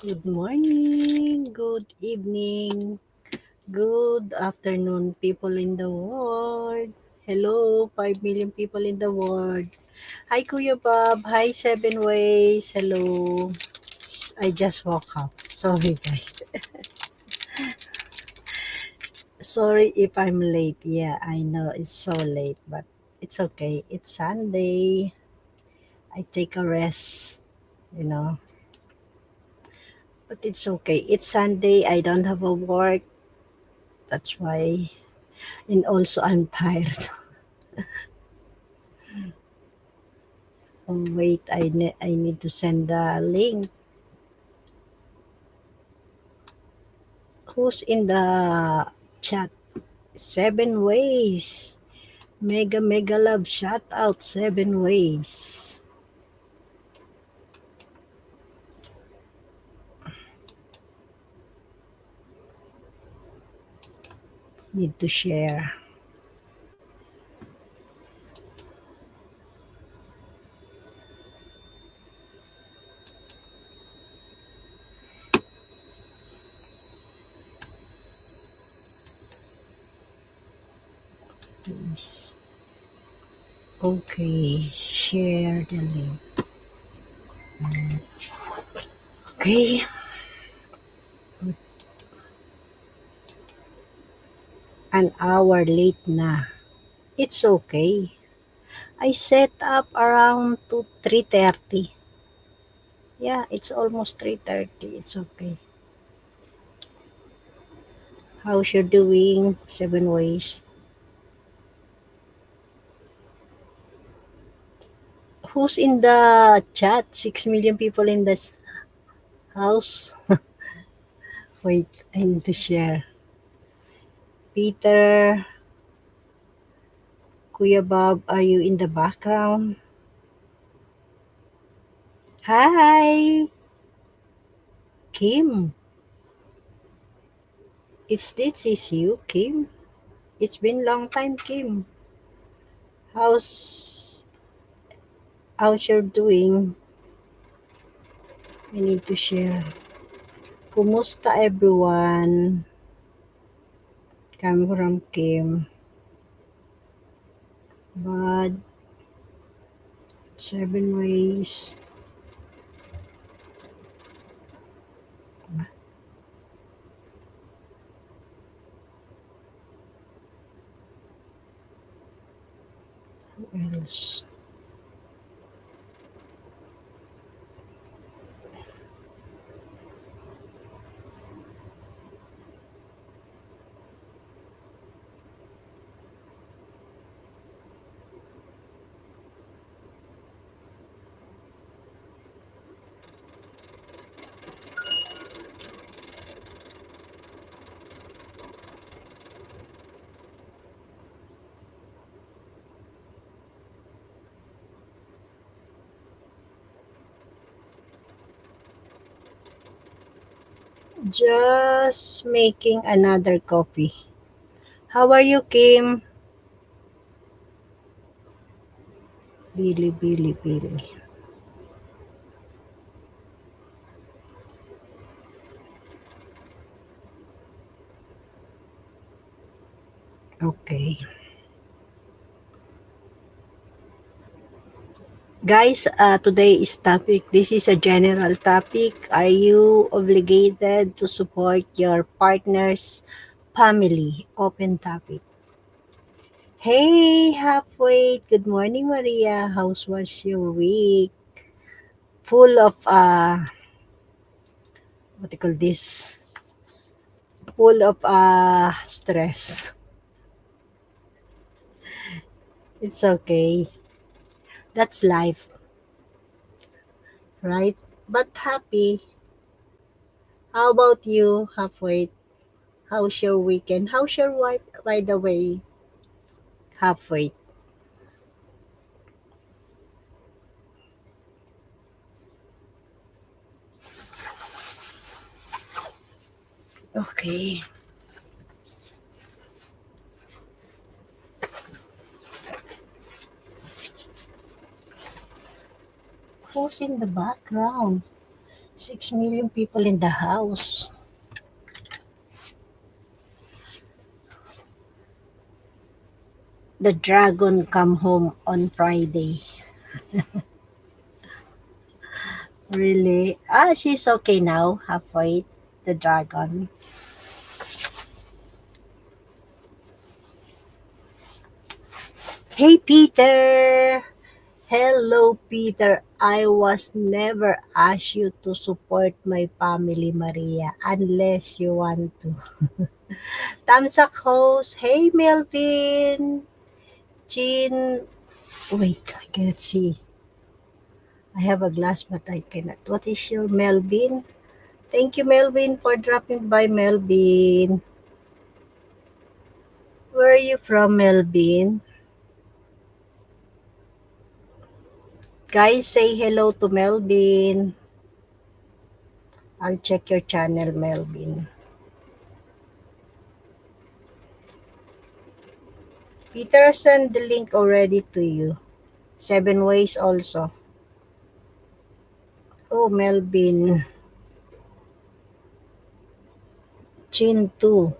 Good morning, good evening, good afternoon, people in the world. Hello, 5 million people in the world. Hi, Kuya Bob. Hi, Seven Ways. Hello. I just woke up. Sorry, guys. Sorry if I'm late. Yeah, I know it's so late, but it's okay. It's Sunday. I take a rest, you know. But it's okay. It's Sunday. I don't have a work. That's why. And also, I'm tired. Oh, wait, I need to send the link. Who's in the chat? Seven Ways. Mega, mega love. Shout out, Seven Ways. Need to share. Please. Okay, share the link. Okay, an hour late na. It's okay. I set up around to 3:30. Yeah, it's almost 3:30. It's okay. How's you doing, Seven Ways? Who's in the chat? 6 million people in this house. Wait, I need to share. Peter, Kuya Bob, are you in the background? Hi, Kim. This is you, Kim. It's been long time, Kim. How's how's you doing? I need to share. Kumusta everyone? Come from Kim. But Seven Ways. Who else? Just making another coffee. How are you, Kim? Billy, Billy, Billy. Okay. Guys, today's topic, this is a general topic. Are you obligated to support your partner's family? Open topic. Hey, halfway. Good morning, Maria. How was your week? Full of, what do you call this? Full of stress. It's okay. That's life, right? But happy. How about you, halfway? How's your weekend? How's your wife, by the way, halfway? Okay. Who's in the background? 6 million people in the house. The dragon come home on Friday. Really? Ah, she's okay now, halfway. The dragon. Hey, Peter! Hello, Peter. I was never asked you to support my family, Maria, unless you want to. Tamsak host. Hey, Melvin. Chin. Wait, I cannot see. I have a glass, but I cannot. What is your Melvin? Thank you, Melvin, for dropping by, Melvin. Where are you from, Melvin? Guys, say hello to Melvin. I'll check your channel, Melvin. Peter sent the link already to you. 7 ways also. Oh, Melvin. Chin 2.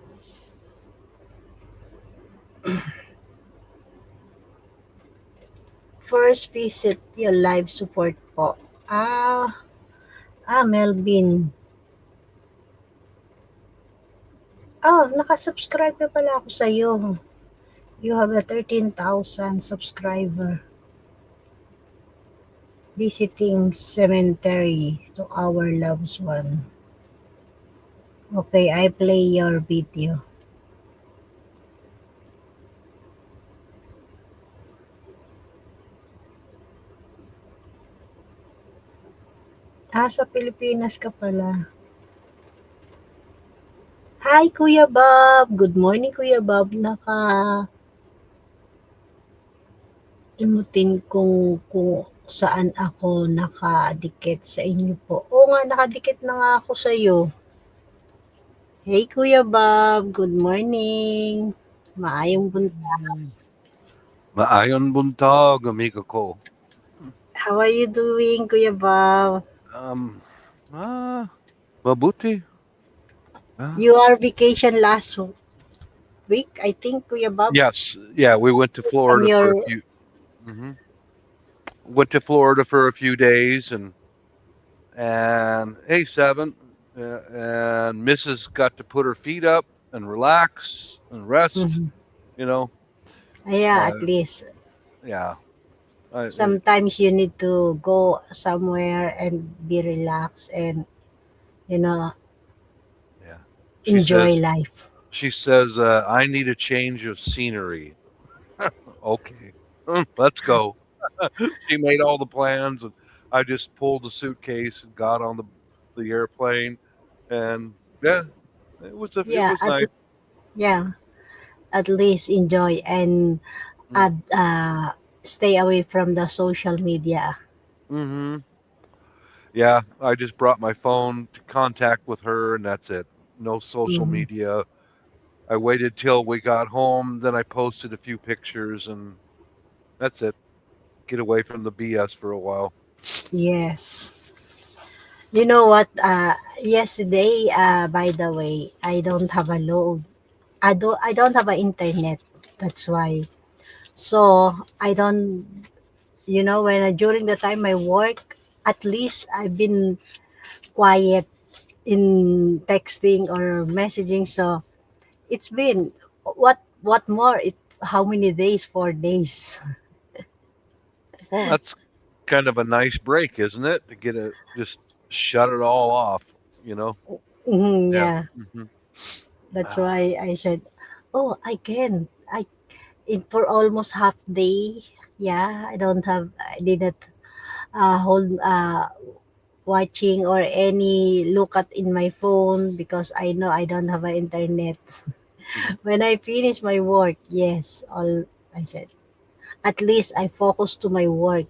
First visit your live support po. Melvin. Nakasubscribe na pala ako sa'yo. You have a 13,000 subscriber. Visiting cemetery to our loved one. Okay, I play your video. Sa Pilipinas ka pala. Hi, Kuya Bob. Good morning, Kuya Bob. Imutin kung saan ako nakadikit sa inyo po. Oo nga, nakadikit na nga ako sa iyo. Hey, Kuya Bob. Good morning. Maayong buntag. Maayon buntag, amigo ko. How are you doing, Kuya Bob? Um, Mabuti. You are vacation last week, I think, Kuya Bob. Yes, yeah, we went to From Florida for a your few. Went to Florida for a few days, and hey, seven, and Mrs. got to put her feet up and relax and rest. Mhm. You know, Yeah, uh, at least yeah, I, sometimes you need to go somewhere and be relaxed and you know yeah. She enjoy says, life. I need a change of scenery. Okay, let's go. She made all the plans, and I just pulled the suitcase and got on the airplane, and yeah, it Yeah, was nice. yeah, at least enjoy and Mm, add stay away from the social media. mm-hmm. Yeah, I just brought my phone to contact with her, and that's it. No social Mhm. media. I waited till we got home, then I posted a few pictures, and that's it. Get away from the BS for a while. Yes. You know what? Yesterday, by the way, I don't have a load. I don't have an internet. That's why. So I don't. When during the time I work, at least I've been quiet in texting or messaging. So it's been what more? How many days? 4 days. Well, that's kind of a nice break, isn't it? To get a just shut it all off, you know? Yeah. Yeah. Hmm. That's why I said, oh, I can. For almost half day. Yeah, I didn't hold watching or any look at in my phone because I know I don't have an internet. When I finish my work, yes, all I said. At least I focus to my work.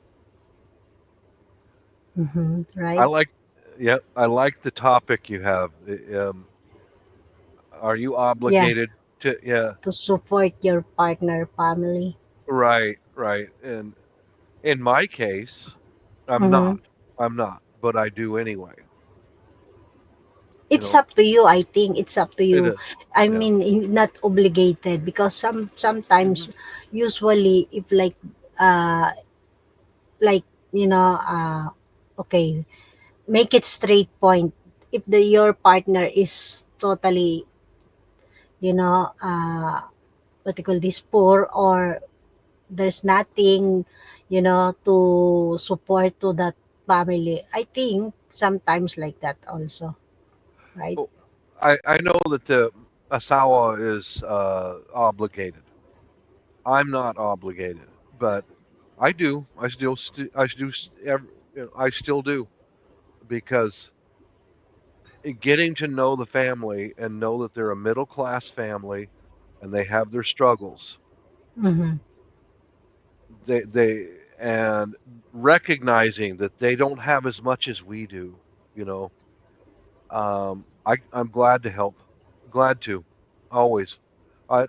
I Right? like, yeah, I like the topic you have. Are you Yeah, obligated to? Yeah, to support your partner, family. right, right. And in my case, I'm Mm-hmm. not. I'm not, but I do anyway. You It's know, up to you. I think it's up to it you. is. I Yeah. mean, not obligated, because Hmm. sometimes, usually, if uh like okay, make it straight point. If your partner is totally, you know what you call this, poor, or there's nothing, to support to that family, I think sometimes like that also, right? Well, I know that the Asawa is obligated. I'm not obligated, but I do. I do. I still do because getting to know the family and know that they're a middle class family and they have their struggles. Mm-hmm. They and recognizing that they don't have as much as we do. You know, I'm glad to help. Glad to, always.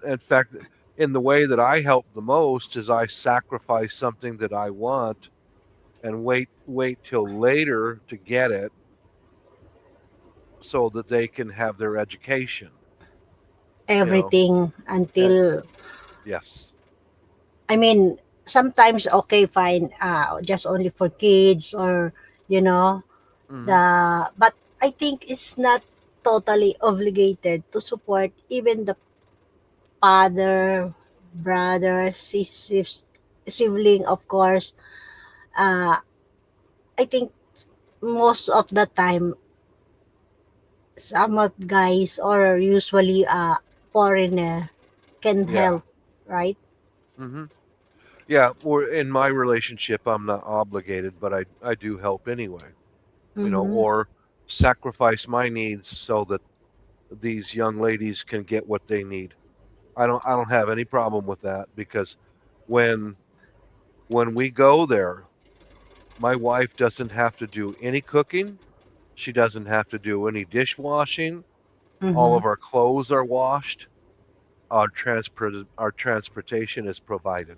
In fact, in the way that I help the most is I sacrifice something that I want and wait till later to get it so that they can have their education. You know, Everything and until, yes. I mean, sometimes okay, fine, just only for kids, or you know Hmm. the but I think it's not totally obligated to support even the father, brother, sibling, of course. I think most of the time, some of guys, or usually foreigner, can Yeah. help, right? Hmm. Yeah. Or in my relationship, I'm not obligated, but I do help anyway. You know, Mm-hmm. or sacrifice my needs so that these young ladies can get what they need. I don't have any problem with that because when when we go there, my wife doesn't have to do any cooking. She doesn't have to do any dishwashing. All Mm-hmm. of our clothes are washed. Our transportation is provided.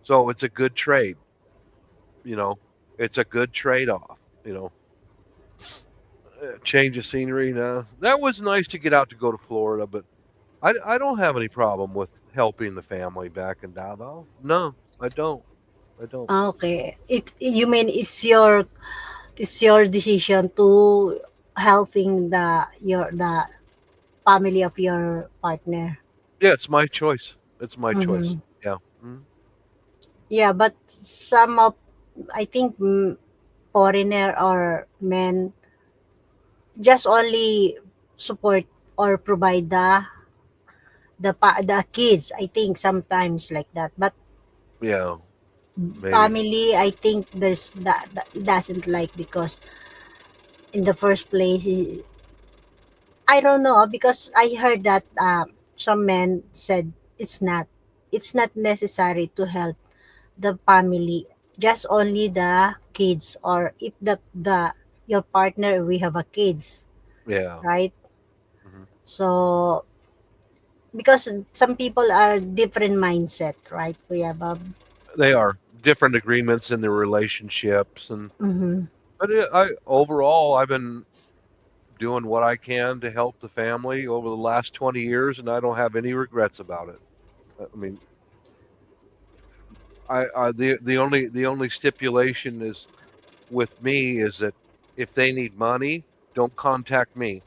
So it's a good trade, you know. It's a good trade off, you know. Change of scenery. Now that was nice to get out to go to Florida, but I don't have any problem with helping the family back in Davao. No, I don't. I don't. Okay. You mean it's your decision to helping the family of your partner. Yeah, it's my choice. It's my choice. Mm-hmm. Yeah. Mm. Yeah, but some of, I think, foreigner or men just only support or provide the kids. I think sometimes like that, but Yeah, maybe. family, I think there's that it doesn't like, because in the first place, I don't know, because I heard that some men said it's not necessary to help the family, just only the kids, or if the your partner, we have a kids, Yeah. right? Hmm. So, because some people are different mindset, right, Kuya Bob? They are different agreements in their relationships, and Mm-hmm. but I overall I've been doing what I can to help the family over the last 20 years, and I don't have any regrets about it. I mean, the only stipulation is with me is that if they need money, don't contact me.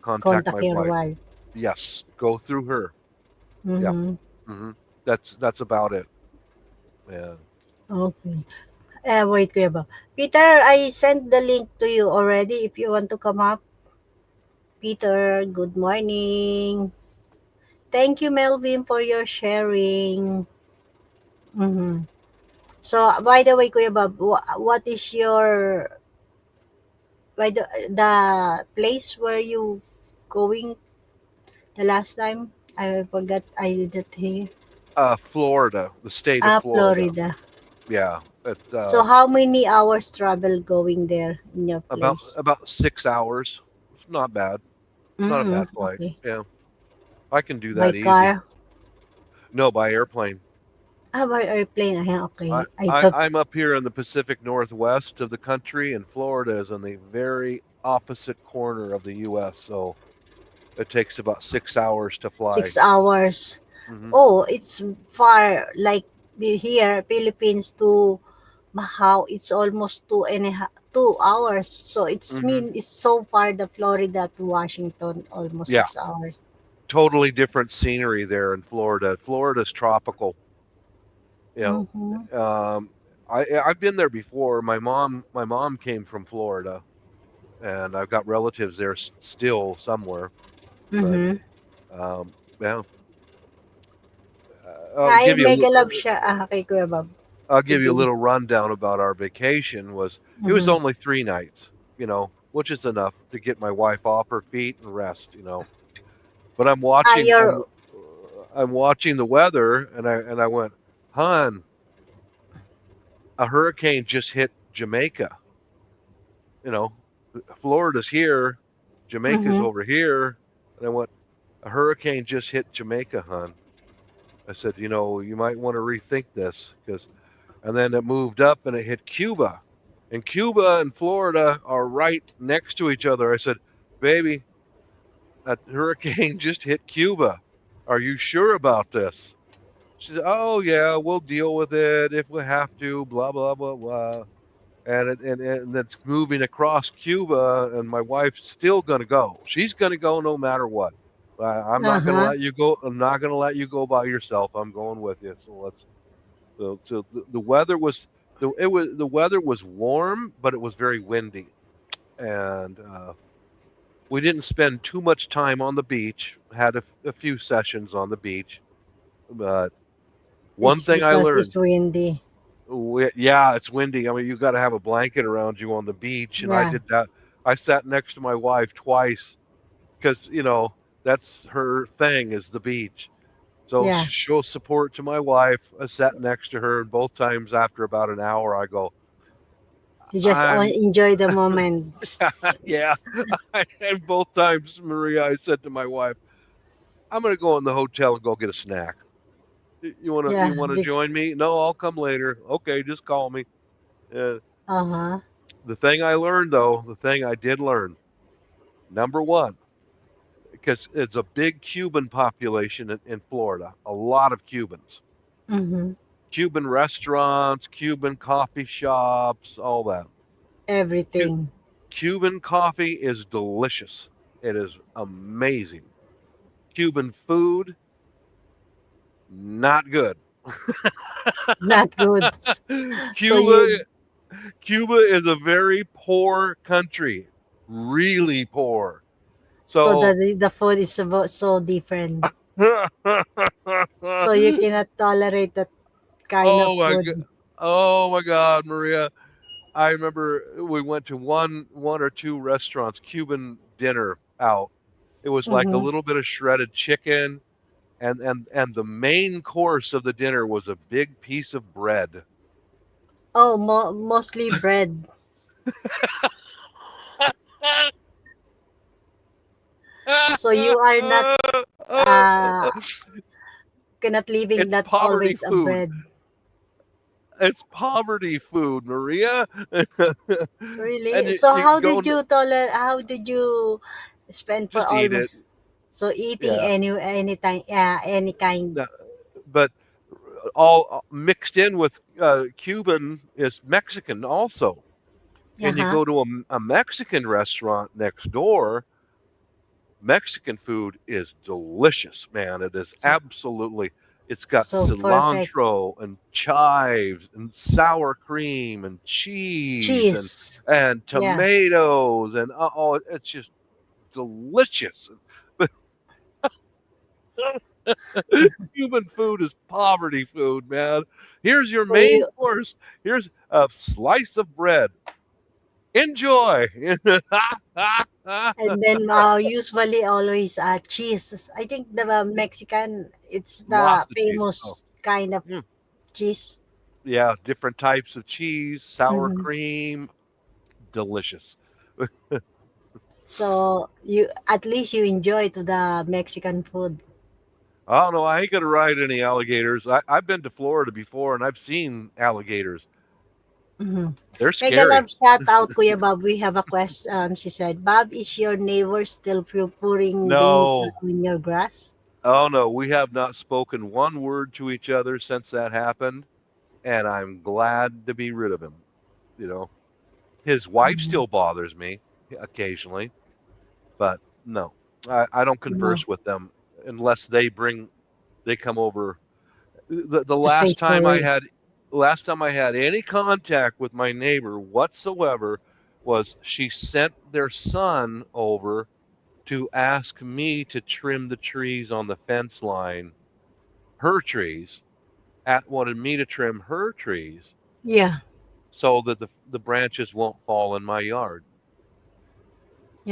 Contact Contact my your wife. wife. Yes, go through her. Yeah. Mm-hmm. Hmm. That's about it. Yeah. Okay. Wait, Kuya Bob. Peter, I sent the link to you already if you want to come up. Peter, good morning. Thank you, Melvin, for your sharing. Mm-hmm. So, by the way, Kuya Bob, what is the place where you going the last time? I forgot. I didn't hear. Florida, the state of Florida. Florida. Yeah. So, how many hours travel going there in your About place? 6 hours. It's not bad. Not a bad flight. Okay. Yeah. I can do By that easy. car? No, by airplane. Ah, by airplane. Ah, I, okay. I thought I'm up here in the Pacific Northwest of the country, and Florida is on the very opposite corner of the U.S. So it takes about 6 hours to fly. 6 hours. Hmm. Oh, it's far. Like here, Philippines to Macau, it's almost 2 hours. So Hmm. it's so far the Florida to Washington, almost Yeah, 6 hours. totally different scenery there in Florida. Florida's tropical. You Mm-hmm. know, I've been there before. My mom came from Florida, and I've got relatives there still somewhere. But Mm-hmm. yeah, I'll Hi, give you a mega love siya. Ah, okay, Kuya Bob. I'll give you a Continue. little rundown about our vacation. It was Mm-hmm. only 3 nights, which is enough to get my wife off her feet and rest. But Ah, you're, I'm watching the weather, and I went, "Hon, a hurricane just hit Jamaica. You know, Florida's here, Jamaica's mm-hmm. over here." And I went, "A hurricane just hit Jamaica, hon." I said, "You might want to rethink this because." And then it moved up and it hit Cuba, and Cuba and Florida are right next to each other. I said, "Baby, that hurricane just hit Cuba. Are you sure about this?" She said, "Oh yeah, we'll deal with it if we have to." Blah blah blah blah. And it's moving across Cuba, and my wife's still going to go. She's going to go no matter what. I'm not going to Uh-huh. let you go. I'm not going to let you go by yourself. I'm going with you. So let's. So the weather was the weather was warm, but it was very windy, and we didn't spend too much time on the beach. Had a few sessions on the beach, but one It's thing I because learned. it's windy. Yeah, it's windy. I mean, you got to have a blanket around you on the beach, and I Yeah. did that. I sat next to my wife twice because that's her thing is the beach. So Yeah. show support to my wife. I sat next to her, and both times after about an hour, I go, You just "I'm enjoy the moment. yeah." And both times, Maria, I said to my wife, "I'm going to go in the hotel and go get a snack. You Yeah. want to join me? No, I'll come later. Okay, just call me." Uh, Uh-huh. the thing I learned, though, the thing I did learn, number one, because it's a big Cuban population in Florida, a lot of Cubans, Mm-hmm. Cuban restaurants, Cuban coffee shops, all that. Cu- Everything. Cuban coffee is delicious. It is amazing. Cuban food, not good. Not good. So Cuba Cuba is a very poor country, really poor. so So the food is so different. So you cannot tolerate that kind of oh my god. food. Oh my God, Maria. I remember we went to one or two restaurants, Cuban dinner out. It was like a Mm-hmm. little bit of shredded chicken, and the main course of the dinner was a big piece of bread. Oh, mostly bread. So you are not uh cannot living It's that poverty always a food. bread. It's poverty food, Maria. And Really? you, So you go, how did you spend for just eat it. almost so eating Yeah. anytime, yeah, any kind. No, but all mixed in with Cuban is Mexican also. And you Uh-huh. go to a Mexican restaurant next door, Mexican food is delicious, man. It is So absolutely, it's got so perfect. cilantro and chives and sour cream and cheese and Cheese. and Yeah. tomatoes and oh, it's just delicious. But Cuban food is poverty food, man. Here's your So main you course. Here's a slice of bread. Enjoy. and then usually always cheese. I think the Mexican it's the Lots of cheese. Oh, famous kind of mm. cheese. Yeah, different types of cheese, sour Mhm. cream, delicious. So you at least you enjoy to the Mexican food. I don't know. I ain't gonna ride any alligators. I've been to Florida before, and I've seen alligators. Mhm. They're Mega scary. love shout out, Kuya Bob. We have a question. She said, Bob, is your neighbor still pouring vinegar No, on your grass? oh no, we have not spoken one word to each other since that happened, and I'm glad to be rid of him. You know, his wife Mhm. still bothers me occasionally, but no, I don't No, converse with them unless they come over. The to say sorry. last time I had any contact with my neighbor whatsoever was she sent their son over to ask me to trim the trees on the fence line, her trees, wanted me to trim her trees Yeah, so that the branches won't fall in my yard.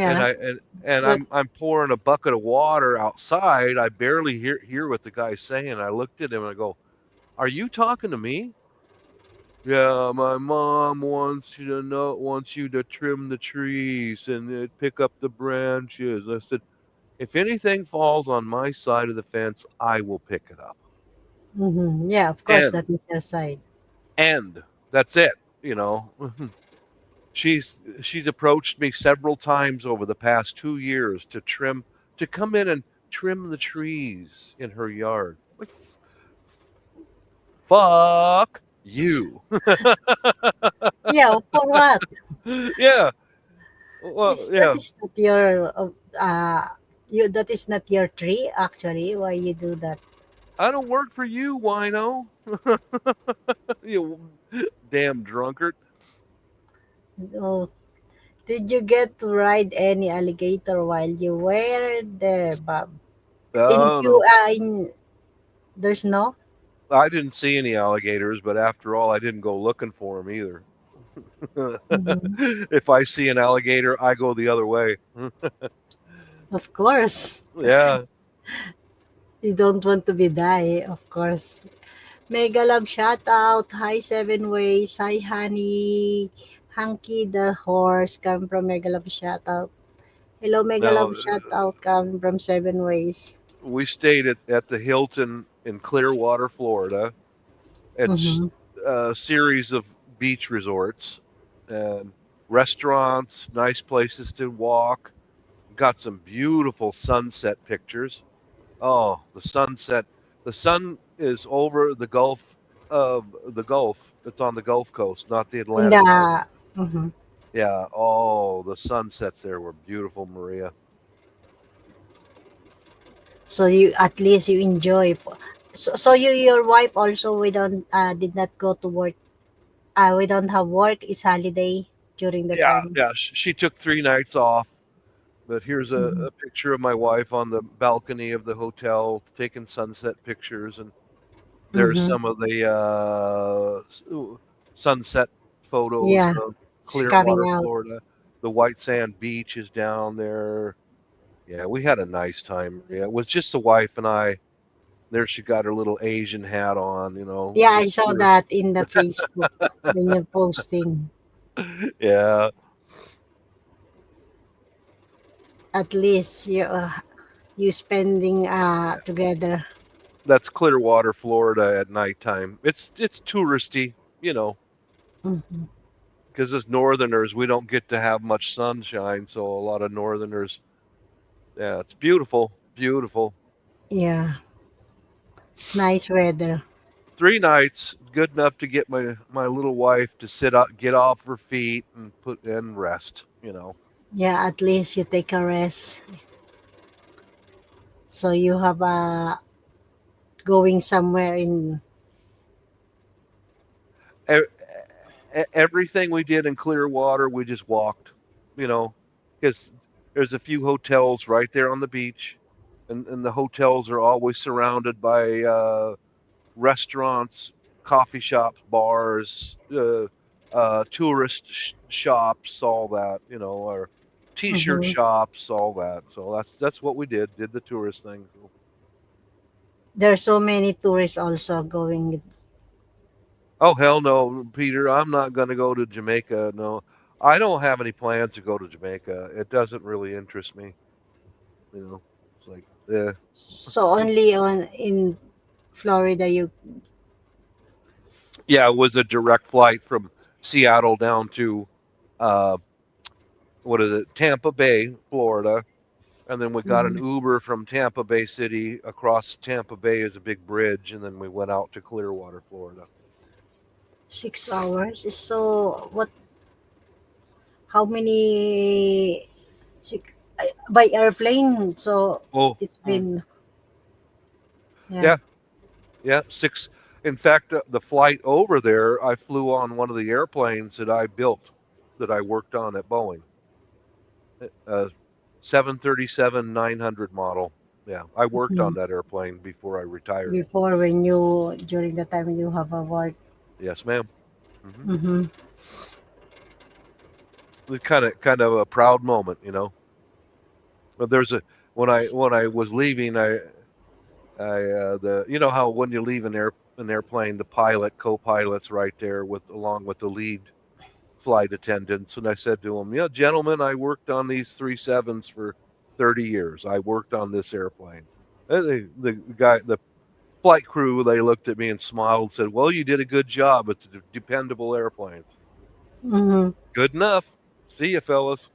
And yeah. Good. I'm pouring a bucket of water outside. I barely hear what the guy's saying. I looked at him and I go, "Are you talking to me?" Yeah, my mom wants you to trim the trees and pick up the branches. I said, if anything falls on my side of the fence, I will pick it up. Yeah, of course, And that is your side. that's it. You know, she's approached me several times over the past 2 years to come in and trim the trees in her yard. Like, fuck you. Yeah, for what? Yeah. Well, It's that yeah. is not your you that is not your tree actually. Why you do that? I don't work for you, wino. You damn drunkard. Oh, did you get to ride any alligator while you were there, Bob? In Oh you no. in there's no. I didn't see any alligators, but after all, I didn't go looking for them either. Mhm. If I see an alligator, I go the other way. Of course, Yeah. you don't want to be die. Of course. Mega love shout out. Hi Seven Ways. Hi Honey. Hanky the horse come from Mega love shout out. Hello Mega Now, love shout out coming from Seven Ways. we stayed at the Hilton in Clearwater, Florida. It's Mm-hmm. a series of beach resorts and restaurants, nice places to walk. Got some beautiful sunset pictures. Oh, the sunset. The sun is over the Gulf. It's on the Gulf Coast, not the In Atlantic Coast. the mhm. Yeah. Oh, the sunsets there were beautiful, Maria. So you at least you enjoy. So you your wife also we don't did not go to work. We don't have work. It's holiday during the Yeah, time. yeah. She took 3 nights off, but here's Mhm. a picture of my wife on the balcony of the hotel taking sunset pictures, and there's Mhm. some of the sunset photos Yeah, of it's coming Clearwater, out. Florida. The white sand beach is down there. Yeah, we had a nice time. Yeah, it was just the wife and I. There she got her little Asian hat on, Yeah, I just saw her. that in the Facebook when you're posting. Yeah, At least you spending together. that's Clearwater, Florida at nighttime. It's touristy, Mhm. because as northerners we don't get to have much sunshine, so a lot of northerners. Yeah, it's beautiful, beautiful. Yeah, it's nice weather. 3 nights, good enough to get my little wife to sit up, get off her feet, and put and rest. Yeah, at least you take a rest. So you have going somewhere in. E- Everything we did in Clearwater, we just walked. You know, because there's a few hotels right there on the beach, and the hotels are always surrounded by restaurants, coffee shops, bars, tourist shops, all that. Or t-shirt Mhm. shops, all that. So that's what we did the tourist thing. So, There's so many tourists also going. oh hell no, Peter, I'm not going to go to Jamaica. No, I don't have any plans to go to Jamaica. It doesn't really interest me. You know, it's like. Yeah, So only on in Florida you. yeah. It was a direct flight from Seattle down to uh, what is it, Tampa Bay, Florida, and then we got an Mhm. Uber from Tampa Bay City across Tampa Bay is a big bridge, and then we went out to Clearwater, Florida. 6 hours is so what? How many? By airplane? So Oh, it's been yeah. yeah, yeah, six. In fact, the flight over there, I flew on one of the airplanes that I built, that I worked on at Boeing, 737-900 model. Yeah, I worked on Mhm. that airplane before I retired. Before when you during the time when you have a work. Yes, ma'am. Hmm. Mm-hmm. Kind of a proud moment, you know. But there's a when I was leaving, the how when you leave an airplane, the pilot, co-pilot's right there with along with the lead flight attendants, and I said to him, "Yeah, gentlemen, I worked on these 737s for 30 years. I worked on this airplane." The flight crew, they looked at me and smiled and said, "Well, you did a good job. It's a dependable airplane." Mm-hmm. Good enough. See you, fellas.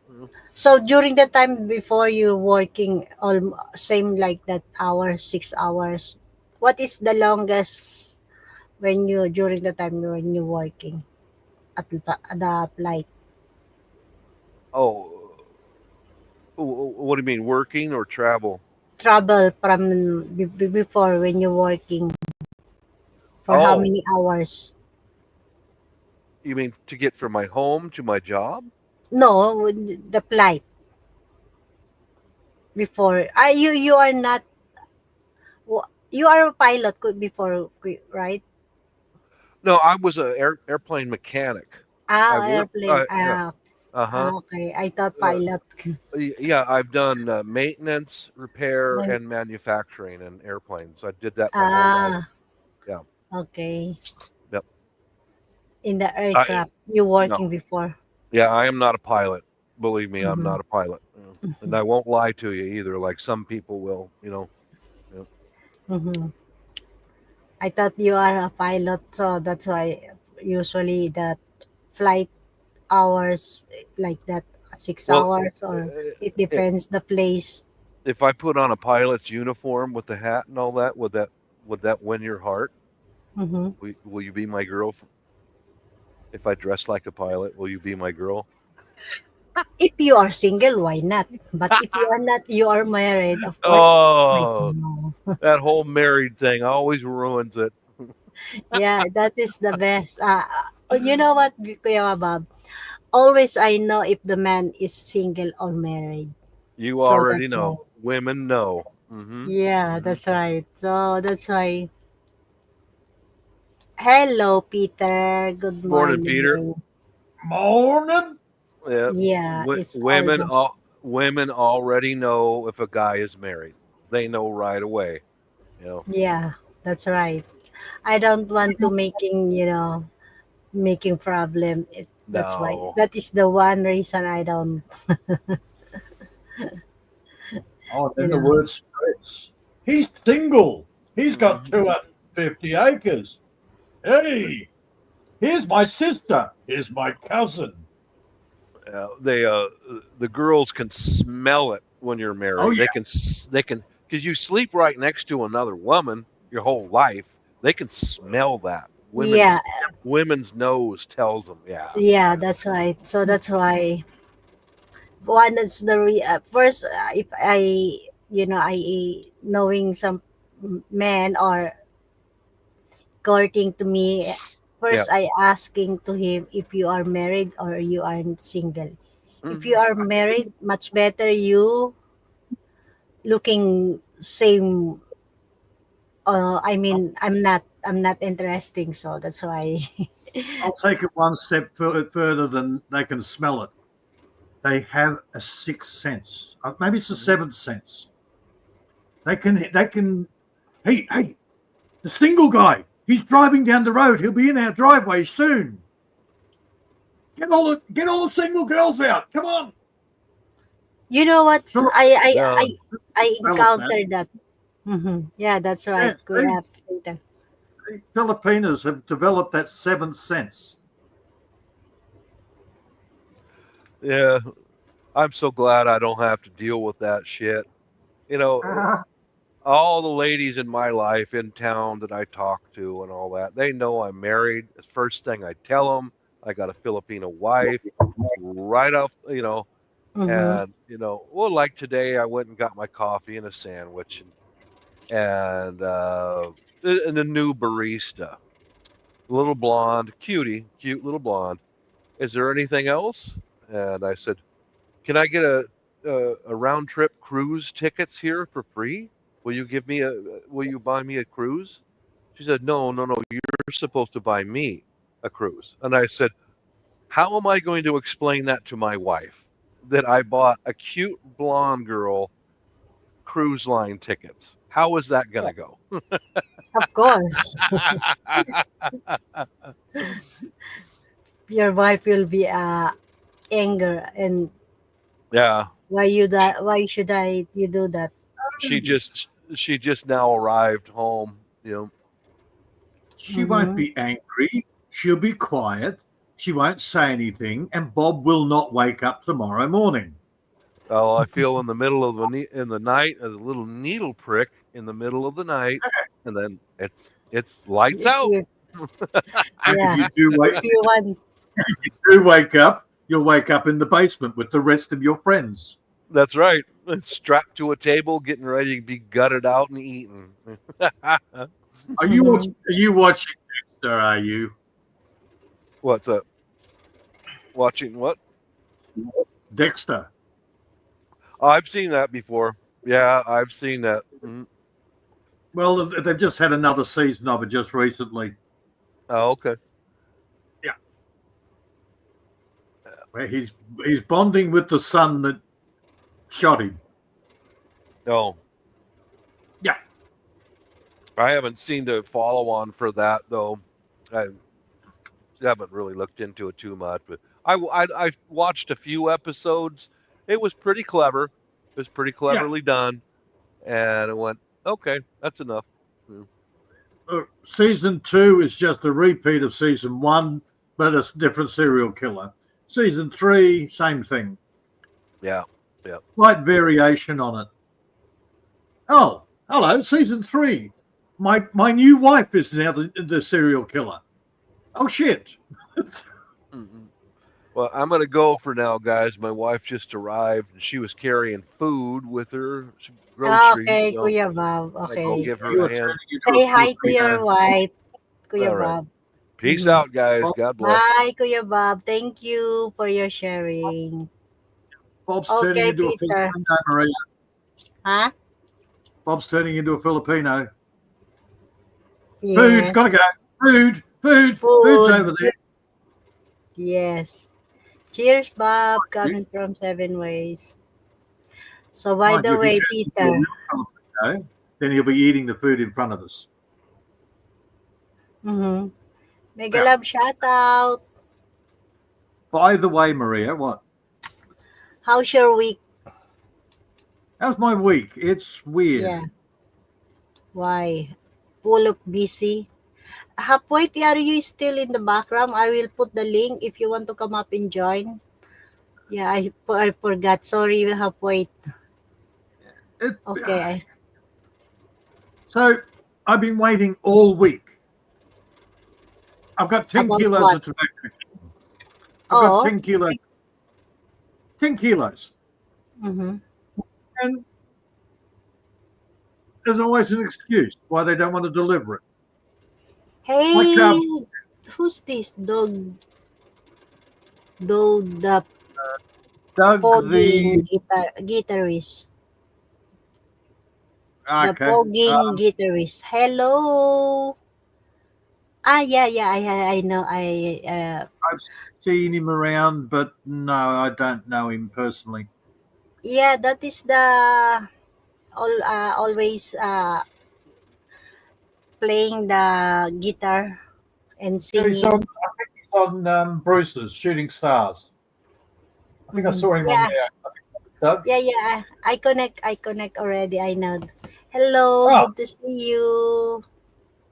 So during the time before you working all same like that hour 6 hours, what is the longest when you during the time when you working at the flight Oh, what do you mean, working or travel? travel from before when you working for how Oh, many hours? you mean to get from my home to my job? No, the flight before. You are not you are a pilot before right? No, I was a airplane mechanic. I worked. Airplane. Yeah. Uh-huh. Okay. I thought Uh, pilot. yeah, I've done maintenance, repair, and manufacturing in airplanes. I did that my whole life. Ah, Yeah. okay. Yep. In the I aircraft you no. working before. Yeah, I am not a pilot. Believe me, I'm Mm-hmm. not a pilot. And I won't lie to you either, like some people will. Yeah. Mm-hmm. I thought you are a pilot, so that's why usually that flight hours like that 6 Well, hours or it i- depends the place. if I put on a pilot's uniform with the hat and all that, would that win your heart? Mm-hmm. Will you be my girl? If I dress like a pilot, will you be my girl? If you are single, why not? But if you are not, you are married, of course. I Oh, don't know. that whole married thing always ruins it. Yeah, that is the best. You know what, Kuya Bob? Always I know if the man is single or married. You So already that's why. know. Women know. Hmm. Yeah, Hmm. that's right. So that's why. Hello, Peter. Good Morning, Peter. morning. Morning. Yeah, Yeah, it's women almost. women already know if a guy is married. They know right away. You know. Yeah, that's right. I don't want to making problem. That's why. No. That is the one reason I don't. Oh, You then the know. word spreads. He's single. He's got Hmm. 250 acres. Hey, here's my sister. Here's my cousin. The girls can smell it when you're Oh, married. yeah. They can because you sleep right next to another woman your whole life. They can smell that. Yeah, Women's nose tells them. Yeah. yeah, that's right. So that's why one is the first if I knowing some men or courting to me Yeah. first I asking to him if you are married or you are single. If you Hmm. are married, much better you looking same. I I'll, mean, I'm not interesting, so that's why. I'll take it one step further than they can smell it. They have a sixth sense. Maybe it's a Hmm. seventh sense. They can. Hey, the single guy. He's driving down the road. He'll be in our driveway soon. Get all the single girls out. Come on. You know what? Come on. No. I develop that. encountered that. Yeah, that's right. Yeah, see, Peter. the Filipinos have developed that seventh sense. Yeah, I'm so glad I don't have to deal with that shit. You know, all the ladies in my life in town that I talk to and all that, they know I'm married. The first thing I tell them, I got a Filipino wife right off, Mm-hmm. and well, like today, I went and got my coffee and a sandwich, and the new barista, little blonde, cute little blonde. Is there anything else? And I said, can I get a round trip cruise tickets here for free? Will you buy me a cruise? She said, no, no, no, you're supposed to buy me a cruise. And I said, how am I going to explain that to my wife that I bought a cute blonde girl cruise line tickets? How is that going to go? Of course, your wife will be anger and Yeah, why you that? Why should I you do that? she just she just now arrived home. She won't Mm-hmm. be angry. She'll be quiet. She won't say anything, and Bob will not wake up tomorrow morning. Oh, I feel in the middle of in the night a little needle prick in the middle of the night, and then it's lights If out. you, And if yeah, you do if you want, wake up, you'll wake up in the basement with the rest of your friends. That's right. It's strapped to a table, getting ready to be gutted out and eaten. mm-hmm. Are you watching Dexter? Are you What's up? Watching what? Dexter? Oh, I've seen that before. Yeah, I've seen that. Well, they've just had another season of it just recently. Oh, okay. Yeah, where he's bonding with the son that shot him. Oh, Yeah, I haven't seen the follow on for that though. I haven't really looked into it too much, but I watched a few episodes. It was pretty clever. It was pretty yeah. cleverly done, and it went okay. That's enough. Mm. Season 2 is just a repeat of season 1, but it's a different serial killer. Season 3, same thing. Yeah, yeah. Slight variation on it. Oh, hello, season 3. My new wife is now the serial killer. Oh shit. Mm-mm. Well, I'm gonna go for now, guys. My wife just arrived, and she was carrying food with her, groceries. Okay, So Kuya Bob. I go Okay, give her You a are hand. turning into say a hi to your Filipino. wife, Kuya All right. Bob. Peace Mm-hmm. out, guys. God bless. Bye, Kuya Bob. Thank you for your sharing. Bob's turning Okay, into a Peter. Filipino, Maria. Huh? Bob's turning into a Filipino. Food, Yes. gotta go. Food's Food. over there. Yes. Cheers, Bob. Coming from Seven Ways. So, by Mind you, the if he way, turns into a Peter. real Filipino, then he'll be eating the food in front of us. Mm-hmm. Mega Now, love shout out. by the way, Maria, what? How's your week? How's my week? It's weird. Yeah. Why? Full of busy. Hapwait, are you still in the background? I will put the link if you want to come up and join. Yeah, I forgot. Sorry, Hapwait. It- Okay. So I've been waiting all week. I've got 10 About kilos what? of tobacco. I've got Oh. 10 kilos. 10 kilos. Mm-hmm. And there's always an excuse why they don't want to deliver it. My car, Hey, who's this dog? The Doug, pogging guitarist. The okay. pogging guitarist. Hello. Yeah. I know. I've seen him around, but no, I don't know him personally. Yeah. That is the always playing the guitar and Yeah, singing. I think he's on Bruce's Shooting Stars. I think I saw him on Yeah. there. Doug? Yeah. I connect already. I know. Hello, Oh, good to see you.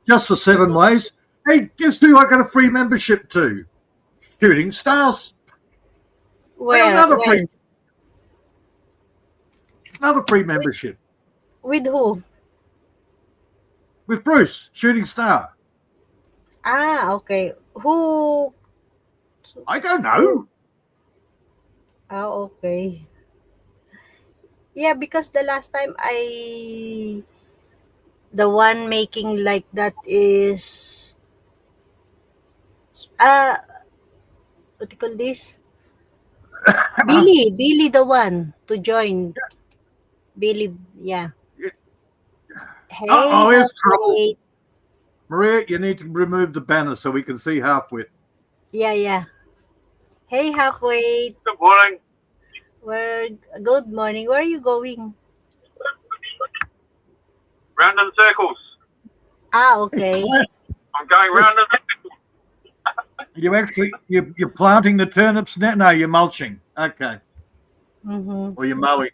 just for 7 ways. Hey, guess who I got a free membership to? Shooting Stars. I got Where? When? another free With, membership with who? with Bruce, Shooting Star. Ah, okay. Who? I don't Who? know. Ah, okay. Yeah, because the last time the one making like that is uh what do you call this? Billy the one to join. Billy, yeah. Hey, Oh, here's trouble. halfway. Maria, you need to remove the banner so we can see halfwit. Yeah. Hey, halfway. Good morning. Where? Good morning. Where are you going? Round in circles. Ah, okay. I'm going round in You're planting the turnips now? No, you're mulching. Okay. Mm-hmm. Or you're mowing.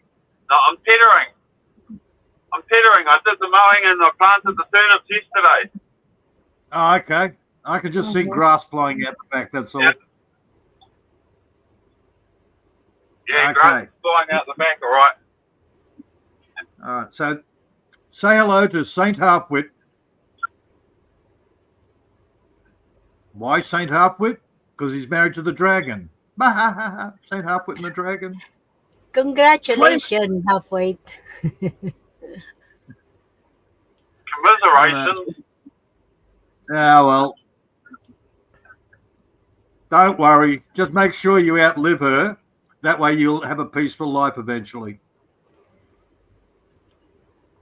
No, I'm tethering. I did the mowing and I planted the turnips yesterday. Oh, okay. I can just see Mm-hmm. grass flying out the back, that's all. Yeah. Yeah, Okay. grass is flying out the back, all right. All right. So say hello to Saint Halfwit. Why Saint Halfwit? Because he's married to the dragon. Saint Halfwit and the dragon. Congratulations, halfway. Commiserations. Yeah, well, don't worry. Just make sure you outlive her. That way you'll have a peaceful life eventually.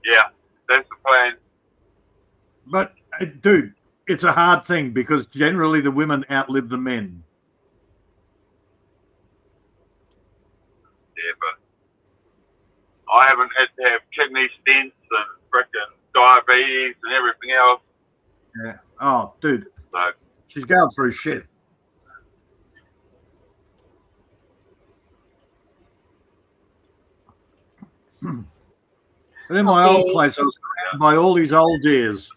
Yeah, that's the plan. But, dude, it's a hard thing because generally the women outlive the men. Yeah, but I haven't had to have kidney stents and frickin' diabetes and everything else. Yeah. Oh, dude, So, she's going through shit. But in my old Okay. place, I was surrounded by all these old dears,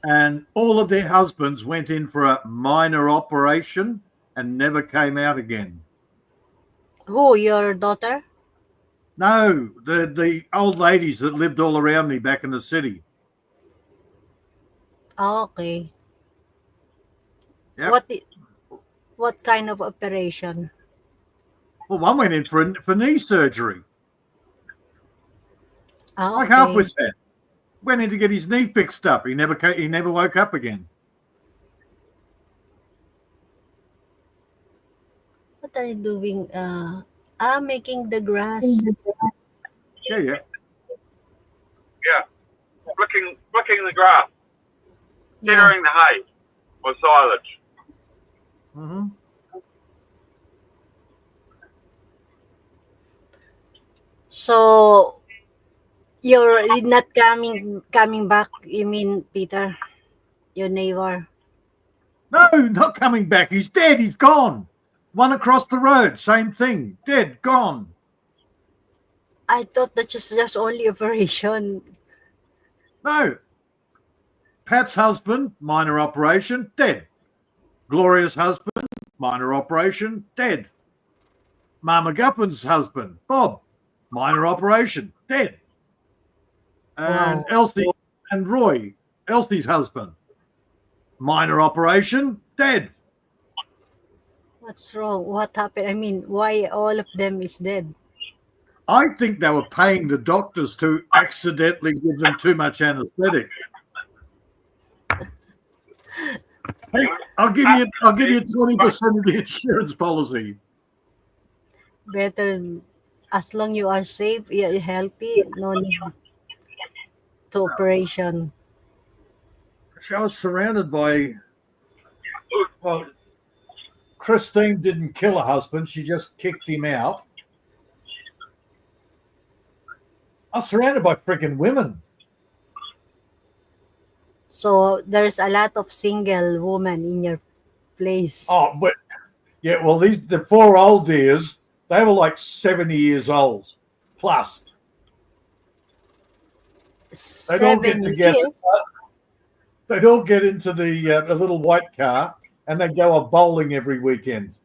and all of their husbands went in for a minor operation and never came out again. Who? Your daughter? No, the old ladies that lived all around me back in the city. Oh, okay. Yep. What kind of operation? Well, one went in for knee surgery, Oh, like okay. Halfwit's had. Went in to get his knee fixed up. He never woke up again. What are you doing? Making the grass. Yeah. yeah, flicking the grass, Yeah. tethering the hay or silage. Mm-hmm. So you're not coming back, you mean, Peter? Your neighbor? No, not coming back. He's dead. He's gone. One across the road, same thing. Dead, gone. I thought that's just only operation. No. Pat's husband, minor operation, dead. Gloria's husband, minor operation, dead. Mama Guffin's husband, Bob, minor operation, dead. And Wow. Elsie and Roy, Elsie's husband, minor operation, dead. What's wrong? What happened? I mean, why all of them is dead? I think they were paying the doctors to accidentally give them too much anesthetic. Hey, I'll give you 20% of the insurance policy. Better, as long you are safe, you're healthy, no need to operation. I was surrounded by, well, Christine didn't kill her husband. She just kicked him out. I was surrounded by freaking women. So there's a lot of single women in your place. Oh, but yeah, well, the 4 old dears They were like 70 years old plus. They'd all get 7 together. years. They'd all get into the little white car and they'd go bowling every weekend.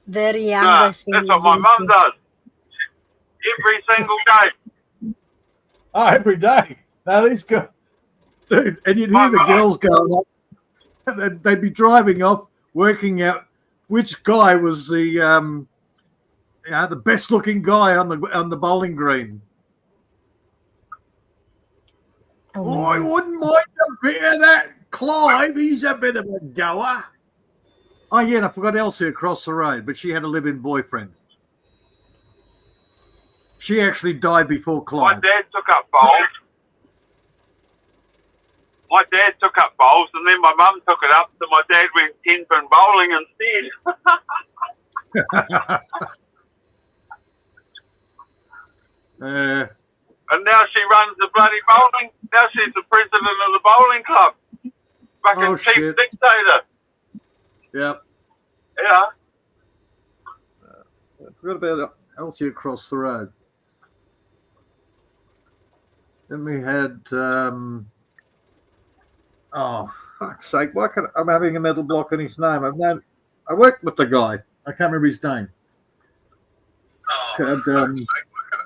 Very Nah, younger that's what my mum does. Every single day. Oh, every day. Now these guys, dude, and you'd hear My the God. girls going off, and they'd be driving off, working out which guy was the best looking guy on the bowling green. Oh, I wouldn't mind a bit of that Clive. He's a bit of a goer. Oh yeah, and I forgot Elsie across the road, but she had a live-in boyfriend. She actually died before My Clive. dad took up bowls. And then my mum took it up, so my dad went 10-pin bowling instead. And now she runs the bloody bowling. Now she's the president of the bowling club. Fucking chief shit. dictator. Yep. Yeah. I forgot about Elsie across the road. Then we had, oh, fuck's sake, why can't I'm having a mental block on his name. I worked with the guy. I can't remember his name.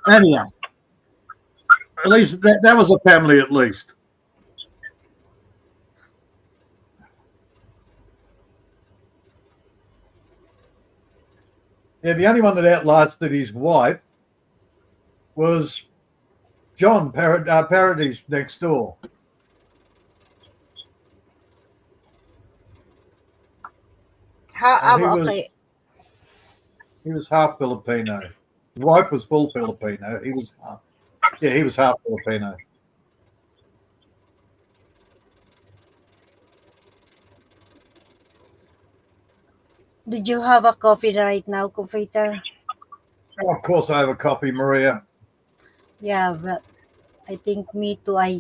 Anyhow, at least that was a family at least. Yeah, the only one that outlasted his wife was John Paradis next door. And Okay. He was half Filipino. His wife was full Filipino. He was half Filipino. Did you have a coffee right now, Confeiter? Oh, of course, I have a copy, Maria. Yeah, but I think me too. I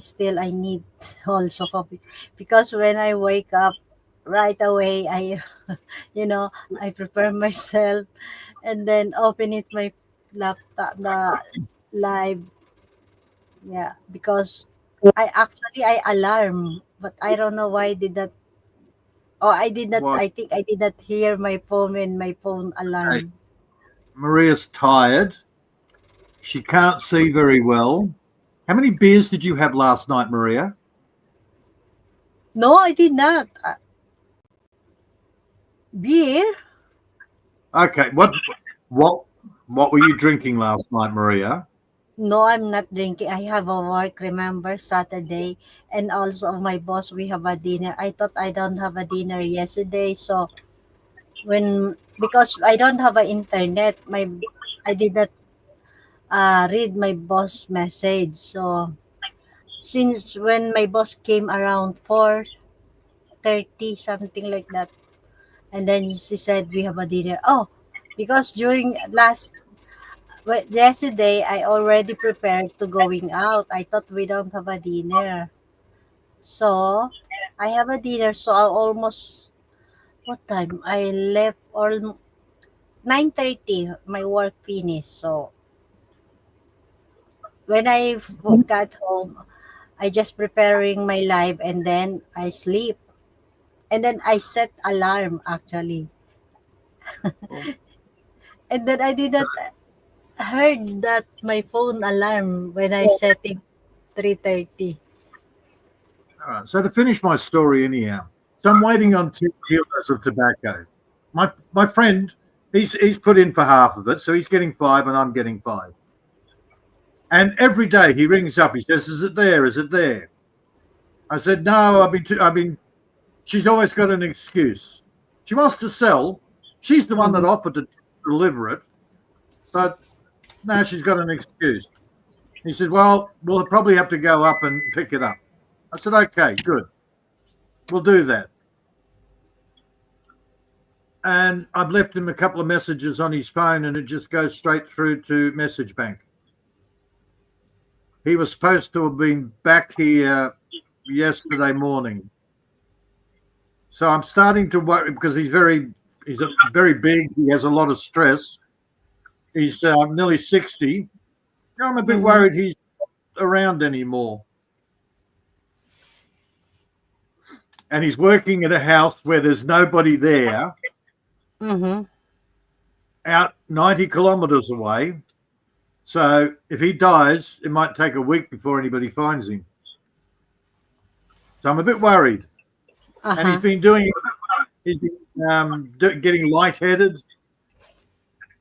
need also coffee because when I wake up right away, I I prepare myself and then open it my laptop, the live. Yeah, because I alarm, but I don't know why did that. Oh, I did not. What? I think I did not hear my phone when my phone alarm. Maria's tired. She can't see very well. How many beers did you have last night, Maria? No, I did not. Beer? Okay. What were you drinking last night, Maria? No, I'm not drinking. I have a work, remember, Saturday. And also my boss, we have a dinner. I thought I don't have a dinner yesterday. So because I don't have an internet, I did not read my boss message. So since when my boss came around 4:30, something like that. And then she said, we have a dinner. Oh, because yesterday, I already prepared to going out. I thought we don't have a dinner. So, I have a dinner. So, what time? I left 9:30. My work finished. So, when I got home, I just preparing my life and then I sleep. And then I set alarm actually. And then I did not heard that my phone alarm when I set it 3:30. All right. So to finish my story anyhow, so I'm waiting on 2 kilos of tobacco. My friend, he's put in for half of it, so he's getting 5 and I'm getting 5. And every day he rings up, he says, "Is it there? Is it there?" I said, "No, I've been." She's always got an excuse. She wants to sell. She's the one that offered to deliver it, but now she's got an excuse. He said, "Well, we'll probably have to go up and pick it up." I said, "Okay, good. We'll do that." And I've left him a couple of messages on his phone and it just goes straight through to message bank. He was supposed to have been back here yesterday morning. So I'm starting to worry because he's very He's a very big. He has a lot of stress. He's nearly 60. I'm a bit Mm-hmm. worried he's not around anymore. And he's working at a house where there's nobody there, Mm-hmm. out 90 kilometers away. So if he dies, it might take a week before anybody finds him. So I'm a bit worried. And Uh-huh. he's been getting lightheaded,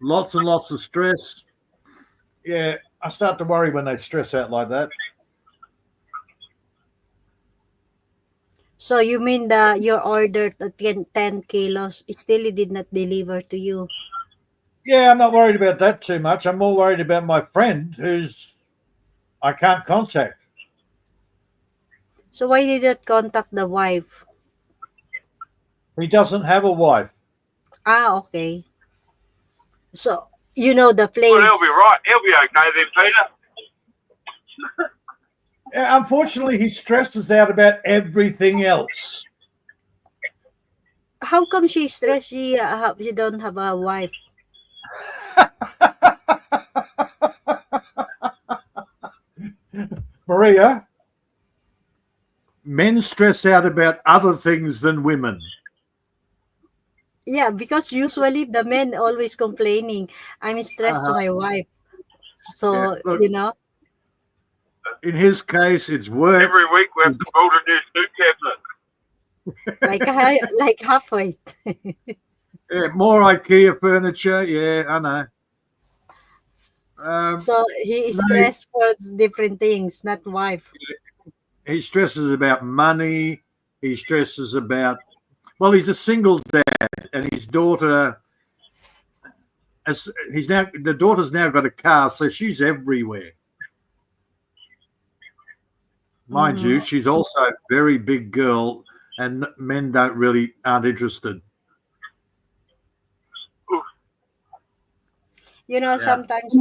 lots and lots of stress. Yeah, I start to worry when they stress out like that. So you mean that your order to 10 kilos still it did not deliver to you? Yeah, I'm not worried about that too much. I'm more worried about my friend who's I can't contact. So why did you not contact the wife? He doesn't have a wife. Ah, okay. So you know the Well, he'll be place. right. He'll be okay then, Peter. Unfortunately, he stresses out about everything else. How come she's stressed? She don't have a wife. Maria, men stress out about other things than women. Yeah, because usually the men always complaining, I'm stressed to my wife. So Yeah, look, you know, in his case, it's work. Every week we have to build a new suit cabinet. like halfway. Yeah, more IKEA furniture. Yeah, I know. So he is No, stressed for different things, not wife. he stresses about money. He stresses about. Well, he's a single dad, and his daughter. As the daughter's now got a car, so she's everywhere. Mind you, she's also a very big girl, and men aren't interested. You know, Yeah. sometimes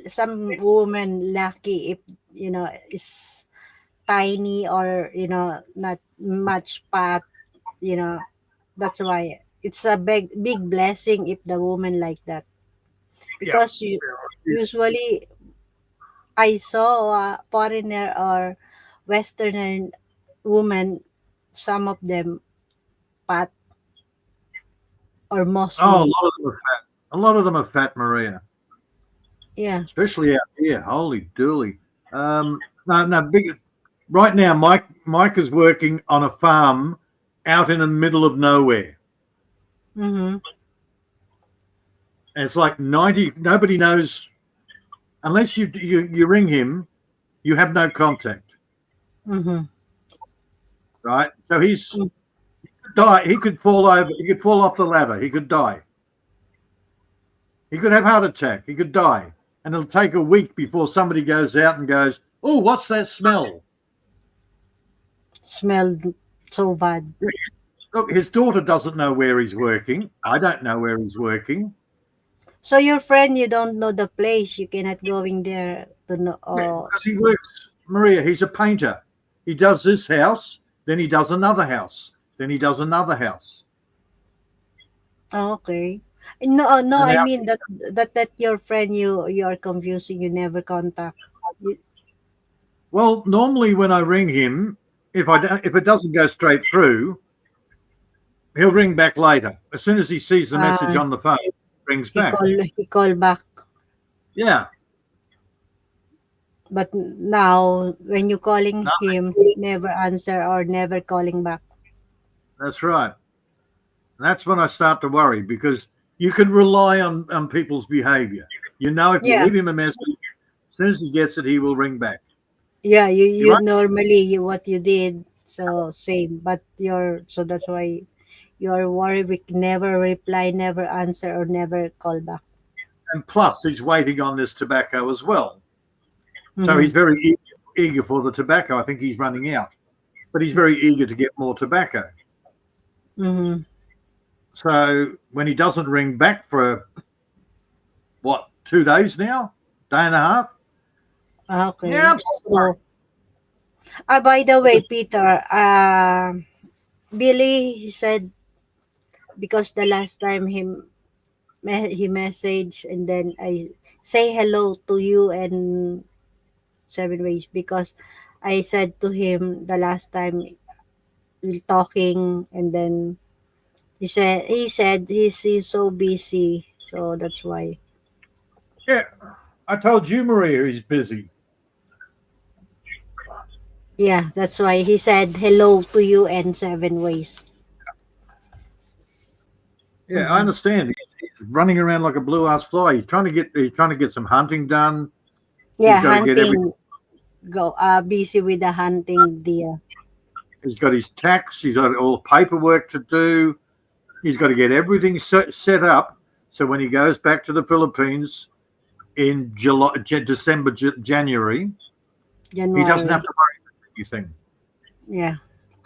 some woman lucky if is tiny or not much fat. That's why it's a big blessing if the woman like that, Yeah. because usually I saw a foreigner or western woman, some of them fat or Oh, a mostly. lot of them are fat. A lot of them are fat, Maria, Yeah. especially out here. Holy dooly. No, big. Right now, Mike is working on a farm out in the middle of nowhere. Mm-hmm. And it's like 90. Nobody knows unless you ring him. You have no contact, Mm-hmm. right? So he could die. He could fall over. He could fall off the ladder. He could die. He could have a heart attack. He could die. And it'll take a week before somebody goes out and goes, oh, what's that smell? Smelled so bad. Look, his daughter doesn't know where he's working. I don't know where he's working. So your friend, you don't know the place. You cannot go in there to know. Because he works, Maria, he's a painter. He does this house, then he does another house, then he does another house. Okay. No, And I now, mean that your friend you are confusing. You never contact. well, normally when I ring him, if it doesn't go straight through, he'll ring back later. As soon as he sees the message on the phone, he rings back. He call back. Yeah. But now when you calling him, he never answer or never calling back. That's right. And that's when I start to worry, because you can rely on people's behavior. You know, if you Yeah. leave him a message, as soon as he gets it, he will ring back. Yeah, you Right? normally what you did, so same, but so that's why you're worried we never reply, never answer, or never call back. And plus, he's waiting on this tobacco as well. So Mhm. he's very eager for the tobacco. I think he's running out, but he's very eager to get more tobacco. Mhm. So when he doesn't ring back for, 2 days now? Day and a half? Okay. Yeah, So, by the way, Peter, Billy, he said because the last time he messaged, and then I say hello to you and 7 ways, because I said to him the last time we talking, and then he said he's so busy, so that's why. Yeah, I told you, Maria, he's busy. Yeah, that's why he said hello to you and 7 ways. Yeah, I Mm-hmm. understand. He's running around like a blue ass fly. He's trying to get some hunting done. He's Yeah, got to get every. hunting. Go busy with the hunting deer. He's got his tax. He's got all the paperwork to do. He's got to get everything set up. So when he goes back to the Philippines in December, January, he doesn't have January. to worry about anything. Yeah.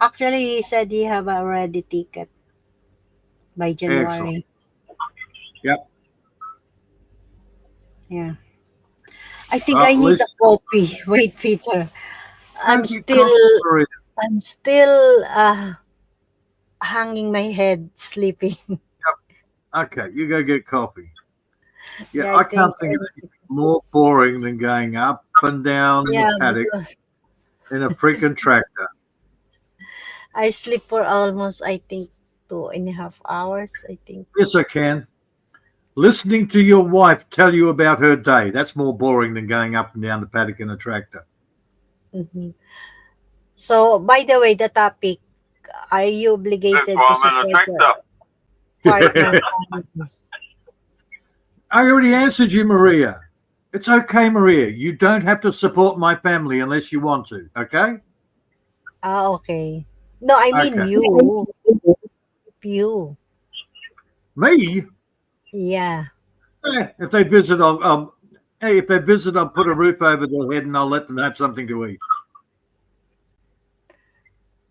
Actually, he said he have already ticket by Excellent. January. Yep. Yeah. I think I need a Listen, coffee. Wait, Peter. I'm don't get still coffee, Maria. I'm still hanging my head sleeping. Okay, you go get coffee. Yeah, Yeah, I I can't think think of anything more boring than going up and down in the yeah, paddock because in a freaking tractor. I sleep for almost, I think, 2.5 hours, I think. Yes, I can. Listening to your wife tell you about her day, that's more boring than going up and down the paddock in a tractor. Hmm. So, by the way, the topic, are you That's obligated why to I'm in a support your tractor. partner? I already answered you, Maria. It's okay, Maria. You don't have to support my family unless you want to, okay? Ah, okay. No, I mean Okay. you. You. Me? Yeah. If they visit, hey, if they visit, I'll put a roof over their head and I'll let them have something to eat.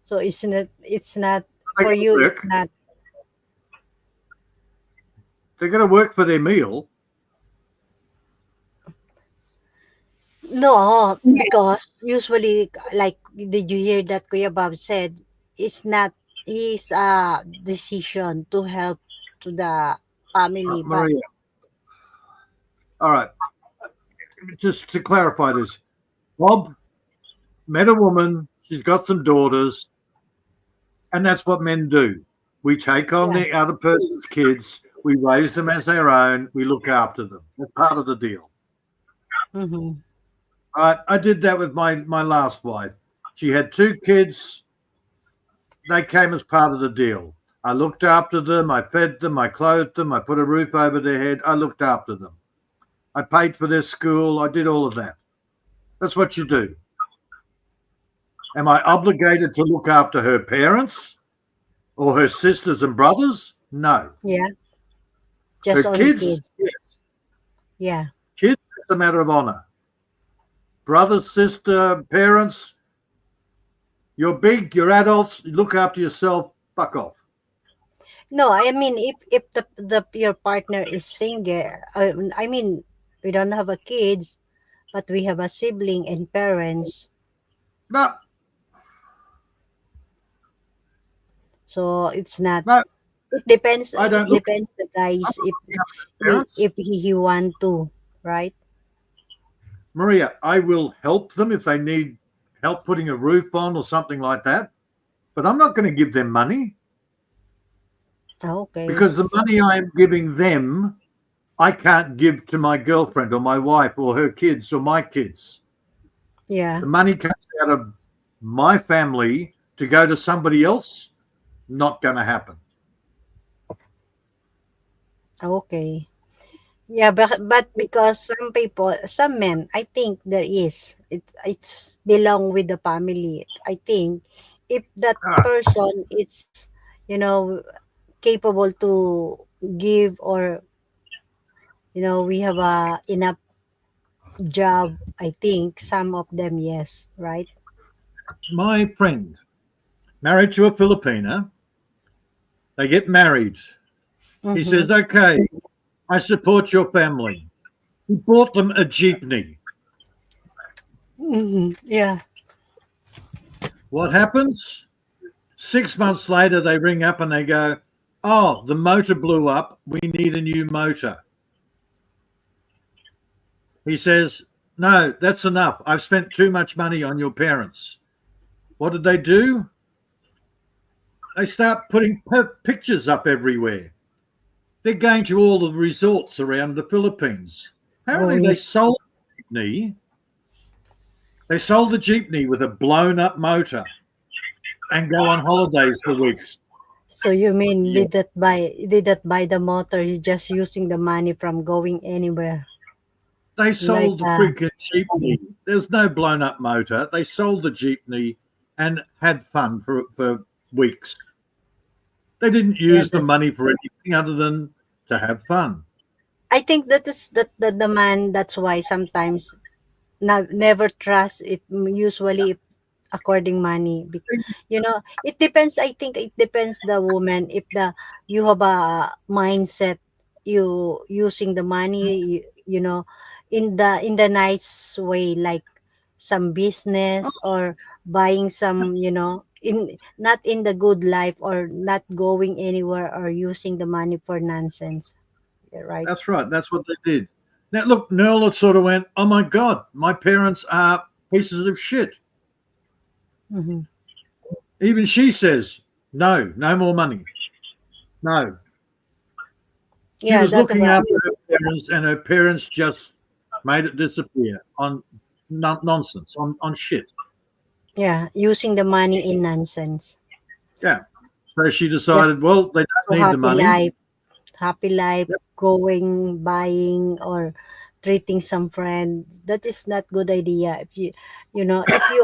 So it's not They for got to you, it's work. not. They're going to work for their meal. No, because usually, like, did you hear that Kuya Bob said, it's not his decision to help to the family, but Maria, all right. Just to clarify this, Bob met a woman. She's got some daughters, and that's what men do. We take on yeah. the other person's kids. We raise them as their own. We look after them. That's part of the deal. Mm-hmm. I did that with my last wife. She had 2 kids. They came as part of the deal. I looked after them. I fed them. I clothed them. I put a roof over their head. I looked after them. I paid for their school. I did all of that. That's what you do. Am I obligated to look after her parents or her sisters and brothers? No. Yeah, Her just only kids, kids. Yeah. kids, it's a matter of honor. Brother, sister, parents, you're big, you're adults, you look after yourself, fuck off. No, I mean, if the your partner is single, I mean, we don't have a kids, but we have a sibling and parents. No, So it's not. no, It depends. I It don't look depends the I'm guys not if looking after parents. he want to, right? Maria, I will help them if they need help putting a roof on or something like that. But I'm not going to give them money Okay. because the money I am giving them, I can't give to my girlfriend or my wife or her kids or my kids. Yeah. The money comes out of my family to go to somebody else. Not going to happen. Okay. Yeah, but because some people, some men, I think there is. It's belong with the family. I think if that Ah, person is, capable to give, or we have a enough job, I think some of them, yes, right? my friend married to a Filipina. They get married. He Mm-hmm. says, okay, I support your family. He bought them a jeepney. Mm-hmm. Yeah. What happens? 6 months later, they ring up and they go, Oh, the motor blew up. We need a new motor. He says, no, that's enough. I've spent too much money on your parents. What did they do? They start putting pictures up everywhere. They're going to all the resorts around the Philippines. Apparently, they yes. sold the jeepney. They sold the jeepney with a blown-up motor and go on holidays for weeks. So you mean Yeah. did that buy the motor? You just using the money from going anywhere, They like sold the freaking jeepney. There's no blown-up motor. They sold the jeepney and had fun for weeks. They didn't yeah. use the money for anything other than to have fun. I think that is the man. That's why sometimes never trust it. Usually, according money, it depends. I think it depends the woman. If you have a mindset, you using the money, in the nice way, like some business or buying some, in not in the good life or not going anywhere or using the money for nonsense. Yeah, right. That's right. That's what they did. Now, look, Nerla sort of went, oh, my God, my parents are pieces of shit. Mm-hmm. Even she says, no more money. No. She Yeah, was that's looking about. after her parents, and her parents just made it disappear on nonsense, on shit. Yeah, using the money in nonsense. Yeah. So she Just decided, well, they to don't need the money. happy life, Yep. going, buying, or treating some friend. That is not good idea. If if you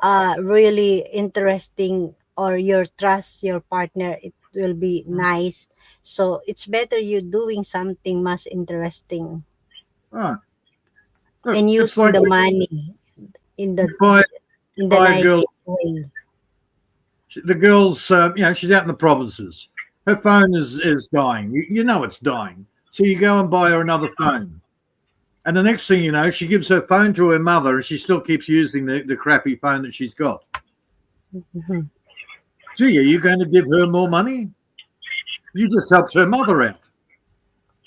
are really interesting or your trust your partner, it will be nice. So it's better you doing something much interesting Right. Look, and it's using like the money in the buy, in the buy a girl. nicest way. The girl's, she's out in the provinces. Her phone is dying. You know it's dying. So you go and buy her another phone. And the next thing you know, she gives her phone to her mother and she still keeps using the crappy phone that she's got. Mhm. Gee, are you going to give her more money? You just helped her mother out.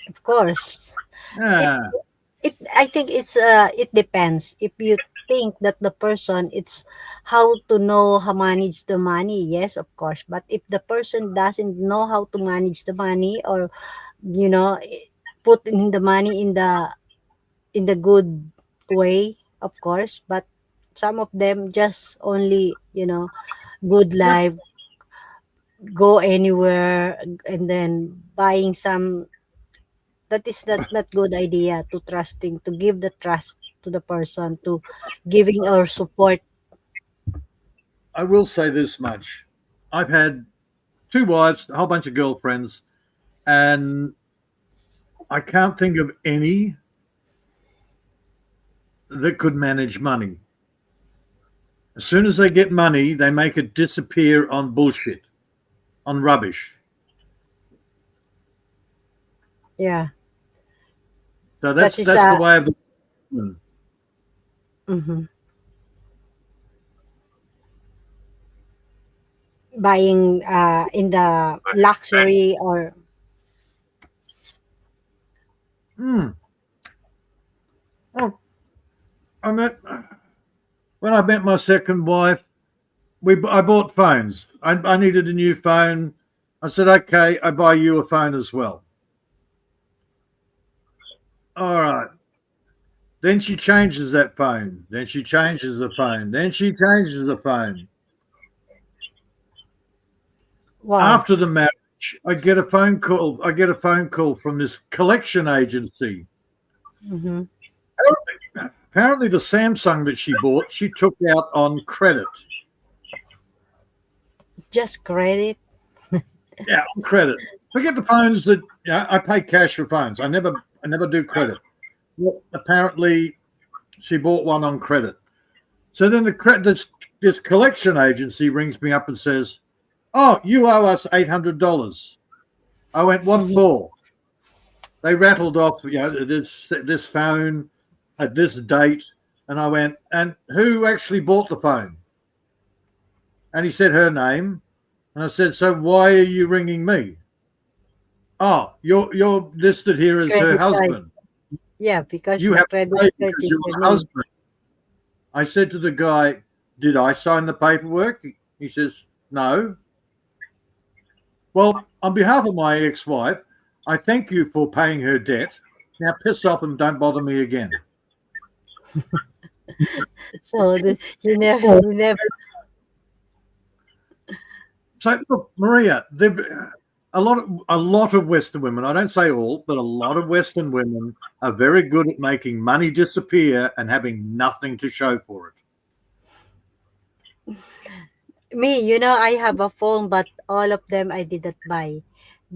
Of course. It Yeah. I think it depends. If you think that the person it's how to know how manage the money, yes, of course. But if the person doesn't know how to manage the money or you know put in the money in the good way, of course. But some of them just only good Yep. life, go anywhere, and then buying some. That is not good idea to trusting to give the trust to the person to giving our support. I will say this much. I've had two wives, a whole bunch of girlfriends, and I can't think of any that could manage money. As soon as they get money, they make it disappear on bullshit, on rubbish. Yeah, So that is that's the way of the woman. mhm. Buying in the luxury or Hmm. Oh, I met when I met my second wife. I bought phones. I needed a new phone. I said, okay, I buy you a phone as well. All right. Then she changes that phone. Then she changes the phone. Then she changes the phone. wow. After the marriage, I get a phone call. I get a phone call from this collection agency. Hmm. Apparently, the Samsung that she bought, she took out on credit. Just credit. Yeah, on credit. Forget the phones that I pay cash for phones. I never do credit. Well, apparently, she bought one on credit. So then this collection agency rings me up and says, "Oh, you owe us $800." I went, "What Hmm. for?" They rattled off, this phone at this date, and I went, "And who actually bought the phone?" And he said her name. And I said, so why are you ringing me? Oh, you're listed here as her Credit card. husband. Yeah, because You the have to credit pay card because is you're your the name. husband. I said to the guy, did I sign the paperwork? He says, no. Well, on behalf of my ex-wife, I thank you for paying her debt. Now piss off and don't bother me again. So you never. So look, Maria, a lot of Western women, I don't say all, but a lot of Western women are very good at making money disappear and having nothing to show for it. Me, I have a phone, but all of them I didn't buy.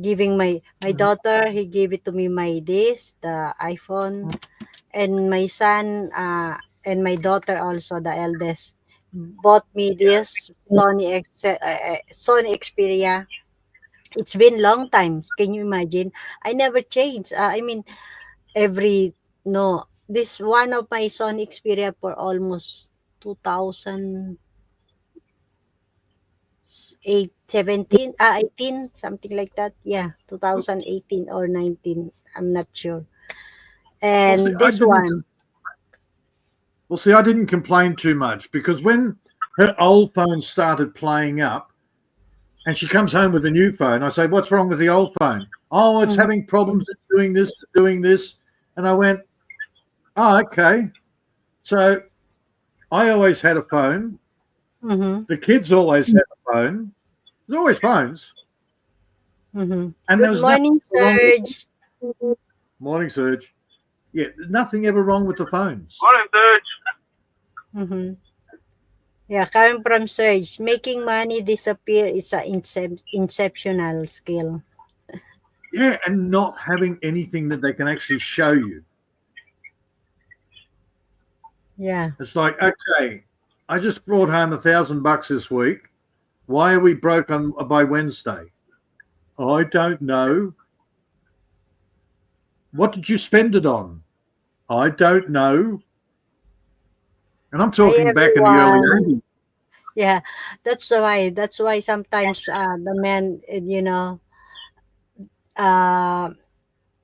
Giving my daughter, he gave it to me the iPhone, and my son, and my daughter also, the eldest, bought me this Sony Xperia. It's been long time. Can you imagine? I never changed. I mean, every no, this one of my Sony Xperia for almost 2000. 18, something like that. Yeah, 2018 or 19. I'm not sure. Well, see, And this one, I didn't complain too much because when her old phone started playing up and she comes home with a new phone, I say, what's wrong with the old phone? Oh, it's Mhm. having problems. It's doing this. And I went, oh, okay. So I always had a phone. Mhm. The kids always had a phone. There's always phones. Mhm. And there Good was nothing morning, wrong with Serge. Morning, Serge. Yeah, there's nothing ever wrong with the phones. Morning, Serge. Mhm. Yeah, coming from Serge, making money disappear is a inceptional skill. Yeah, and not having anything that they can actually show you. Yeah. It's like, okay, I just brought home $1,000 this week. Why are we broke by Wednesday? I don't know. What did you spend it on? I don't know. And I'm Hi, talking back in the early everyone. 80s. Yeah, that's why sometimes the men, uh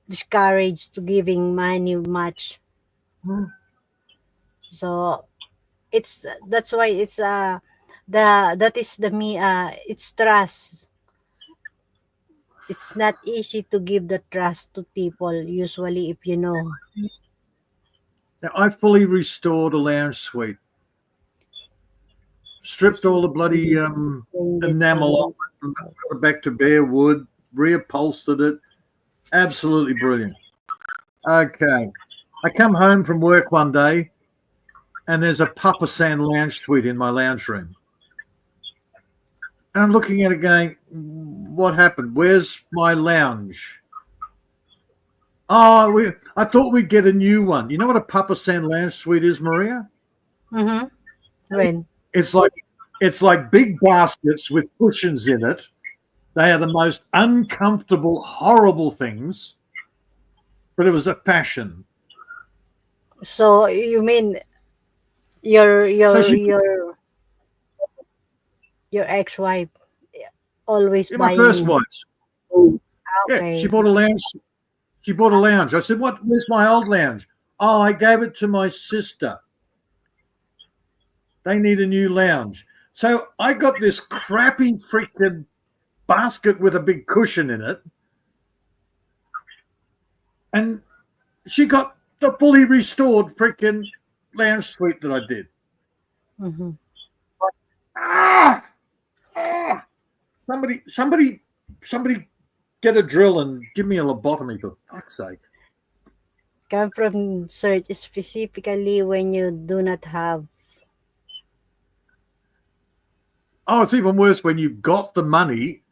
discouraged to giving money much. So that's why it's that is the me it's trust. It's not easy to give the trust to people usually, if you know. Now, I fully restored a lounge suite, stripped all the bloody Explained it for enamel off me. it, and got it back to bare wood, reupholstered it. Absolutely brilliant. Okay. I come home from work one day and there's a Papa San lounge suite in my lounge room. And I'm looking at it going, what happened? Where's my lounge? Oh, I thought we'd get a new one. You know what a Papa San lounge suite is, Maria? Mm-hmm. When? It's like big baskets with cushions in it. They are the most uncomfortable, horrible things, but it was a passion. So you mean your So your she, your your ex-wife always my first buying? wife, yeah, she Okay. bought a lounge. She bought a lounge. I said, "What? Where's my old lounge?" Oh, I gave it to my sister. They need a new lounge. So I got this crappy freaking basket with a big cushion in it, and she got the fully restored freaking lounge suite that I did. Mm-hmm. Ah, ah. Somebody, get a drill and give me a lobotomy for fuck's sake. Come from search specifically when you do not have. Oh, it's even worse when you've got the money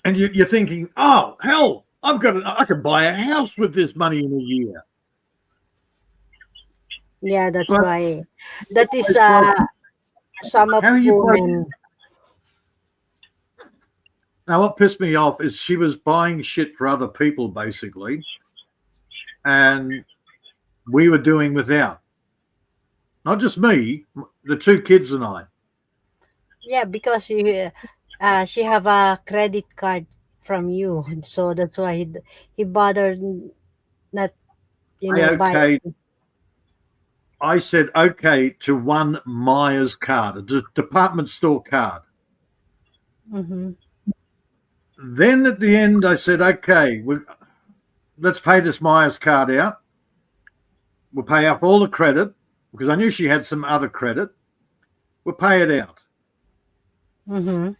and you're thinking, oh hell, I can buy a house with this money in a year. Yeah, that's But why. That is it's like, some of how are you broke? women. Now, what pissed me off is she was buying shit for other people, basically, and we were doing without. Not just me, the two kids and I. Yeah, because she have a credit card from you, so that's why he bothered not, I buying. okay. I said okay to one Myers card, a department store card. Mm-hmm. Then at the end, I said, okay, let's pay this Myers card out. We'll pay off all the credit because I knew she had some other credit. We'll pay it out. Mm-hmm. It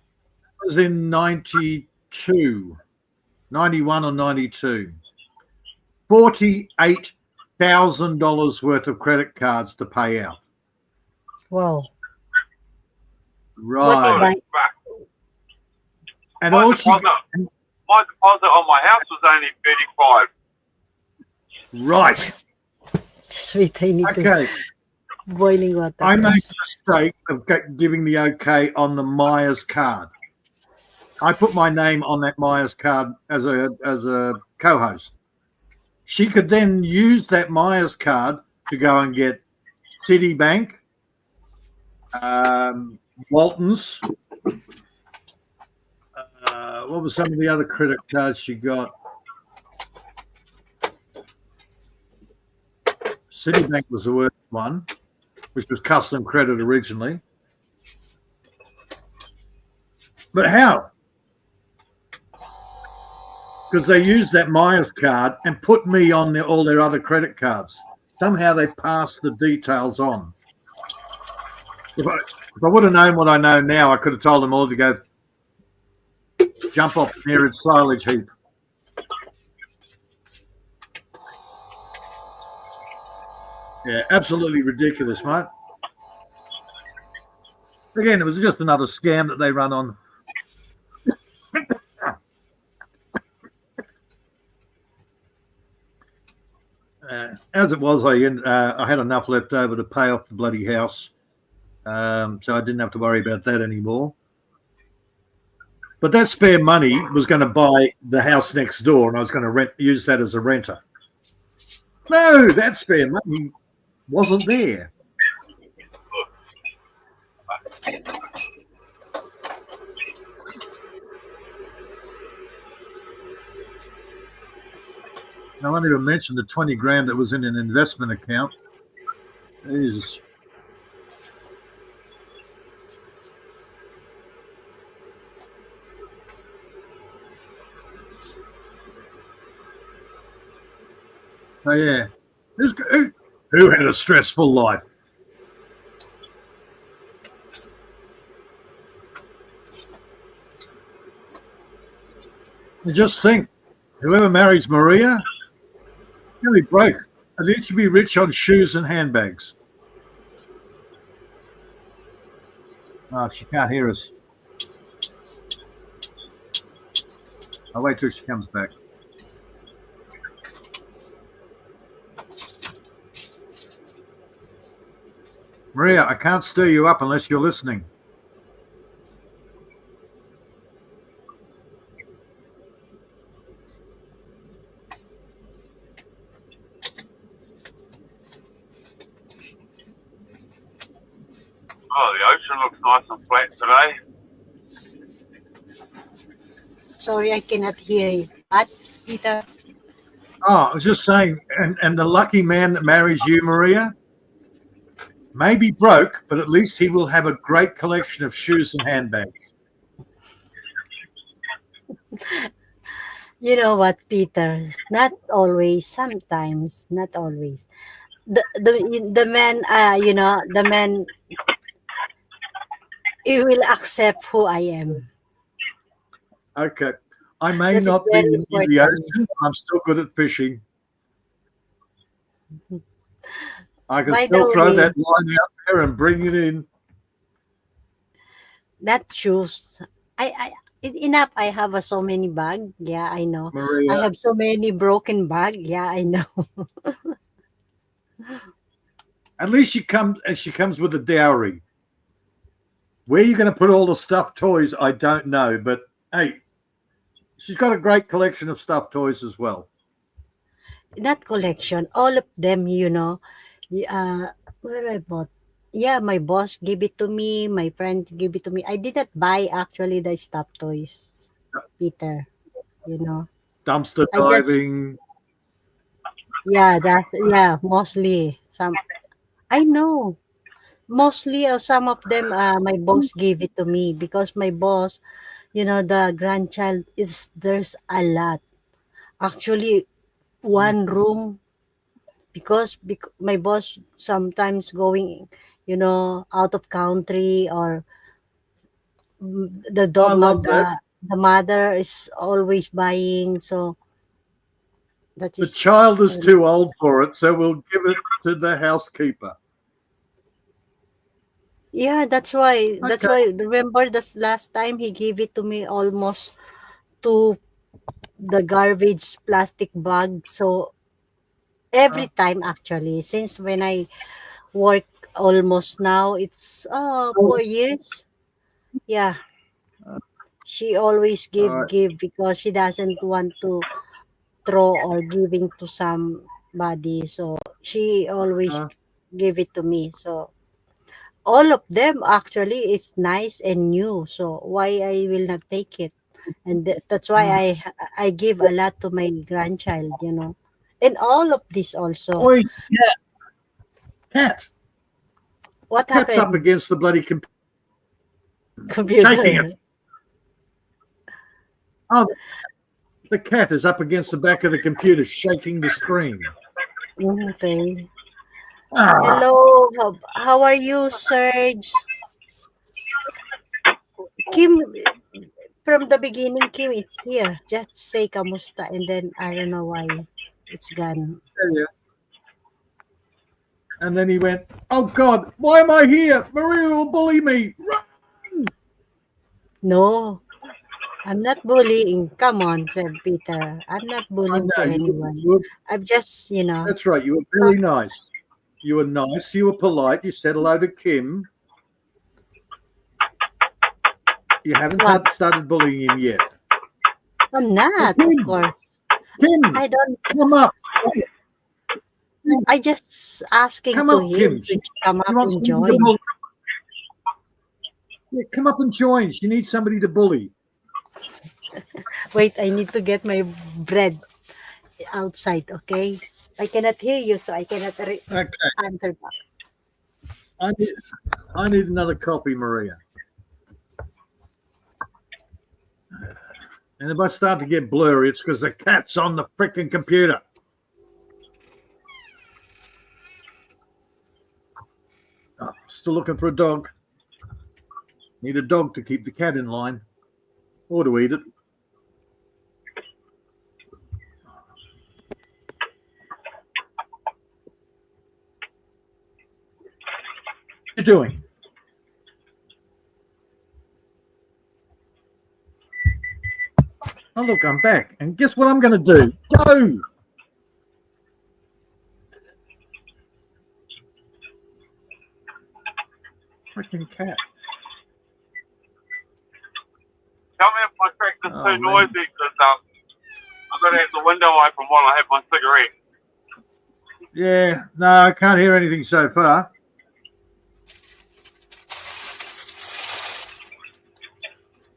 was in 92, 91 or 92. $48,000 worth of credit cards to pay out. Wow. What they Right. buy? And My all she deposit on my house was only 35. right. Sweet, I need to Okay. boiling water. I made first. the mistake of giving the okay on the Myers card. I put my name on that Myers card as a co-host. She could then use that Myers card to go and get Citibank, Waltons. What were some of the other credit cards she got? Citibank was the worst one, which was custom credit originally. But how? Because they used that Myers card and put me on all their other credit cards. Somehow they passed the details on. If I would have known what I know now, I could have told them all to go jump off the nearest silage heap. Yeah, absolutely ridiculous, mate. Again, it was just another scam that they run on. As it was, I had enough left over to pay off the bloody house, so I didn't have to worry about that anymore. But that spare money was going to buy the house next door, and I was going to use that as a renter. No, that spare money wasn't there. I won't even mention the 20 grand that was in an investment account. Jesus. Oh, yeah. Who had a stressful life? And just think, whoever marries Maria, he'll be broke. At least you'll be rich on shoes and handbags. Oh, she can't hear us. I'll wait till she comes back. Maria, I can't stir you up unless you're listening. Oh, the ocean looks nice and flat today. Sorry, I cannot hear you. What, Peter? Oh, I was just saying, and the lucky man that marries you, Maria, may be broke, but at least he will have a great collection of shoes and handbags. You know what, Peter? It's not always. Sometimes, not always. The man, the man, he will accept who I am. Okay. I may That is not be very in the important. ocean. I'm still good at fishing. I can By still the throw way, that line out there and bring it in. that shoes. Enough. I have so many bag. Yeah, I know. I Maria, have so many broken bag. Yeah, I know. at least she comes with a dowry. Where are you going to put all the stuffed toys? I don't know. But, hey, she's got a great collection of stuffed toys as well. That collection, all of them, where I bought. Yeah, my boss gave it to me. My friend gave it to me. I did not buy actually the stuffed toys, Peter. You know, Dumpster I just diving. mostly some. I know mostly some of them. My boss gave it to me because my boss, the grandchild is there's a lot. Actually, one room because my boss sometimes going, out of country or the I dog love that. the mother is always buying, so that The is child is too old for it, so we'll give it to the housekeeper. yeah, that's Okay. why remember this last time he gave it to me almost to the garbage plastic bag. So every Uh, time actually since when I work almost now it's 4 years. Yeah, she always all give right. give because she doesn't want to throw or giving to somebody, so she always Uh, give it to me. So all of them actually is nice and new, so why I will not take it? And that's why mhm. I give a lot to my grandchild, and all of this also. Oi, cat. The What cat's up happened? against the bloody computer, shaking it. Computer. Oh, the cat is up against the back of the computer, shaking the screen. Okay. Ah, Hello, how are you, Serge? Kim, from the beginning, Kim is here. Just say kamusta and then I don't know why it's gone. yeah. And then he went, "Oh God, why am I here? Maria will bully me." Run! No, I'm not bullying. Come on, said Peter. I'm not I bullying to know anyone. were. I've just, That's right. You were talk. very nice. You were nice. You were polite. You said hello to Kim. You haven't What? started bullying him yet. I'm Hey, not, of Kim, course. Kim, I don't. come up. I just asking Come to up, him Kim. to come She up wants and somebody to join. bully. Yeah, come up and join. She needs somebody to bully. Wait, I need to get my bread outside, okay? I cannot hear you, so I cannot Okay. answer back. I need, I need another copy, Maria. And if I start to get blurry, it's because the cat's on the freaking computer. Oh, still looking for a dog. Need a dog to keep the cat in line or to eat it. What are you doing? Oh, look, I'm back. And guess what I'm going to do? Go! Freaking cat. Tell me if my tractor's Oh, too man. noisy because I'm going to have the window open while I have my cigarette. Yeah, no, I can't hear anything so far.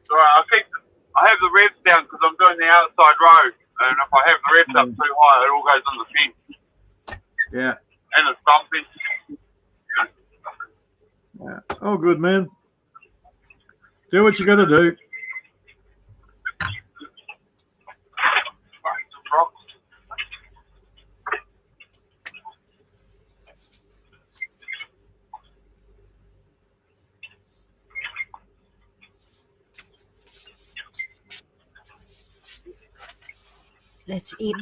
So I have the revs down because I'm doing the outside road. And if I have the revs up too high, it all goes on the fence. Yeah. And it's bumpy. Yeah. Oh, good, man. Do what you got to do. Let's eat.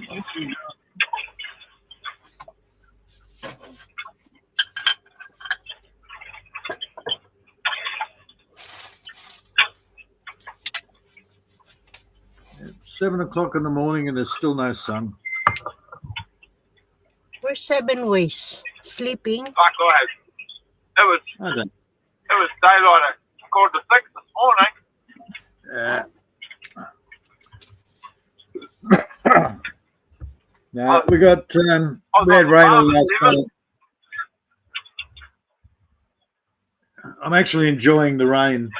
It's 7 o'clock in the morning and there's still no sun. We're 7 ways. Sleeping. Like I had, I don't. it was daylight at 5:45 this morning. No, we got we had rain all last night. I'm actually enjoying the rain.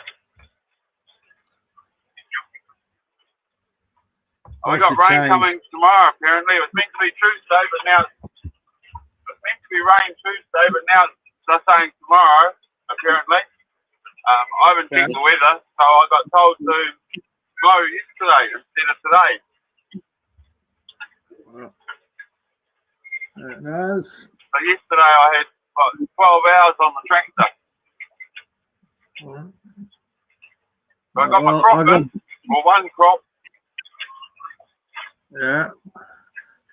We got rain coming tomorrow, apparently. It was meant to be Tuesday, but now it's meant to be rain Tuesday, but now they're saying tomorrow, apparently. I haven't checked the weather, so I got told to mow yesterday instead of today. Nice. So yesterday I had 12 hours on the tractor. So I got my crop in, or one crop. Yeah.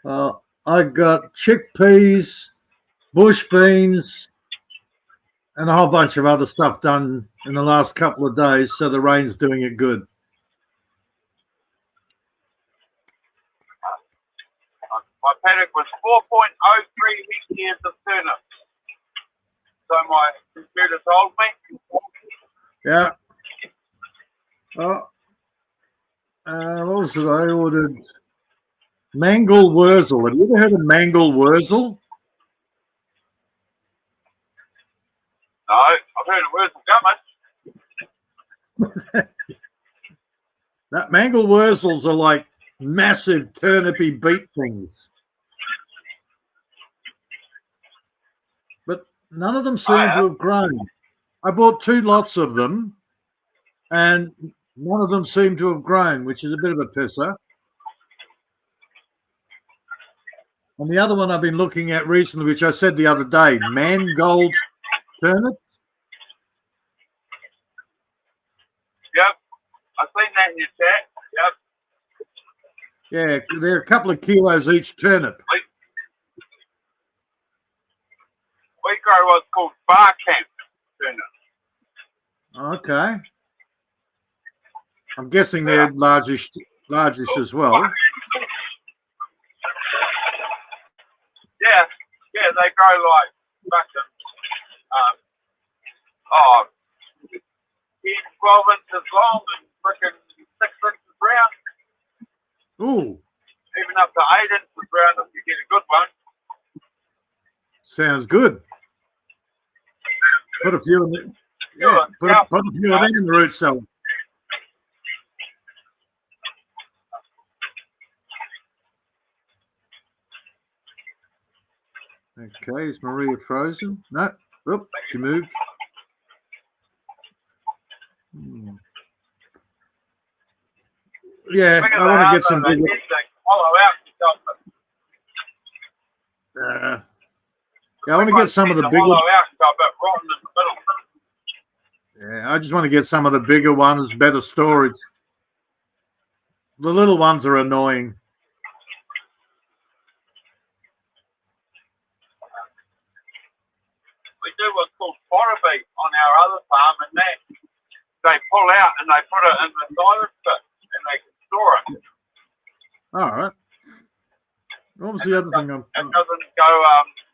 Well, I got chickpeas, bush beans, and a whole bunch of other stuff done in the last couple of days, so the rain's doing it good. My paddock was 4.03 hectares of turnips. So my computer told me. Yeah. Oh, what was it I ordered? Mangal wurzel. Have you ever heard of mangal wurzel? No, I've heard of wurzel gummit. That mangal wurzels are like massive turnipy beet things. But none of them seem to have grown. I bought 2 lots of them, and none of them seem to have grown, which is a bit of a pisser. And the other one I've been looking at recently, which I said the other day, mangold turnip. Yep, I've seen that in your chat. Yep. Yeah, they're a couple of kilos each turnip. We grow what's called bar camp turnip. Okay. I'm guessing they're largish as well. Yeah, they grow like fucking 10, 12 inches long and freaking 6 inches round. Ooh, Even up to 8 inches round if you get a good one. sounds good. Put a few in the, yeah, put a few of them in the root cellar. Okay, is Maria frozen? No. Oop, she moved. Yeah, I want to get some bigger. Yeah, I want to get some of the bigger. Yeah, I just want to get some of the bigger ones, better storage. The little ones are annoying. We do what's called Barbaria on our other farm, and they pull out and they put it in the silage pit and they can store it. All right. What was the other thing? It doesn't go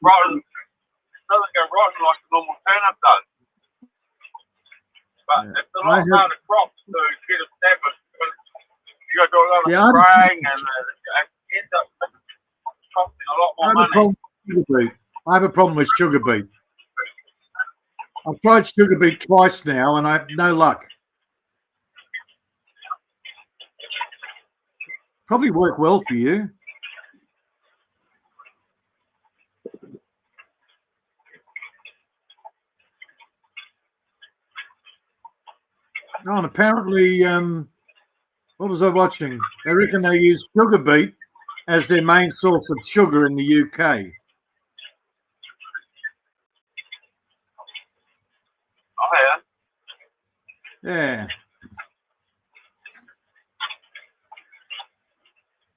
rotten. It doesn't go rotten like a normal turnip does. But it's a lot harder crop to get established. You got to do a lot of spraying, and it ends up costing a lot more money. I have a problem with sugar beet. I've tried sugar beet twice now, and I have no luck. Probably work well for you. Oh, and apparently, what was I watching? They reckon they use sugar beet as their main source of sugar in the UK. Oh, yeah. Yeah.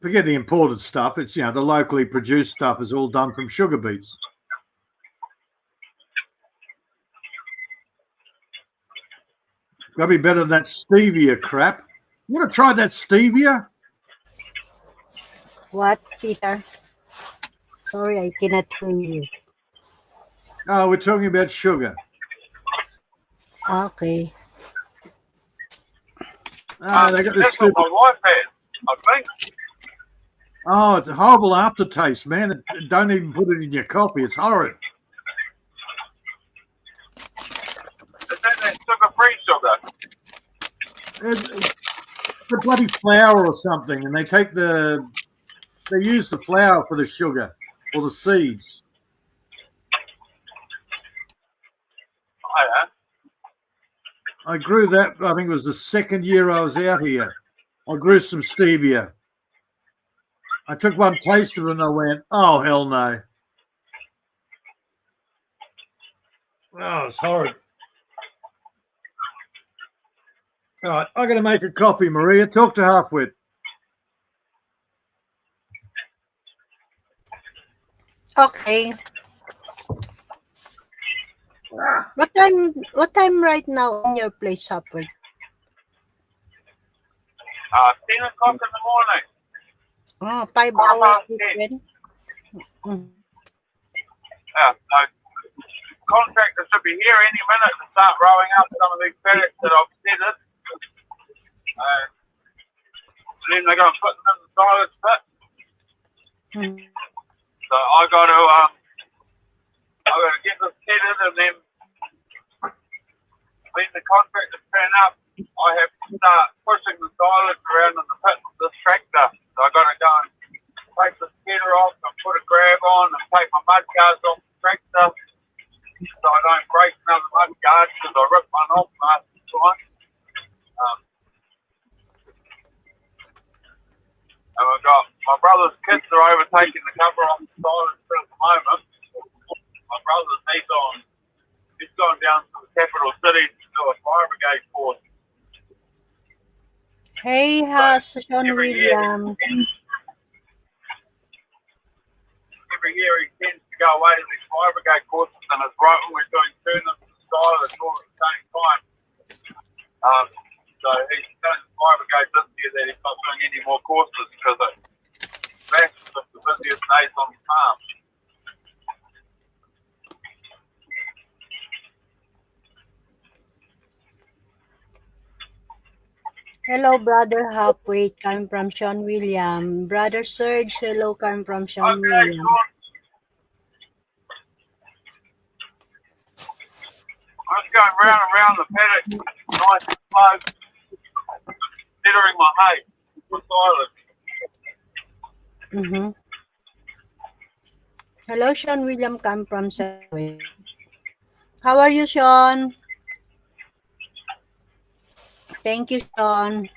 Forget the imported stuff. It's, the locally produced stuff is all done from sugar beets. Got to be better than that stevia crap. You ever tried that stevia? What, Peter? Sorry, I cannot hear you. Oh, we're talking about sugar. Okay. Oh, they got this That's what my wife has, I think. Oh, it's a horrible aftertaste, man. Don't even put it in your coffee. It's horrid. Is that the bloody flour or something, and they use the flour for the sugar or the seeds. Oh, yeah. I grew that. I think it was the second year I was out here. I grew some stevia. I took one taste of it and I went, "Oh hell no!" Oh, it's horrid. All right, I got to make a copy, Maria. Talk to Halfwit. Okay. What time right now in your place, Hopwood? 10 o'clock in the morning. Oh, 5 hours different. So contractors should be here any minute to start rolling up some of these pallets that I've sedded. Then they're going to put them in the silage pit. So I got to get this sedded, and then when the contractors turn up, I have to start pushing the silage around in the pit with this tractor. So I got to go and take the header off and put a grab on and take my mud guards off the tractor so I don't break another mud guard because I ripped one off last time. And we've got my brother's kids are overtaking the cover off the silage pit at the moment. My brother's he's gone down to the capital city to do a fire brigade course. Hey, Sean William. Every year he tends to go away to these fire brigade courses, and it's right when we're doing turn-ups and silage all at the same time. So he's done the fire brigade this year that he's not doing any more courses because it clashes with the busiest days on the farm. Hello, Brother Hopwood. Coming from Sean William. Brother Serge, hello, coming from Sean William. I'm just going round and round the paddock, nice and slow, considering my hay for silage. Hello, Sean William, come from Caloy. How are you, Sean? Thank you, Sean.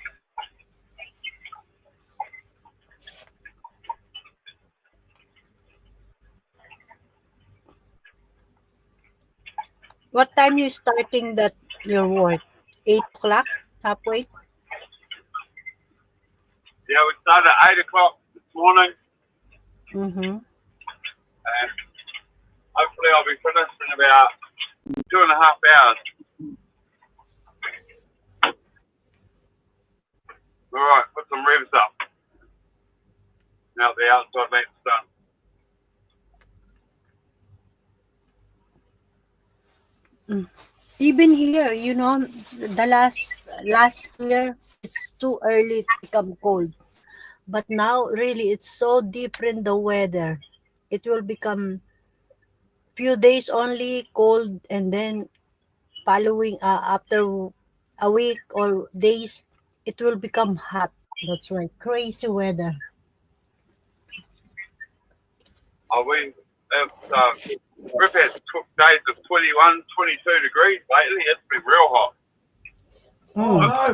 What time you starting your work? 8 o'clock? Halfway? Yeah, we started at 8 o'clock this morning. Mm-hmm. And hopefully I'll be finished in about 2.5 hours. All right, put some revs up. Now the outside lamp's done. Even here, the last year, it's too early to become cold. But now, really, it's so different, the weather. It will become few days only cold, and then following after a week or days, it will become hot. That's why crazy weather. We've had days of 21, 22 degrees lately. It's been real hot.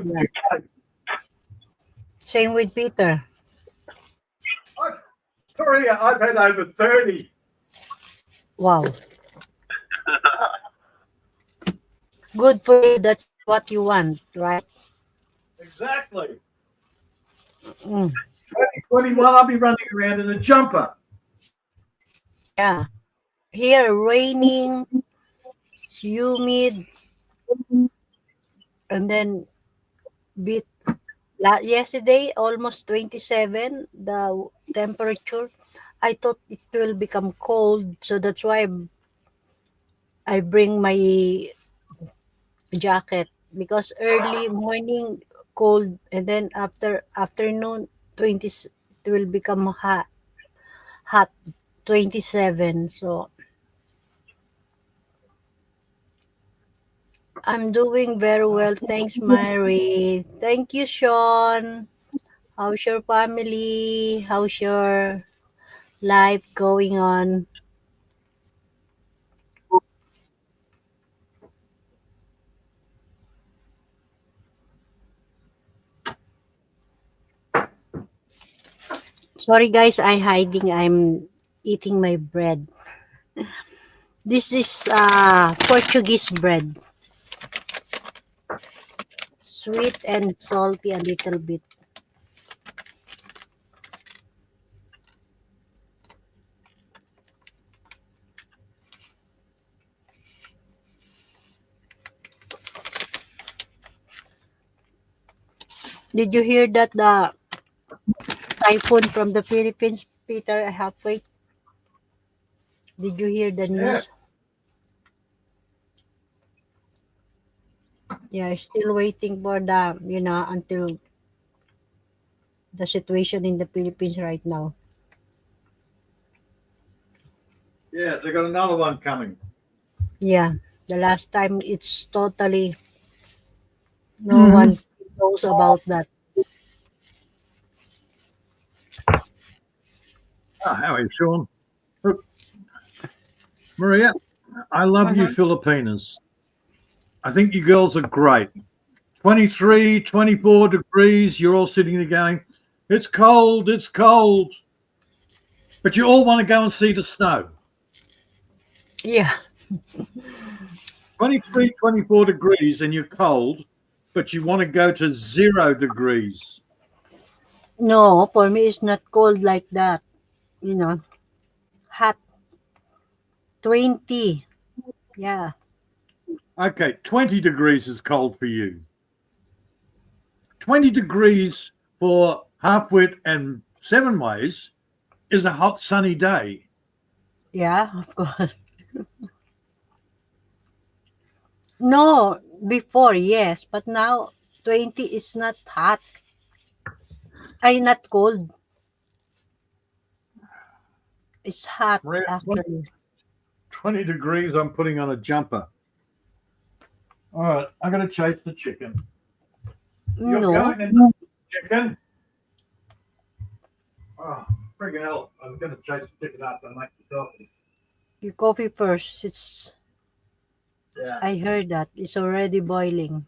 Yeah. Same with Peter. Korea, I've had over 30. Wow. Good for you. That's what you want, right? Exactly. 21, I'll be running around in a jumper. Yeah. Here, raining, humid, and then yesterday, almost 27, the temperature. I thought it will become cold, so that's why I bring my jacket, because early morning cold, and then after afternoon 20 it will become hot 27. So I'm doing very well. Thanks, Mary. Thank you, Sean. How's your family? How's your life going on? Sorry, guys. I'm hiding. I'm eating my bread. This is Portuguese bread. Sweet and salty a little bit. Did you hear that the typhoon from the Philippines, Peter, halfway? Did you hear the Yeah. news? Yeah, still waiting for the, until the situation in the Philippines right now. Yeah, they got another one coming. Yeah, the last time it's totally, no one knows about that. Oh, how are you, Sean? Look, Maria, I love you Mhm. Filipinas. I think you girls are great. 23, 24 degrees, you're all sitting there going, it's cold, it's cold. But you all want to go and see the snow. Yeah, 23, 24 degrees and you're cold, but you want to go to 0 degrees. no, for me it's not cold like that. You know, hot 20. Yeah, Okay, 20 degrees is cold for you. 20 degrees for Halfwit and Seven Ways is a hot sunny day. yeah, of course. No, before, yes, but now 20 is not hot. I not cold. It's hot Maria, actually. 20 degrees, I'm putting on a jumper. All right, I'm going to chase the chicken. You're No, going in the chicken? Oh, friggin' hell. I'm going to chase the chicken up and make the coffee. your coffee first. It's Yeah, I heard that it's already boiling.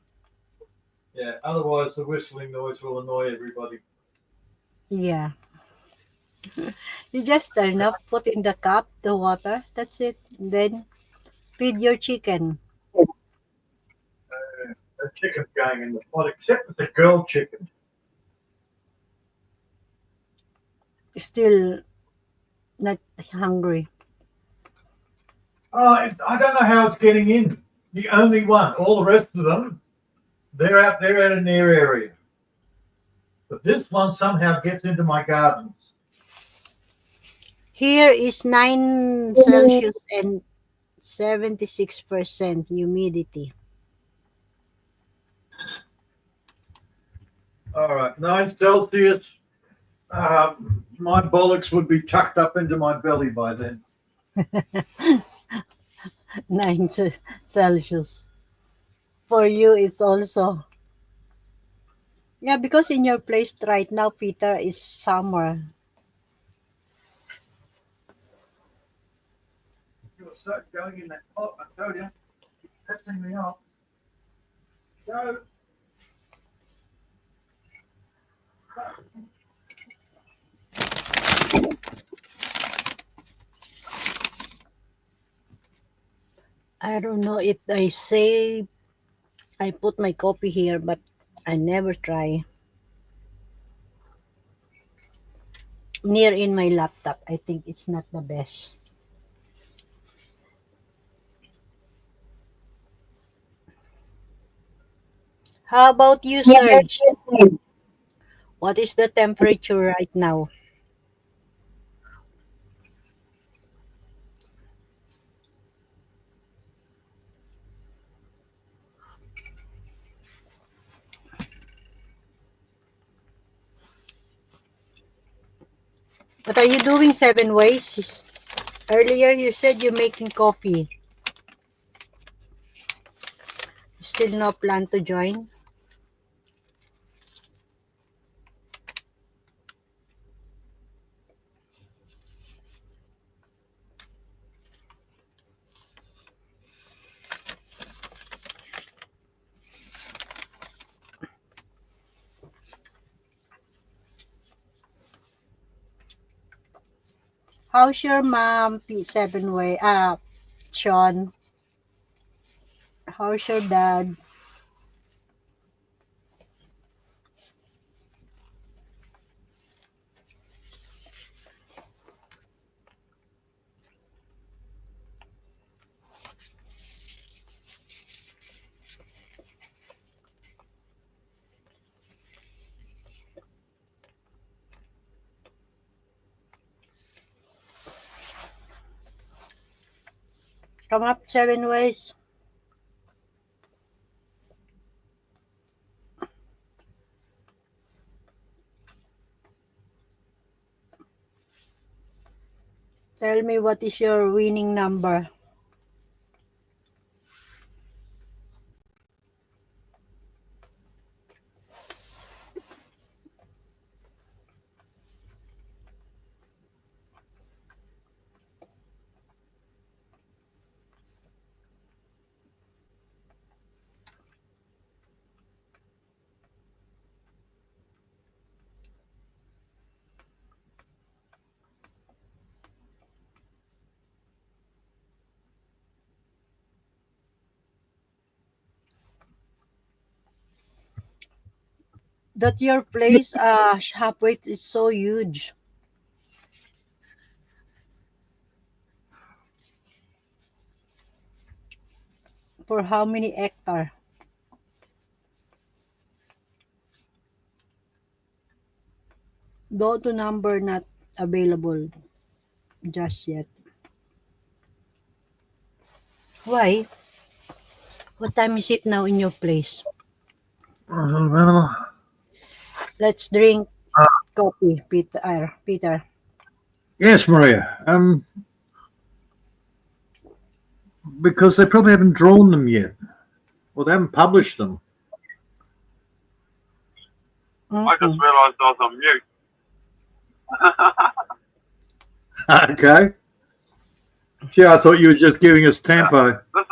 yeah. Otherwise, the whistling noise will annoy everybody. Yeah, you just turn up, put in the cup, the water. That's it. Then feed your chicken. The chicken's going in the pot, except it's a girl chicken. Still not hungry. Oh, I don't know how it's getting in. The only one. All the rest of them, they're out there in their area. But this one somehow gets into my gardens. Here is 9 Celsius and 76% humidity. All right, 9 Celsius. My bollocks would be tucked up into my belly by then. 9 Celsius. For you, it's also. Yeah, because in your place right now, Peter, is summer. You were so going in that pot, I told you. Pissing me off. Go. I don't know if I say I put my copy here, but I never try. Near in my laptop, I think it's not the best. How about you, Serge? What is the temperature right now? What are you doing 7 ways? Earlier you said you're making coffee. Still no plan to join? How's your mom, P7 way? Sean. How's your dad? Come up 7 ways. Tell me what is your winning number. That your place, shop weight is so huge. For how many hectare? Though the number not available just yet. Why? What time is it now in your place? Let's drink coffee, Peter. Yes, Maria. Because they probably haven't drawn them yet, or they haven't published them. I just realised I was on mute. Okay. Yeah, I thought you were just giving us tempo. This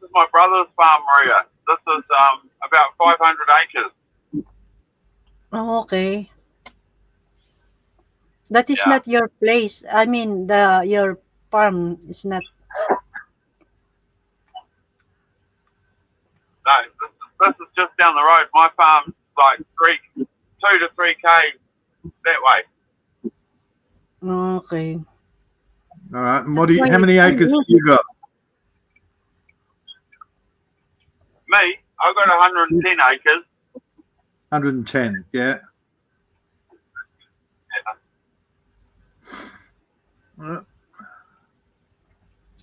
is my brother's farm, Maria. This is about 500 acres. Oh, okay. That is Yeah. not your place. I mean, your farm is not. No, this is just down the road. My farm's like 2 to 3 K that way. Okay. All right. And how many acres do you got? Me, I've got 110 acres. 110. Yeah.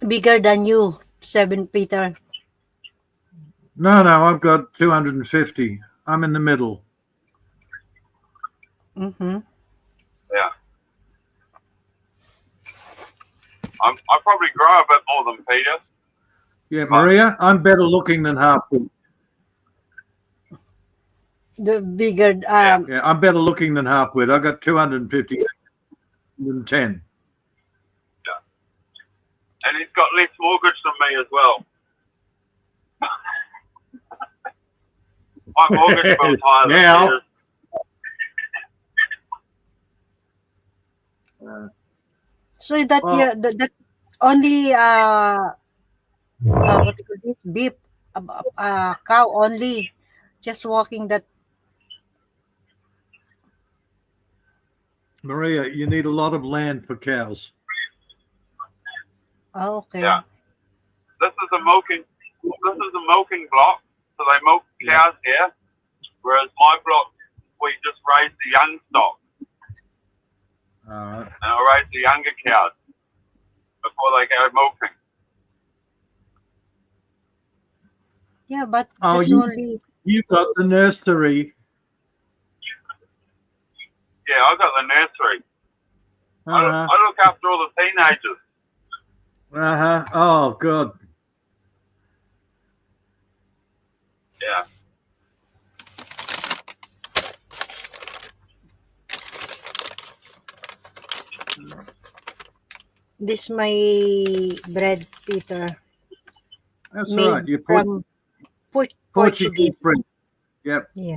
Bigger than you, 7 Peter. No, I've got 250. I'm in the middle. Mm-hmm. Yeah. I probably grow a bit more than Peter. Yeah, Maria, I'm better looking than Halfwood. The bigger, Yeah, I'm better looking than Halfwood. I got 250, 110. Yeah. And he's got less mortgage than me as well. My mortgage bill's higher than Now. his. so that Well- that only what do you call this, beef, cow only, just walking that. Maria, you need a lot of land for cows. Oh, okay. Yeah. This is a milking block, so they milk cows here. Whereas my block, we just raise the young stock, All right. and I raise the younger cows before they go milking. Yeah, but Oh, just only. You've got the nursery. Yeah, I got the nursery. Uh-huh. I look after all the teenagers. Uh-huh. Oh, God. Yeah. This my bread, Peter, That's made right. You put from Portuguese Portuguese. bread. Yep. Yeah.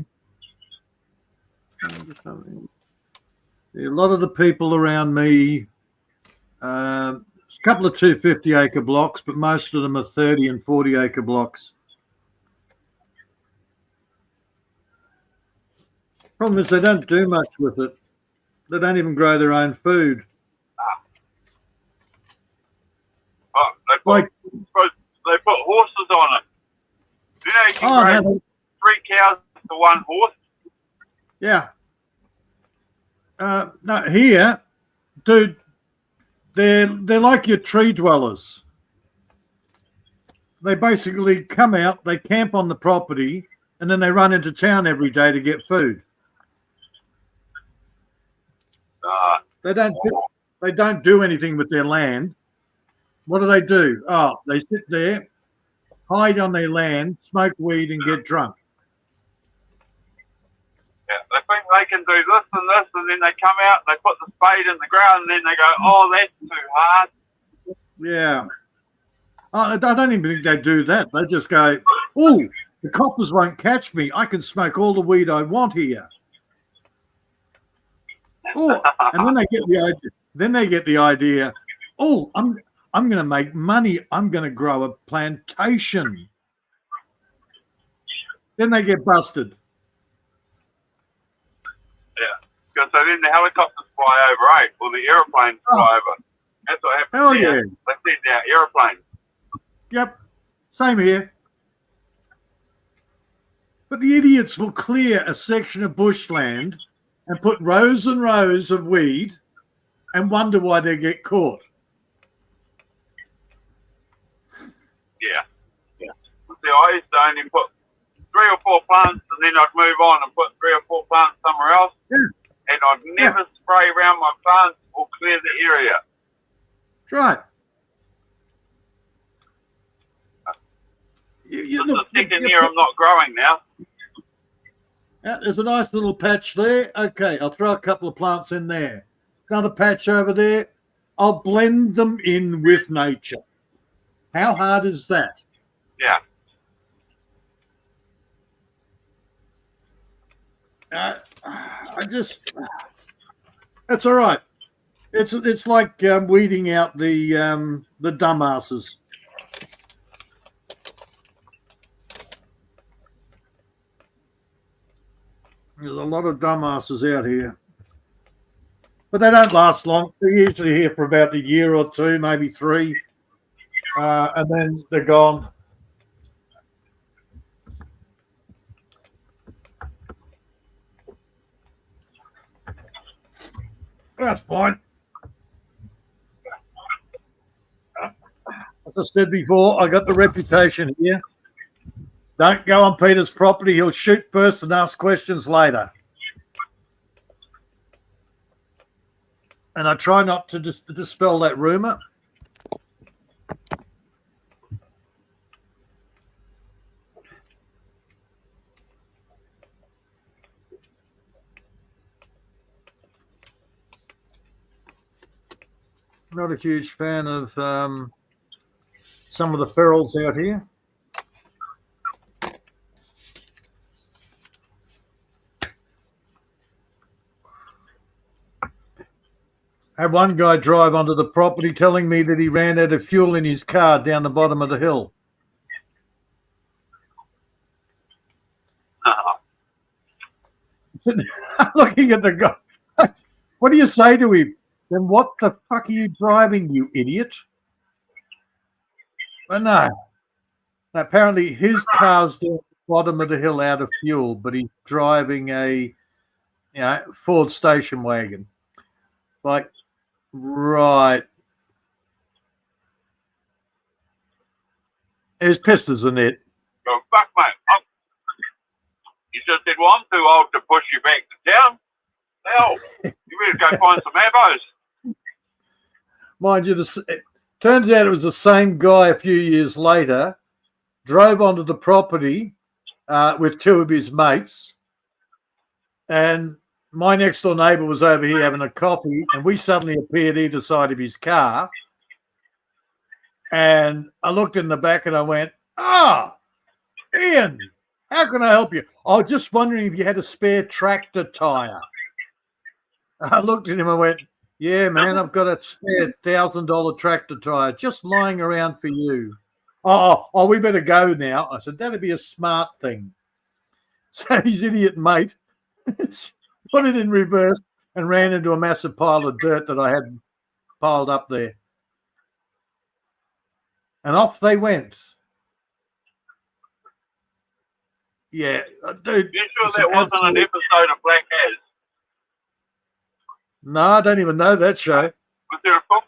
A lot of the people around me, a couple of 250-acre blocks, but most of them are 30 and 40-acre blocks. Problem is they don't do much with it. They don't even grow their own food. Oh, they put horses on it. You know, you can grow 3 cows to 1 horse. Yeah. No, here, dude, they're like your tree dwellers. They basically come out, they camp on the property, and then they run into town every day to get food. They don't do anything with their land. What do? Oh, they sit there, hide on their land, smoke weed, and get drunk. Yeah, they think they can do this and this, and then they come out, they put the spade in the ground, and then they go, oh, that's too hard. Yeah. I don't even think they do that. They just go, oh, the coppers won't catch me. I can smoke all the weed I want here. Oh, and then they get the idea. Then they get the idea. Oh, I'm going to make money. I'm going to grow a plantation. Then they get busted. Yeah, because then the helicopters fly over, right? Or the aeroplanes fly over. That's what happens. Hell here. yeah. They send out aeroplanes. Yep, same here. But the idiots will clear a section of bushland and put rows and rows of weed and wonder why they get caught. Yeah. See, I used to only put 3 or 4 plants, and then I'd move on and put 3 or 4 plants somewhere else. Yeah. And I'd never spray around my plants or clear the area. That's right. This is the second year I'm not growing now. There's a nice little patch there. Okay, I'll throw a couple of plants in there. Another patch over there. I'll blend them in with nature. How hard is that? Yeah. That's all right. It's like weeding out the dumbasses. There's a lot of dumbasses out here. But they don't last long. They're usually here for about a year or 2, maybe 3. And then they're gone. That's fine. As I said before, I got the reputation here. Don't go on Peter's property. He'll shoot first and ask questions later. And I try not to dispel that rumor. Not a huge fan of some of the ferals out here. Had one guy drive onto the property telling me that he ran out of fuel in his car down the bottom of the hill. Looking at the guy. What do you say to him? Then what the fuck are you driving, you idiot? But no. Apparently his car's down the bottom of the hill out of fuel, but he's driving a Ford station wagon. Like, right. His pistols in it. Go, fuck, mate. You just said, well, I'm too old to push you back to town. Hell, you better go find some abos. Mind you, it turns out it was the same guy a few years later, drove onto the property, with two of his mates. And my next door neighbour was over here having a coffee, and we suddenly appeared either side of his car. And I looked in the back and I went, Ian, how can I help you? Oh, just wondering if you had a spare tractor tyre. I looked at him and went, yeah, man, I've got a spare $1,000 tractor tyre just lying around for you. Oh, we better go now. I said, that'd be a smart thing. So his idiot mate put it in reverse and ran into a massive pile of dirt that I had piled up there. And off they went. Yeah, dude. You sure that wasn't an episode of Black As? No, I don't even know that show. Was there a book?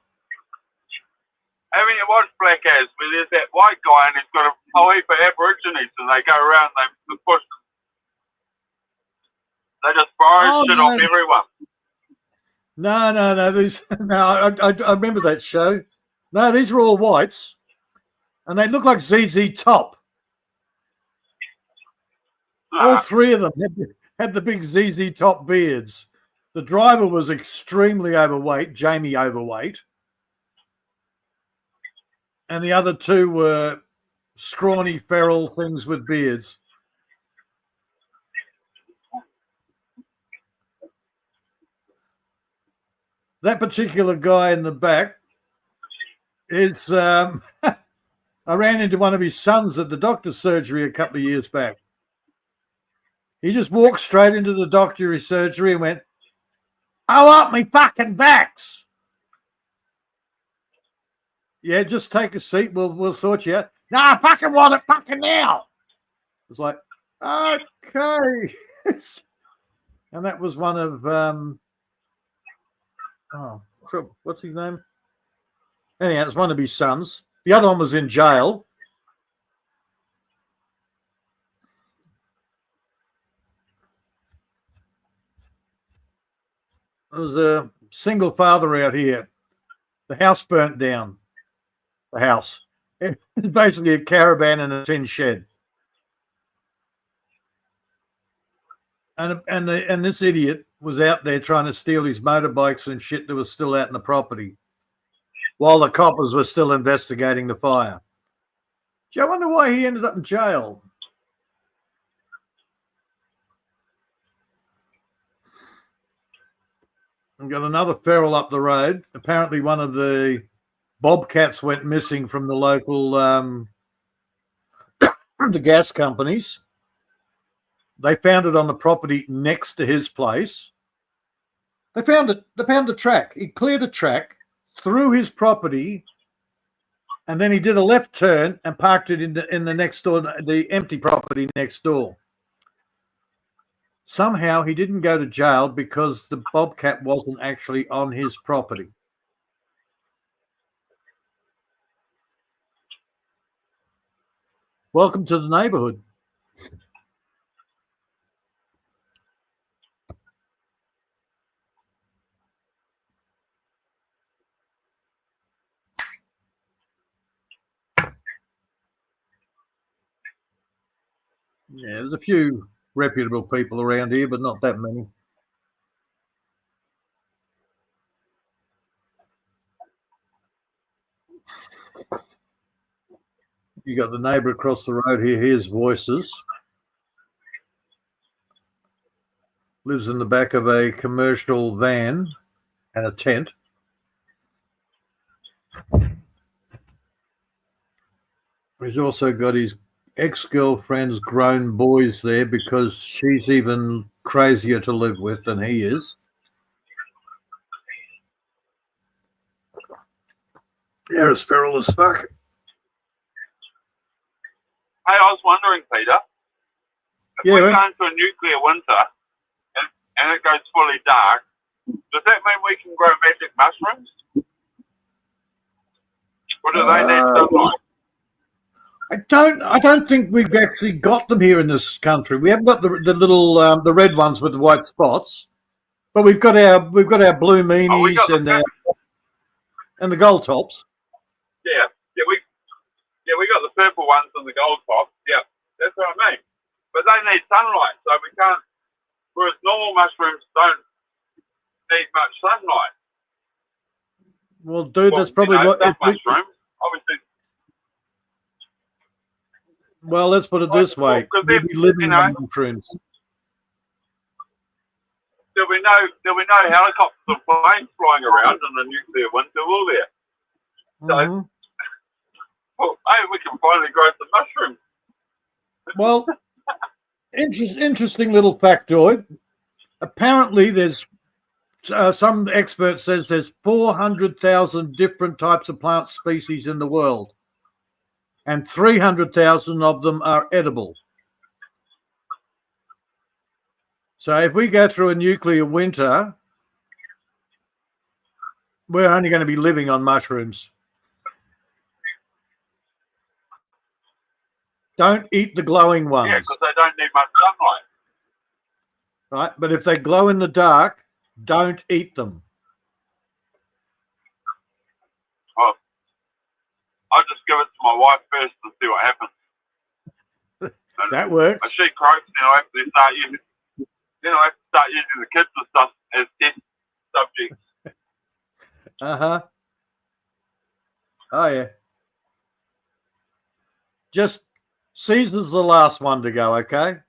Haven't you watched Black As, where there's that white guy and he's got a whole heap of Aborigines and they go around and they push them. They just borrow shit off everyone. No. I remember that show. No, these were all whites. And they look like ZZ Top. All three of them had the big ZZ Top beards. The driver was extremely overweight, Jamie overweight. And the other two were scrawny, feral things with beards. That particular guy in the back is, I ran into one of his sons at the doctor's surgery a couple of years back. He just walked straight into the doctor's surgery and went, I want me fucking backs. Yeah, just take a seat. We'll sort you out. No, I fucking want it fucking now. It was like, okay. And that was one of, what's his name? Anyhow, it's one of his sons. The other one was in jail. There was a single father out here. The house burnt down. The house. It's basically a caravan and a tin shed. And this idiot was out there trying to steal his motorbikes and shit that was still out in the property while the coppers were still investigating the fire. Gee, I wonder why he ended up in jail. We've got another feral up the road. Apparently one of the bobcats went missing from the local the gas companies. They found it on the property next to his place. They found it. They found the track. He cleared a track through his property, and then he did a left turn and parked it in the next door, the empty property next door. Somehow he didn't go to jail because the bobcat wasn't actually on his property. Welcome to the neighborhood. Yeah, there's a few reputable people around here, but not that many. You got the neighbour across the road here, hears voices. Lives in the back of a commercial van and a tent. He's also got his ex-girlfriend's grown boys there because she's even crazier to live with than he is. They're as feral as fuck. Hey, I was wondering, Peter, if we go into a nuclear winter and it goes fully dark, does that mean we can grow magic mushrooms? Or do they need sunlight? I don't think we've actually got them here in this country. We haven't got the little the red ones with the white spots, but we've got our blue meanies and the gold tops. Yeah, we got the purple ones and the gold tops. Yeah, that's what I mean. but they need sunlight, so we can't. Whereas normal mushrooms don't need much sunlight. Well, dude, that's probably you know, what. some mushrooms, obviously. Well, let's put it this way: we'll be living on mushrooms. There'll be no helicopters or planes flying around in the nuclear winter, will there? So, well, hey, we can finally grow some mushrooms. Well, interesting little factoid. Apparently, there's some expert says there's 400,000 different types of plant species in the world, and 300,000 of them are edible. So if we go through a nuclear winter, we're only going to be living on mushrooms. Don't eat the glowing ones. Yeah, because they don't need much sunlight. Right, but if they glow in the dark, don't eat them. Oh, I'll just give it to my wife first and see what happens. That works. If she croaks, I have to start using, I have to start using the kids and stuff as test subjects. Oh yeah. Just Caesar's the last one to go, okay?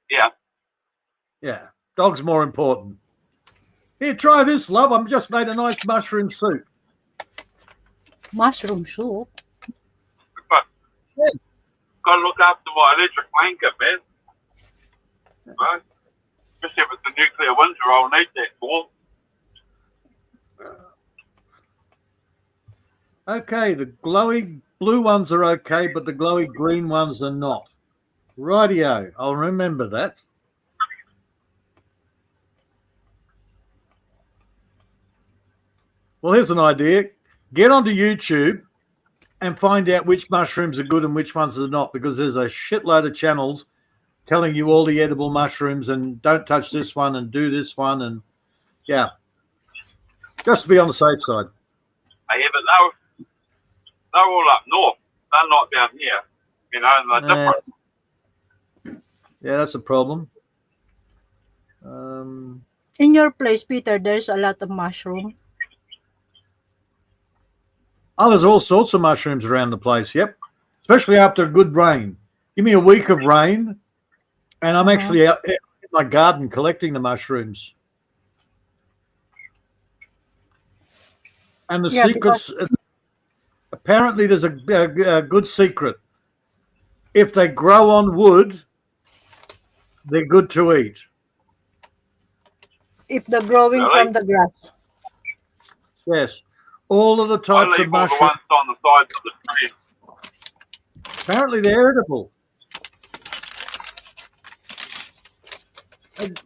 Yeah. Yeah. Dog's more important. Here, try this, love. I've just made a nice mushroom soup. Mushroom soup? But got to look after my electric blanket, man. Right? Especially if it's a nuclear winter, I'll need that for. Okay, the glowy blue ones are okay, but the glowy green ones are not. Rightio, I'll remember that. Well, here's an idea. Get onto YouTube and find out which mushrooms are good and which ones are not, because there's a shitload of channels telling you all the edible mushrooms and don't touch this one and do this one. And yeah, just to be on the safe side. Yeah, but they're all up north. They're not down here. And they're different. Yeah, that's a problem. In your place, Peter, there's a lot of mushroom. Oh, there's all sorts of mushrooms around the place, yep. Especially after a good rain. Give me a week of rain, and I'm actually out in my garden collecting the mushrooms. And the secrets, apparently there's a good secret. If they grow on wood, they're good to eat. If they're growing from the grass. Yes. All of the types of mushrooms. The ones on the sides of the tree. Apparently they're edible.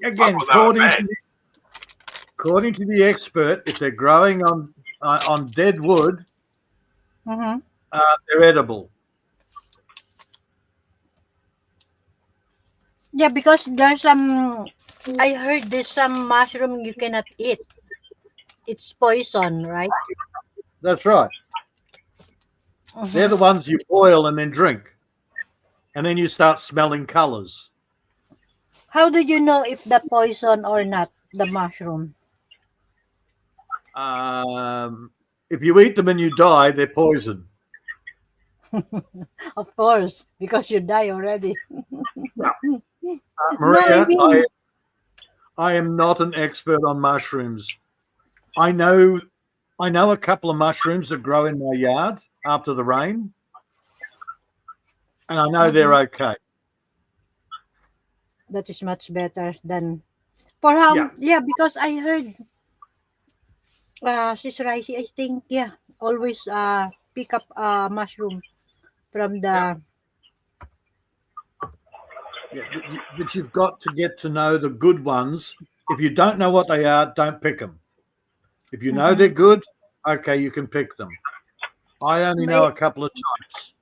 Again, according to the expert, if they're growing on dead wood, they're edible. Yeah, because there's I heard there's some mushroom you cannot eat. It's poison, right? That's right. They're the ones you boil and then drink. And then you start smelling colors. How do you know if the poison or not, the mushroom? If you eat them and you die, they're poison. Of course, because you die already. Maria, no, I am not an expert on mushrooms. I know a couple of mushrooms that grow in my yard after the rain, and I know they're okay. That is much better than for how. Yeah, because I heard Sis Ricey, I think, always pick up mushroom from the. Yeah, but you've got to get to know the good ones. If you don't know what they are, don't pick them. If you know they're good, okay, you can pick them. I only know a couple of types.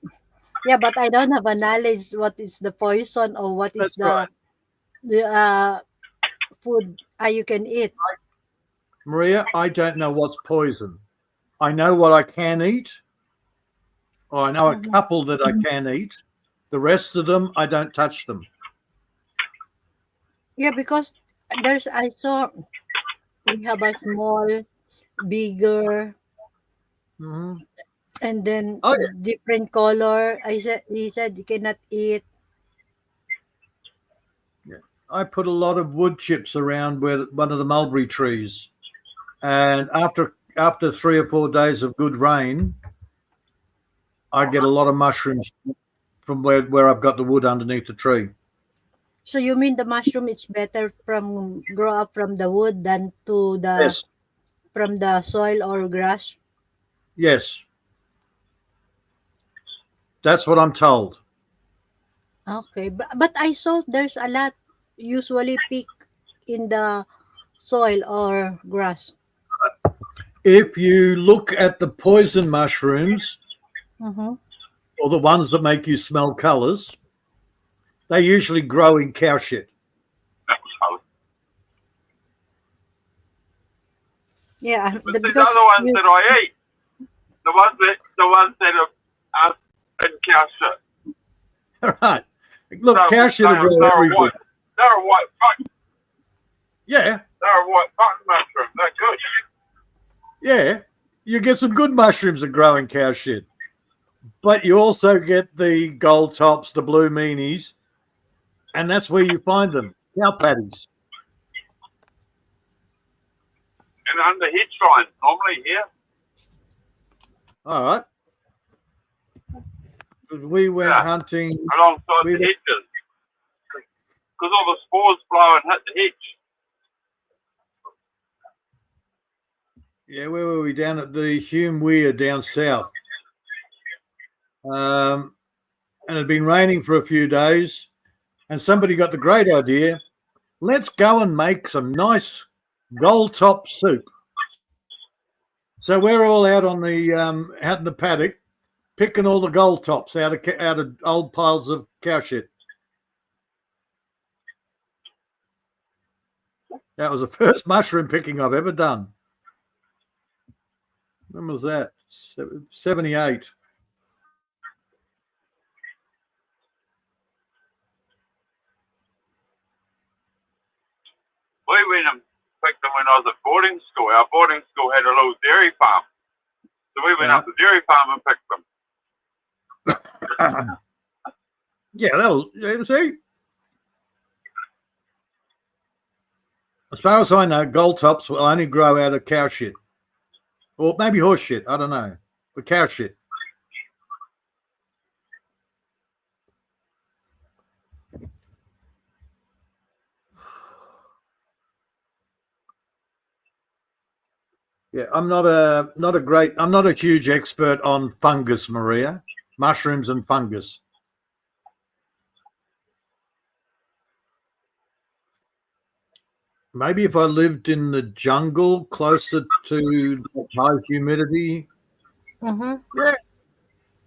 Yeah, but I don't have a knowledge what is the poison or what is the food you can eat. Maria, I don't know what's poison. I know what I can eat, I know a Mhm. couple that I can eat. The rest of them, I don't touch them. Yeah, because I saw we have a small, bigger, Mhm. and then Oh, different color. He said you cannot eat. yeah. I put a lot of wood chips around where one of the mulberry trees, and after 3 or 4 days of good rain, I get a lot of mushrooms from where I've got the wood underneath the tree. So you mean the mushroom it's better from grow up from the wood than to the Yes, from the soil or grass? yes, that's what I'm told. Okay, but I saw there's a lot usually pick in the soil or grass. If you look at the poison mushrooms Mm-hmm. or the ones that make you smell colors, they usually grow in cow shit. Yeah, But these because other ones that I eat, the ones that are in cow shit. All right. Look, cow shit will grow They're a everywhere. white. They're a white fuck. Yeah, They're a white fuck mushroom. They're good. yeah. You get some good mushrooms that grow in cow shit. But you also get the gold tops, the blue meanies, and that's where you find them. Cow patties. And under hedge lines, normally here. All right. We went Yeah. hunting. Alongside We the went- hedges. Because all the spores blow and hit the hedge. Yeah, where were we? Down at the Hume Weir down south. And it had been raining for a few days, and somebody got the great idea. Let's go and make some nice gold top soup. So we're all out on the out in the paddock, picking all the gold tops out of old piles of cow shit. That was the first mushroom picking I've ever done. When was that? 78. We went and picked them when I was at boarding school. Our boarding school had a little dairy farm. So we went Yeah. up the dairy farm and picked them. See? As far as I know, gold tops will only grow out of cow shit. Or maybe horse shit, I don't know. But cow shit. Yeah, I'm not a huge expert on fungus, Maria. Mushrooms and fungus. Maybe if I lived in the jungle closer to high humidity. mm-hmm. Yeah.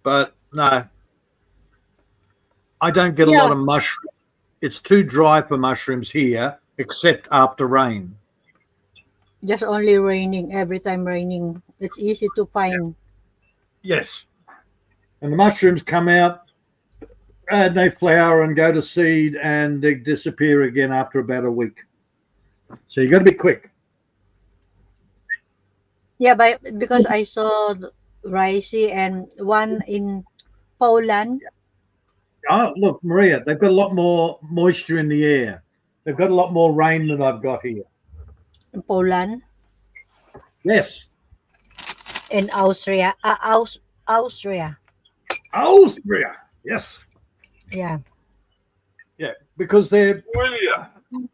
But no. I don't get a Yeah. lot of mushrooms. It's too dry for mushrooms here, except after rain. Just only raining every time raining. It's easy to find. Yes. And the mushrooms come out and they flower and go to seed and they disappear again after about a week. So you got to be quick. Yeah, because I saw ricey and one in Poland. Oh, look, Maria, they've got a lot more moisture in the air. They've got a lot more rain than I've got here. In Poland Yes. and Austria. Austria. Austria. Yes. Yeah. Yeah, because they're. Will you?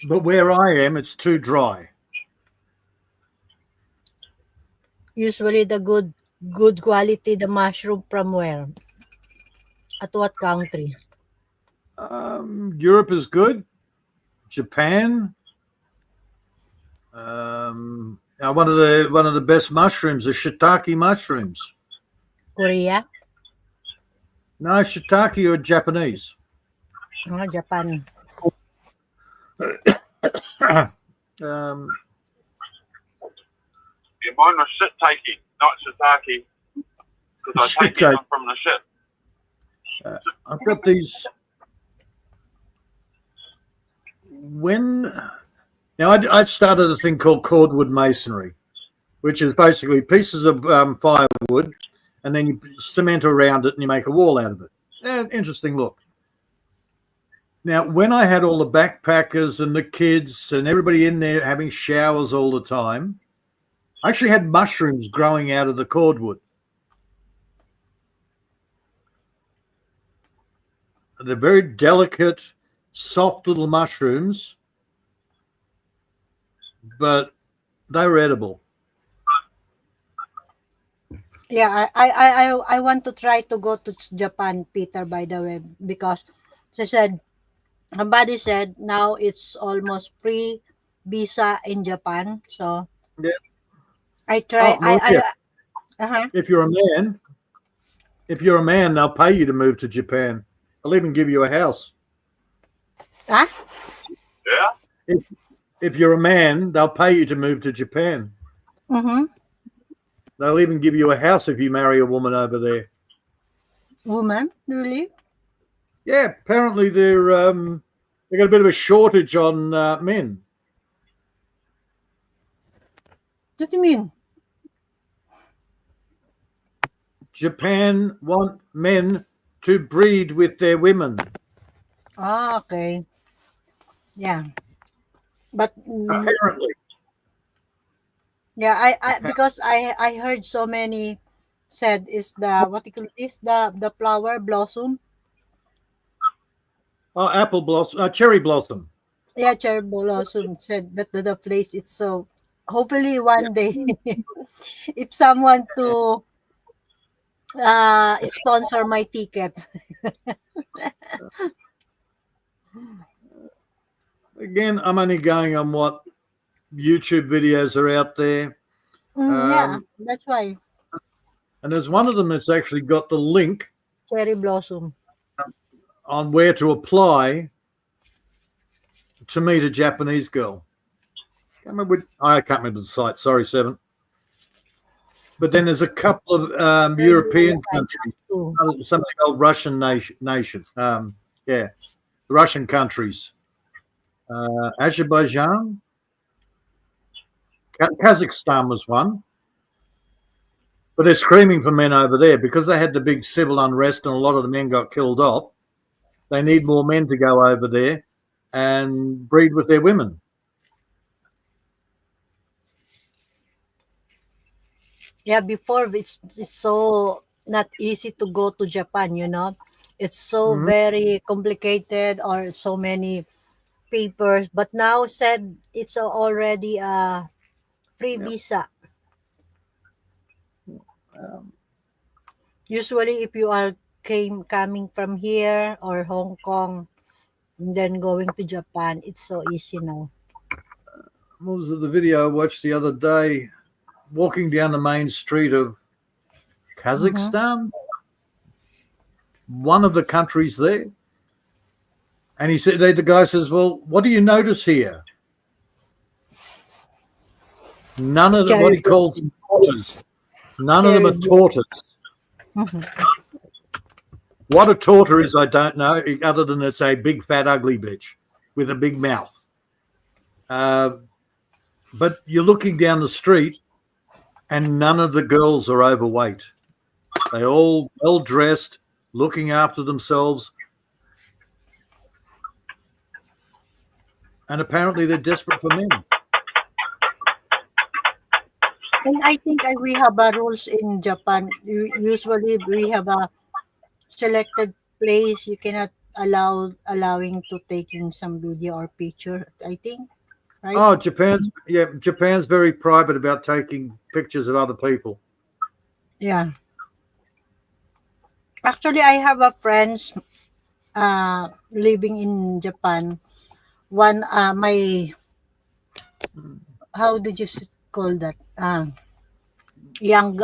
But where I am, it's too dry. Usually the good quality the mushroom from where? At what country? Europe is good. Japan. Now one of the best mushrooms are shiitake mushrooms. Korea? No, shiitake are Japanese. Japan. Um, Yeah, mine was shit taking, not shiitake, because I take them from the shit. I've got these. Now I started a thing called cordwood masonry, which is basically pieces of firewood, and then you cement around it and you make a wall out of it. Interesting look. Now, when I had all the backpackers and the kids and everybody in there having showers all the time, I actually had mushrooms growing out of the cordwood. They're very delicate, soft little mushrooms, but they were edible. Yeah, I want to try to go to Japan, Peter, by the way, because somebody said now it's almost free visa in Japan. So yeah, I try. If you're a man, they'll pay you to move to Japan. They'll even give you a house. Huh? Yeah. If you're a man, they'll pay you to move to Japan. Mm-hmm. They'll even give you a house if you marry a woman over there. Woman, really? Yeah, apparently they got a bit of a shortage on men. What do you mean? Japan want men to breed with their women. Ah, okay. Yeah. But Apparently. yeah, I because I heard so many said is the what you call this the flower blossom. Oh, apple blossom, cherry blossom. Yeah, cherry blossom said that the place it's so. Hopefully one day, if someone to sponsor my ticket. Again, I'm only going on what YouTube videos are out there. Yeah, that's why. And there's one of them that's actually got the link Cherry blossom. on where to apply to meet a Japanese girl. I can't remember the site. Sorry, Seven. But then there's a couple of European countries, something called Russian nation. The Russian countries. Azerbaijan. Kazakhstan was one. But they're screaming for men over there because they had the big civil unrest and a lot of the men got killed off. They need more men to go over there and breed with their women. Yeah, before it's so not easy to go to Japan, you know. It's so very complicated or so many papers. But now said it's already a free visa. Usually if you are coming from here or Hong Kong and then going to Japan, it's so easy now. What was it, the video I watched the other day? Walking down the main street of Kazakhstan, one of the countries there. And he said, the guy says, well, what do you notice here? None of what he calls tortoise. None of them are tortoise. What a tortoise is, I don't know, other than it's a big, fat, ugly bitch with a big mouth. But you're looking down the street and none of the girls are overweight. They're all well-dressed, looking after themselves. And apparently they're desperate for men. And I think we have rules in Japan. Usually we have a selected place. You cannot allowing to taking some video or picture, I think. Right? Oh, Japan's very private about taking pictures of other people. Yeah. Actually, I have a friends living in Japan. One my how did you call that? Young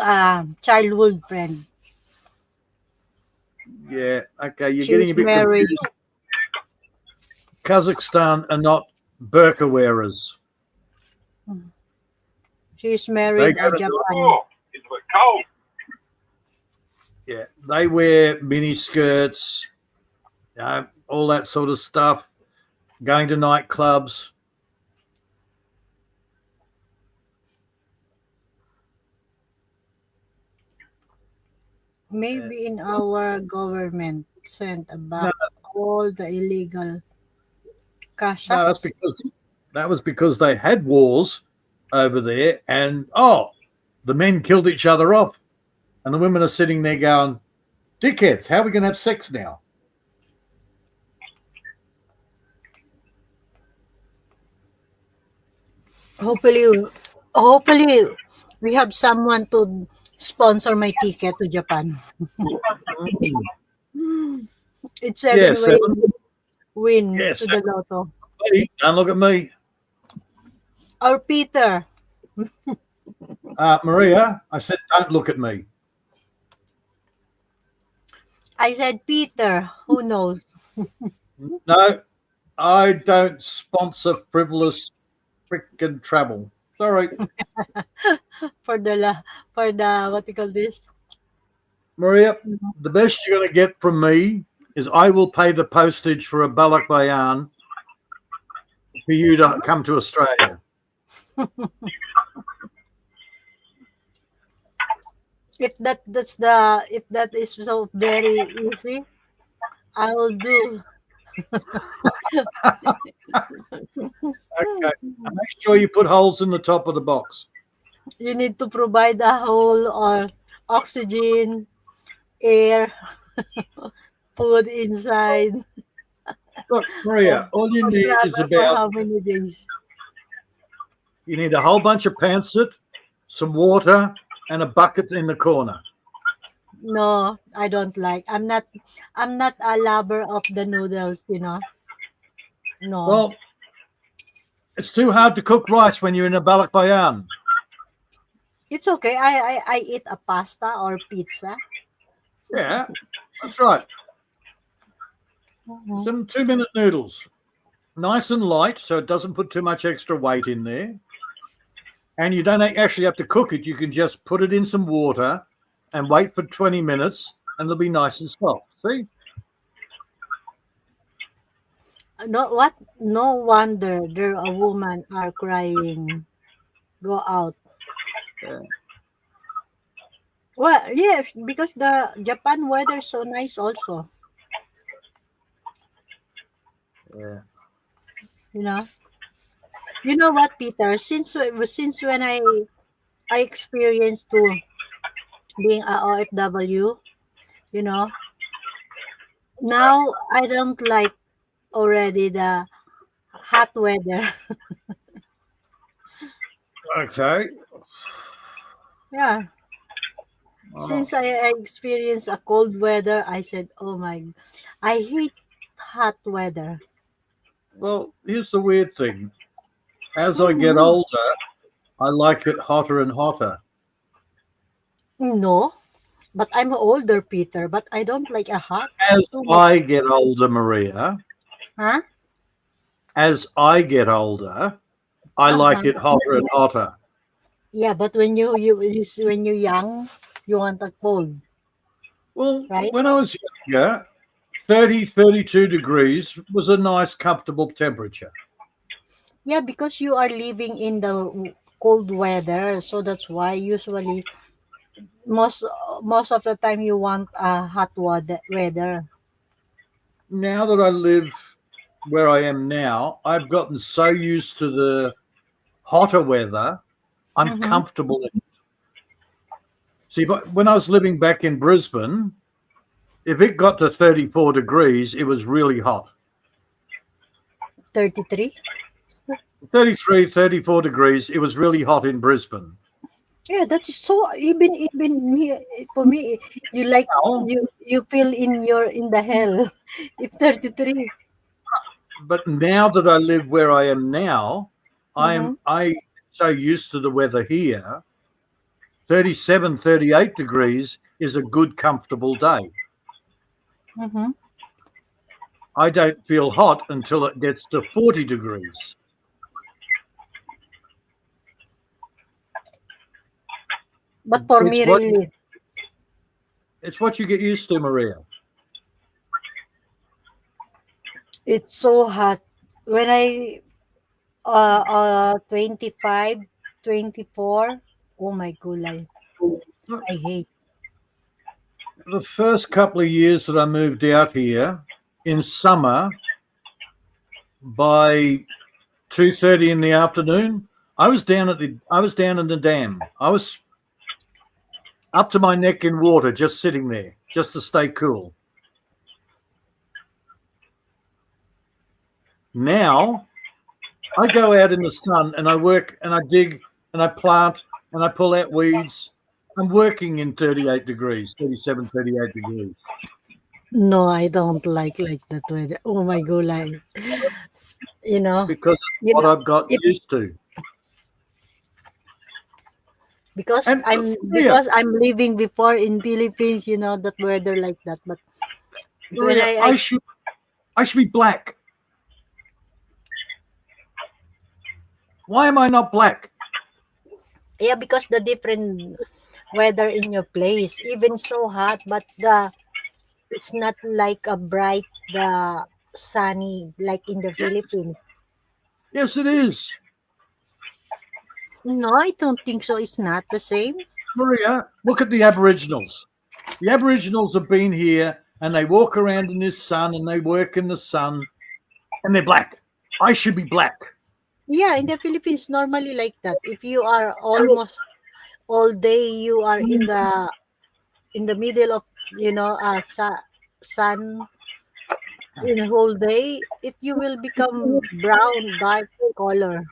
childhood friend. Yeah, okay, you're She's getting a bit married. confused. Kazakhstan are not burqa wearers. She's They married go a to Japan. Oh, it's a bit cold. yeah, they wear mini skirts, all that sort of stuff. Going to nightclubs. Maybe in our government sent No, back all the illegal no, Kazakhs. that was because they had wars over there, and the men killed each other off, and the women are sitting there going, "Dickheads, how are we going to have sex now?" Hopefully, we have someone to sponsor my ticket to Japan. It's Yeah, 7 way seven. win Yeah, to the lotto. don't look at me, Or Peter. Maria. I said, don't look at me. I said Peter. Who knows? No, I don't sponsor frivolous freaking travel. Sorry, For the what you call this? Maria. The best you're going to get from me is I will pay the postage for a Balak Bayan for you to come to Australia. If that is so very easy, I will do. Okay, and make sure you put holes in the top of the box. You need to provide a hole or oxygen, air, food inside. Look, Maria, all you For need is travel for about how many days? you need a whole bunch of pancit, some water, and a bucket in the corner. No, I don't like. I'm not a lover of the noodles, No. Well, it's too hard to cook rice when you're in a Balak Bayan. It's okay. I eat a pasta or pizza. Yeah, that's right. Mhm. Some 2-minute noodles. Nice and light, so it doesn't put too much extra weight in there. And you don't actually have to cook it. You can just put it in some water and wait for 20 minutes, and they'll be nice and soft. See? No wonder there a woman are crying. Go out. Yeah. Well, yes, because the Japan weather is so nice also. Yeah. You know. You know what, Peter? Since when I experienced to being a OFW, you know, now I don't like already the hot weather. Okay. Yeah. Oh, Since I experienced a cold weather, I said, "Oh my, I hate hot weather." well, here's the weird thing. As I get Mhm. older, I like it hotter and hotter. No, but I'm older, Peter. But I don't like a hot As too much. I get older, Maria, Huh? as I get older, I like it Uh-huh. hotter and hotter. Yeah, but when when you're young, you want a cold, Well, right? when I was younger, 30, 32 degrees was a nice, comfortable temperature. Yeah, because you are living in the cold weather, so that's why usually most most of the time you want a hot weather. Now that I live where I am now, I've gotten so used to the hotter weather, I'm Mm-hmm. comfortable in it. See, but when I was living back in Brisbane, if it got to 34 degrees, it was really hot. 33. 33, 34 degrees, it was really hot in Brisbane. Yeah, that is so even me for me. You like Now, you feel in the hell if 33. but now that I live where I am now, Mm-hmm. I so used to the weather here. 37, 38 degrees is a good, comfortable day. Mm-hmm. I don't feel hot until it gets to 40 degrees. But for me, It's what really, it's what you get used to, Maria. it's so hot. When I 25, 24, oh my gulay. I hate. The first couple of years that I moved out here in summer, by 2:30 in the afternoon, I was down in the dam. I was up to my neck in water, just sitting there, just to stay cool. Now I go out in the sun and I work and I dig and I plant and I pull out weeds. I'm working in 38 degrees, 37, 38 degrees. No, I don't like that weather. Oh my gulay. You know, Because you what know, I've got it, used to. because And Maria, I'm living before in Philippines, that weather like that. But when Maria, I should be black. Why am I not black? yeah, because the different weather in your place, even so hot, but it's not like a bright, the sunny like in the Yes, Philippines. yes, it is. No, I don't think so. It's not the same. Maria, look at the Aboriginals. The Aboriginals have been here and they walk around in this sun and they work in the sun and they're black. I should be black. Yeah, in the Philippines, normally like that. If you are almost all day, you are in the middle of sun in the whole day, you will become brown, dark color.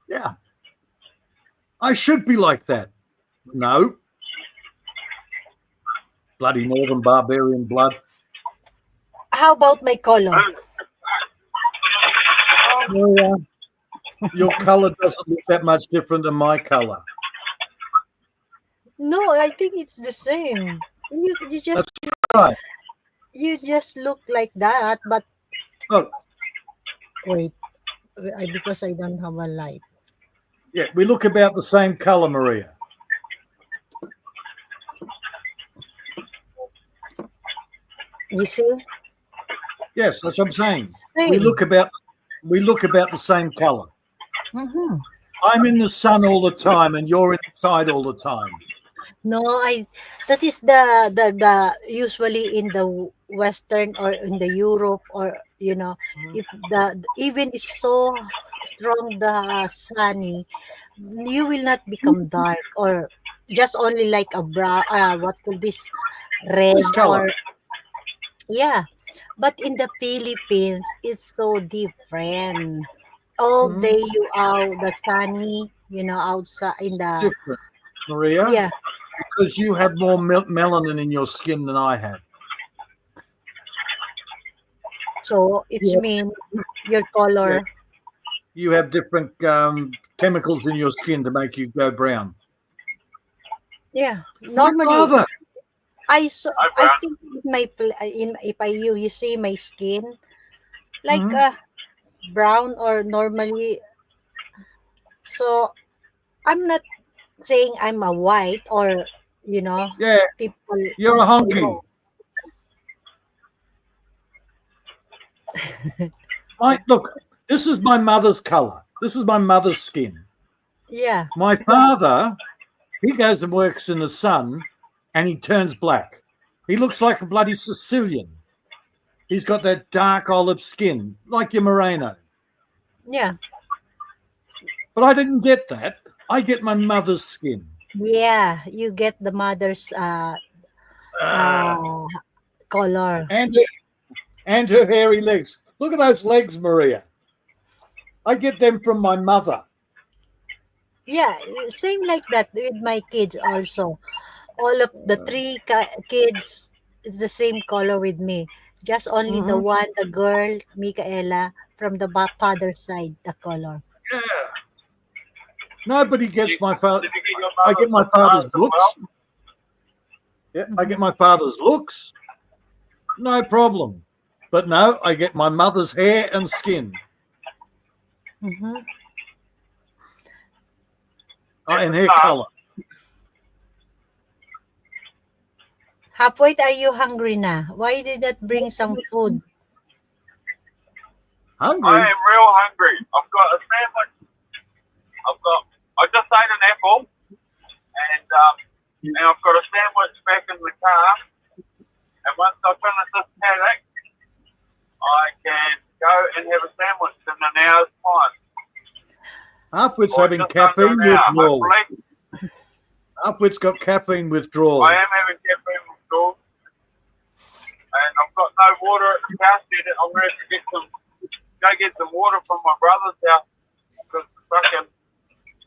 Yeah, I should be like that. No, bloody Northern barbarian blood. How about my color? Maria, your colour doesn't look that much different than my colour. No, I think it's the same. You That's just right. look like that, but Look, wait, because I don't have a light. yeah, we look about the same colour, Maria. You see? Yes, that's what I'm saying. We Same. look about the same colour. Mm-hmm. I'm in the sun all the time and you're inside all the time. No, that is the usually in the Western or in the Europe, or if the even is so strong the sunny, you will not become dark or just only like a brown, what call this, red, This colour. or yeah. But in the Philippines, it's so different. All Mhm. day you out the sunny, outside in the Different, Maria, yeah. because you have more melanin in your skin than I have. So it's You mean your have, yeah, color. you have different chemicals in your skin to make you go brown. Yeah, My normally father, Hi, I Brown. think if I you see my skin like Mhm. brown or normally. So I'm not saying I'm a white or Yeah, people. you're a honky. No, Look, this is my mother's colour. This is my mother's skin. yeah, My father, he goes and works in the sun and he turns black. He looks like a bloody Sicilian. He's got that dark olive skin, like your Moreno. yeah, But I didn't get that. I get my mother's skin. yeah. You get the mother's Ah, uh color. and her hairy legs. Look at those legs, Maria. I get them from my mother. Yeah, same like that with my kids also. All of the three kids is the same color with me. Just only the Mhm. one, the girl, Micaela, from the father's side, the color. Yeah. Nobody gets my father. Did you get your I get my mother's father's as well? looks. Yeah, I get my father's looks. No problem. But no, I get my mother's hair and skin Mm-hmm. and hair No. colour. Halfway, are you hungry now? Why did that bring some food? I Hungry? am real hungry. I've got a sandwich. I just ate an apple, and I've got a sandwich back in the car. And once I finish this paddock, I can go and have a sandwich in an hour's time. Halfwit's Or having just under caffeine an hour, withdrawal. hopefully. Halfwit's got caffeine withdrawal. I am having caffeine withdrawal. And I've got no water at the house yet. I'm going to have to go get some water from my brother's house because fucking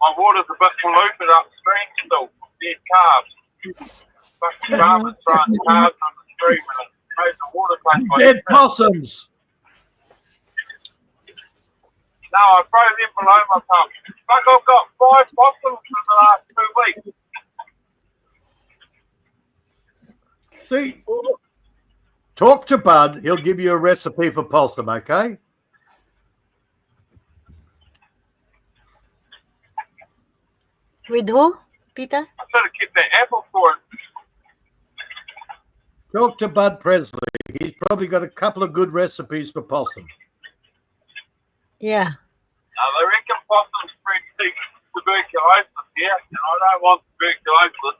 my water's a bit polluted upstream still. There's carbs. Fucking farmers throwing carbs on the stream and it made the water taste like Dead shit. possums. No, I throw them below my pump. Fuck, I've got 5 possums in the last 2 weeks. See, talk to Bud. He'll give you a recipe for possum, okay? With who, Peter? I should have kept that apple for it. Talk to Bud Presley. He's probably got a couple of good recipes for possum. Yeah. They reckon possums spread tuberculosis here, and I don't want tuberculosis.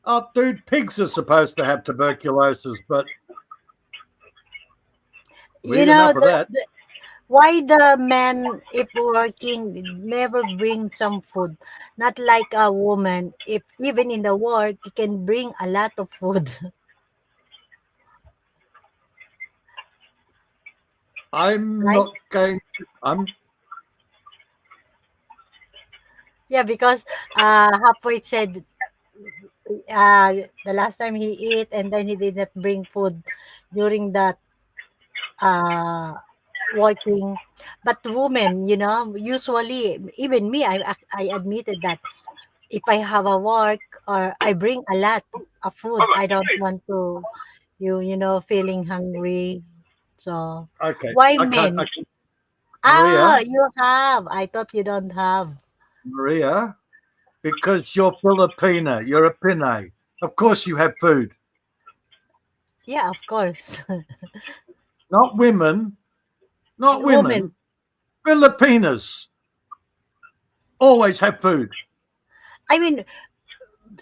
Oh, dude, pigs are supposed to have tuberculosis, but we You ain't know, enough of that. why the man, if working, never bring some food? Not like a woman. If even in the work, he can bring a lot of food. I'm Right? not going. I'm Yeah, because halfway said the last time he ate and then he did not bring food during that uh working. But women, usually even me, I admitted that if I have a work or I bring a lot of food, I don't want to feeling hungry. So okay. why I can't. men? Maria, You have. I thought you don't have. Maria, because you're Filipina, you're a Pinay. Of course, you have food. Yeah, of course. Not women. Not Women. women. Filipinas always have food. I mean,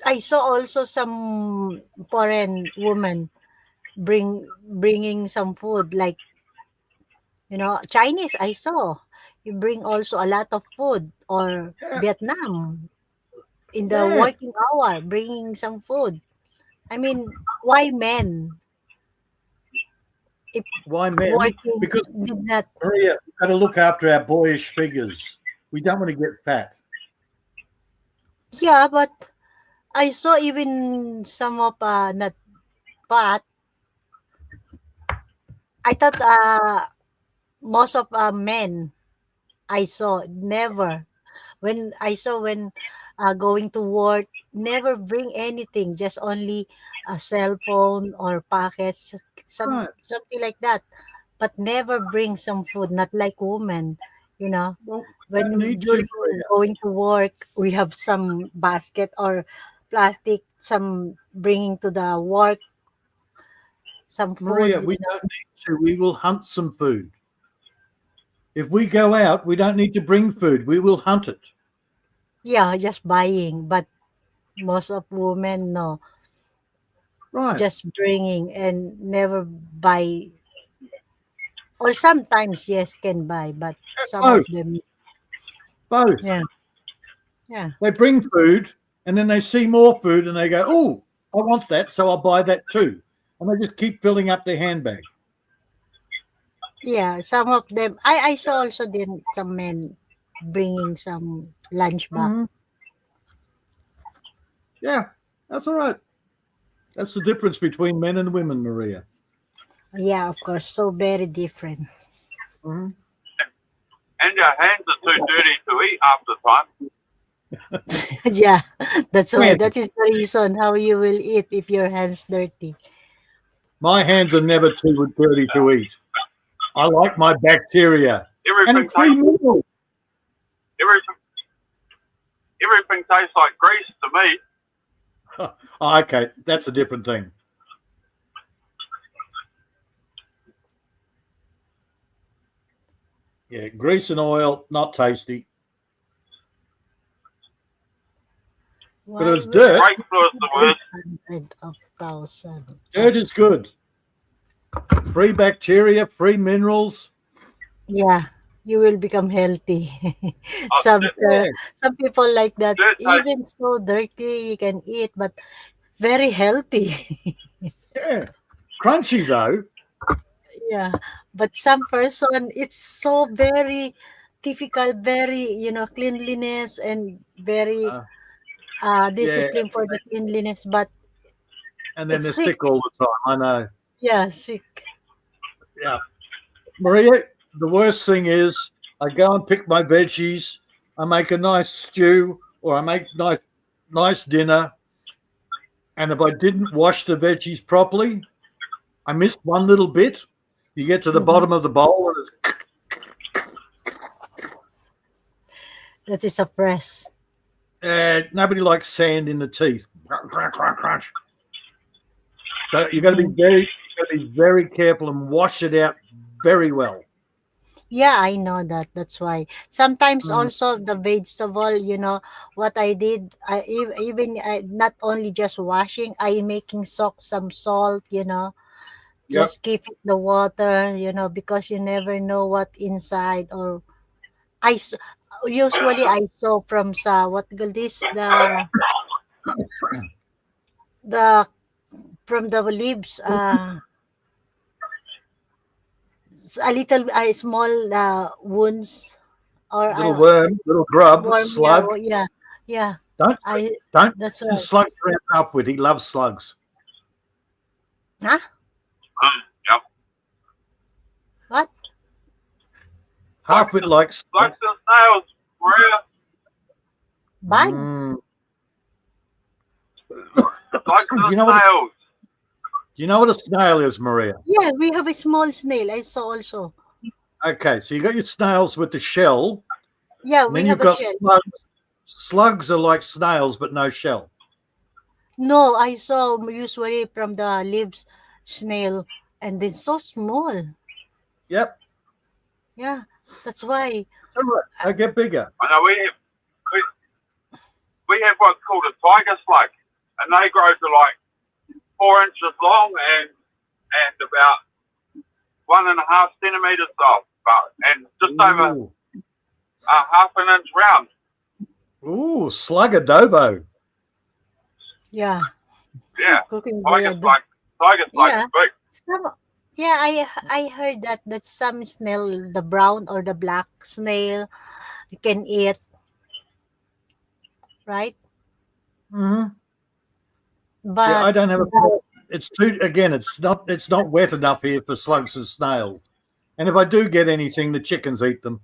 I saw also some foreign woman bringing some food like Chinese. I saw you bring also a lot of food, or Yeah. Vietnam in the Yeah. working hour bringing some food. I mean, why men if Why men? working Because did not? Maria, we've got to look after our boyish figures. We don't want to get fat. Yeah, but I saw even some of not fat. I thought most of men I saw never when going to work, never bring anything, just only a cell phone or packets, Right. something like that, but never bring some food. Not like women, you know. Well, we When don't need to, during Maria. going to work, we have some basket or plastic, some bringing to the work, some Maria, food. we don't need to. We will hunt some food. If we go out, we don't need to bring food. We will hunt it. Yeah, just buying, but most of women no, Right. just bringing and never buy. Or sometimes, yes, can buy, but some of Both. them, Both. yeah, yeah, They bring food and then they see more food and they go, oh, I want that, so I'll buy that too. And they just keep filling up their handbag. yeah. Some of them, I saw also then some men bringing some lunch back. Mhm. Yeah, that's all right. That's the difference between men and women, Maria. Yeah, of course, so very different. Mhm. And your hands are too dirty to eat half the time. Yeah, that's why. Yeah. That is the reason how you will eat if your hands dirty. My hands are never too dirty to eat. I like my bacteria. And Everything it's free tastes, meals. everything tastes like grease to me. Oh, okay, that's a different thing. Yeah, grease and oil, not tasty. But Why it's we dirt. Brake fluid's the worst. 300,000? Dirt is good. Free bacteria, free minerals. Yeah, you will become healthy. Uh, some dirt, Yeah, some people like that. dirt tastes, Even so dirty, you can eat, but very healthy. yeah. Crunchy though. Yeah, but some person it's so very difficult, very cleanliness and very Uh, yeah, discipline for the cleanliness, but and then it's they're sick. sick all the time. I know. Yeah, sick. Yeah. Maria, the worst thing is I go and pick my veggies, I make a nice stew or I make nice dinner, and if I didn't wash the veggies properly, I missed one little bit. You get to the Mhm. bottom of the bowl and it's That is a press. nobody likes sand in the teeth. Crunch, crunch, crunch, crunch. So you Mhm. got to be very careful and wash it out very well. Yeah, I know that. That's why sometimes Mm, also the vegetable, what I did, even not only just washing, I making soak some salt, yep. just keep it the water, because you never know what inside. Or I s- usually I saw from sa what do you call this, the from the leaves, a little small wounds or Little worm, little grub, worm. Yeah, slug. yeah, yeah. Don't I don't That's send right. slugs around upward. He loves slugs. Huh? yep. What? Slugs Halfwit and, likes slugs. slugs and snails, Maria. Bad? Mm. Slugs Do and you know what? Do snails. you know what a snail is, Maria? Yeah, we have a small snail. I saw also. Okay, so you got your snails with the shell, Yeah, and we then have you've a got shell. slugs. Slugs are like snails but no shell. No, I saw usually from the leaves snail, and it's so small. Yep. Yeah, that's why. All right. They get bigger. I know we, we have what's called a tiger slug, and they grow to like 4 inches long and about 1.5 centimeters tall, and just over Ooh. half an inch round. Ooh, slug adobo. Yeah, Yeah, cooking tiger bread. slug. Tiger slug Yeah, is big. some. Yeah, I heard that some snail, the brown or the black snail, you can eat, right? Hmm. Yeah, But I don't have a problem. It's too again. It's not wet enough here for slugs and snails. And if I do get anything, the chickens eat them.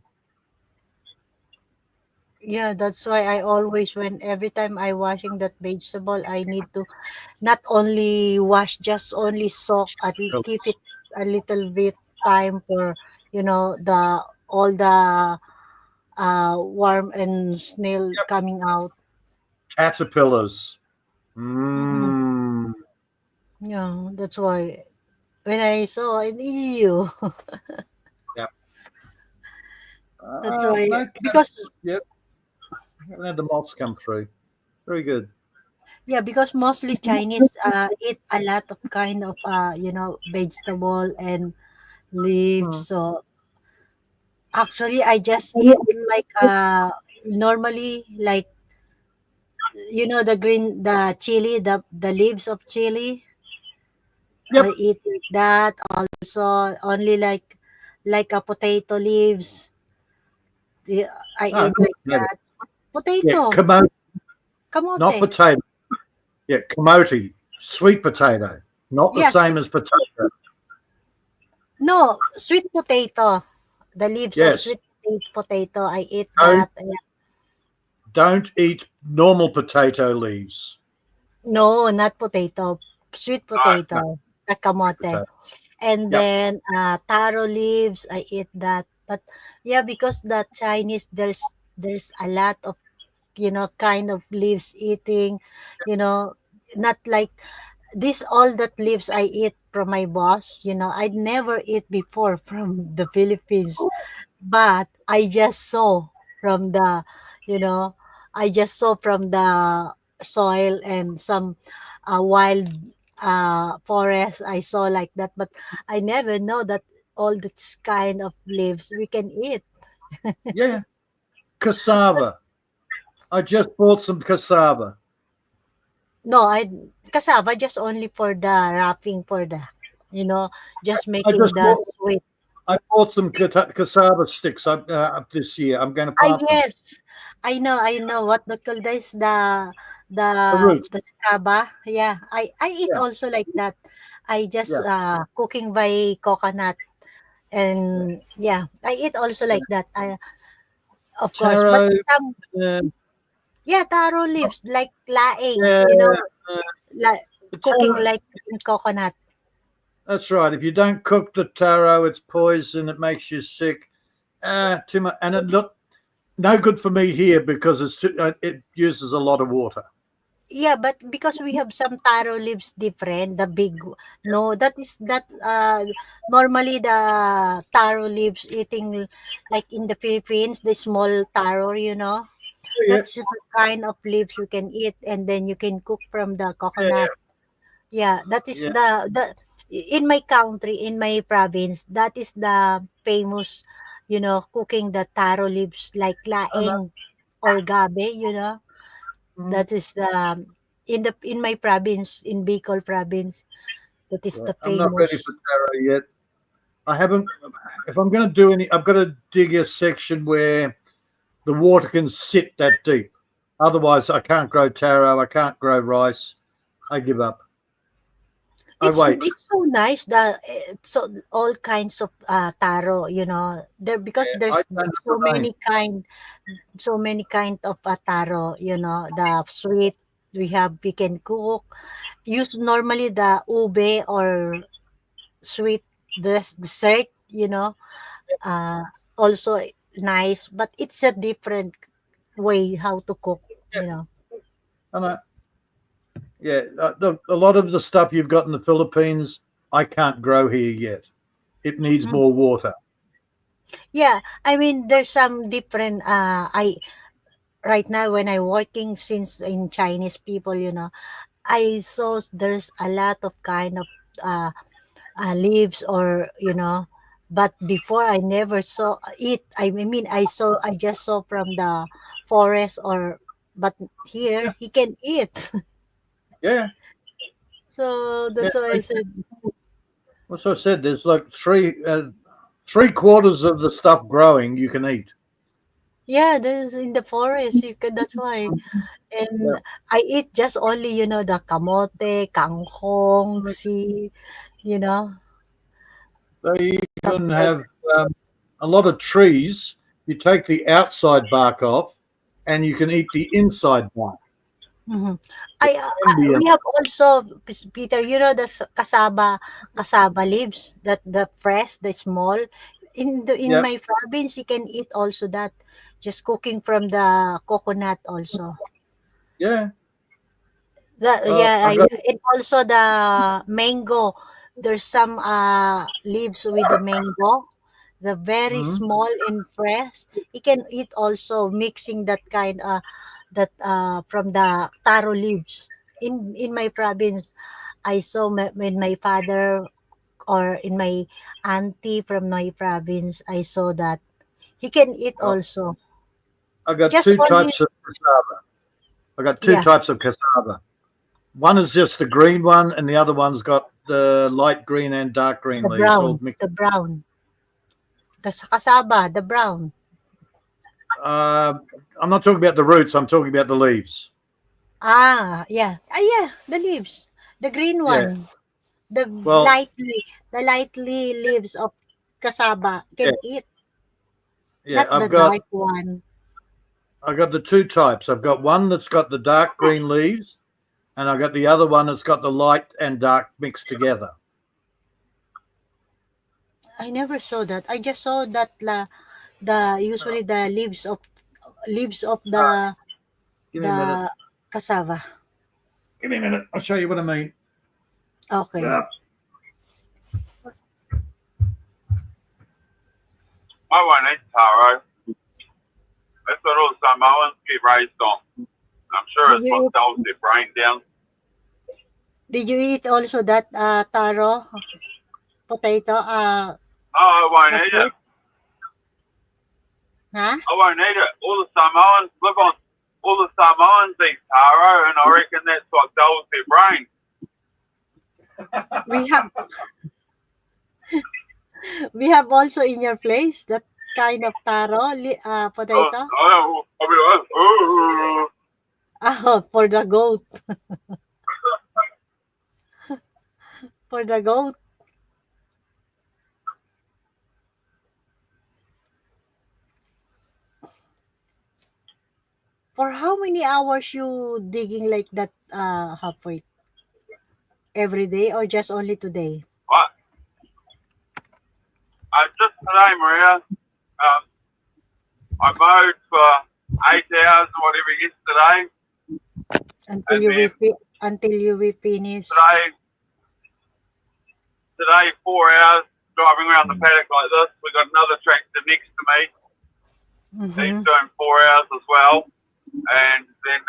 yeah, that's why I always, when every time I washing that vegetable, I need to not only wash, just only soak, keep it a little bit time for the all the worm and snail coming out. Caterpillars. Mhm. Mm. Yeah, that's why when I saw it, ew. Yeah. That's why, Okay. because Yep. Haven't had the moths come through. Very good. yeah, because mostly Chinese eat a lot of kind of vegetable and leaves. Mm. So actually, I just eat like normally, like the chili, the leaves of chili. I Yep. eat like that. Also, only like a potato leaves. the- I No, eat not like potato. that. Yeah, Potato, kamote, not kamote. potato. Yeah, kamote, sweet potato, not the Yes, same as potato. no, sweet potato. The leaves of Yes. sweet potato. I eat Don't that. don't eat normal potato leaves. No, not potato. Sweet No, No, potato. The kamote. potato. And Yep. then taro leaves, I eat that. But yeah, because the Chinese, there's a lot of kind of leaves eating, you know not like this. All that leaves I eat from my boss. I'd never eat before from the Philippines, but I just saw from the, you know, I just saw from the soil and some wild forest. I saw like that, but I never know that all this kind of leaves we can eat. Yeah, cassava. I just bought some cassava. No, cassava just only for the wrapping for the, you know, just I making just the bought sweet. I bought some cassava sticks this year. I'm going to Ah, plant them. yes. I know what they call this, the The roots. the scaba. Yeah, I eat Yeah, also like that. I just yeah, cooking by coconut, yeah. and yeah, I eat also Yeah. like that. I Of course, but Taro. some, Uh, yeah, taro leaves like laing, yeah, uh, like the cooking taro. like in coconut. That's right. If you don't cook the taro, it's poison. It makes you sick. Too much, and it look no good for me here because it uses a lot of water. Yeah, but because we have some taro leaves different, the big, no, that normally the taro leaves eating like in the Philippines, the small taro, Yeah, that's the kind of leaves you can eat, and then you can cook from the yeah, coconut. Yeah, that is yeah. the in my country, in my province, that is the famous, cooking the taro leaves like I know. laing or gabe, Mm, that is the in my province, in Bicol province, that is right. the I'm not ready famous. for taro yet. I haven't. If I'm going to do any, I've got to dig a section where the water can sit that deep. Otherwise, I can't grow taro. I can't grow rice. I give up. I wait. It's so nice that so all kinds of taro, there, because I there's don't so remain. many kind of taro, the sweet we can cook. Use normally the ube or sweet dessert, uh, also nice, but it's a different way how to cook, I know. Yeah, a lot of the stuff you've got in the Philippines, I can't grow here yet. It needs Mm. more water. Yeah, I mean there's some different I right now when I working since in Chinese people, I saw there's a lot of kind of uh, leaves, or but before I never saw it. I just saw from the forest, or but here Yeah, he can eat. yeah, So yeah. that's why I said, As I said, there's like three quarters of the stuff growing you can eat. yeah, there's in the forest. You can. That's why. Yeah. And I eat just only, the kamote, kangkong, you know, They some even like. have a lot of trees. You take the outside bark off, and you can eat the inside bark. Mhm. The We ambient. have also, Peter, the cassava leaves, that the fresh, the small. In Yeah, my province, you can eat also that, just cooking from the coconut also. yeah. Yeah, I got. and also the mango. There's some leaves with the mango, the very Mhm. small and fresh. You can eat also mixing that kind that from the taro leaves. In my province, I saw when my father or in my auntie from my province, I saw that he can eat uh, also. I got Just two only, types of cassava. I got two yeah, types of cassava. One is just the green one, and the other one's got the light green and dark green leaves all mixed. the brown, the cassava, the brown. Uh, I'm not talking about the roots. I'm talking about the leaves. Yeah. Yeah, the leaves. The green Yeah. one. The Well, lightly leaves of cassava yeah, can eat, yeah. not the dark one. I've got the two types. I've got one that's got the dark green leaves, and I've got the other one that's got the light and dark mixed together. I never saw that. I just saw that the usually the leaves of All right, give me a minute. the cassava. Give me a minute. I'll show you what I mean. Okay. I won't eat taro. That's what all Samoans get raised on. I'm sure Did it's you what eat, dulls their brain down. did you eat also that taro potato Oh, I won't hot eat it. plate? Huh? I won't eat it. All the Samoans live on. All the Samoans eat taro, and I reckon that's what dulls their brain. We have we have also in your place that kind of taro potato. I'll be like, oh. For the goat. For the goat. For how many hours you digging like that halfway? Every day or just only today? What? Just today, Maria. I mowed for 8 hours or whatever yesterday, Until and you then will finish. today 4 hours driving around the paddock like this. We got another tractor next to me. He's Mm-hmm. doing 4 hours as well, and then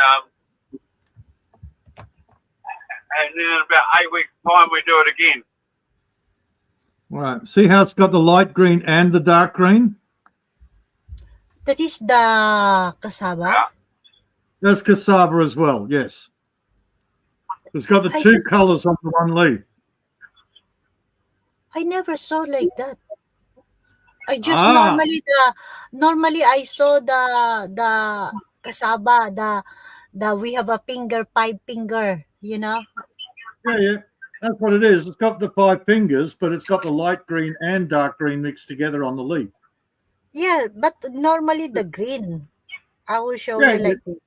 in about 8 weeks' time we do it again. Right. See how it's got the light green and the dark green? That is the cassava. Yeah. That's cassava as well, yes. It's got the I two just colours on the one leaf. I never saw like that. I just Ah, normally I saw the cassava, the we have a finger, 5 finger, yeah. That's what it is. It's got the 5 fingers, but it's got the light green and dark green mixed together on the leaf. Yeah, but normally the green. I will show Yeah, you like this.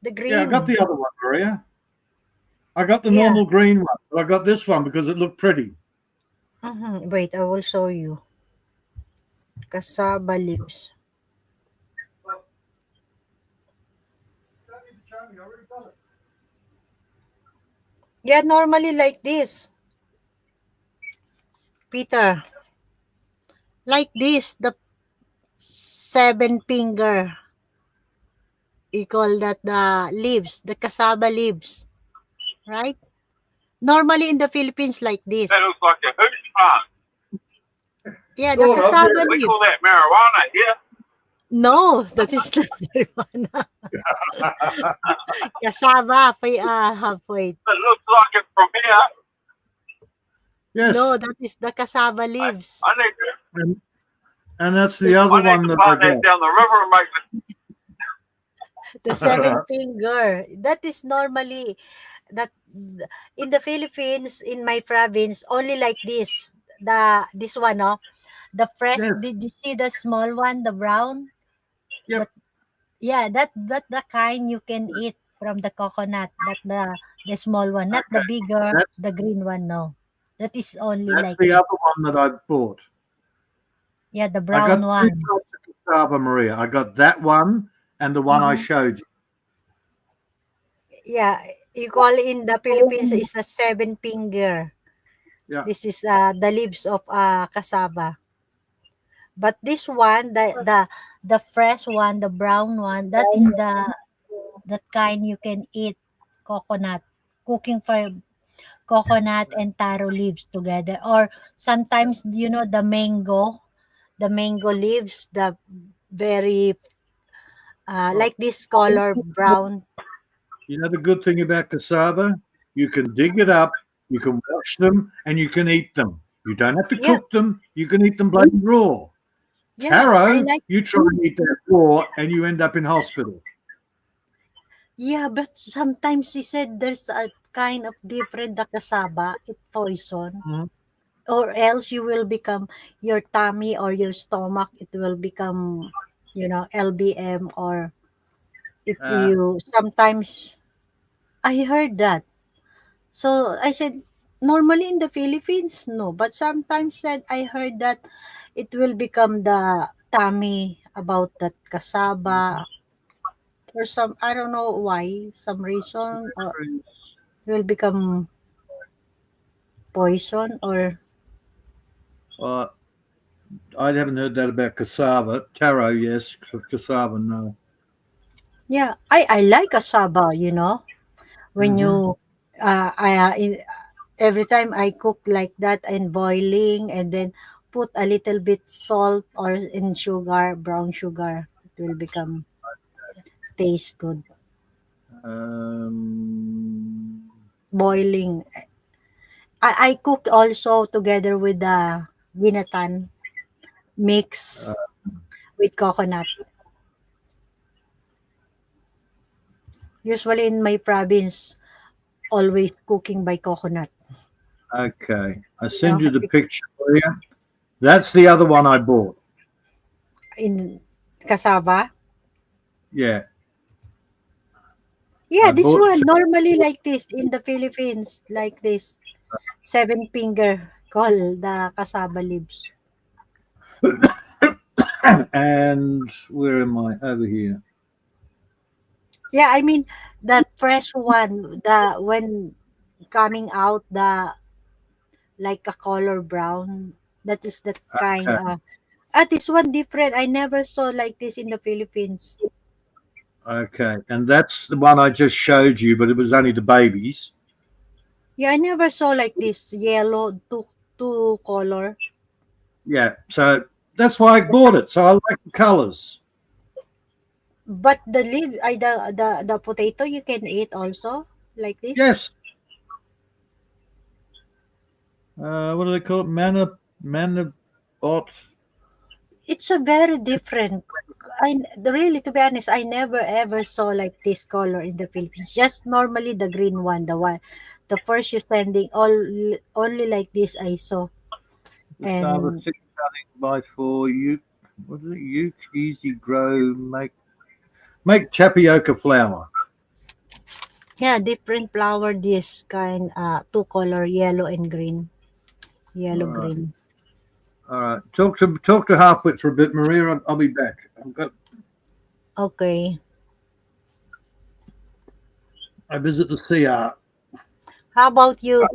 The I got green. the other one, Maria. I got the Yeah. normal green one, but I got this one because it looked pretty. Wait, I will show you. Cassava leaves. Yeah, normally like this. Peter. Like this, the 7 finger. You call that the leaves, the cassava leaves, right? Normally in the Philippines like That this. looks like a hooch plant. Yeah, the Sort of, cassava yeah. We leaf. call that marijuana here. No, that is not marijuana. Cassava, wait. It looks like it from here. Yes, No, that is the cassava leaves. I need to, and that's the other one that I plant that got. down the river and make it. The 7 finger. That is normally that in the Philippines, in my province, only like this. This one, no? The fresh. Yes, Did you see the small one, the brown? yep. Yeah, that the kind you can eat from the coconut. That the small one, not the Okay, bigger, that, the green one. No, that is only that's like the this. other one that I bought. Yeah, the I brown got two one. types of cassava, Maria. I got that one and the one I Mhm. showed you. Yeah, you call in the Philippines is a 7 finger. Yeah, This is the leaves of cassava. But this one, the fresh one, the brown one, that is that kind you can eat coconut. Cooking for coconut and taro leaves together. Or sometimes the mango leaves, the very right. like this color brown. You know the good thing about cassava? You can dig it up, you can wash them, and you can eat them. You don't have to Yeah, cook them. You can eat them bloody raw. yeah, I Taro, like. you try and eat that raw, and you end up in hospital. Yeah, but sometimes he said there's a kind of different the cassava, it poison. Mhm. Or else you will become your tummy or your stomach, it will become, LBM, or if Uh, you sometimes I heard that. So I said normally in the Philippines, no, but sometimes said I heard that it will become the tummy about that cassava or some I don't know why, some reason or will become poison or Uh, I haven't heard that about cassava. Taro, yes. Cassava, no. yeah. I like cassava. When Hmm. you every time I cook like that and boiling and then put a little bit salt or in sugar, brown sugar, it will become taste good. Um, Boiling. I cook also together with the ginatan uh, mix with coconut. Usually in my province, always cooking by coconut. okay. I You send know, you the picture here. That's the other one I bought. in cassava. Yeah. Yeah, I this bought one normally like this in the Philippines, like this. Seven finger call the cassava leaves. and where am I? Over here. Yeah, I mean the fresh one, the when coming out the like a color brown. That is that kind Okay. of. This one different. I never saw like this in the Philippines. Okay. And that's the one I just showed you, but it was only the babies. Yeah, I never saw like this yellow two color. Yeah. So that's why I bought it. So I like the colors. But the leaf, the potato you can eat also like this. Yes. What do they call it? Mana bot. It's a very different. Really, to be honest, I never ever saw like this color in the Philippines. Just normally the green one, the first you're sending, only like this I saw. Cassava And thick cutting by four. You what is it? You easy grow make tapioca flour. yeah, different flower, this kind, two color, yellow and green, All yellow right. green. All right. Talk to Halfwit for a bit, Maria. I'll be back. Okay. I visit the CR. How about you,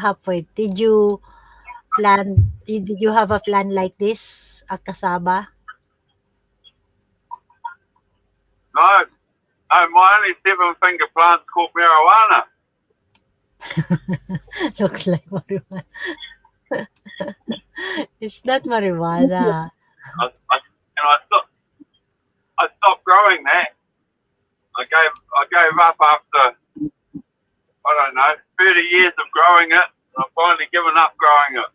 halfway? Did you have a plan like this, a cassava? No, no, my only seven finger plant's called marijuana. Looks like marijuana. It's not marijuana. I stopped growing that. I gave up after I don't know 30 years of growing it. I've finally given up growing it.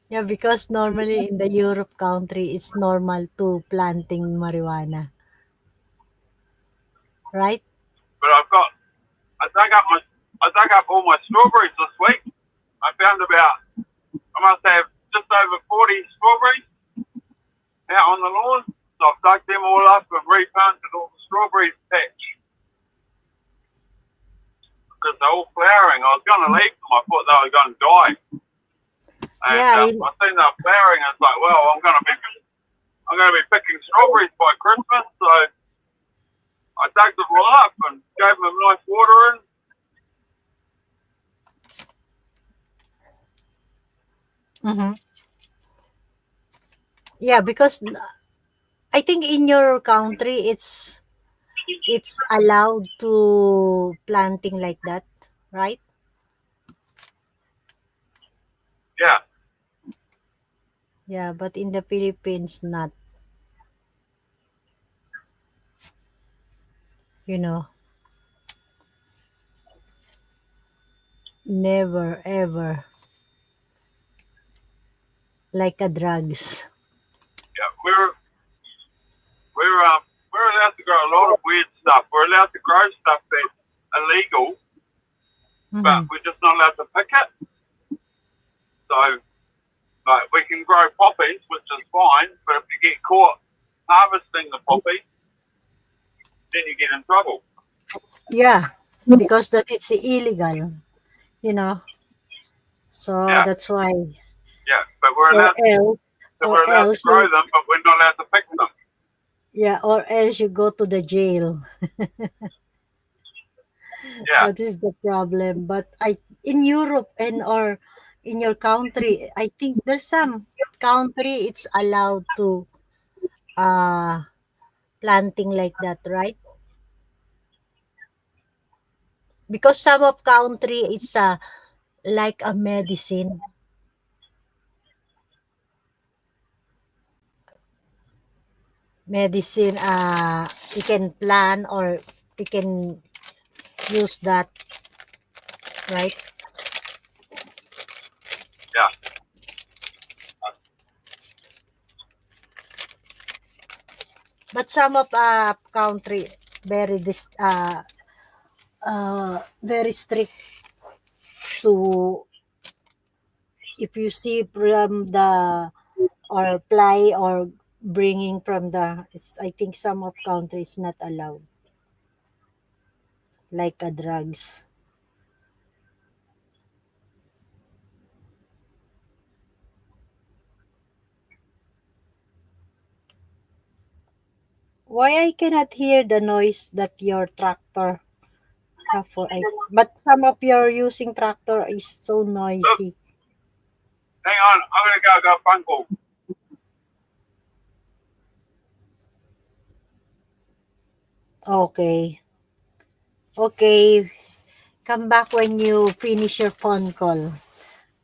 Yeah, because normally in the Europe country, it's normal to planting marijuana, right? But I dug up all my strawberries this week. I found I must have just over 40 strawberries out on the lawn. So I've dug them all up and replanted all the strawberries patch because they're all flowering. I was going to leave them. I thought they were going to die. And Yeah, I seen they were flowering. And it's like, well, I'm going to be picking strawberries by Christmas. So I dug them all up and gave them nice watering. mm-hmm. Yeah, because I think in your country, it's allowed to planting like that, right? Yeah. Yeah, but in the Philippines, not. You know, never ever like a drugs. Yeah. We're allowed to grow a lot of weird stuff. We're allowed to grow stuff that's illegal, Mm-hmm. but we're just not allowed to pick it. So, like, we can grow poppies, which is fine, but if you get caught harvesting the poppy, then you get in trouble. Yeah, because that it's illegal. You know, so Yeah, that's why. yeah, but we're Or allowed, else, or we're allowed to else grow you, them, but we're not allowed to pick them. yeah, or else you go to the jail. Yeah. That is the problem. But in Europe and or in your country, I think there's some country it's allowed to uh planting like that, right? Because some of country it's like a medicine you can plan or you can use that, right? Yeah. But some of country very very strict to if you see from the or apply or bringing from the I think some of countries not allowed like drugs. Why I cannot hear the noise that your tractor have for but some of your using tractor is so Look, noisy. hang on. I'm going to go phone call. Okay. Okay. Come back when you finish your phone call.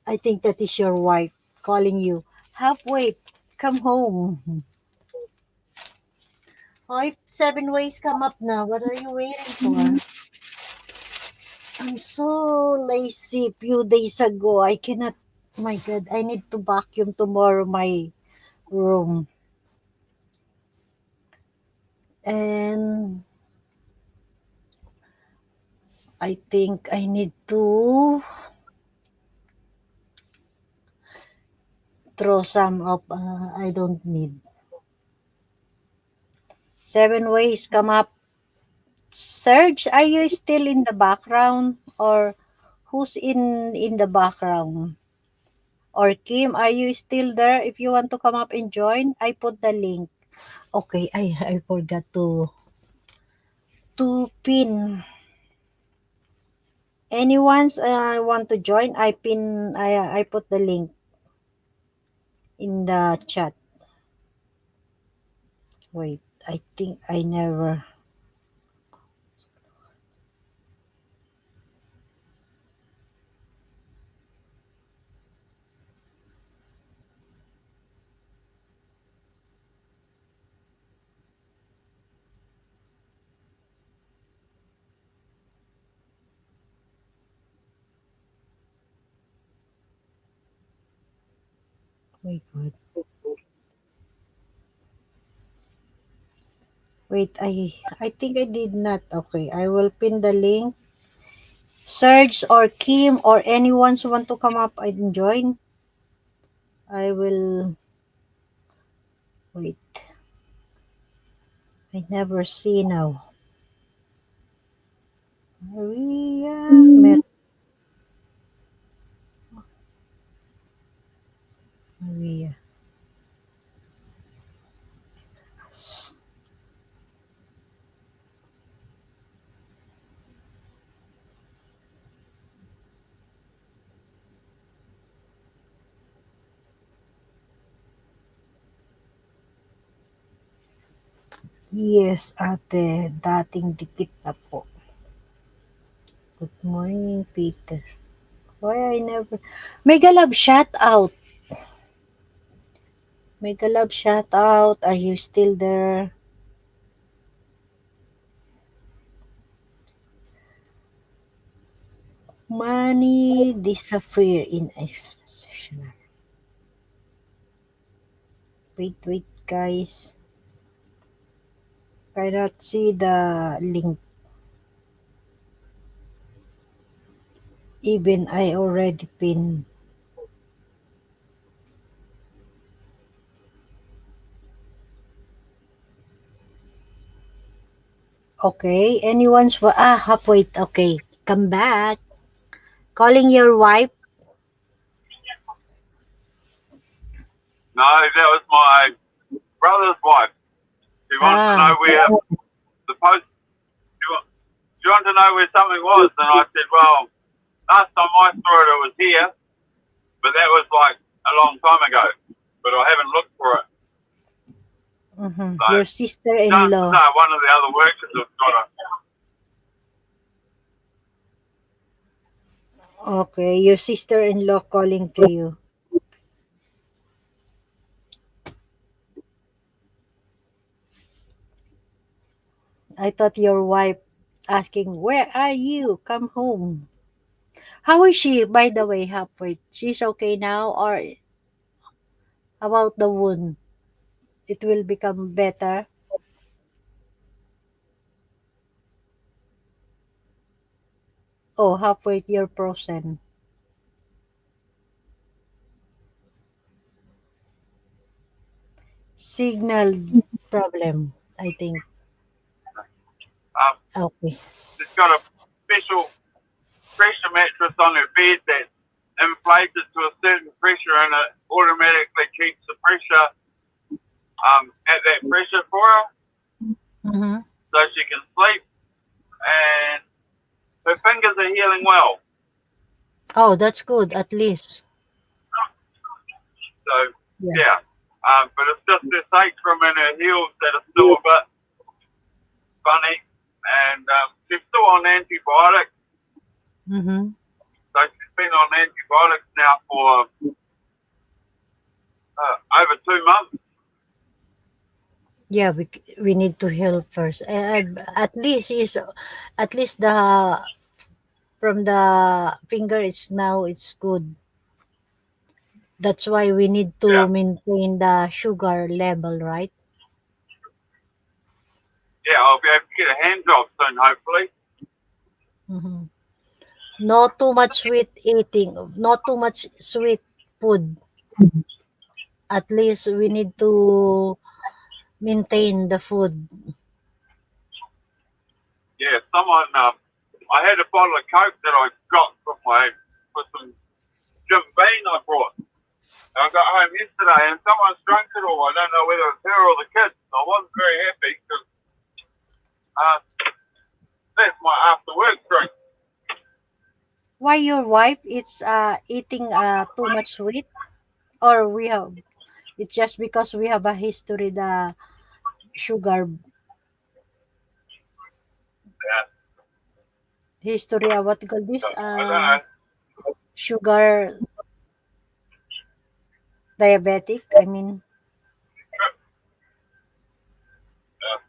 I think that is your wife calling you. Halfway, come home. Oh, 7 ways come up now. What are you waiting for? I'm so lazy. Few days ago, I cannot. My God, I need to vacuum tomorrow my room. And I think I need to throw some up. I don't need. 7 ways come up. Serge, are you still in the background or who's in the background? Or Kim, are you still there? If you want to come up and join, I put the link. Okay, I forgot to pin. Anyone's want to join? I put the link in the chat. Wait, I think I never. My God. Wait, I think I did not. Okay, I will pin the link. Serge or Kim or anyone who want to come up and join, I will wait. I never see now. Maria. Yes, ate, dating dikit na po. Good morning, Peter. Why I never... Mega love shout out. Mega love shout out. Are you still there? Money disappear in exceptional. Wait, guys. Cannot see the link. Even I already pinned. Okay, anyone's wait. Okay, come back. Calling your wife. No, that was my brother's wife. She wants to know where the post. She you want to know where something was? And I said, well, last time I saw it, it was here, but that was like a long time ago. But I haven't looked for it. Mm-hmm. So Your chances sister-in-law. are one of the other workers has got it. Okay, your sister-in-law calling to you. I thought your wife asking, "Where are you? Come home." How is she, by the way, halfway? She's okay now, or about the wound? It will become better. Oh, halfway you're frozen. Signal problem, I think. Um, Okay. she's got a special pressure mattress on her bed that's inflated to a certain pressure, and it automatically keeps the pressure at that pressure for her, Mm-hmm. so she can sleep. And her fingers are healing well. Oh, that's good, at least. So Yeah. yeah, but it's just the sacrum and her heels that are still a bit funny, and she's still on antibiotics. Mm-hmm. So she's been on antibiotics now for over 2 months. Yeah, we need to heal first. At least the from the finger is now it's good. That's why we need to Yeah, maintain the sugar level, right? yeah, I'll be able to get a hand job soon, hopefully. Mm-hmm. Not too much sweet eating, not too much sweet food. At least we need to maintain the food. Yeah, someone, I had a bottle of Coke that I got for some Jim Bean I brought. And I got home yesterday and someone's drunk it all. I don't know whether it's her or the kids. I wasn't very happy because uh, that's my after work drink. Why your wife is eating too much sweet, or we have it's just because we have a history the sugar Yeah, history what you call this I don't know. sugar diabetic, I mean. Uh,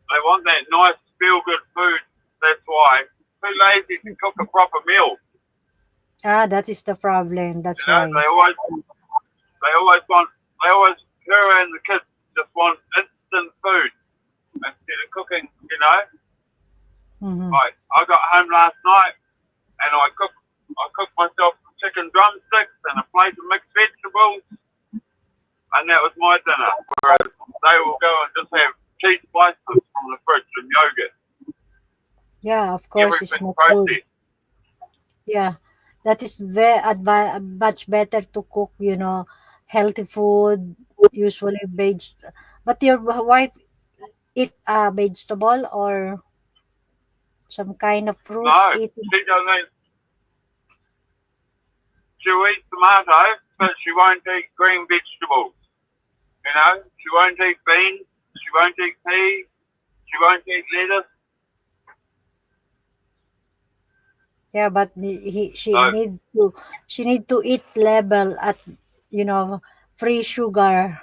they want that nice, feel good food. That's why. Too lazy to cook a proper meal. That is the problem, You that's know, why. they always, her and the kids just want instant food instead of cooking. You know, Mm-hmm. like I got home last night and I cooked myself some chicken drumsticks and a plate of mixed vegetables, and that was my dinner. Whereas they will go and just have cheese slices from the fridge and yogurt, Yeah, of course it's everything not good. processed. Yeah, that is very much better to cook, healthy food, usually but your wife eat vegetable or some kind of fruits No, eating. she doesn't. She'll eat tomatoes, but she won't eat green vegetables. You know, she won't eat beans. She won't eat peas. She won't eat lettuce. Yeah, but So she need to eat level at you know free sugar.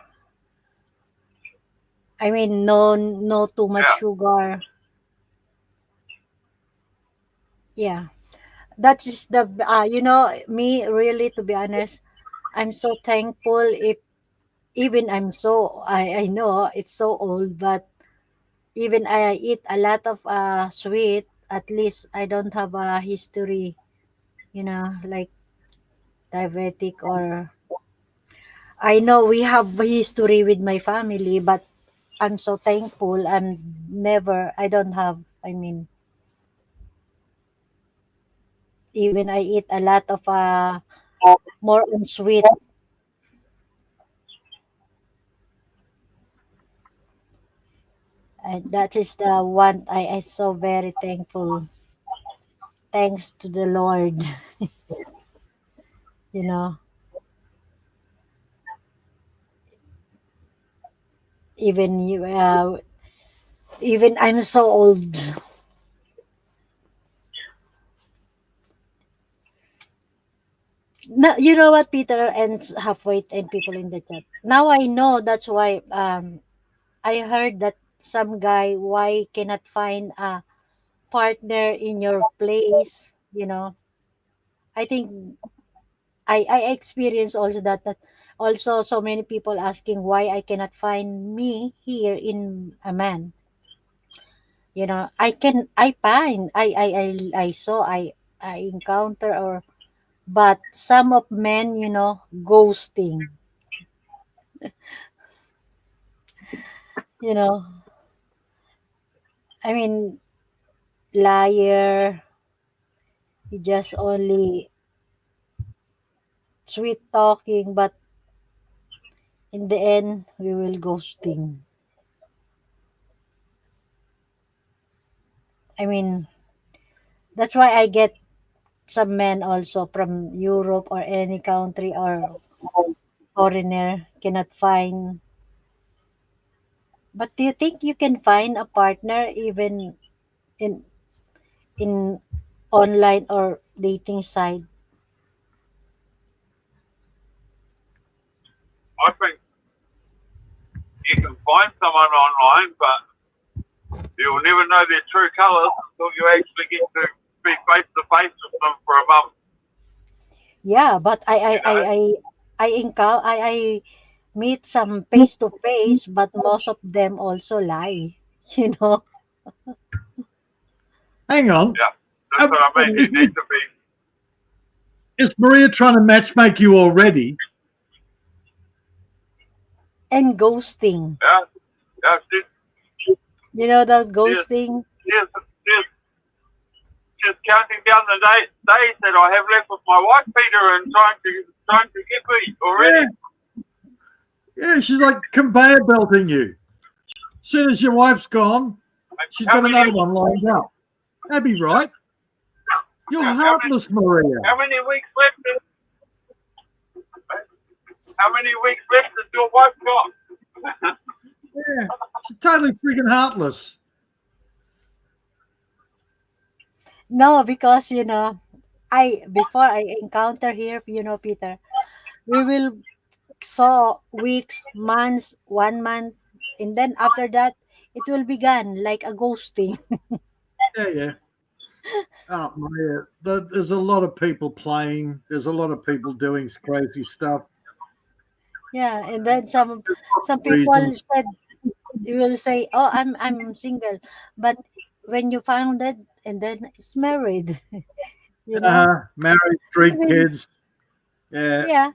I mean, no too much yeah, sugar. Yeah, that is the me really, to be honest, I'm so thankful if even I know it's so old, but even I eat a lot of sweet, at least I don't have a history, like diabetic, or I know we have a history with my family, but I'm so thankful I don't have, I mean, even I eat a lot of more on sweet. And that is the one I so very thankful. Thanks to the Lord, you know. Even you, even I'm so old. No, you know what, Peter and halfway and people in the chat. Now I know that's why. I heard that some guy why cannot find a partner in your place. You know, I think I experienced also that also so many people asking why I cannot find me here in a man. You know, I find I saw I encounter or but some of men, you know, ghosting, you know, I mean, liar, he just only sweet talking, but in the end, we will ghosting. I mean, that's why I get some men also from Europe or any country or foreigner cannot find. But do you think you can find a partner even in in online or dating site? I think you can find someone online, but you'll never know their true colours until you actually get to be face to face with them for a month. Yeah, but You know, I meet some face to face, but most of them also lie. You know, Hang on. yeah, that's what I mean. Is, You need to be. is Maria trying to matchmake you already? and ghosting. Yeah, yeah. You know that She's, ghosting. she's just counting down the days that I have left with my wife, Peter, and trying to get me already. Yeah. Yeah, she's like conveyor belting you. As soon as your wife's gone, she's How got many, another one lined up. That'd be right. You're heartless, Maria. how many weeks left? How many weeks left has your wife got? Yeah, she's totally freaking heartless. No, because you know, I before I encounter here, you know, Peter, we will saw weeks, months, 1 month, and then after that, it will be gone like a ghosting. Yeah, yeah. Oh, Maria, there's a lot of people playing. There's a lot of people doing crazy stuff. Yeah, and then some people Reasons. said you will say, "Oh, I'm single," but when you found it, and then it's married, you know. Married, three Even kids. Yeah, yeah,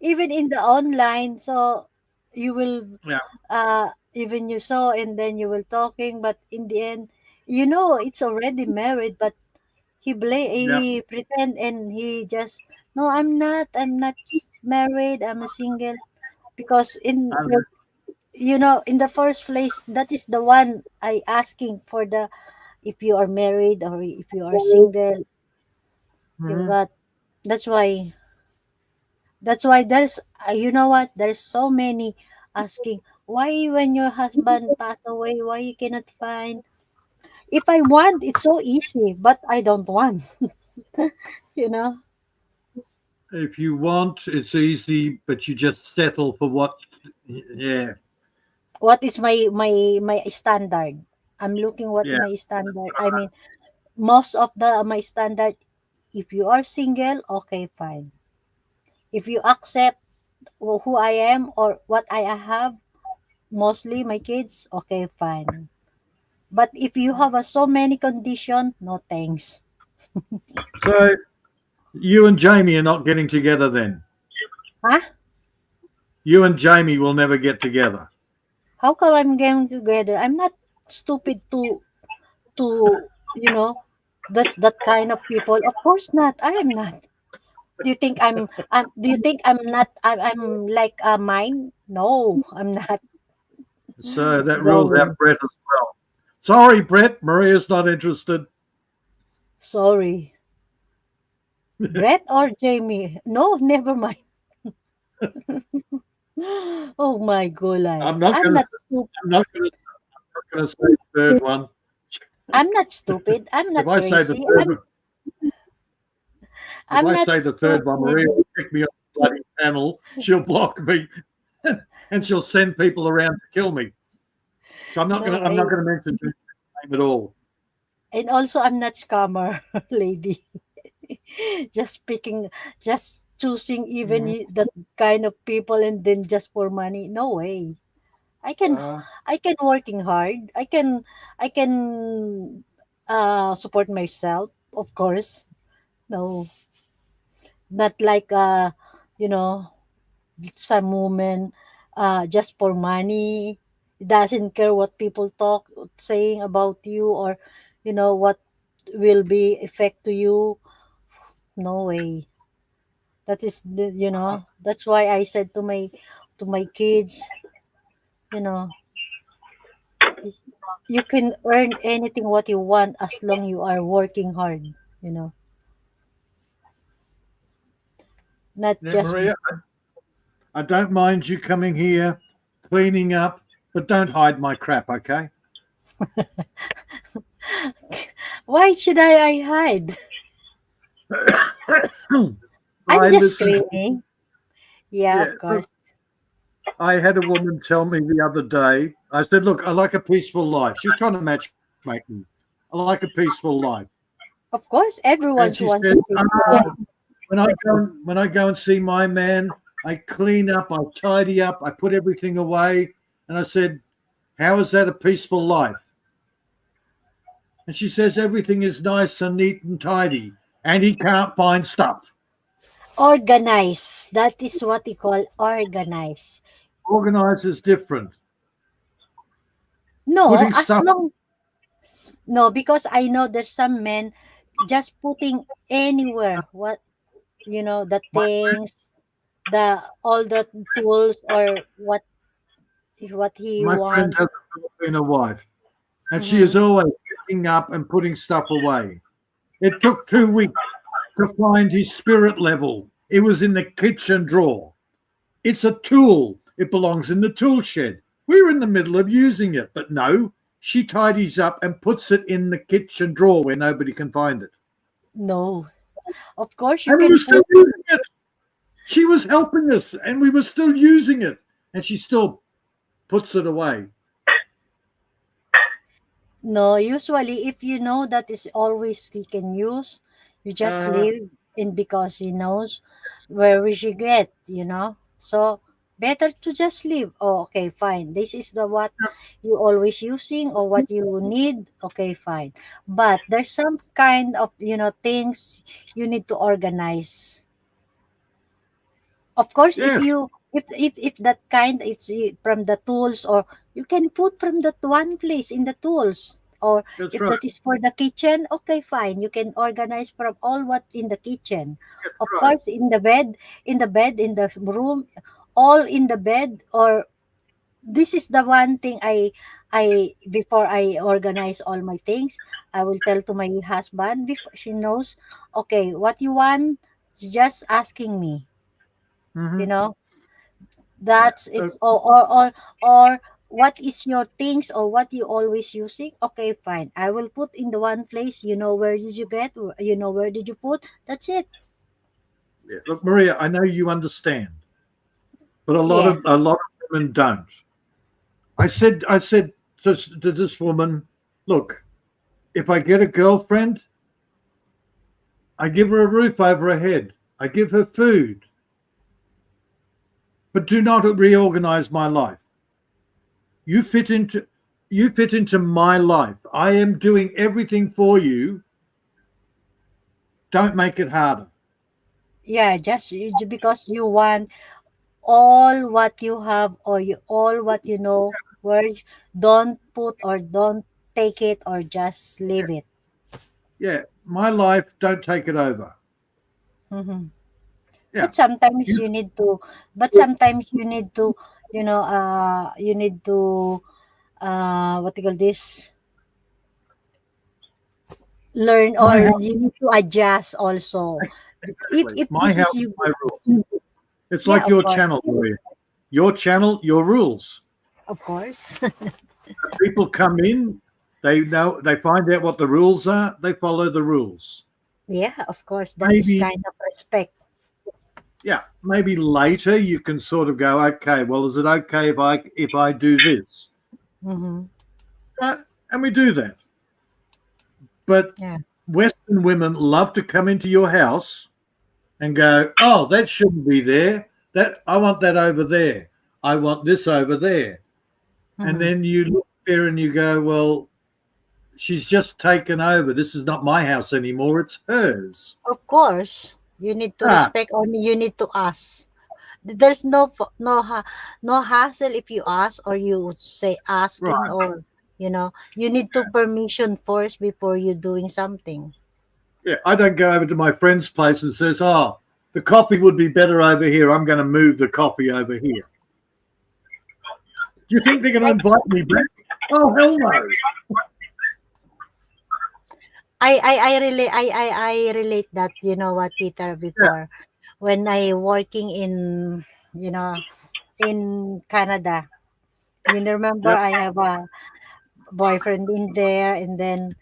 even in the online, so you will yeah. even you saw, and then you will talking, but in the end, you know, it's already married, but Yeah. he pretend and he just no, I'm not married, I'm a single because in I you know in the first place that is the one I asking for the if you are married or if you are know. single. Mhm. But that's why there's you know what, there's so many asking why when your husband passed away why you cannot find. If I want it's so easy, but I don't want. You know If you want, it's easy, but you just settle for what. Yeah, what is my standard. I'm looking what yeah. my standard. I mean, most of the my standard. If you are single, okay, fine. If you accept who I am or what I have, mostly my kids, okay, fine. But if you have so many condition, no thanks. So you and Jamie are not getting together then. Huh? You and Jamie will never get together. How come I'm getting together? I'm not stupid to you know that kind of people. Of course not. I am not. Do you think do you think I'm not I'm like mine? No, I'm not. So that rules Sorry. out Brett as well. Sorry, Brett. Maria's not interested. Sorry. Brett or Jamie? No, never mind. Oh my golly. I'm not I'm going to. not stupid. I'm not going to say the third one. I'm not stupid. I'm If not I say the crazy. third, if I'm I not say the third one, stupid. Maria will pick me off the bloody panel. She'll block me, and she'll send people around to kill me. So I'm not No going to. I'm not way. going to mention your name at all. And also I'm not scammer lady. Just picking, just choosing even that kind of people and then just for money. No way. I can Uh, I can working hard. I can support myself, of course. No, not like you know, some woman just for money doesn't care what people talk saying about you, or what will be effect to you. No way. That is that's why I said to my kids, you know you can earn anything what you want as long you are working hard, you know not yeah, just. Maria, I don't mind you coming here, cleaning up, but don't hide my crap, okay? Why should I hide? I'm I just listened. cleaning. Yeah, Yeah, of look, course. I had a woman tell me the other day. I said, "Look, I like a peaceful life." She's trying to match make me. I like a peaceful life, Of course, everyone and she wants a said, peaceful life. when I go and see my man, I clean up, I tidy up, I put everything away." And I said, "How is that a peaceful life?" And she says, "Everything is nice and neat and tidy, and he can't find stuff." Organize. That is what you call organize. Organized is different. No, Putting as stuff. long no, because I know there's some men just putting anywhere what the My things, the all the tools, or what he my friend wants. has a Filipino wife, and she Mm-hmm. is always picking up and putting stuff away. It took 2 weeks to find his spirit level. It was in the kitchen drawer. It's a tool. It belongs in the tool shed. We're in the middle of using it, but no, she tidies up and puts it in the kitchen drawer where nobody can find it. No, of course you And we can were still put. using it. She was helping us, and we were still using it, and she still puts it away. No, usually if you know that is always he can use, you just Uh, leave in because he knows where we should get. So better to just leave. Oh, okay, fine. This is the what you always using or what you need. Okay, fine. But there's some kind of things you need to organize. Of course, if yes, you if that kind, it's from the tools, or you can put from that one place in the tools, or that's if right. that is for the kitchen, okay, fine, you can organize from all what in the kitchen. That's Of right. course, in the room, all in the bed. Or this is the one thing I before I organize all my things, I will tell to my husband before she knows. Okay, what you want, just asking me, you Hmm. know Yeah. that's it's or what is your things, or what you always using. Okay, fine, I will put in the one place. Where did you get, where did you put. That's it. Yeah. Look, Maria, I know you understand, but Yeah. a lot of women don't. I said to this woman, look, if I get a girlfriend, I give her a roof over her head. I give her food, but do not reorganize my life. You fit into you fit into my life. I am doing everything for you. Don't make it harder. Yeah, just because you want all what you have, or all what where don't put, or don't take it, or just leave it. Yeah, my life, don't take it over. Hmm. Yeah. But sometimes You you need to, but sometimes you need to you need to what do you call this, learn, My or house, you need to adjust also. exactly. If My this is house, you, my rules. It's yeah, like of your course, channel, Maria. Your channel, your rules. of course. People come in, they know, they find out what the rules are, they follow the rules. Yeah, of course, that is Maybe, kind of respect. yeah, maybe later you can sort of go, okay, well, is it okay if I do this? Mm-hmm. And we do that. But Yeah. Western women love to come into your house and go, oh, that shouldn't be there. That I want that over there. I want this over there. And Mm-hmm. then you look there and you go, well, she's just taken over. This is not my house anymore. It's hers. Of course, you need to Ah, respect, or you need to ask. There's no hassle if you ask, or you say asking, right. or you need to permission first before you doing something. Yeah, I don't go over to my friend's place and says, oh, the coffee would be better over here. I'm going to move the coffee over here. Do you think they're going to Like, invite me back? Oh, hell no. I relate that, what, Peter, Yeah, before, when I working you know in Canada. You remember, yep, I have a boyfriend in there, and then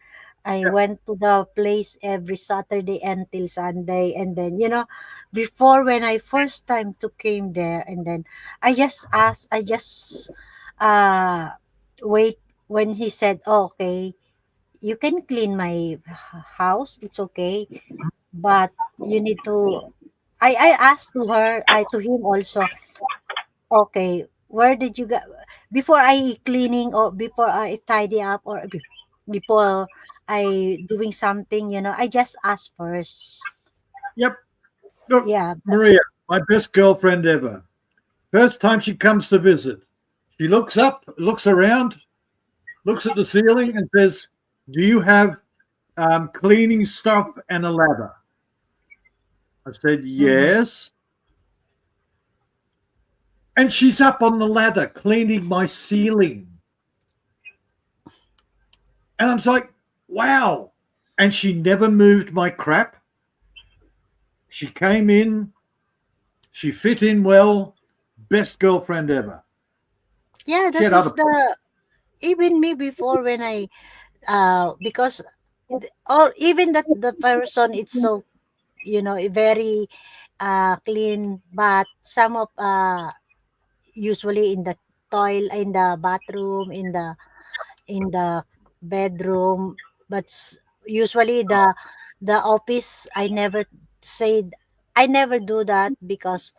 I yep, went to the place every Saturday until Sunday. And then, before, when I first time to came there, and then I just uh wait when he said, oh, okay, you can clean my house, it's okay, but you need to, I asked to him also, okay, where did you get, before I cleaning, or before I tidy up, or before I doing something, I just ask first. yep. Look, Yeah. Maria, my best girlfriend ever. First time she comes to visit, she looks up, looks around, looks at the ceiling and says, do you have cleaning stuff and a ladder? I said, Mhm. yes. And she's up on the ladder cleaning my ceiling. And I'm like, wow. And she never moved my crap. She came in, she fit in well, best girlfriend ever. Yeah, She that had other is problems. even me before, when I because or even that the person, it's so, very clean, but some of usually in the toilet, in the bathroom, in the bedroom, but usually the office, I never do that, because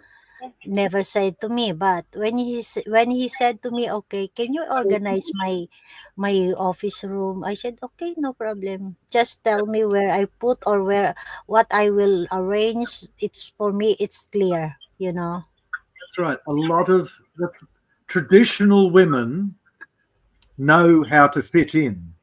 never said to me. But when he said to me, okay, can you organize my office room, I said, okay, no problem, just tell me where I put, or where what I will arrange. It's for me, it's clear. That's right. A lot of the traditional women know how to fit in.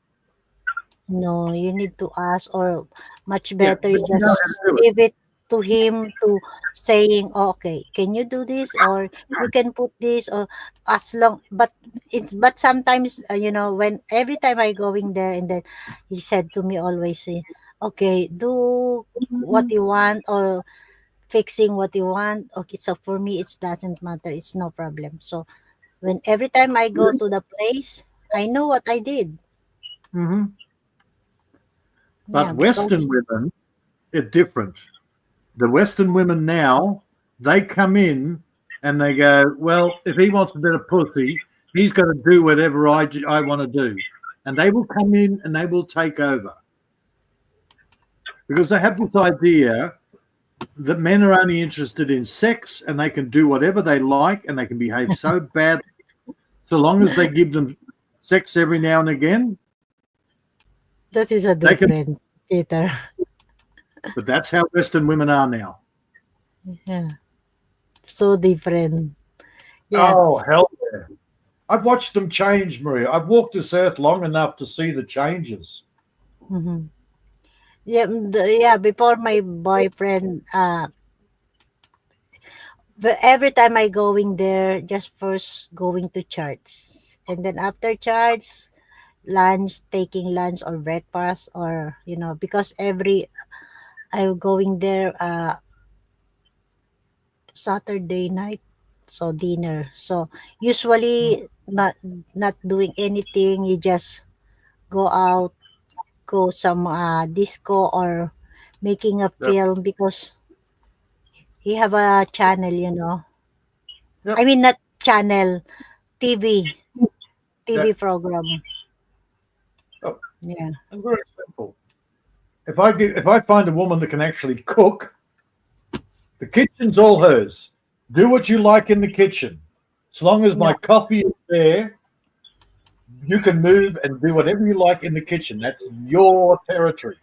No, you need to ask, or much Yeah, better but you you know how to just do it. leave it to him, to saying, okay, can you do this, or you can put this, or as long, but sometimes, when every time I going there, and then he said to me always, okay, do what you want, or fixing what you want. Okay, so for me, it doesn't matter. It's no problem. So when every time I go to the place, I know what I did. Mhm. Yeah, But because Western women are different. The Western women now, they come in and they go, well, if he wants a bit of pussy, he's got to do whatever I want to do. And they will come in and they will take over because they have this idea that men are only interested in sex and they can do whatever they like and they can behave so badly so long as they give them sex every now and again. that is a They can, different, Peter. but that's how Western women are now. Yeah, so different. Yeah. Oh, hell yeah. I've watched them change, Maria. I've walked this earth long enough to see the changes. Hmm. Yeah, yeah. Before, my boyfriend, But every time I going there, just first going to church, and then after church, lunch, taking lunch or breakfast, or because every I'm going there Saturday night, so dinner. So usually not doing anything. You just go out, go some disco or making a Yep. film because he have a channel. I Yep. mean not channel, TV, Yeah. TV program. Oh, Yeah. it's very simple. If I find a woman that can actually cook, the kitchen's all hers. Do what you like in the kitchen. As long as my No, coffee is there, you can move and do whatever you like in the kitchen. That's your territory.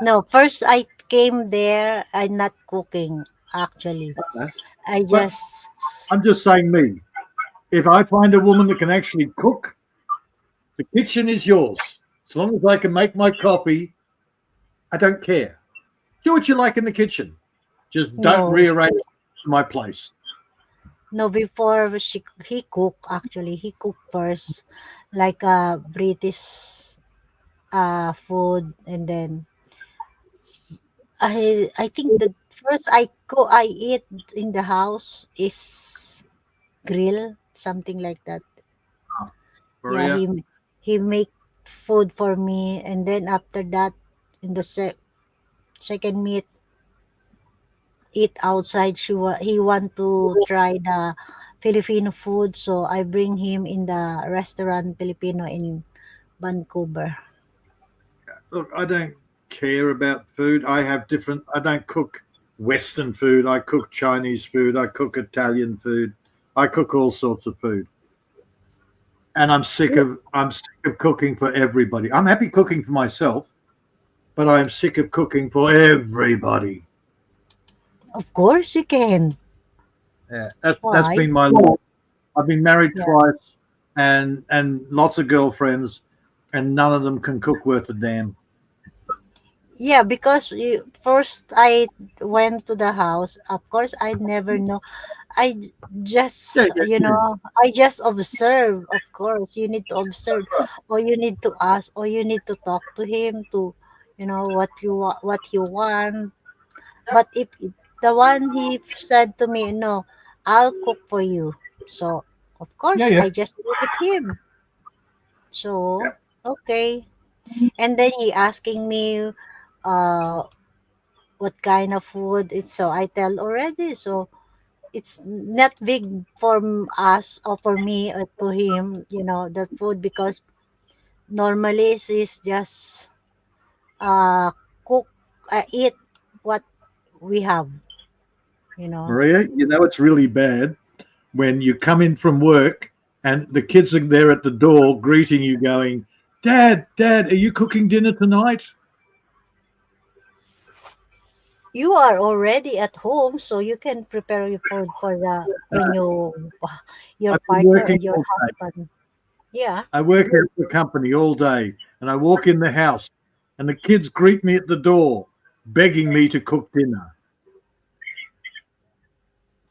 no. First, I came there. I'm not cooking actually. Okay. I But just I'm just saying, me. If I find a woman that can actually cook, the kitchen is yours. As long as I can make my coffee, I don't care. Do what you like in the kitchen. Just don't no, rearrange my place. no. Before he cook actually. He cooked first, like British food, and then I think the first I eat in the house is grill, something like that. Yeah, Maria, he make food for me, and then after that, in the second meet, eat outside. He want to try the Filipino food, so I bring him in the restaurant Filipino in Vancouver. look, I don't care about food. I don't cook Western food. I cook Chinese food. I cook Italian food. I cook all sorts of food. And I'm sick of cooking for everybody. I'm happy cooking for myself, but I'm sick of cooking for everybody. Of course you can. Yeah, that's Why? been my life. I've been married Yeah. twice and lots of girlfriends, and none of them can cook worth a damn. Yeah, because first I went to the house. Of course, I never know. I Yeah, just, yeah, yeah. I just observe. Of course, you need to observe, or you need to ask, or you need to talk to him to, what you want. But if the one he said to me, no, I'll cook for you. So of Yeah, course, yeah. I just go with him. So Yep. okay, and then he asking me, uh, what kind of food it's, so I tell already. So it's not big for us or for me or to him, the food, because normally it's just uh cook, eat what we have, you know. Maria, you know it's really bad when you come in from work and the kids are there at the door greeting you, going, "Dad, Dad, are you cooking dinner tonight?" You are already at home, so you can prepare your food for the when your I've been partner or working your all day. husband. Yeah. I work at the company all day, and I walk in the house, and the kids greet me at the door, begging me to cook dinner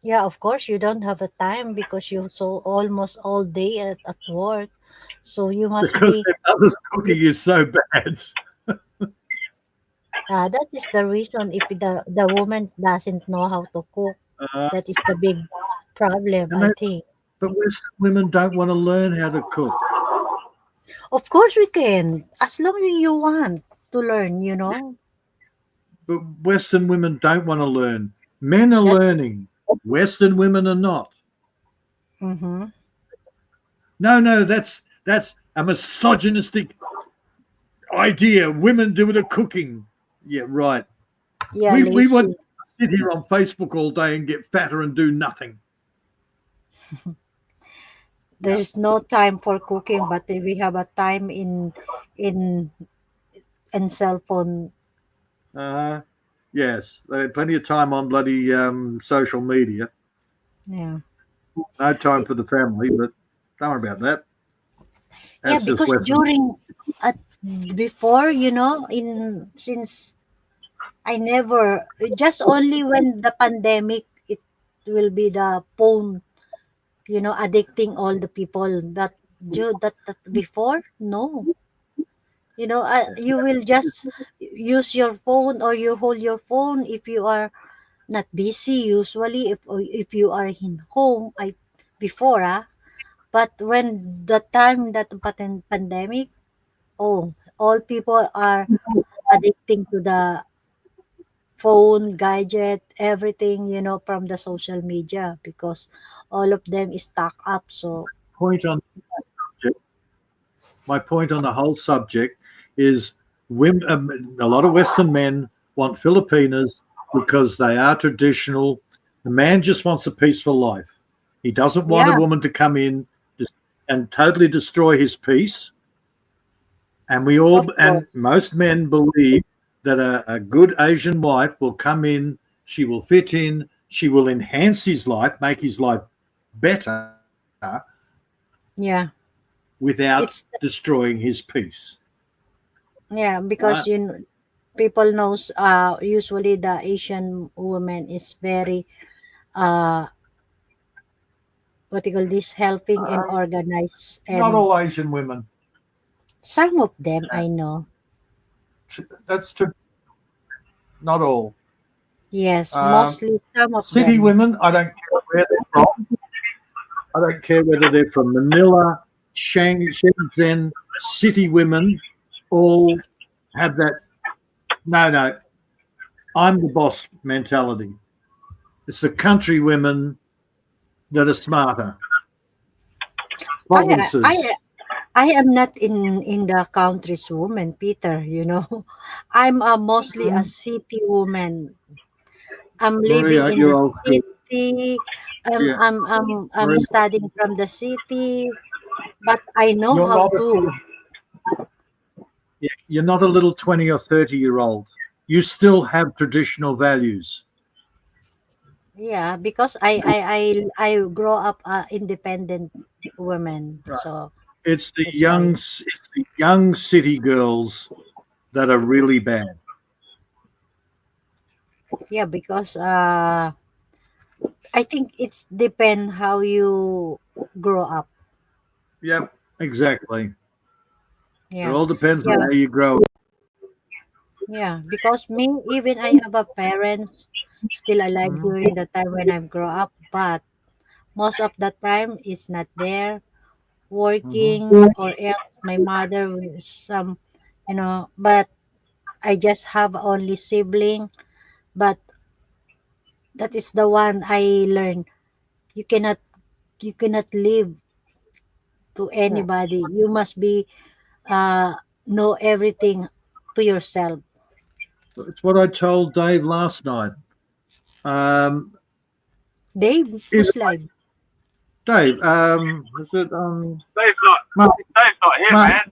Yeah, of course you don't have a time because you so almost all day at work. So you must because be, their mother's cooking is so bad. that is the reason if the woman doesn't know how to cook. Uh, That is the big problem, and I they, think. but Western women don't want to learn how to cook. Of course we can, as long as you want to learn, But Western women don't want to learn. Men are That learning. Western women are not. mm-hmm. No, no, that's a misogynistic idea. Women do the cooking. Yeah, right. Yeah, We want lazy. to sit here on Facebook all day and get fatter and do nothing. Yeah. There's no time for cooking, but we have a time in in cell phone. Uh, yes, plenty of time on bloody social media. Yeah. No time for the family, but don't worry about that. Yeah, That's just because Western. during at before, in since I never, just only when the pandemic, will be the phone, addicting all the people. But that before, no. You will just use your phone, or you hold your phone if you are not busy. Usually, if you are in home, before but when the time that pandemic, oh, all people are addicting to the phone, gadget, everything, from the social media, because all of them is stuck up. So Point on my point on the whole subject is women, a lot of Western men want Filipinas because they are traditional. The man just wants a peaceful life. He doesn't want a yeah, woman to come in and totally destroy his peace. And of and course. most men believe that a good Asian wife will come in, she will fit in, she will enhance his life, make his life better Yeah, without it's destroying his peace. yeah, Right? because people knows, usually the Asian woman is very, uh what you call this, helping and Um, organized, not and all Asian women. some of them I know. That's true. Not all. Yes, Um, mostly some of City them. women, I don't care where they're from. I don't care whether they're from Manila, Shenzhen. City women all have that. No, no, I'm the boss mentality. It's the country women that are smarter. I I Provinces. I am not in the country's woman, Peter. I'm mostly a Mm, city woman. I'm living Maria, in you're the old school. city. Yeah, I'm Maria, studying from the city, but I know you're how not to. a, yeah, you're not a little 20 or 30-year-old. You still have traditional values. Yeah, because I grow up independent woman, Right. so It's that's why. the young city girls that are really bad. Yeah, because I think it's depend how you grow up. Yep, exactly. It Yeah, all depends on yeah, how you grow. yeah. Because me, even I have a parents still alive Mhm. during the time when I grow up, but most of the time is not there, Mhm. working, or else my mother with some, But I just have only sibling, but that is the one I learned. You cannot you cannot live to Yeah. anybody. You must be, uh know everything to yourself. It's what I told Dave last night. Um, Dave, is who's live? Dave? Is it Dave's not. Mark? Dave's not here, Mark? man.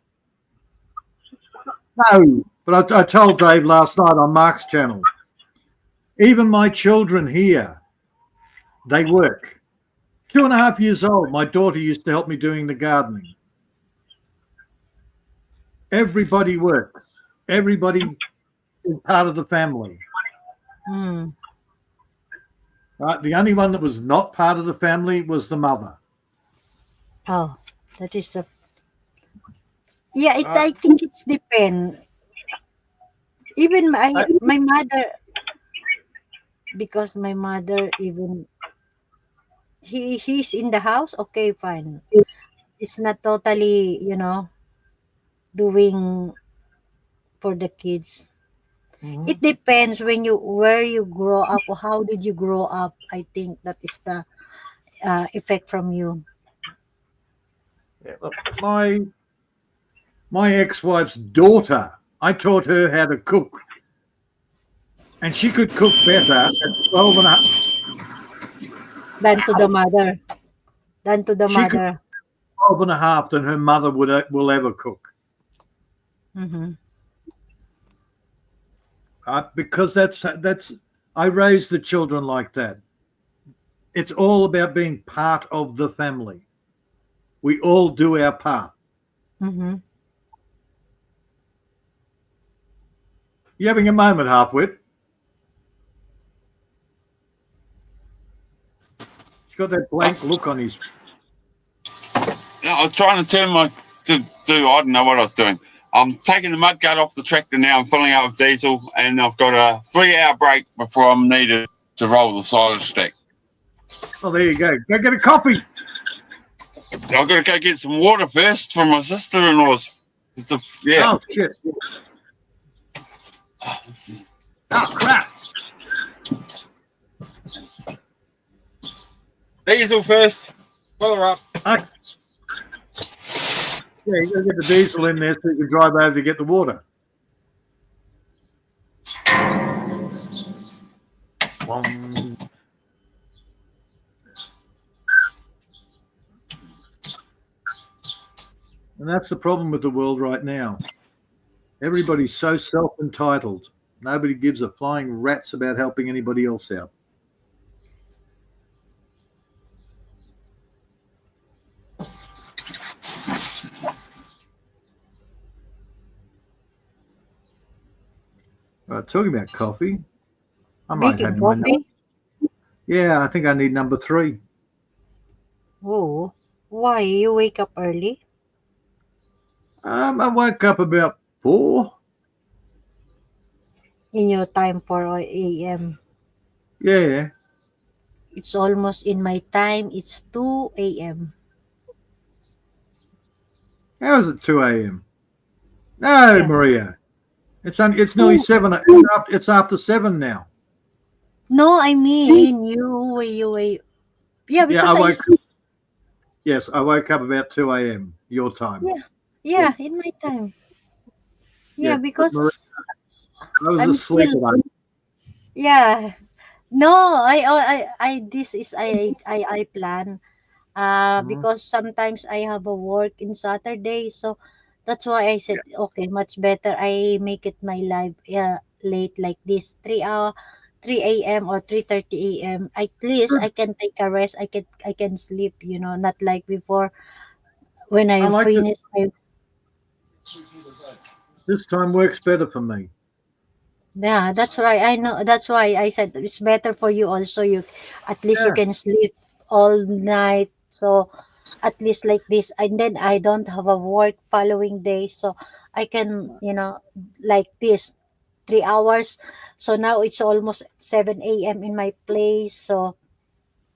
No, but I told Dave last night on Mark's channel. Even my children here, they work. 2.5 years old. My daughter used to help me doing the gardening. Everybody works. Everybody is part of the family. Hmm. Right? The only one that was not part of the family was the mother. Oh, that is a yeah. Right? I think it's depend. Even I, my mother, because my mother, even he's in the house. Okay, fine. It's not totally, doing for the kids. Mhm. It depends when you where you grow up, or how did you grow up. I think that is the, effect from you. Yeah, look, my ex-wife's daughter, I taught her how to cook, and she could cook better at 12 and a half. Than to the mother. Than to the She could mother. 12 and a half than her mother will ever cook. Mm-hmm. Because that's I raised the children like that. It's all about being part of the family. We all do our part. Mm-hmm. You having a moment, Halfwit? He's got that blank look on his. I was trying to turn I don't know what I was doing. I'm taking the mudguard off the tractor now. I'm filling up with diesel, and I've got a 3-hour break before I'm needed to roll the silage stack. Oh, there you go. Go get a copy. I've got to go get some water first from my sister-in-law's. Yeah. Oh, shit. Oh, crap. Diesel first. Fill her up. Okay. Yeah, you got to get the diesel in there so you can drive over to get the water. Bong. And that's the problem with the world right now. Everybody's so self-entitled. Nobody gives a flying rat's about helping anybody else out. Talking about coffee, I might Making have my coffee? Yeah, I think I need number 3. Oh, why? You wake up early? I woke up about 4. In your time 4 a.m. Yeah. It's almost in my time. It's 2 a.m. How is it 2 a.m.? No, Yeah. Maria. It's nearly 7. It's after 7 now. No, I mean you. Yeah, Yeah, because Yes, I woke up about 2 a.m. your time. yeah, in my time. Yeah, because Maria, I was I'm asleep. still yeah. No, this is I plan. Mhm. Because sometimes I have a work in Saturday, so that's why I said okay, much better I make it my life late like this 3 a.m. or 3:30 a.m. At least I can take a rest. I can sleep. Not like before when I I like this. finish my This time works better for me. yeah. That's right. I know. That's why I said it's better for you also. You at least you Yeah. can sleep all night. So at least like this, and then I don't have a work following day, so I can like this 3 hours. So now it's almost 7 a.m. in my place, so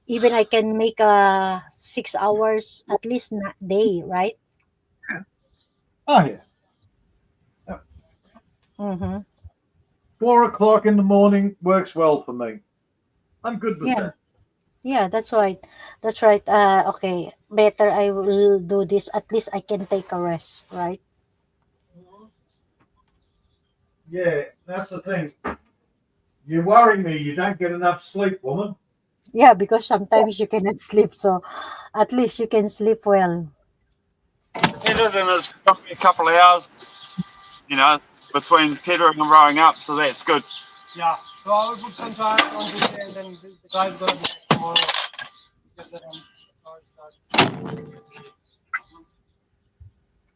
even I can make a 6 hours at least day, right? Oh, yeah. Mm-hmm. 4 o'clock in the morning works well for me. I'm good with Yeah, that. yeah, that's right. Okay, better I will do this, at least I can take a rest, right? Yeah, that's the thing. You worry me. You don't get enough sleep, woman. Yeah, because sometimes you cannot sleep, so at least you can sleep well. And it's got me a couple of hours, between tethering and rowing up, so that's good. Yeah, so I will put some time on this day, and then the guy's gonna be back tomorrow. Get that on.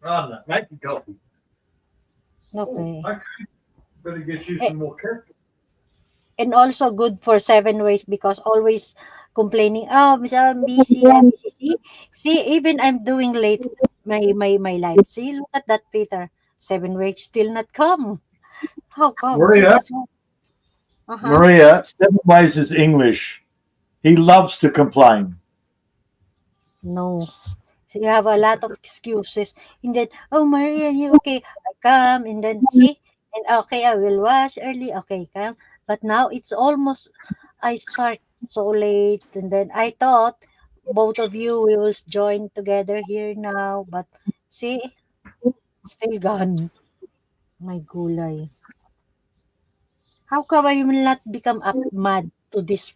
Rather, make me coffee. Okay. Okay. Better get you Eh, some more coffee. and also good for 7 ways, because always complaining, oh, Miss, I'm busy. See, even I'm doing late my life. See, look at that, Peter. 7 weeks still not come. How come? See, Maria, that's what. Uh-huh. Maria, 7 ways is English. He loves to complain. No. So you have a lot of excuses. And then, oh, Maria, you okay? I come, and then see, and okay, I will wash early. Okay, come. But now it's almost, I start so late, and then I thought both of you will join together here now, but see, still gone. My gulay. How come I will not become up mad to this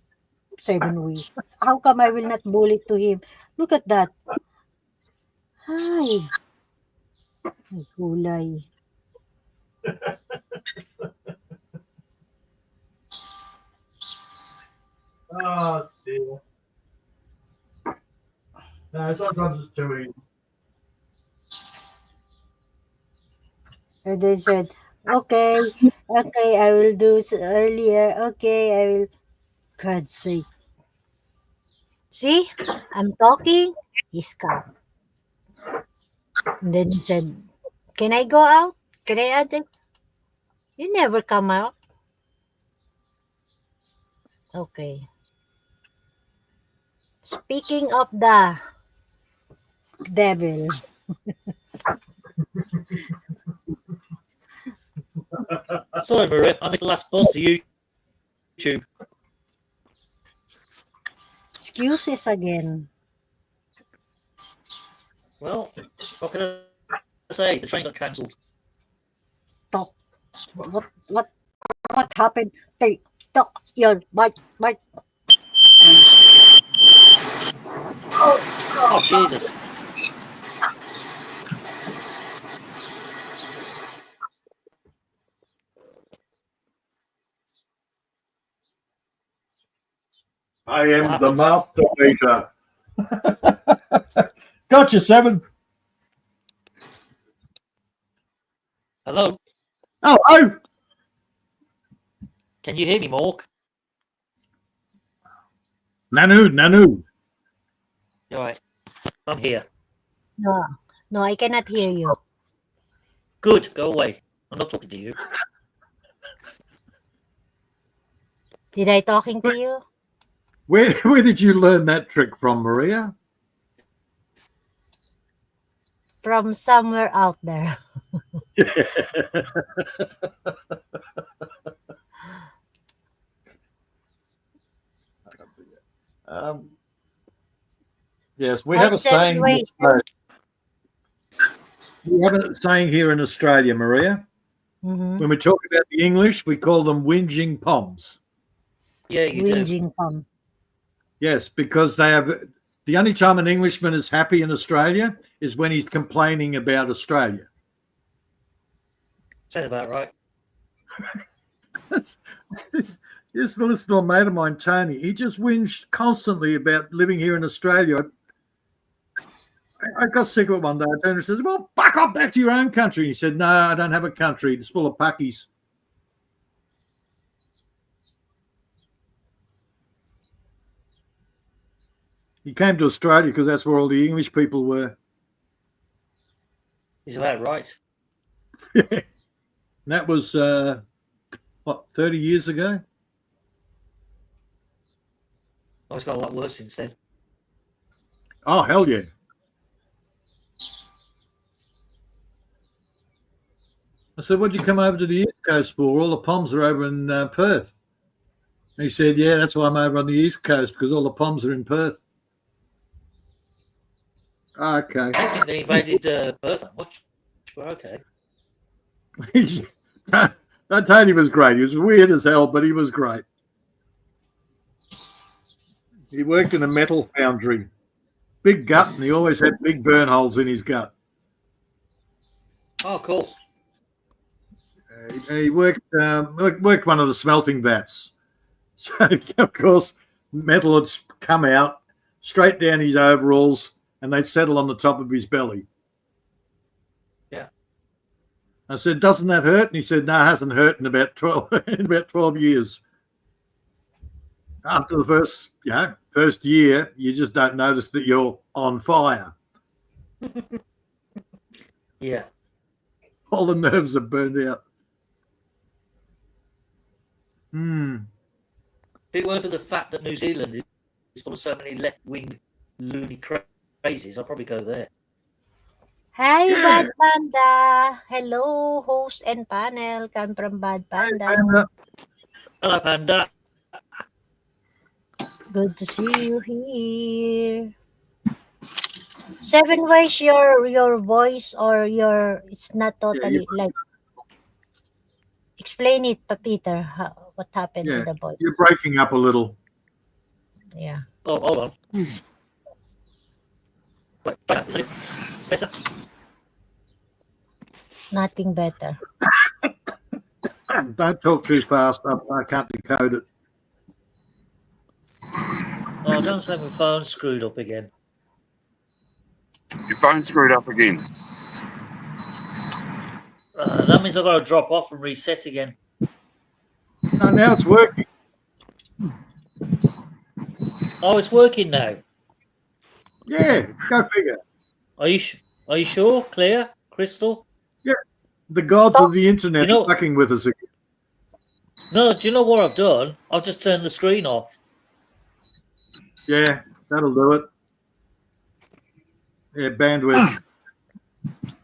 7 ways? How come I will not bully to him? Look at that. Hi, my gulay. Oh, dear. No, sometimes it's too easy. And they said, okay, okay, I will do earlier. Okay, I will. God's sake. See, I'm talking. He's calm. And then he said, "Can I go out? Can I add it?" You never come out. Okay. Speaking of the devil, Sorry, Maria, I missed the last buzz to YouTube. excuses again. Well, what can I say? The train got cancelled. Talk. What happened? Take talk your bite. Oh, Jesus. I am What the happened? master eater. Gotcha, Seven. Hello? Oh. Can you hear me, Mork? Nanu. All right. I'm here. No, I cannot hear you. Good. Go away. I'm not talking to you. Did I talking to you? Where did you learn that trick from, Maria? From somewhere out there. Yes, we How's have a saying. celebration? We have a saying here in Australia, Maria. Mm-hmm. When we talk about the English, we call them whinging poms. Yeah, you do. Whinging pom. Yes, because they have. The only time an Englishman is happy in Australia is when he's complaining about Australia. Sounds about right. This little mate of mine, Tony, he just whinged constantly about living here in Australia. I got sick of it one day. I turned and said, "Well, back up back to your own country." He said, "No, I don't have a country. It's full of puckies." He came to Australia because that's where all the English people were. He's about right. And that was, 30 years ago? Oh, it's got a lot worse since then. Oh, hell yeah. I said, "What'd you come over to the East Coast for? All the poms are over in Perth." And he said, "Yeah, that's why I'm over on the East Coast, because all the poms are in Perth." Okay. I don't think they invaded Perth that much. But okay. That Tony was great. He was weird as hell, but he was great. He worked in a metal foundry. Big gut, and he always had big burn holes in his gut. Oh, cool. He worked one of the smelting vats. So, of course, metal would come out straight down his overalls, and they'd settle on the top of his belly. Yeah. I said, "Doesn't that hurt?" And he said, "No, it hasn't hurt in about 12 years." After the first year, you just don't notice that you're on fire. Yeah. All the nerves are burned out. If it weren't for the fact that New Zealand is full of so many left-wing loony crazies, I'd probably go there. Hi, Bad Panda. Hello, host and panel. Come from Bad Panda. Hello, Panda. Good to see you here. Seven, why's your voice or it's not totally like. Explain it, Peter. What happened to the voice? You're breaking up a little. Yeah. Oh, hold on. Wait, is it better? Nothing better. Don't talk too fast. I can't decode it. Oh, don't say my phone's screwed up again. Your phone's screwed up again. That means I've got to drop off and reset again. No, now it's working. Oh, it's working now. Yeah, go figure. Are you are you sure? Clear? Crystal? Yeah, the gods of the internet You know- are fucking with us again. No, do you know what I've done? I've just turned the screen off. Yeah, that'll do it. Yeah, bandwidth.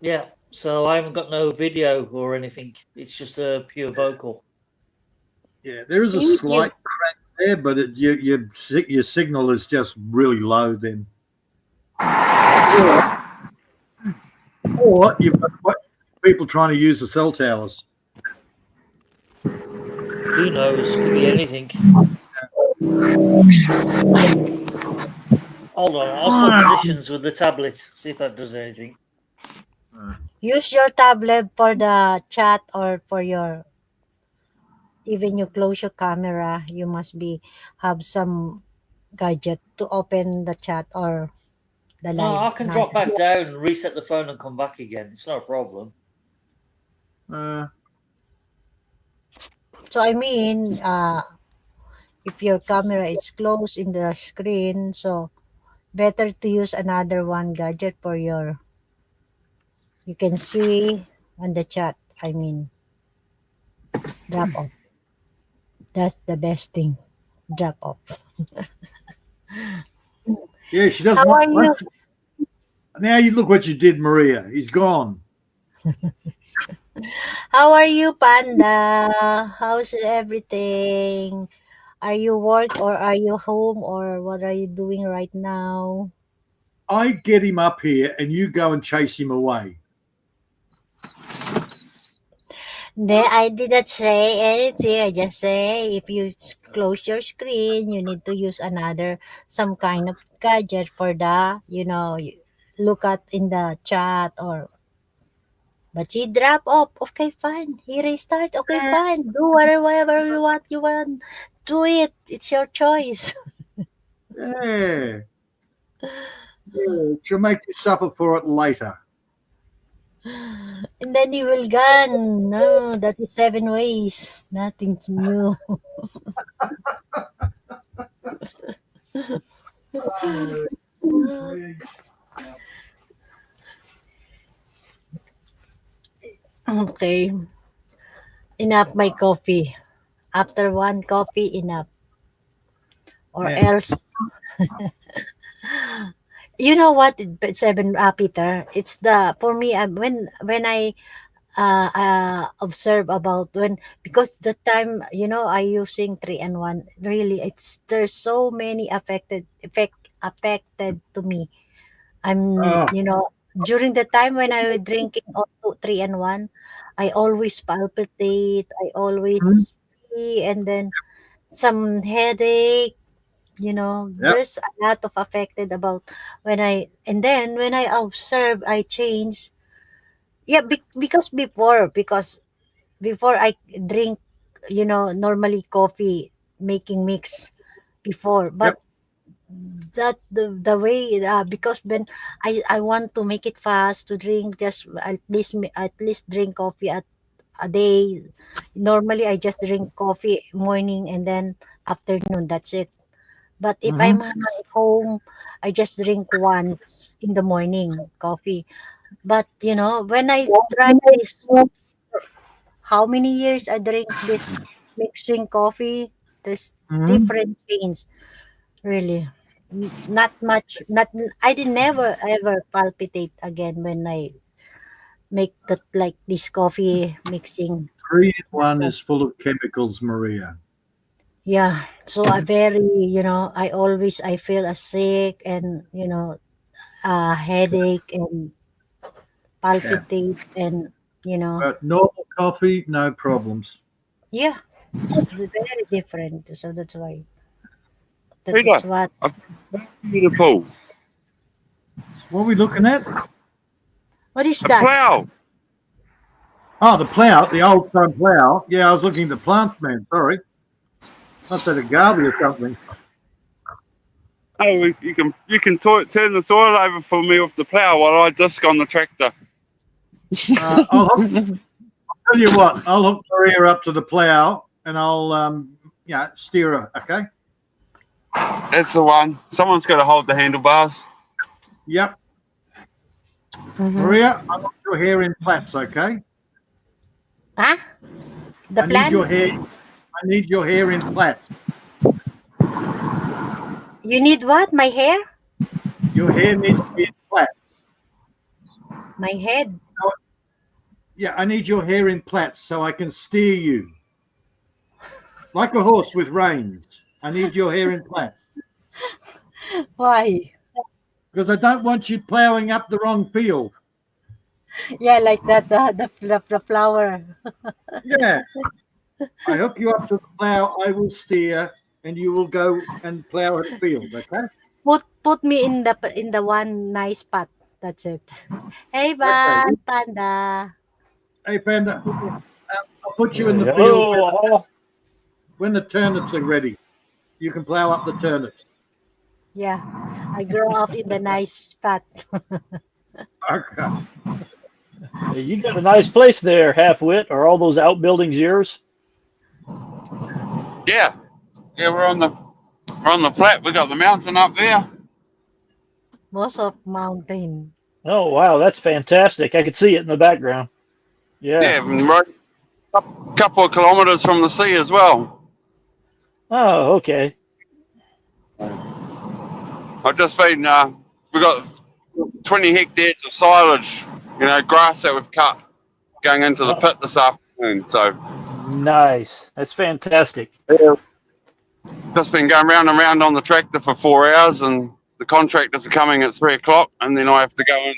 Yeah, so I haven't got no video or anything. It's just a pure vocal. Yeah, there is a Thank slight crack there, but your signal is just really low then. Or you've got people trying to use the cell towers. Who knows? Could be anything. Hold on, I'll swap positions with the tablet, see if that does anything. Use your tablet for the chat or for your. Even you close your camera, you must have some gadget to open the chat or the No, live. I can drop back down and reset the phone and come back again. It's not a problem. So I mean, if your camera is closed in the screen, so better to use another one gadget for your. You can see on the chat. I mean, drop off. That's the best thing. Drop off. Yeah, she doesn't How are want. Now you look what you did, Maria. He's gone. How are you, Panda? How's everything? Are you work or are you home or what are you doing right now? I get him up here, and you go and chase him away. No, I did not say anything. I just say if you close your screen, you need to use some kind of gadget for look at in the chat or. But he drop off. Okay, fine. He restart. Okay, fine. Do whatever you want. You want. Do it. It's your choice. Yeah. She'll make you suffer for it later. And then you will gone. No, that is 7 ways. Nothing new. Okay. Enough my coffee. After one coffee, enough. Or Yeah. else, you know what, seven, Peter? It's for me, when I observe about because the time, I using 3-in-1, really, there's so many affected to me. I'm, Oh, during the time when I was drinking also 3-in-1, I always palpitate, I always pee, and then some headache, yep. there's a lot of affected about and then when I observe, I change. Yeah, because before I drink, normally coffee making mix before, Yep. but that the way because when I want to make it fast to drink, just at least drink coffee at a day. Normally I just drink coffee morning and then afternoon, that's it. But if I'm at home, I just drink once in the morning coffee. But when I try this, how many years I drink this mixing coffee, there's different change. Really, not much. Not I did never ever palpitate again when I make that like this coffee mixing. 3-in-1 is full of chemicals, Maria. Yeah, so I very I feel a sick and headache and Yeah. palpitate and But normal coffee, no problems. yeah, it's very different. So that's why that is Peter, what. I've been to Paul. What are we looking at? What is A that? plough. Oh, the plough, the old time plough. Yeah, I was looking at the plants, man. Sorry. Must have a garby or something. Oh, you can turn the soil over for me with the plough while I disc on the tractor. I'll tell you what, I'll hook Maria up to the plough and I'll steer her, okay? That's the one. Someone's got to hold the handlebars. Yep. Mhm. Maria, I want your hair in plaits, okay? Huh? The I plan? need your hair. I need your hair in plaits. You need what? My hair? Your hair needs to be in plaits. My head? Yeah, I need your hair in plaits so I can steer you. Like a horse with reins. I need your hair in plaits. Why? Because I don't want you ploughing up the wrong field. Yeah, like that. The flower. Yeah. I hook you up to the plough, I will steer, and you will go and plough a field, okay? Put me in the one nice spot. That's it. Hey, Okay. Panda. Hey, Panda, I'll put you in the field Hello, all. when the turnips are ready. You can plough up the turnips. Yeah, I grow up in the nice spot. Okay. Hey, you got a nice place there, Half-Wit. Are all those outbuildings yours? Yeah. Yeah, we're on the flat. We got the mountain up there. Most of mountain. Oh, wow, that's fantastic. I could see it in the background. Yeah. Yeah, and right a couple of kilometres from the sea as well. Oh, okay. I've just been. We got 20 hectares of silage. Grass that we've cut going into the pit this afternoon. So Nice. That's fantastic. yeah, just been going round and round on the tractor for 4 hours, and the contractors are coming at 3 o'clock, and then I have to go and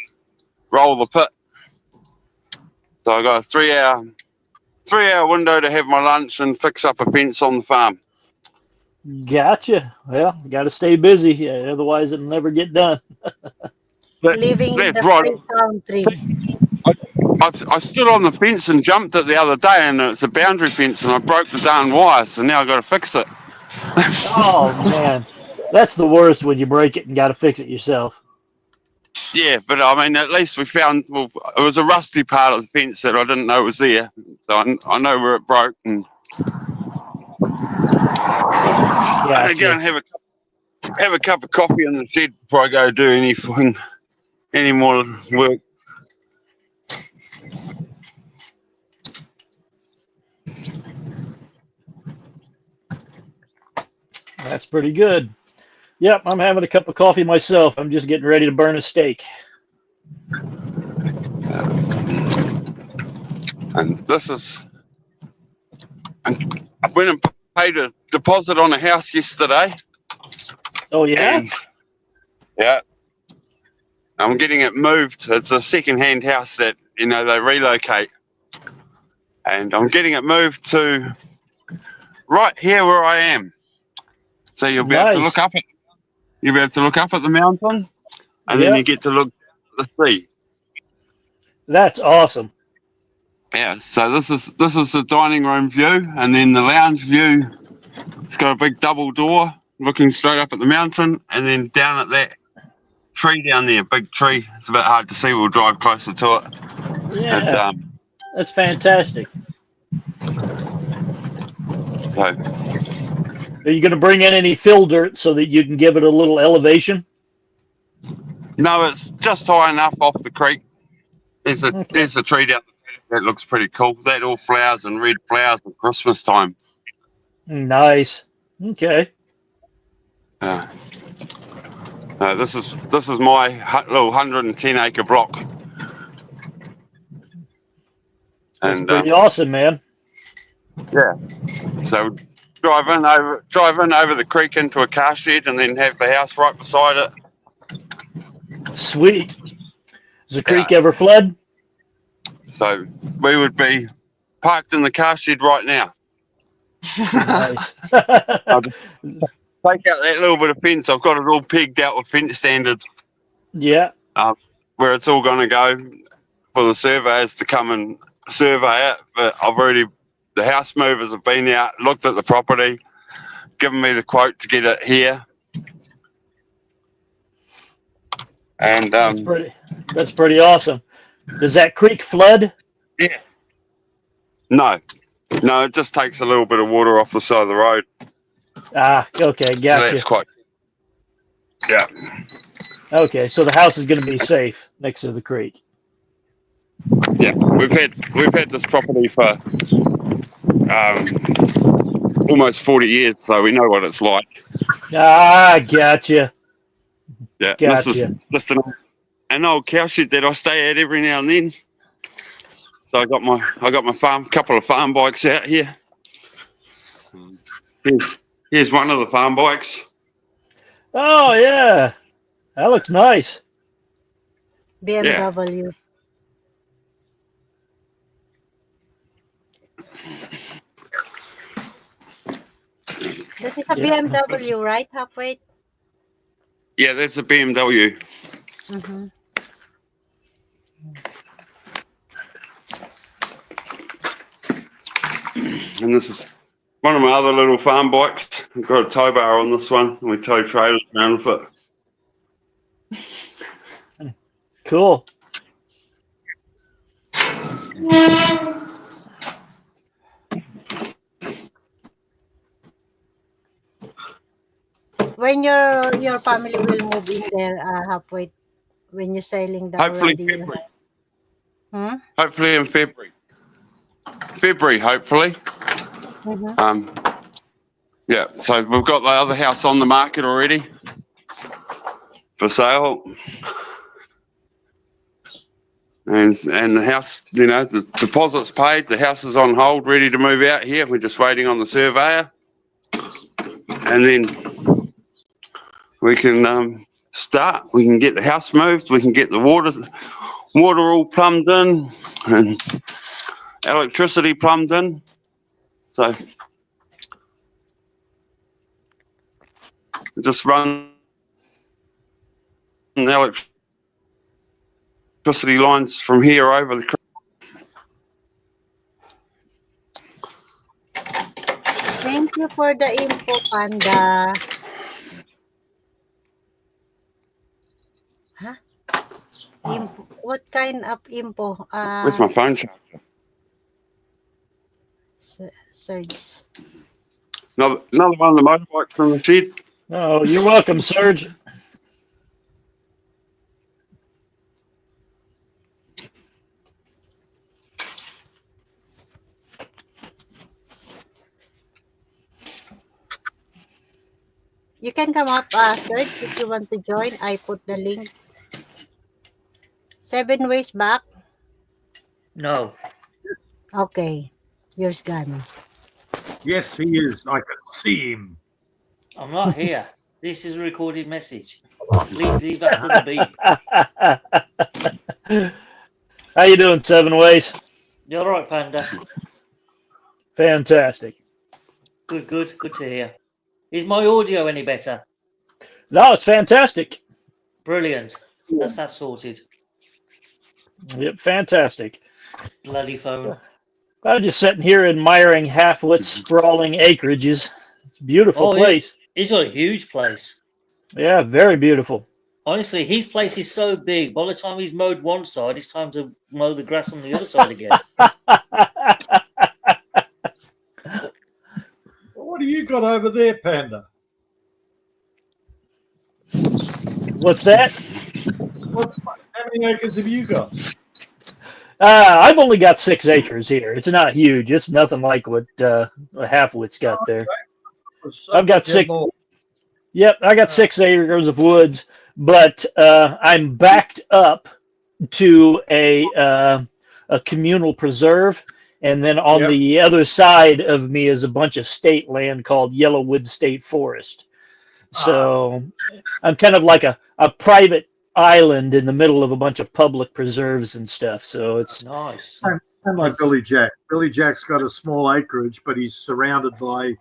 roll the pit. So I got a 3-hour window to have my lunch and fix up a fence on the farm. Gotcha. Well, you got to stay busy. Yeah, otherwise, it'll never get done. Living in That's the right. free country. I stood on the fence and jumped it the other day, and it's a boundary fence, and I broke the darn wire, so now I got to fix it. Oh, man. That's the worst when you break it and got to fix it yourself. Yeah, but I mean, at least we found. Well, it was a rusty part of the fence that I didn't know was there, so I know where it broke, and I'm gonna go and have a cup of coffee in the shed before I go do any more work. That's pretty good. Yep, I'm having a cup of coffee myself. I'm just getting ready to burn a steak. And this is. And I went and paid a deposit on a house yesterday. Oh, yeah? And, yeah. I'm getting it moved. It's a second-hand house that, they relocate. And I'm getting it moved to right here where I am. So you'll be able to look up at the mountain, and then you get to look at the sea. That's awesome. Yeah, so this is the dining room view, and then the lounge view. It's got a big double door looking straight up at the mountain, and then down at that tree down there, big tree. It's a bit hard to see. We'll drive closer to it. Yeah, that's fantastic. So, are you going to bring in any fill dirt so that you can give it a little elevation? no, it's just high enough off the creek. There's a tree down there that looks pretty cool. That all flowers and red flowers at Christmas time. Nice. Okay. This is my little 110-acre block. That's pretty awesome, man. Yeah. So drive in over the creek into a car shed, and then have the house right beside it. Sweet. Does the creek ever flood? So we would be parked in the car shed right now. Nice. Take out that little bit of fence. I've got it all pegged out with fence standards. Yeah. Where it's all going to go for the surveyors to come and survey it. But the house movers have been out, looked at the property, given me the quote to get it here. And that's pretty awesome. Does that creek flood? Yeah. No, it just takes a little bit of water off the side of the road. Ah, okay, So gotcha. that's quite. Yeah. Okay, so the house is going to be safe next to the creek. Yeah. We've had this property for almost 40 years, so we know what it's like. Ah, gotcha. Yeah. This is Gotcha. just an old cow shed that I stay at every now and then. So I got my couple of farm bikes out here. Here's one of the farm bikes. Oh, yeah. That looks nice. BMW. That is a Yeah. BMW, right? Halfway. Yeah, that's a BMW. Mm-hmm. And this is one of my other little farm bikes. I've got a tow bar on this one, and we tow trailers around with it. Cool. When your family will move in there, halfway, when you're selling that Hopefully already. February. Hmm? Hopefully in February. February, hopefully. Mm-hmm. Yeah, so we've got the other house on the market already for sale. And the house, you know, the deposit's paid, the house is on hold, ready to move out here. We're just waiting on the surveyor. And then we can start. We can get the house moved. We can get the water all plumbed in and electricity plumbed in. So just run the electricity lines from here over the creek. Thank you for the info, Panda. Huh? Info. What kind of info? Where's my phone charger? Surge. Another one of the motorbikes from the shed. Oh, you're welcome, Serge. You can come up, Serge, if you want to join. I put the link. 7 ways back. No. Okay. Yours gone. Yes, he is. I can see him. I'm not here. This is a recorded message. Please leave after the beep. How you doing, 7 Ways? You all right, Panda? Fantastic. Good, good. Good to hear. Is my audio any better? No, it's fantastic. Brilliant. That's that sorted. Yep, fantastic. Bloody phone. I'm just sitting here admiring Halfwit's sprawling acreages. It's a beautiful Oh, place. He's got a huge place. Yeah, very beautiful. Honestly, his place is so big. By the time he's mowed one side, it's time to mow the grass on the other side again. What do you got over there, Panda? What's that? How many acres have you got? I've only got 6 acres here. It's not huge. It's nothing like what Halfwit's got there. I've got 6. Yep, I got 6 acres of woods, but I'm backed up to a communal preserve, and then on the other side of me is a bunch of state land called Yellowwood State Forest. So I'm kind of like a private island in the middle of a bunch of public preserves and stuff. So it's nice. I'm like Billy Jack. Billy Jack's got a small acreage, but he's surrounded by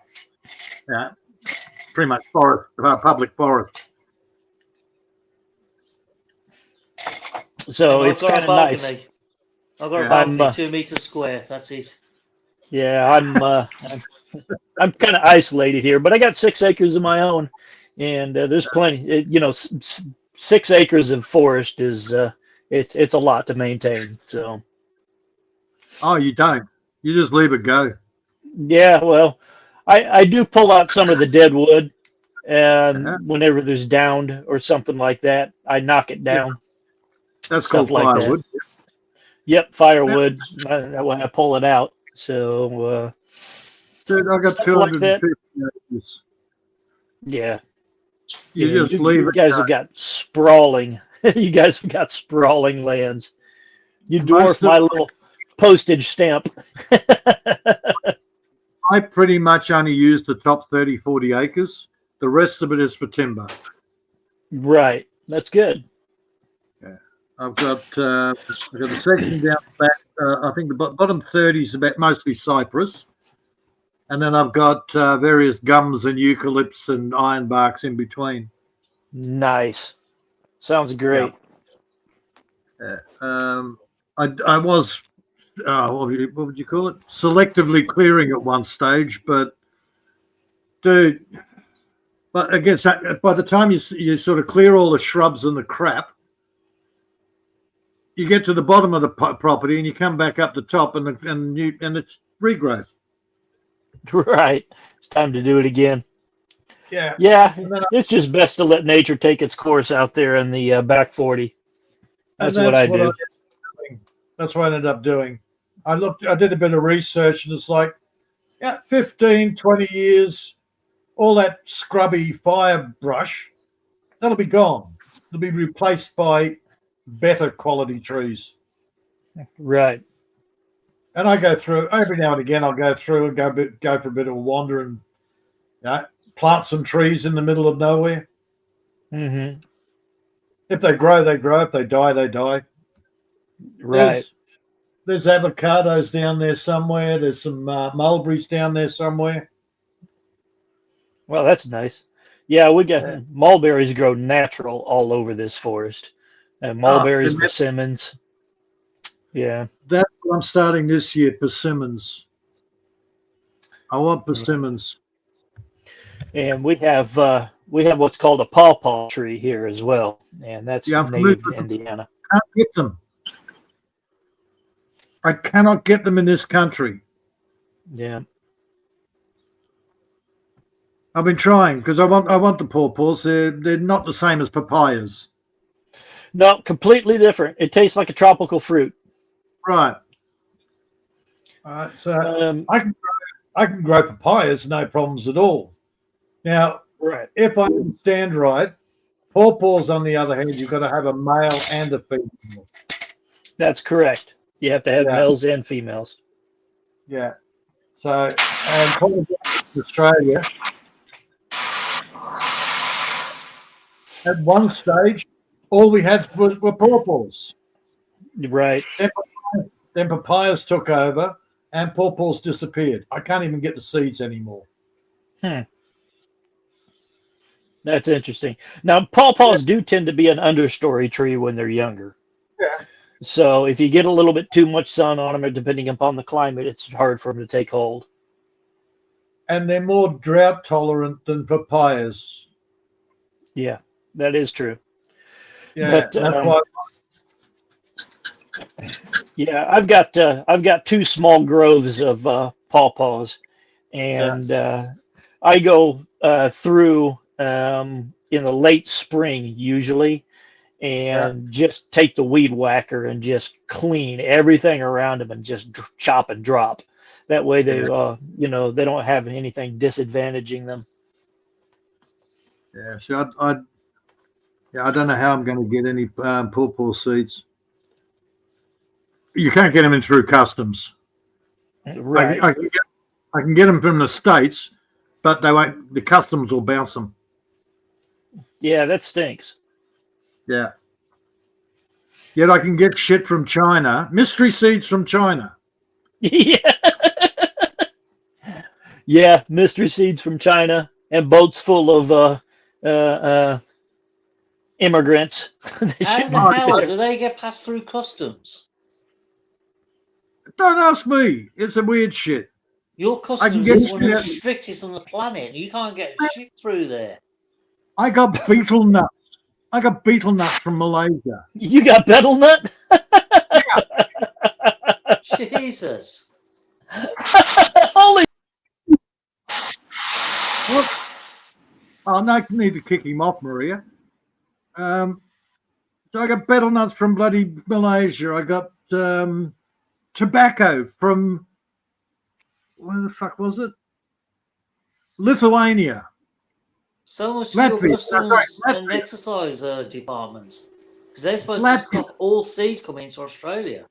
pretty much forest, public forest. So it's kind of nice. I've got a balcony 2 meters square. That's it. Yeah, I'm kind of isolated here, but I got 6 acres of my own, and there's plenty. 6 acres of forest is it's a lot to maintain. So. Oh, you don't. You just leave it go. Yeah, well, I do pull out some of the dead wood, and whenever there's downed or something like that, I knock it down. That's Stuff called like firewood. that. Yep, firewood. That way I pull it out. So Dude, I got stuff like that. 250 acres. Yeah. You Yeah, just leave you it. guys have got sprawling. You guys have got sprawling lands. You dwarf my little postage stamp. I pretty much only use the top 30, 40 acres. The rest of it is for timber. Right. That's good. Yeah. I've got a section down the back. I think the bottom 30 is about mostly cypress. And then I've got various gums and eucalypts and ironbarks in between. Nice. Sounds great. Yeah. I was, what would you call it? Selectively clearing at one stage, but dude, but again, by the time you sort of clear all the shrubs and the crap, you get to the bottom of the property and you come back up the top and it's regrowth. Right. It's time to do it again. Yeah. Yeah. It's just best to let nature take its course out there in the back 40. That's what I do. That's what I ended up doing. I did a bit of research, and it's like, 15, 20 years, all that scrubby fire brush, that'll be gone. It'll be replaced by better quality trees. Right. And I go through, every now and again, I'll go through and go for a bit of a wander and plant some trees in the middle of nowhere. Mm-hmm. If they grow, they grow. If they die, they die. Right. There's avocados down there somewhere. There's some mulberries down there somewhere. Well, that's nice. Yeah, we got mulberries grow natural all over this forest. Mulberries, persimmons. Yeah. That's what I'm starting this year, persimmons. I want persimmons. And we have what's called a pawpaw tree here as well, and that's native to Indiana. I can't get them. I cannot get them in this country. Yeah. I've been trying because I want the pawpaws. They're not the same as papayas. No, completely different. It tastes like a tropical fruit. Right. All right. So I can grow papayas, no problems at all. Now, if I understand right, pawpaws, on the other hand, you've got to have a male and a female. That's correct. You have to have males and females. Yeah. So, and Australia, at one stage, all we had were pawpaws. Right. Then papayas took over and pawpaws disappeared. I can't even get the seeds anymore. That's interesting. Now, pawpaws do tend to be an understory tree when they're younger. Yeah. So if you get a little bit too much sun on them, or depending upon the climate, it's hard for them to take hold. And they're more drought tolerant than papayas. Yeah, that is true. Yeah, but, that's why. Yeah, I've got two small groves of pawpaws, and I go through in the late spring usually, and just take the weed whacker and just clean everything around them and just chop and drop. That way they they don't have anything disadvantaging them. Yeah, so I don't know how I'm going to get any pawpaw seeds. You can't get them in through customs. Right. I can get them from the States, but they won't. The customs will bounce them. Yeah, that stinks. Yeah. Yet I can get shit from China. Mystery seeds from China. Yeah. Yeah, mystery seeds from China and boats full of immigrants. How the hell do they get passed through customs? Don't ask me. It's a weird shit. Your customs is one of the strictest on the planet. You can't get shit through there. I got beetle nuts. I got beetle nuts from Malaysia. You got betel nut? Jesus. Holy. Oh, no need to kick him off, Maria. So I got betel nuts from bloody Malaysia. I got tobacco from, where the fuck was it? Lithuania. So much for your Latvia. customs Sorry, and Latvia. exercise departments. Because they're supposed to Latvia. stop all seeds coming into Australia.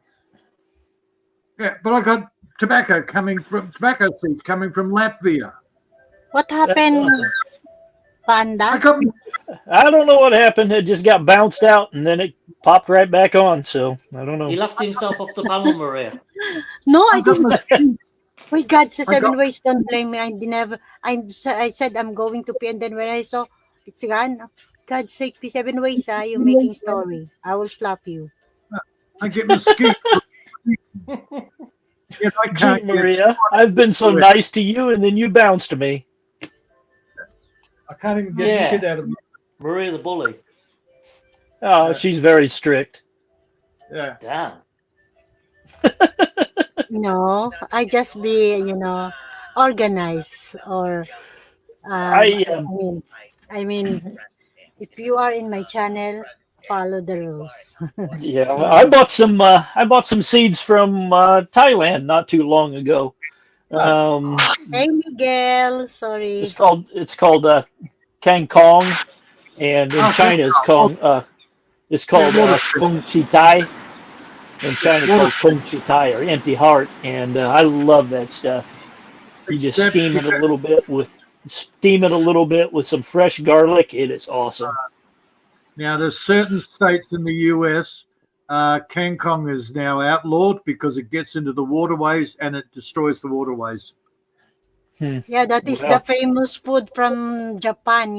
Yeah, but I got tobacco seeds coming from Latvia. What happened, I Panda? got I don't know what happened. It just got bounced out and then it popped right back on. So I don't know. He left himself off the panel, Maria. No, I I got didn't. my My God, sa I got- 7 ways, don't blame me. I said I'm going to pee, and then when I saw it's gone, God's sake, 7 ways, you're making story. I will slap you. I get mosquito. Yes, I Gee, can't get. Maria, I've been so nice to you and then you bounced me. I can't even get Yeah. shit out of me. Maria the bully. Oh, she's very strict. Yeah. Damn. No, I just be, organized or I I mean, if you are in my channel, follow the rules. Yeah, I bought some seeds from Thailand not too long ago. Hey, Miguel, sorry. It's called Kangkong, and in China it's called Kung Chi Tai. In China, it's called Kung Chi Tai or Empty Heart, and I love that stuff. You just steam it a little bit with some fresh garlic. It is awesome. Now, there's certain states in the US, Kangkong is now outlawed because it gets into the waterways and it destroys the waterways. Yeah, that is Well. the famous food from Japan,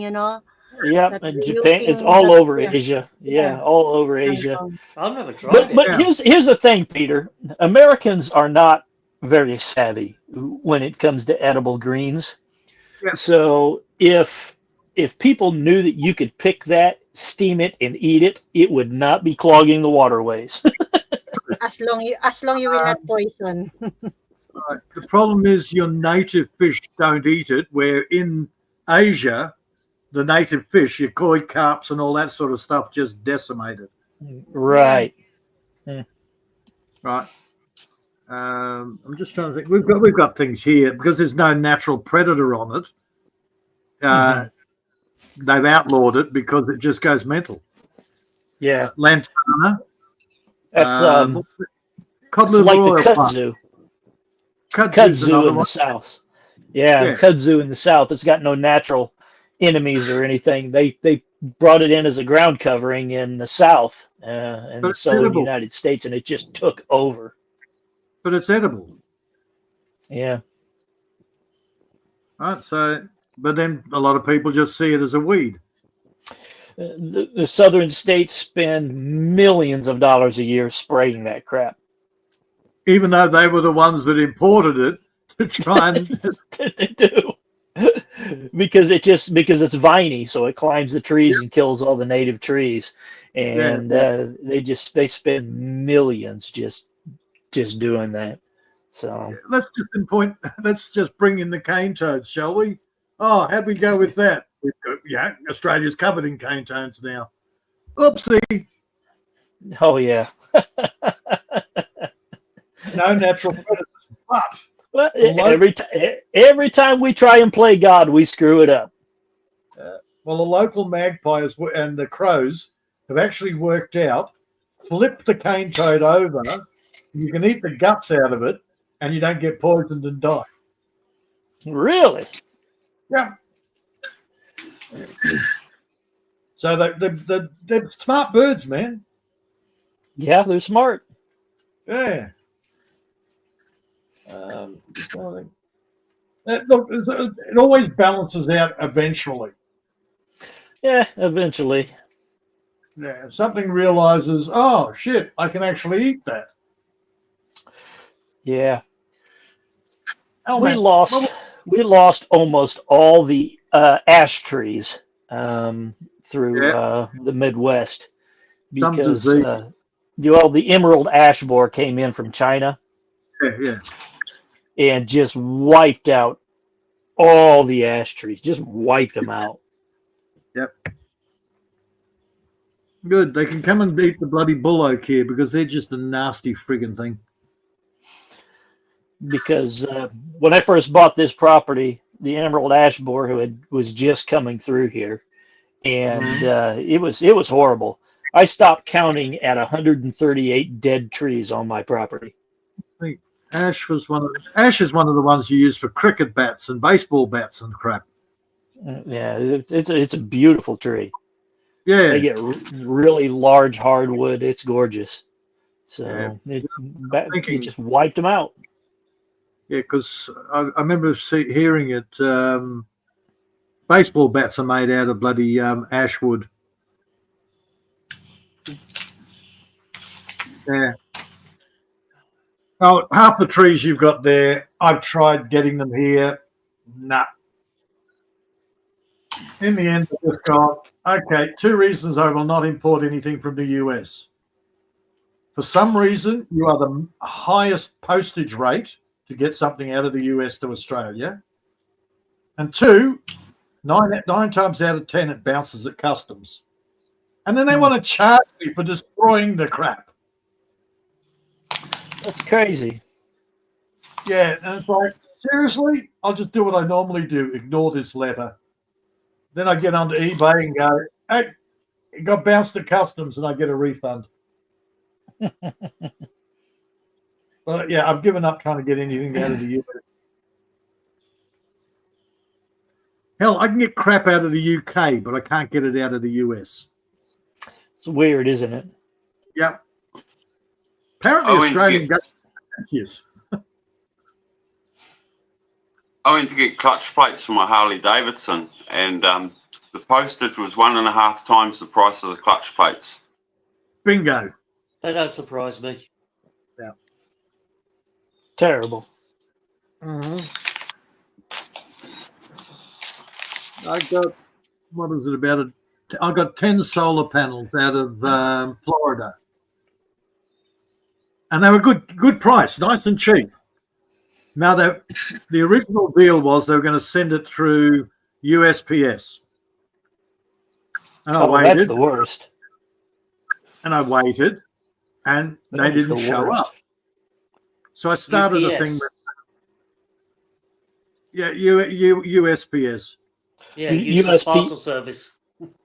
Yep, That and you Japan. It's think all that- over yeah. Asia. Yeah, all over Asia. I've never tried But it. but here's the thing, Peter. Americans are not very savvy when it comes to edible greens. Yeah. So if people knew that you could pick that, steam it, and eat it, it would not be clogging the waterways. As long you will not poison. The problem is your native fish don't eat it, where in Asia, the native fish, your koi carps and all that sort of stuff, just decimated. Right. Right. I'm just trying to think. We've got things here because there's no natural predator on it. They've outlawed it because it just goes mental. Yeah. Lantana. That's Codler it's like royal the plant. kudzu. Kudzu's Kudzu another in the one. south. Yeah, Yeah. kudzu in the south. It's got no natural enemies or anything. They brought it in as a ground covering in the south and But the it's southern edible. United States, and it just took over. But it's edible. Yeah. Right. So, but then a lot of people just see it as a weed. The southern states spend millions of dollars a year spraying that crap. Even though they were the ones that imported it to try and They do. because it's viney, so it climbs the trees and kills all the native trees, and they spend millions just doing that. So let's just bring in the cane toads, shall we? Oh, how'd we go with that? Yeah, Australia's covered in cane toads now. Oopsie, oh yeah. no natural predators. But Well, Well, every time we try and play God, we screw it up. well, the local magpies and the crows have actually worked out, flip the cane toad over, you can eat the guts out of it, and you don't get poisoned and die. Really? Yeah. So they're smart birds, man. Yeah, they're smart. Yeah. Look, it always balances out eventually. Yeah, eventually. Yeah, something realizes, oh shit, I can actually eat that. Yeah. Oh, We man. lost almost all the ash trees through the Midwest Some because disease. the emerald ash borer came in from China Yeah. and just wiped out all the ash trees, just wiped them out. Yep. Good. They can come and eat the bloody bull oak here because they're just a nasty friggin' thing. Because when I first bought this property, the emerald ash borer was just coming through here, and it was horrible. I stopped counting at 138 dead trees on my property. I think ash is one of the ones you use for cricket bats and baseball bats and crap. Yeah, it's a beautiful tree. Yeah, They get really large hardwood. It's gorgeous. So it just wiped them out. yeah, because I remember hearing it. Baseball bats are made out of bloody ash wood. Yeah. Oh, half the trees you've got there, I've tried getting them here. Nah. In the end, I've just gone, okay, 2 reasons I will not import anything from the US. For some reason, you are the highest postage rate to get something out of the US to Australia. And 2, 9 times out of 10, it bounces at customs. And then they want to charge me for destroying the crap. That's crazy. Yeah, and it's like, seriously? I'll just do what I normally do, ignore this letter. Then I get onto eBay and go, hey, it got bounced at customs, and I get a refund. But yeah, I've given up trying to get anything out of the US. Hell, I can get crap out of the UK, but I can't get it out of the US. It's weird, isn't it? Yep. Apparently, Australian government. Yes. I went to get clutch plates for my Harley Davidson, and the postage was 1.5 times the price of the clutch plates. Bingo. That don't surprise me. Yeah. Terrible. I got, what is it about? I got 10 solar panels out of Florida. And they were good price, nice and cheap. Now, the original deal was they were going to send it through USPS. And I waited. That's the worst. And I waited, and they didn't show up. So I started a thing with, USPS. Yeah, US Parcel Service.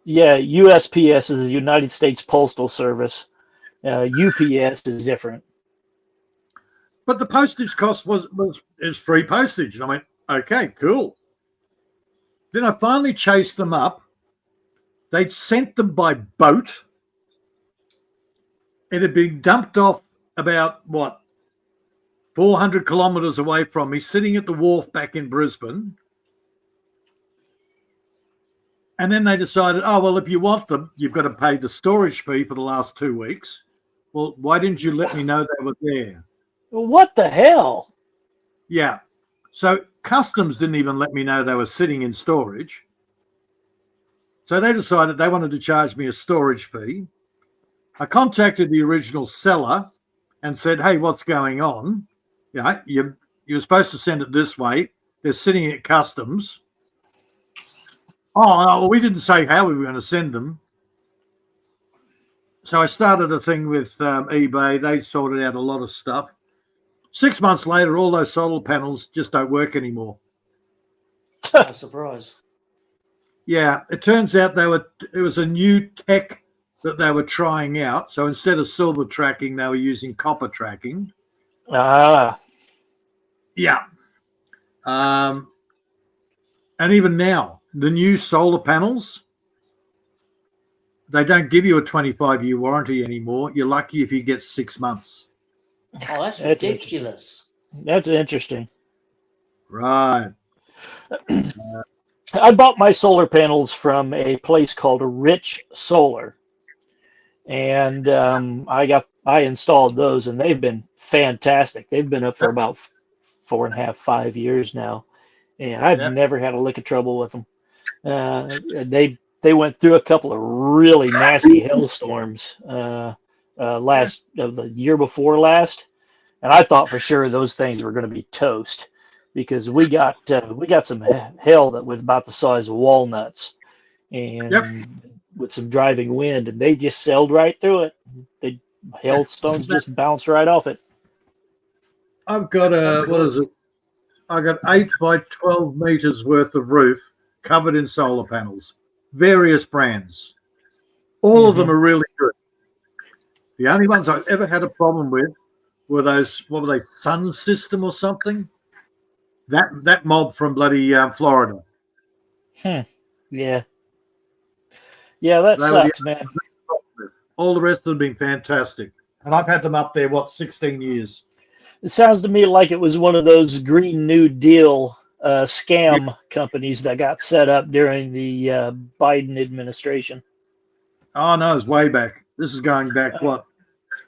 Yeah, USPS is the United States Postal Service. UPS is different. But the postage cost is free postage. And I went, okay, cool. Then I finally chased them up. They'd sent them by boat. It had been dumped off about, 400 kilometres away from me, sitting at the wharf back in Brisbane. And then they decided, oh, well, if you want them, you've got to pay the storage fee for the last 2 weeks. Well, why didn't you let me know they were there? What the hell? Yeah. So customs didn't even let me know they were sitting in storage. So they decided they wanted to charge me a storage fee. I contacted the original seller and said, hey, what's going on? Yeah, you're supposed to send it this way. They're sitting at customs. Oh, well, we didn't say how we were going to send them. So I started a thing with eBay. They sorted out a lot of stuff. 6 months later, all those solar panels just don't work anymore. No surprise. Yeah, it turns out it was a new tech that they were trying out. So instead of silver tracking, they were using copper tracking. Ah. Yeah. And even now, the new solar panels, they don't give you a 25-year warranty anymore. You're lucky if you get 6 months. Oh, that's ridiculous. That's interesting. Right. I bought my solar panels from a place called Rich Solar, and I installed those, and they've been fantastic. They've been up for about 4.5, 5 years now, and I've never had a lick of trouble with them. They went through a couple of really nasty hailstorms the year before last, and I thought for sure those things were going to be toast because we got some hail that was about the size of walnuts, and with some driving wind, and they just sailed right through it. The hailstones just bounced right off it. I've got what is it? I got 8 by 12 meters worth of roof covered in solar panels, various brands. All of them are really good. The only ones I've ever had a problem with were those, what were they, Sun System or something? That mob from bloody Florida. Yeah. Yeah, that sucks, man. All the rest of them have been fantastic. And I've had them up there, 16 years. It sounds to me like it was one of those Green New Deal scam companies that got set up during the Biden administration. Oh, no, it's way back. This is going back,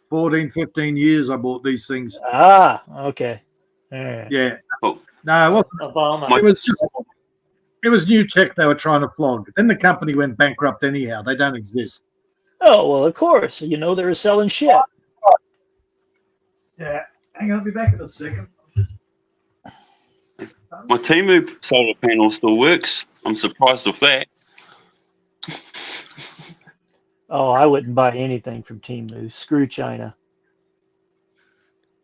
14, 15 years I bought these things. Ah, okay. Right. Yeah. No, it wasn't. Obama. It was new tech they were trying to flog. Then the company went bankrupt anyhow. They don't exist. Oh, well, of course. You know, they were selling shit. Yeah. Hang on, I'll be back in a second. My Temu solar panel still works. I'm surprised with that. Oh, I wouldn't buy anything from Temu. Screw China.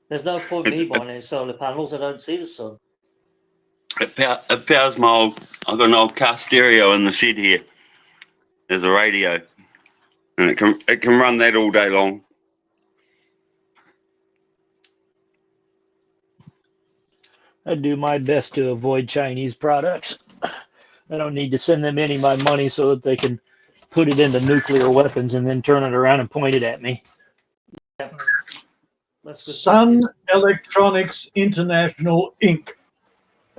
There's no point me buying any solar panels. I don't see the sun. It powers my old, I've got an old car stereo in the shed here. There's a radio. And it can run that all day long. I do my best to avoid Chinese products. I don't need to send them any of my money so that they can put it into nuclear weapons and then turn it around and point it at me. Yep. That's good. Sun Electronics International Inc.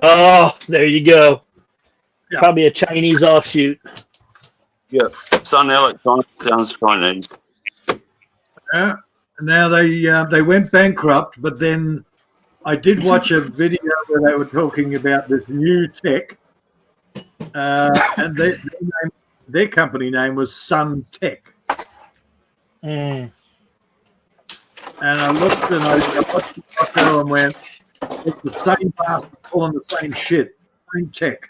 Oh, there you go. Yeah. Probably a Chinese offshoot. Yeah. Sun Electronics sounds Chinese. Yeah. Now they went bankrupt, but then I did watch a video where they were talking about this new tech, and their company name was Sun Tech. Mm. And I looked and I watched the video and went, it's the same bastard pulling the same shit, same tech.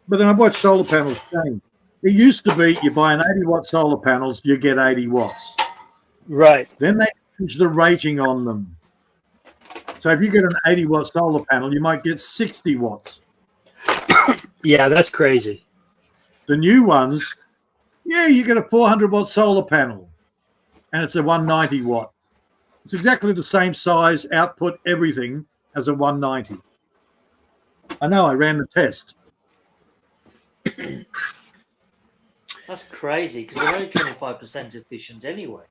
But then I watched solar panels change. It used to be you buy an 80-watt solar panels, you get 80 watts. Right. Then they changed the rating on them. So if you get an 80-watt solar panel, you might get 60 watts. Yeah, that's crazy. The new ones, yeah, you get a 400-watt solar panel, and it's a 190 watt. It's exactly the same size, output, everything as a 190. I know, I ran the test. That's crazy because they're only 25% efficient anyway.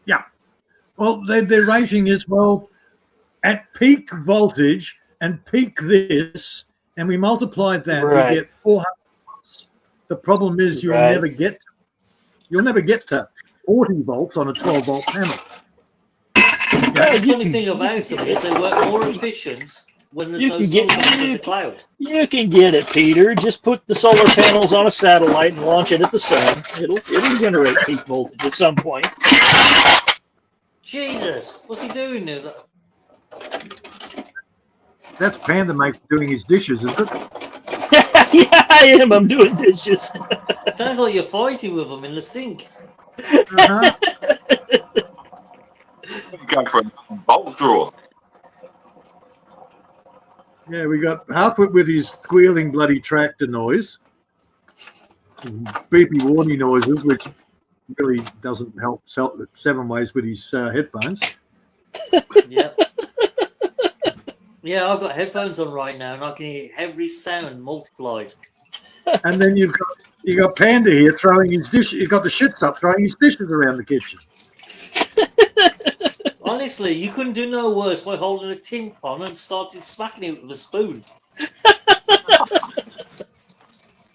Yeah. Well, their rating is, well, at peak voltage and peak this, and we multiply that, Right. we get 400 watts. The problem is you'll Right. never get to 40 volts on a 12-volt panel. The funny thing about them is they work more efficient when there's no sun coming from the cloud. You can get it, Peter. Just put the solar panels on a satellite and launch it at the sun. It'll generate peak voltage at some point. Jesus, what's he doing there? That's Panda Mate doing his dishes, isn't it? Yeah, I am. I'm doing dishes. Sounds like you're fighting with them in the sink. Uh-huh. Go for a bolt drawer. Yeah, we got Harput with his squealing bloody tractor noise, beepy warning noises, which really doesn't help 7 ways with his headphones. Yeah. Yeah, I've got headphones on right now and I can hear every sound multiplied. And then you got Panda here throwing his dish. You got the shits up throwing his dishes around the kitchen. Honestly, you couldn't do no worse by holding a tin pan and started smacking it with a spoon.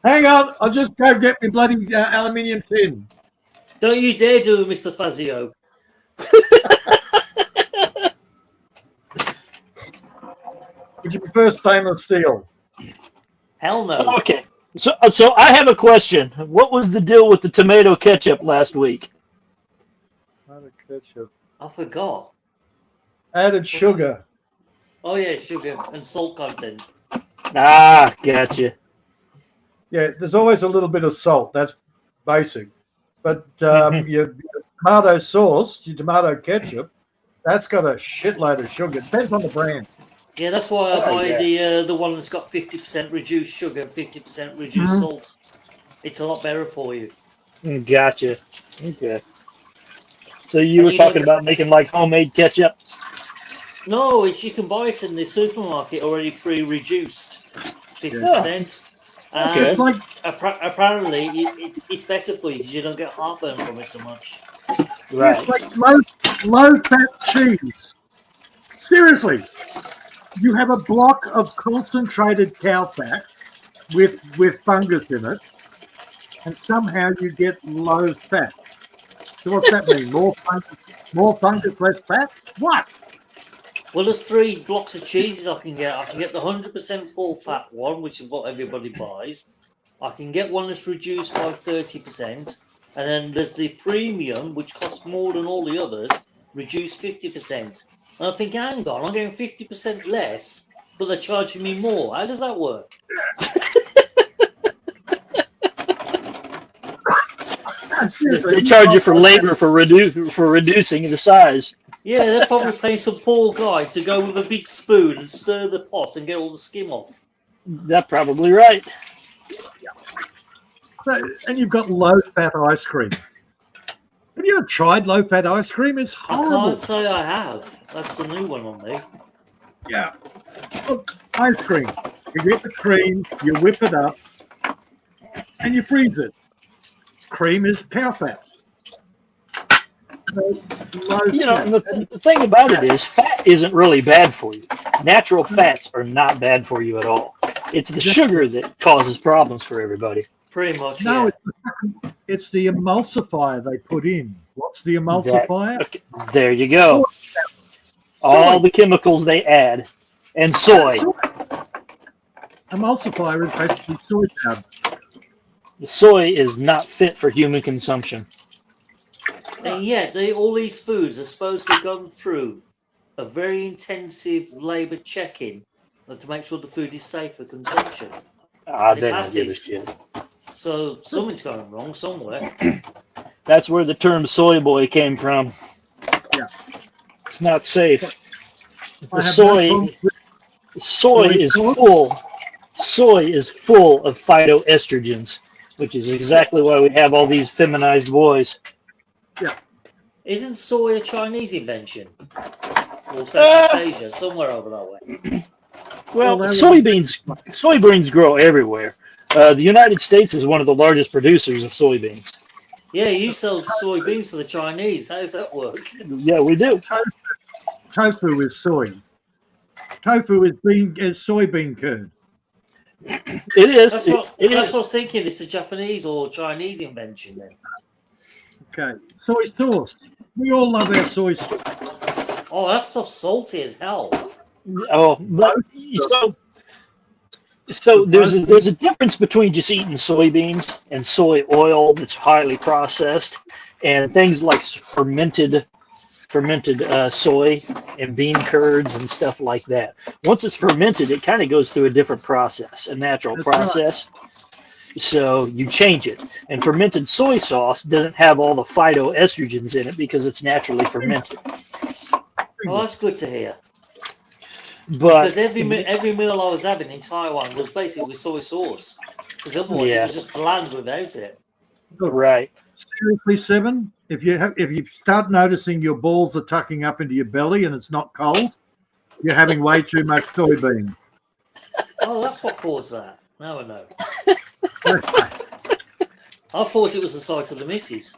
Hang on, I'll just go get my bloody aluminium tin. Don't you dare do it, Mr. Fazio. Would you prefer stainless steel? Hell no. Okay. So I have a question. What was the deal with the tomato ketchup last week? Tomato ketchup. I forgot. Added sugar. Oh yeah, sugar and salt content. Ah, gotcha. Yeah, there's always a little bit of salt. That's basic. But your tomato sauce, your tomato ketchup, that's got a shitload of sugar. Depends on the brand. Yeah, that's why I buy yeah. the one that's got 50% reduced sugar, 50% reduced salt. It's a lot better for you. Gotcha. Okay. So you were talking about making like homemade ketchup? No, you can buy it in the supermarket already pre-reduced, 50%. Okay. And apparently it's better for you because you don't get heartburn from it so much. Right. It's like low-fat cheese. Seriously. You have a block of concentrated cow fat with fungus in it, and somehow you get low fat. So what's that mean? More fungus, less fat? What? Well, there's 3 blocks of cheeses I can get. I can get the 100% full fat one, which is what everybody buys. I can get one that's reduced by 30%. And then there's the premium, which costs more than all the others, reduced 50%. And I think, hang on, I'm getting 50% less, but they're charging me more. How does that work? They charge you for labor for reducing the size. Yeah, they're probably paying some poor guy to go with a big spoon and stir the pot and get all the skim off. That's probably right. And you've got low-fat ice cream. Have you ever tried low-fat ice cream? It's horrible. I can't say I have. That's the new one on me. Yeah. Look, ice cream. You get the cream, you whip it up, and you freeze it. Cream is cow fat. You know, and the thing about it is, fat isn't really bad for you. Natural fats are not bad for you at all. It's the sugar that causes problems for everybody. Pretty much, No, yeah. it's the emulsifier they put in. What's the emulsifier? Okay, there you go. All the chemicals they add. And soy. Emulsifier is basically soy powder. The soy is not fit for human consumption. And yet, all these foods are supposed to go through a very intensive labour checking to make sure the food is safe for consumption. They don't give a shit. So something's going wrong somewhere. That's where the term soy boy came from. Yeah. It's not safe. The soy is full of phytoestrogens, which is exactly why we have all these feminized boys. Yeah. Isn't soy a Chinese invention? Or Southeast Asia, somewhere over that way? Well, soybeans grow everywhere. The United States is one of the largest producers of soybeans. Yeah, you sell soybeans to the Chinese. How does that work? Yeah, we do. Tofu is soy. Tofu is soybean curd. It is. That's what I was thinking. It's a Japanese or Chinese invention then. Okay. Soy sauce. We all love our soy sauce. Oh, that's so salty as hell. Oh, but so there's a difference between just eating soybeans and soy oil that's highly processed, and things like fermented soy and bean curds and stuff like that. Once it's fermented, it kind of goes through a different process, a natural process. Right. So you change it. And fermented soy sauce doesn't have all the phytoestrogens in it because it's naturally fermented. Oh, that's good to hear. But because every meal I was having in Taiwan was basically soy sauce. Because otherwise it was just bland without it. Right. Seriously, Seven, if you start noticing your balls are tucking up into your belly and it's not cold, you're having way too much soybean. Oh, that's what caused that. Now I know. I thought it was the sight of the missus.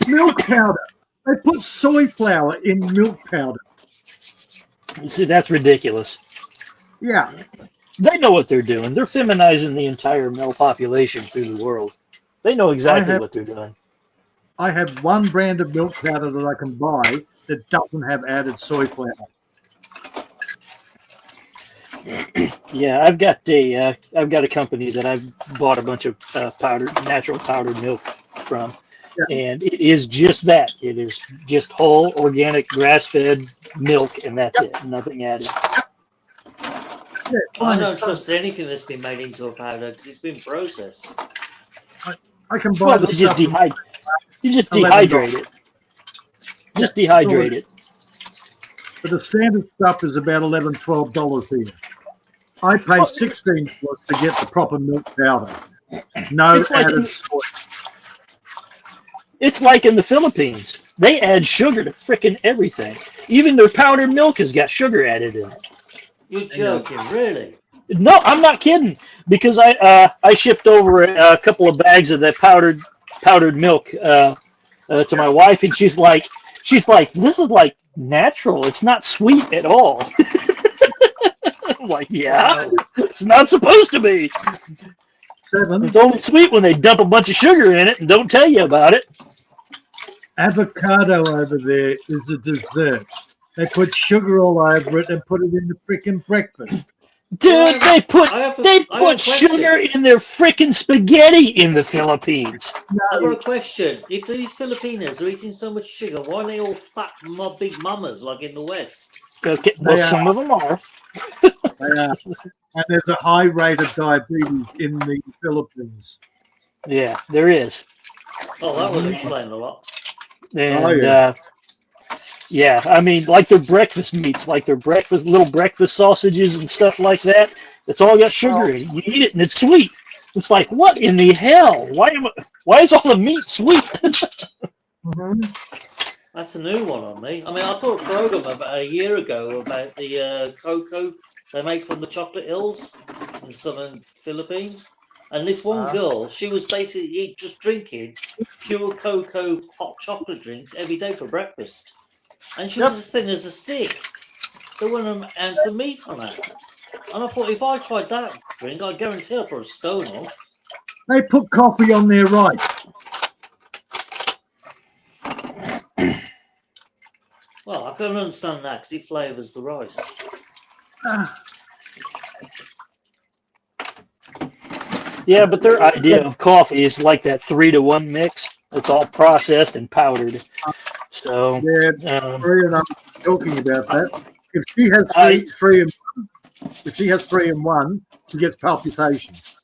Milk powder. They put soy flour in milk powder. You see, that's ridiculous. Yeah. They know what they're doing. They're feminizing the entire male population through the world. They know exactly what they're doing. I have one brand of milk powder that I can buy that doesn't have added soy flour. Yeah, I've got a company that I've bought a bunch of natural powdered milk from. and it is just that. It is just whole, organic, grass-fed milk, and that's it. Nothing added. I don't trust anything that's been made into a powder because it's been processed. I can buy Well, the you just stuff. you just $11. dehydrate it. Just dehydrate it. But the standard stuff is about $11, $12 here. I pay $16 to get the proper milk powder. No It's like added soy. It's like in the Philippines. They add sugar to frickin' everything. Even their powdered milk has got sugar added in it. You're joking, really? No, I'm not kidding. Because I shipped over a couple of bags of that powdered milk to my wife, and she's like, this is like natural. It's not sweet at all. I'm like, yeah, it's not supposed to be. 7. It's only sweet when they dump a bunch of sugar in it and don't tell you about it. Avocado over there is a dessert. They put sugar all over it and put it in the freaking breakfast. Dude, they put question. sugar in their frickin' spaghetti in the Philippines. I've got a question. If these Filipinos are eating so much sugar, why are they all fat, big mamas like in the West? Okay, well, some of them are. And there's a high rate of diabetes in the Philippines. Yeah, there is. Oh, that would explain a lot. And yeah, I mean, like their breakfast meats, like their little breakfast sausages and stuff like that. It's all got sugar in it. You eat it and it's sweet. It's like, what in the hell? Why is all the meat sweet? That's a new one on me. I mean, I saw a program about a year ago about the cocoa they make from the chocolate hills in southern Philippines. And this one girl, she was basically just drinking pure cocoa hot chocolate drinks every day for breakfast. And she was as thin as a stick. There weren't an ounce of meat on it. And I thought, if I tried that drink, I guarantee I'll put a stone on. They put coffee on their rice. Well, I can understand that because it flavours the rice. Yeah, but their idea of coffee is like that 3-to-1 mix. It's all processed and powdered. So and I'm talking about that. If she has three and one, she gets palpitations.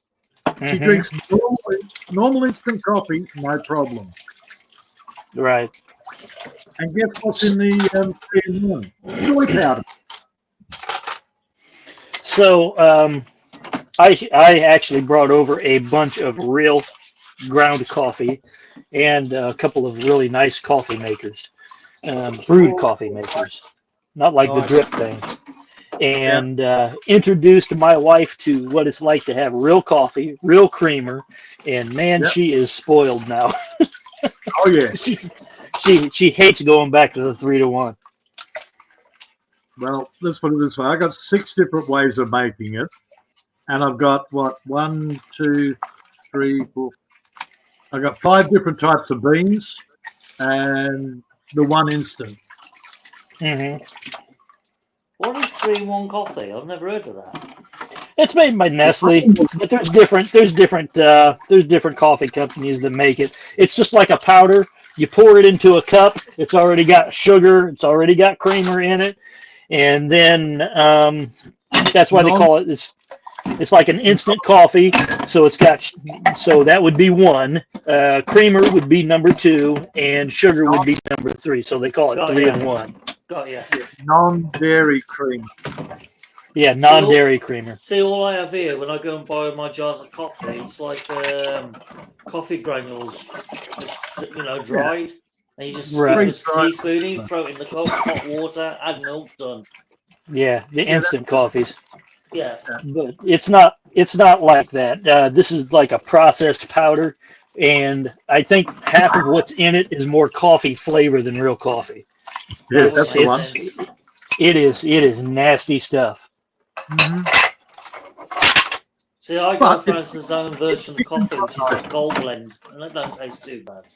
She drinks normal instant coffee, no problem. Right. And guess what's in the 3-in-1? Soy powder. So I actually brought over a bunch of real ground coffee and a couple of really nice coffee makers, brewed coffee makers, not like the drip thing. And introduced my wife to what it's like to have real coffee, real creamer, and man, she is spoiled now. Oh yeah. She hates going back to the 3-to-1. Well, let's put it this way. I got 6 different ways of making it. And I've got, 1, 2, 3, 4. I've got 5 different types of beans and the one instant. What is 3-in-1 coffee? I've never heard of that. It's made by Nestle, but there's different coffee companies that make it. It's just like a powder. You pour it into a cup. It's already got sugar. It's already got creamer in it, and then that's why they call it. It's like an instant coffee. So that would be 1. Creamer would be number 2, and sugar would be number 3. So they call it 3-in-1. Got ya. Non-dairy cream. Yeah, non-dairy creamer. See, all I have here when I go and buy my jars of coffee, it's like coffee granules, dried, and you just scoop a teaspoon in, throw it in the cup, hot water, add milk, done. Yeah, the instant coffees. Yeah, but it's not like that. This is like a processed powder, and I think half of what's in it is more coffee flavor than real coffee. Yeah, that's the one. It is nasty stuff. See, I got Francis' own version of coffee, which is a gold blend, and that don't taste too bad.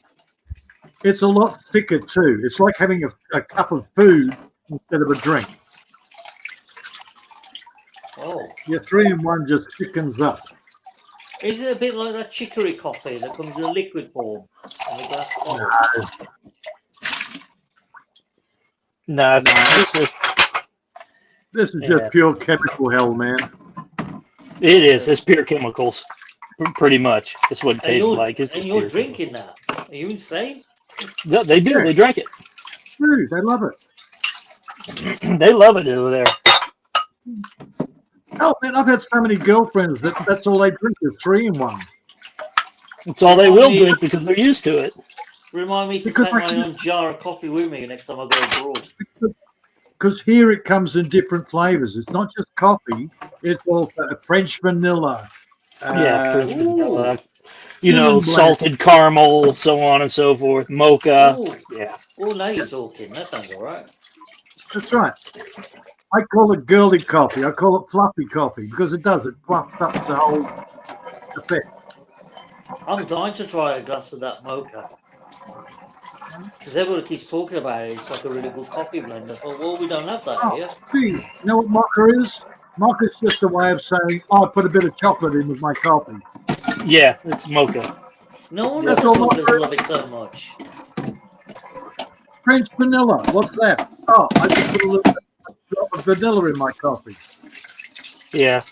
It's a lot thicker too. It's like having a cup of food instead of a drink. Oh. Your 3-in-1 just thickens up. Is it a bit like that chicory coffee that comes in a liquid form in the glass bottle? No, This is just pure chemical hell, man. it is. It's pure chemicals, pretty much. That's what it tastes like. It's And you're drinking that? Are you insane? Yeah, they do. Yeah. They drink it. Dude, they love it. They love it over there. Oh, man, I've had so many girlfriends that's all they drink is 3-in-1. It's all they will drink because they're used to it. Remind me to Because take my own jar of coffee with me next time I go abroad. Because here it comes in different flavors. It's not just coffee. It's also a French vanilla. French vanilla. Cinnamon Salted caramel, so on and so forth. Mocha. Ooh. Yeah. Oh, now you're talking. That sounds all right. That's right. I call it girly coffee. I call it fluffy coffee because it does. It fluffs up the whole effect. I'm dying to try a glass of that mocha. Because everyone keeps talking about it. It's like a really good coffee blend. I thought, well, we don't have that here. See, you know what mocha is? Mocha is just a way of saying, I put a bit of chocolate in with my coffee. Yeah, it's mocha. No wonder That's the all mochas mocha. love it so much. French vanilla. What's that? Oh, I just put a little drop of vanilla in my coffee. Yeah.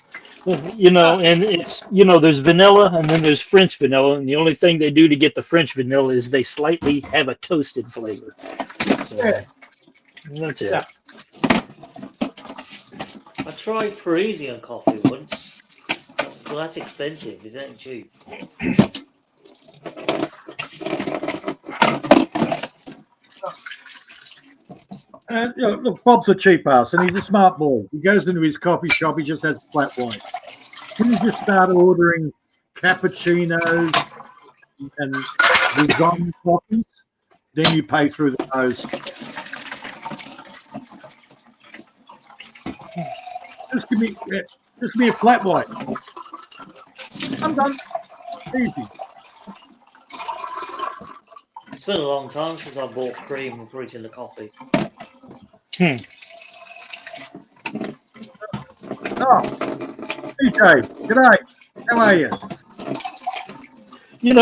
And it's, there's vanilla and then there's French vanilla. And the only thing they do to get the French vanilla is they slightly have a toasted flavor. So, that's it. Yeah. I tried Parisian coffee once. Well, that's expensive. It ain't cheap. And look, Bob's a cheap ass, and he's a smart boy. He goes into his coffee shop. He just has flat white. Can you just start ordering cappuccinos and design coffees? Then you pay through the nose. Just give me a flat white. I'm done. Easy. It's been a long time since I bought cream and put it in the coffee. Oh, DJ, g'day. How are you?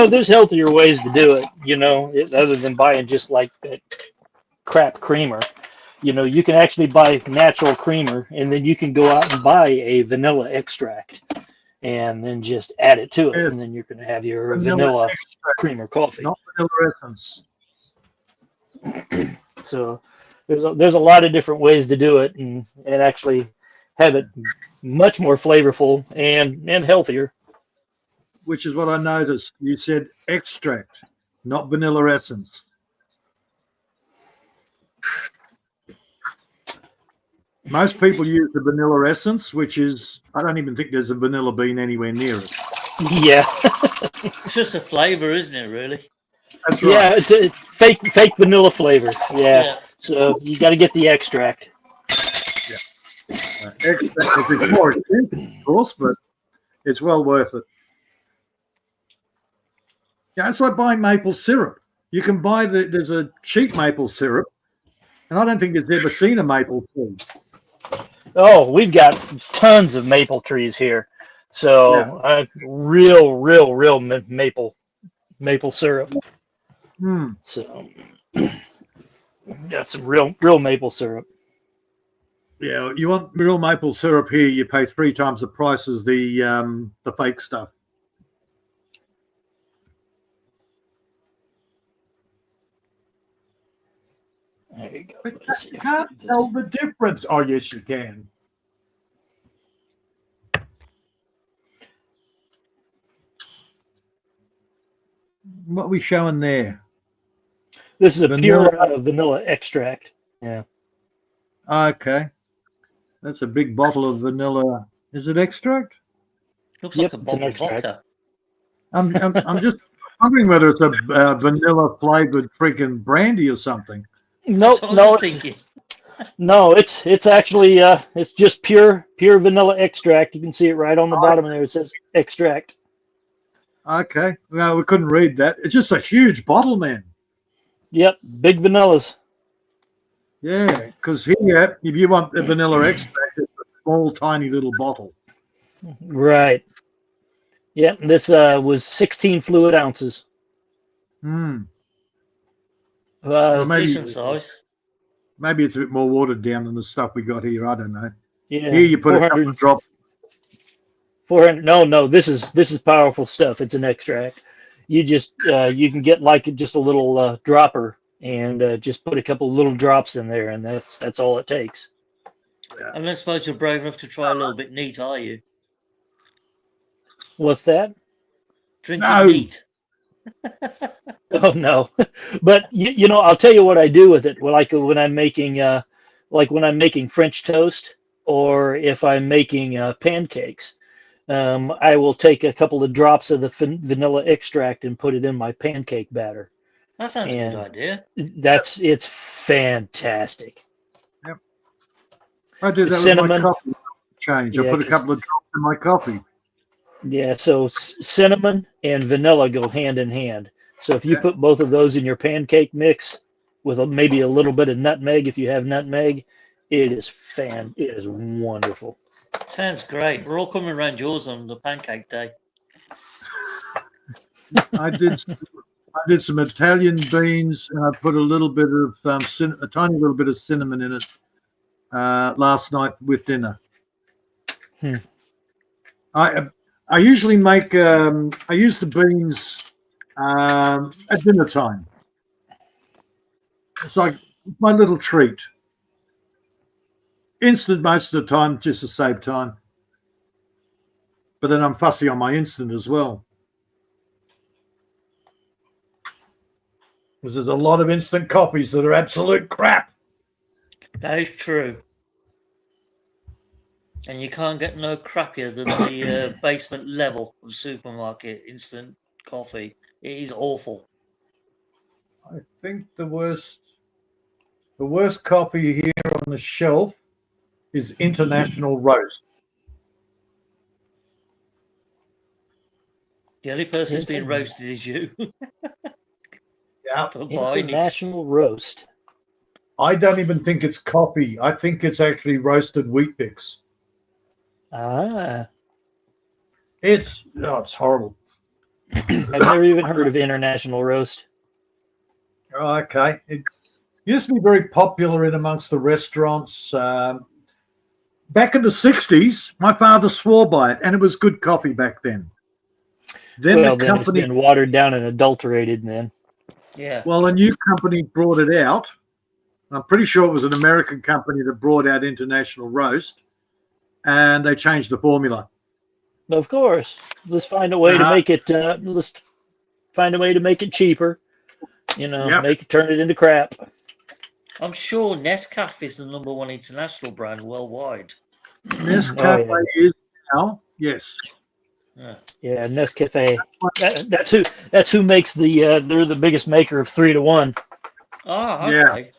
There's healthier ways to do it, other than buying just like that crap creamer. You can actually buy natural creamer, and then you can go out and buy a vanilla extract and then just add it to it, and then you're going to have your vanilla creamer coffee. Not vanilla essence. So there's a lot of different ways to do it and actually have it much more flavorful and healthier. Which is what I noticed. You said extract, not vanilla essence. Most people use the vanilla essence, which is, I don't even think there's a vanilla bean anywhere near it. Yeah. It's just a flavour, isn't it, really? That's right. Yeah, it's a fake vanilla flavor. Yeah. So you got to get the extract. Extract is more expensive, of course, but it's well worth it. Yeah, it's like buying maple syrup. You can buy there's a cheap maple syrup, and I don't think there's ever seen a maple tree. Oh, we've got tons of maple trees here. So real maple syrup. So got some real maple syrup. Yeah, you want real maple syrup here, you pay 3 times the price as the fake stuff. There you go. But you can't tell the difference. Oh, yes, you can. What are we showing there? This is a Vanilla. pure vanilla extract. Yeah. Okay. That's a big bottle of vanilla. Is it extract? Looks Yep, like a it's an bottle of extract. vodka. I'm just wondering whether it's a vanilla flavored freaking brandy or something. Nope, That's what I no, was it's, thinking. no, it's actually it's just pure vanilla extract. You can see it right on the bottom there. It says extract. Okay. Well, we couldn't read that. It's just a huge bottle, man. Yep, big vanillas. Yeah, because here, if you want the vanilla extract, it's a small, tiny little bottle. Right. Yeah, this was 16 fluid ounces. Hmm. Uh, Well, maybe Decent size. maybe it's a bit more watered down than the stuff we got here. I don't know. yeah, Here you put a couple of drops. 400. No, this is powerful stuff. It's an extract. You just you can get like just a little dropper and just put a couple little drops in there, and that's all it takes. I don't suppose you're brave enough to try a little bit neat, are you? What's that? Drinking No. neat. Oh no, but you know, I'll tell you what I do with it. Like when I'm making French toast, or if I'm making pancakes, I will take a couple of drops of the vanilla extract and put it in my pancake batter. That sounds a And good idea. it's fantastic. Yep. I do that Cinnamon. with my coffee change. I Yeah, put a couple of drops in my coffee. Yeah, so cinnamon and vanilla go hand in hand. So if you Yeah. put both of those in your pancake mix with maybe a little bit of nutmeg, if you have nutmeg, it is wonderful. Sounds great. We're all coming around yours on the pancake day. I did some Italian beans, and I put a little bit of a tiny little bit of cinnamon in it last night with dinner. Hmm. I usually make I use the beans at dinner time. It's like my little treat. Instant most of the time, just to save time. But then I'm fussy on my instant as well. Because there's a lot of instant coffees that are absolute crap. That is true. And you can't get no crappier than the basement level of supermarket instant coffee. It is awful. I think the worst coffee here on the shelf is International Roast. The only person that's being roasted is you. Yeah. For mine, International roast. I don't even think it's coffee. I think it's actually roasted wheat bix. Ah, It's horrible. I've never even heard of International roast. Okay. It used to be very popular in amongst the restaurants. Back in the 60s, my father swore by it, and it was good coffee back then. Then Well, the then company, it's been watered down and adulterated then. yeah. well, a new company brought it out. I'm pretty sure it was an American company that brought out International Roast, and they changed the formula. Of course. Let's find a way to make it let's find a way to make it cheaper. You know, Yep. turn it into crap. I'm sure Nescafe is the #1 international brand worldwide. Nescafe is now, yes. Yeah, Nescafe. That's who makes the they're the biggest maker of 3 to 1. Ah, Yeah. okay.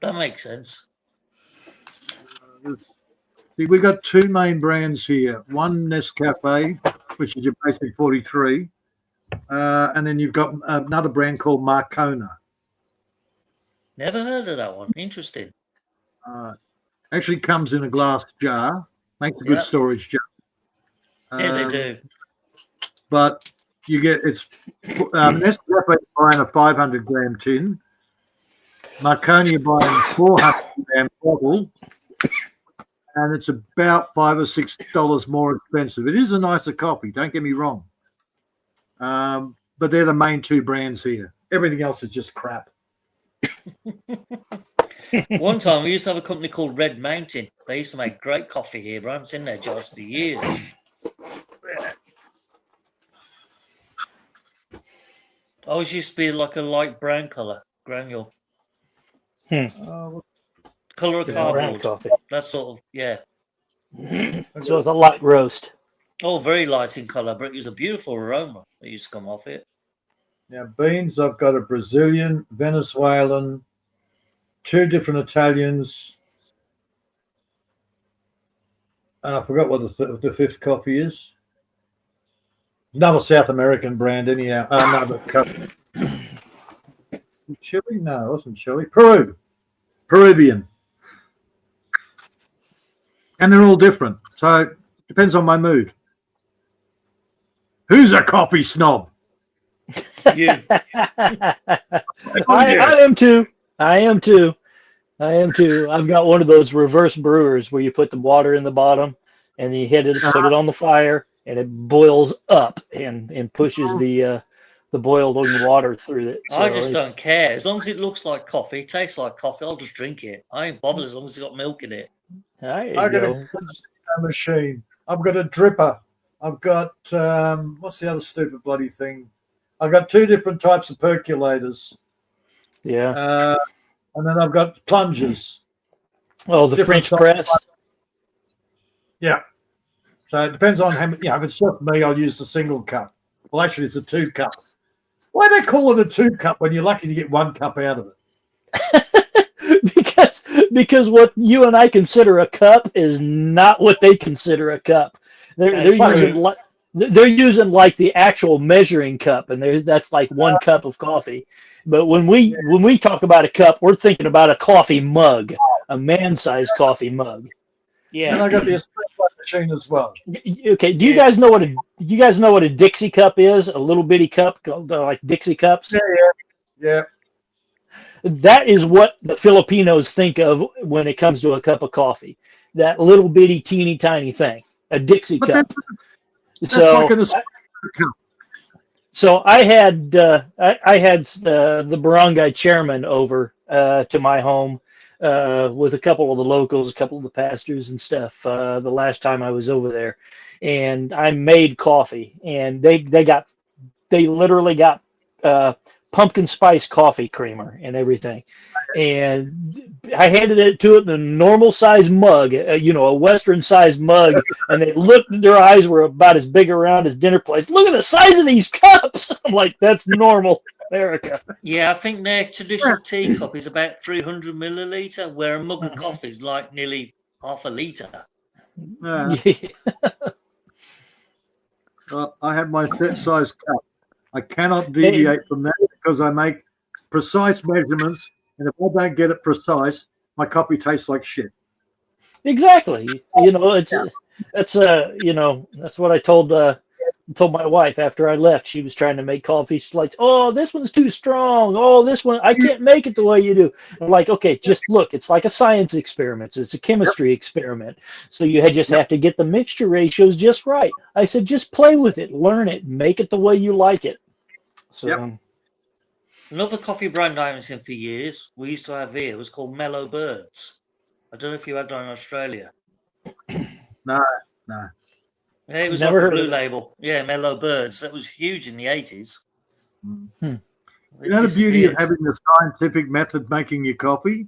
That makes sense. See, we got two main brands here. One Nescafe, which is your basic 43, and then you've got another brand called Marcona. Never heard of that one. Interesting. Actually comes in a glass jar. Makes a good Yep. storage jar. Yeah, they do. But you get Nescafe buying a 500 gram tin. Marconi you're buying a 400 gram bottle, and it's about $5 or $6 more expensive. It is a nicer coffee, don't get me wrong. But they're the main two brands here. Everything else is just crap. One time we used to have a company called Red Mountain. They used to make great coffee here, but I haven't seen their jars for years. Always used to be like a light brown colour, granule. Colour of Brown cardboard. coffee. That sort of, yeah. So it's a light roast. Oh, very light in colour, but it was a beautiful aroma that used to come off it. Now, beans, I've got a Brazilian, Venezuelan, two different Italians, and I forgot what the fifth coffee is. Another South American brand, anyhow. Another coffee. Chile? No, it wasn't Chile. Peruvian. And they're all different. So it depends on my mood. Who's a coffee snob? You. I am too. I am too. I've got one of those reverse brewers where you put the water in the bottom and then you hit it, put it on the fire, and it boils up and pushes the boiling water through it. So I just don't care. As long as it looks like coffee, tastes like coffee, I'll just drink it. I ain't bothered as long as it's got milk in it. I've got a machine. I've got a dripper. I've got what's the other stupid bloody thing? I've got 2 different types of percolators. Yeah. And then I've got plungers. Oh, the French press. Yeah. So it depends on how many. Yeah, if it's just me, I'll use the single cup. Well, actually, it's a 2 cup. Why do they call it a 2 cup when you're lucky to get 1 cup out of it? because what you and I consider a cup is not what they consider a cup. They're using like the actual measuring cup, and that's like 1 cup of coffee. But when we talk about a cup, we're thinking about a coffee mug, a man-sized coffee mug. Yeah. And I got the espresso machine as well. Okay. Do you guys know what a Dixie cup is? A little bitty cup called like Dixie cups. Yeah. That is what the Filipinos think of when it comes to a cup of coffee. That little bitty, teeny tiny thing, a Dixie cup. That's like an espresso cup. So I had the barangay chairman over to my home with a couple of the locals, a couple of the pastors and stuff the last time I was over there, and I made coffee, and they literally got pumpkin spice coffee creamer and everything, and I handed it to it in a normal size mug, a Western size mug, and they looked, their eyes were about as big around as dinner plates. Look at the size of these cups. I'm like, that's normal, America. Yeah, I think their traditional tea cup is about 300 milliliter, where a mug of coffee is like nearly half a liter. Well, I have my set size cup. I cannot deviate from that because I make precise measurements, and if I don't get it precise, my coffee tastes like shit. Exactly. That's what I told my wife after I left. She was trying to make coffee. She's like, "Oh, this one's too strong. Oh, this one, I can't make it the way you do." I'm like, "Okay, just look. It's like a science experiment. It's a chemistry experiment. So you just have to get the mixture ratios just right." I said, "Just play with it, learn it, make it the way you like it." So, Another coffee brand I haven't seen for years, we used to have here, was called Mellow Birds. I don't know if you had that in Australia. No. Yeah, it was Never like a heard blue of it. label. Yeah, Mellow Birds. That was huge in the 80s. You know the beauty of having the scientific method making your coffee?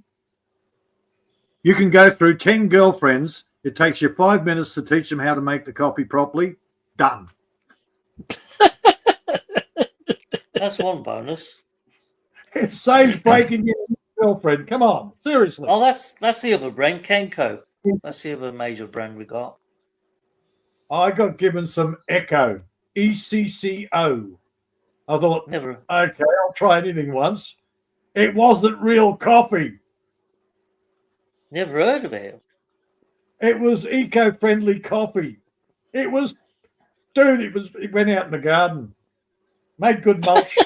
You can go through 10 girlfriends. It takes you 5 minutes to teach them how to make the coffee properly. Done. That's one bonus. It saves breaking your girlfriend. Come on, seriously. Oh, that's the other brand, Kenko. That's the other major brand we got. I got given some Echo, ECCO. I thought, Never. okay, I'll try anything once. It wasn't real coffee. Never heard of it. It was eco-friendly coffee. It went out in the garden. Made good mulch.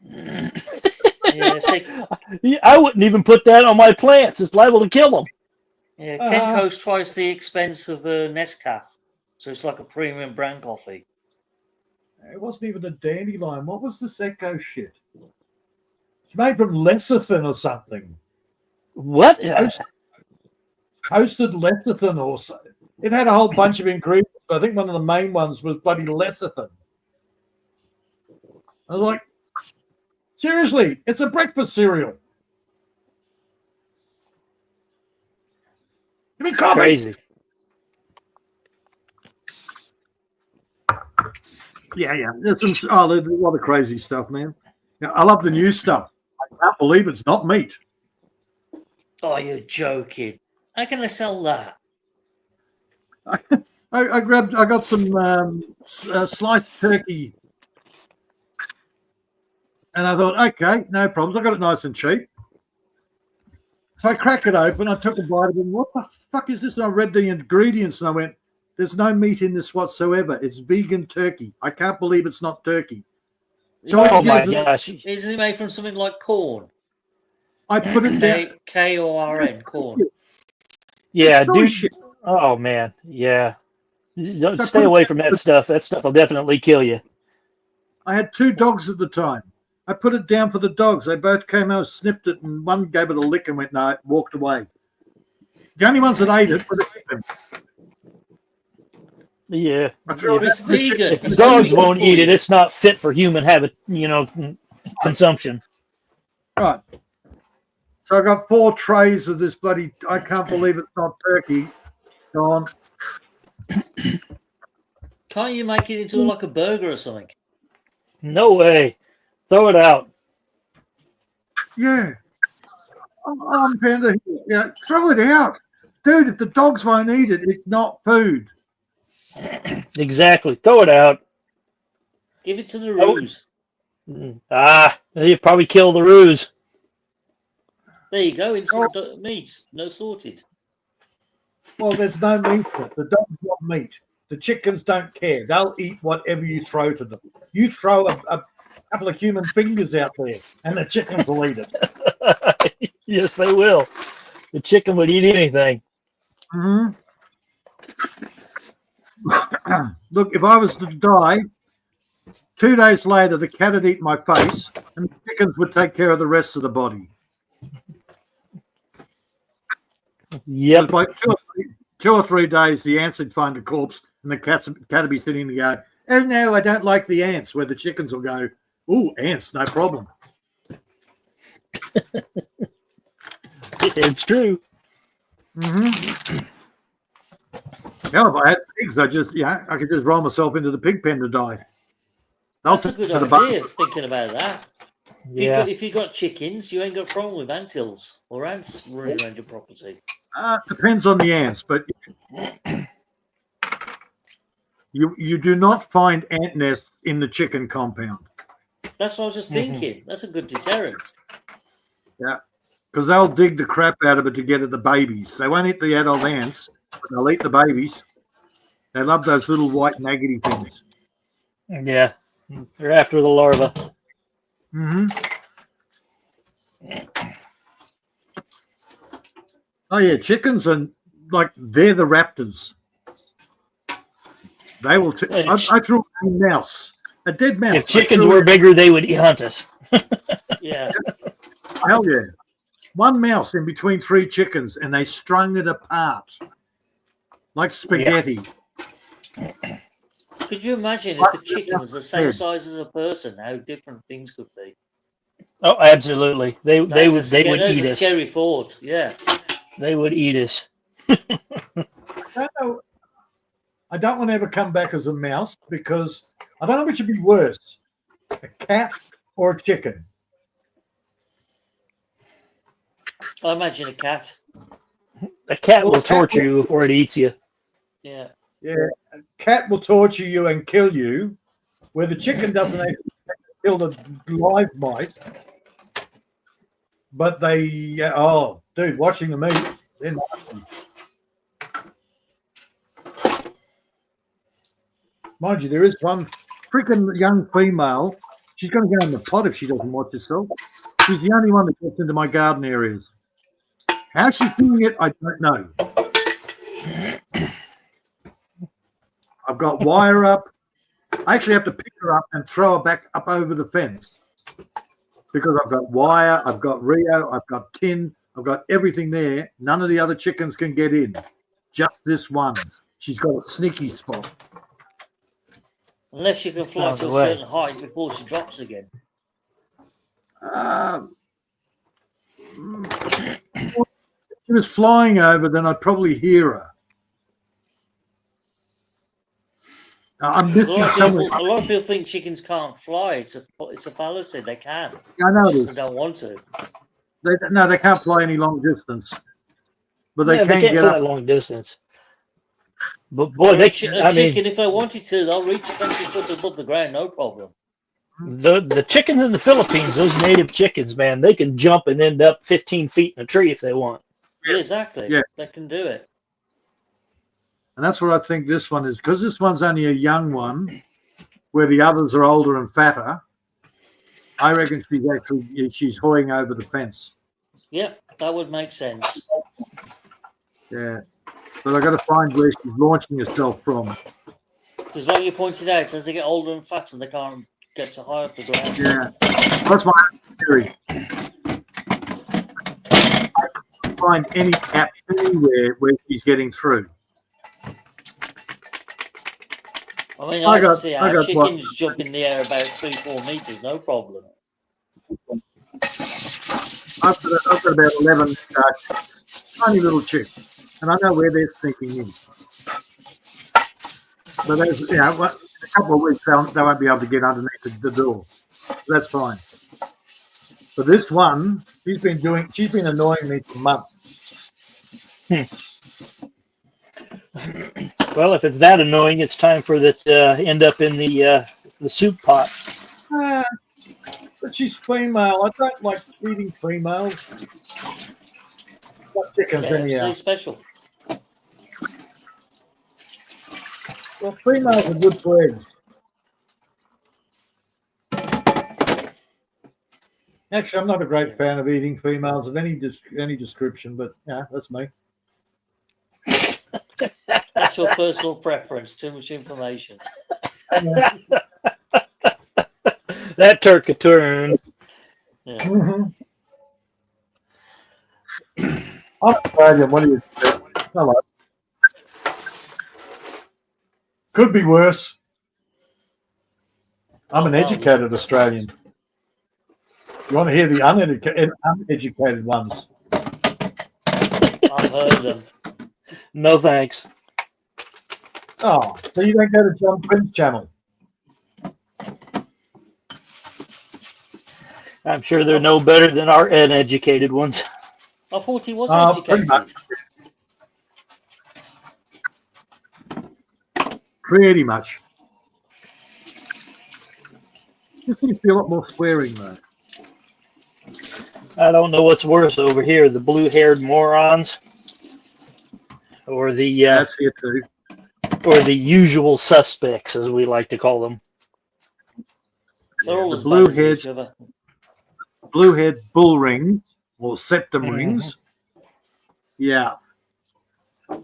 Yeah, see, I wouldn't even put that on my plants. It's liable to kill them. yeah, Kenko's twice the expense of Nescafe, so it's like a premium brand coffee. It wasn't even a dandelion. What was this Echo shit? It's made from lecithin or something. What? Toasted lecithin or something. It had a whole bunch of ingredients, but I think one of the main ones was bloody lecithin. I was like, seriously, it's a breakfast cereal. Give me coffee. Crazy. Yeah. There's a lot of crazy stuff, man. Yeah, I love the new stuff. I can't believe it's not meat. Oh, you're joking. How can they sell that? I got some sliced turkey. And I thought, okay, no problems. I got it nice and cheap. So I cracked it open. I took a bite of it. What the fuck is this? And I read the ingredients and I went, There's no meat in this whatsoever. It's vegan turkey. I can't believe it's not turkey. Oh my gosh! Isn't it made from something like corn? I put it down. K-O-R-N, corn. Yeah, dude. Oh man, yeah. Don't stay away from that stuff. That stuff will definitely kill you. I had 2 dogs at the time. I put it down for the dogs. They both came out, snipped it, and one gave it a lick and went, no, walked away. The only ones that ate it were the chickens. Yeah. It's vegan. If the dogs won't eat it, it's not fit for human habit, consumption. Right. So I got 4 trays of this bloody, I can't believe it's not turkey. Gone. Can't you make it into like a burger or something? No way. Throw it out. Yeah. Panda, throw it out. Dude, if the dogs won't eat it, it's not food. Exactly. Throw it out. Give it to the roos. You probably kill the roos. There you go. Instant meat. No sorted. Well, there's no meat. The dogs want meat. The chickens don't care. They'll eat whatever you throw to them. You throw a couple of human fingers out there, and the chickens will eat it. Yes, they will. The chicken would eat anything. Mm-hmm. Look, if I was to die, 2 days later, the cat would eat my face, and the chickens would take care of the rest of the body. Yep. By 2 or 3 days, the ants would find the corpse, and the cat would be sitting there going, oh no, I don't like the ants, where the chickens will go, ooh, ants, no problem. It's true. Mm-hmm. Hell, if I had pigs, I could just roll myself into the pig pen to die. That's a good idea, thinking about that. Yeah. If you got chickens, you ain't got a problem with anthills or ants running around your property. Depends on the ants, but you do not find ant nests in the chicken compound. That's what I was just thinking. That's a good deterrent. Yeah, because they'll dig the crap out of it to get at the babies. They won't eat the adult ants, but they'll eat the babies. They love those little white maggoty things. Yeah, they're after the larva. Mm-hmm. Oh yeah, chickens and they're the raptors. They will. I threw a mouse, a dead mouse. If chickens were bigger, they would hunt us. Yeah. Hell yeah! 1 mouse in between 3 chickens, and they strung it apart like spaghetti. Yeah. Could you imagine if a chicken was the same size as a person, how different things could be? Oh, absolutely. They would eat us. A scary thought. Yeah. They would eat us. I don't want to ever come back as a mouse because I don't know which would be worse, a cat or a chicken. I imagine a cat. A cat will torture you before it eats you. Yeah. Yeah, a cat will torture you and kill you, where the chicken doesn't actually kill the live mice. But they, dude, watching the meat, they're nasty. Mind you, there is one freaking young female. She's going to go in the pot if she doesn't watch herself. She's the only one that gets into my garden areas. How she's doing it, I don't know. I've got wire up. I actually have to pick her up and throw her back up over the fence because I've got wire, I've got Rio, I've got tin, I've got everything there. None of the other chickens can get in. Just this one. She's got a sneaky spot. Unless you can fly to a certain height before she drops again. If she was flying over, then I'd probably hear her. I'm missing somewhere. A lot of people think chickens can't fly. It's a fallacy. They can. I know they don't want to. They can't fly any long distance, but they can't get fly up long distance. But boy, chicken, if they wanted to, they'll reach 20 foot above the ground, no problem. The chickens in the Philippines, those native chickens, man, they can jump and end up 15 feet in a tree if they want. Yeah, exactly. Yeah. They can do it. And that's what I think this one is, because this one's only a young one, where the others are older and fatter. I reckon she's hoying over the fence. Yeah, that would make sense. Yeah, but I got to find where she's launching herself from. Because, like you pointed out, as they get older and fatter, they can't get so high off the ground. Yeah, that's my theory. I can't find any gap anywhere where she's getting through. I mean, I can see how chickens jump in the air about 3-4 meters, no problem. I've got about 11 tiny little chicks, and I know where they're sneaking in. But there's, you know, a couple of weeks they won't be able to get underneath the door. That's fine. But this one, she's been annoying me for months. Well, if it's that annoying, it's time for that to end up in the soup pot. But she's female. I don't like eating females. Got chickens anyhow. Special. Well, females are good for eggs. Actually, I'm not a great fan of eating females of any description, but yeah, that's me. That's your personal preference. Too much information. That took a turn. Yeah. Mm-hmm. I'm Australian. What do you think? Hello. Could be worse. I'm an educated Australian. You want to hear the uneducated ones? I've heard them. No thanks. Oh, so you don't go to John Prince channel? I'm sure they're no better than our uneducated ones. I thought he was educated. Pretty much. There seems to be a lot more swearing though. I don't know what's worse over here, the blue-haired morons, or the That's here too. or the usual suspects, as we like to call them. They're all The as bad as each other. blue-head bull rings or septum rings. Yeah. I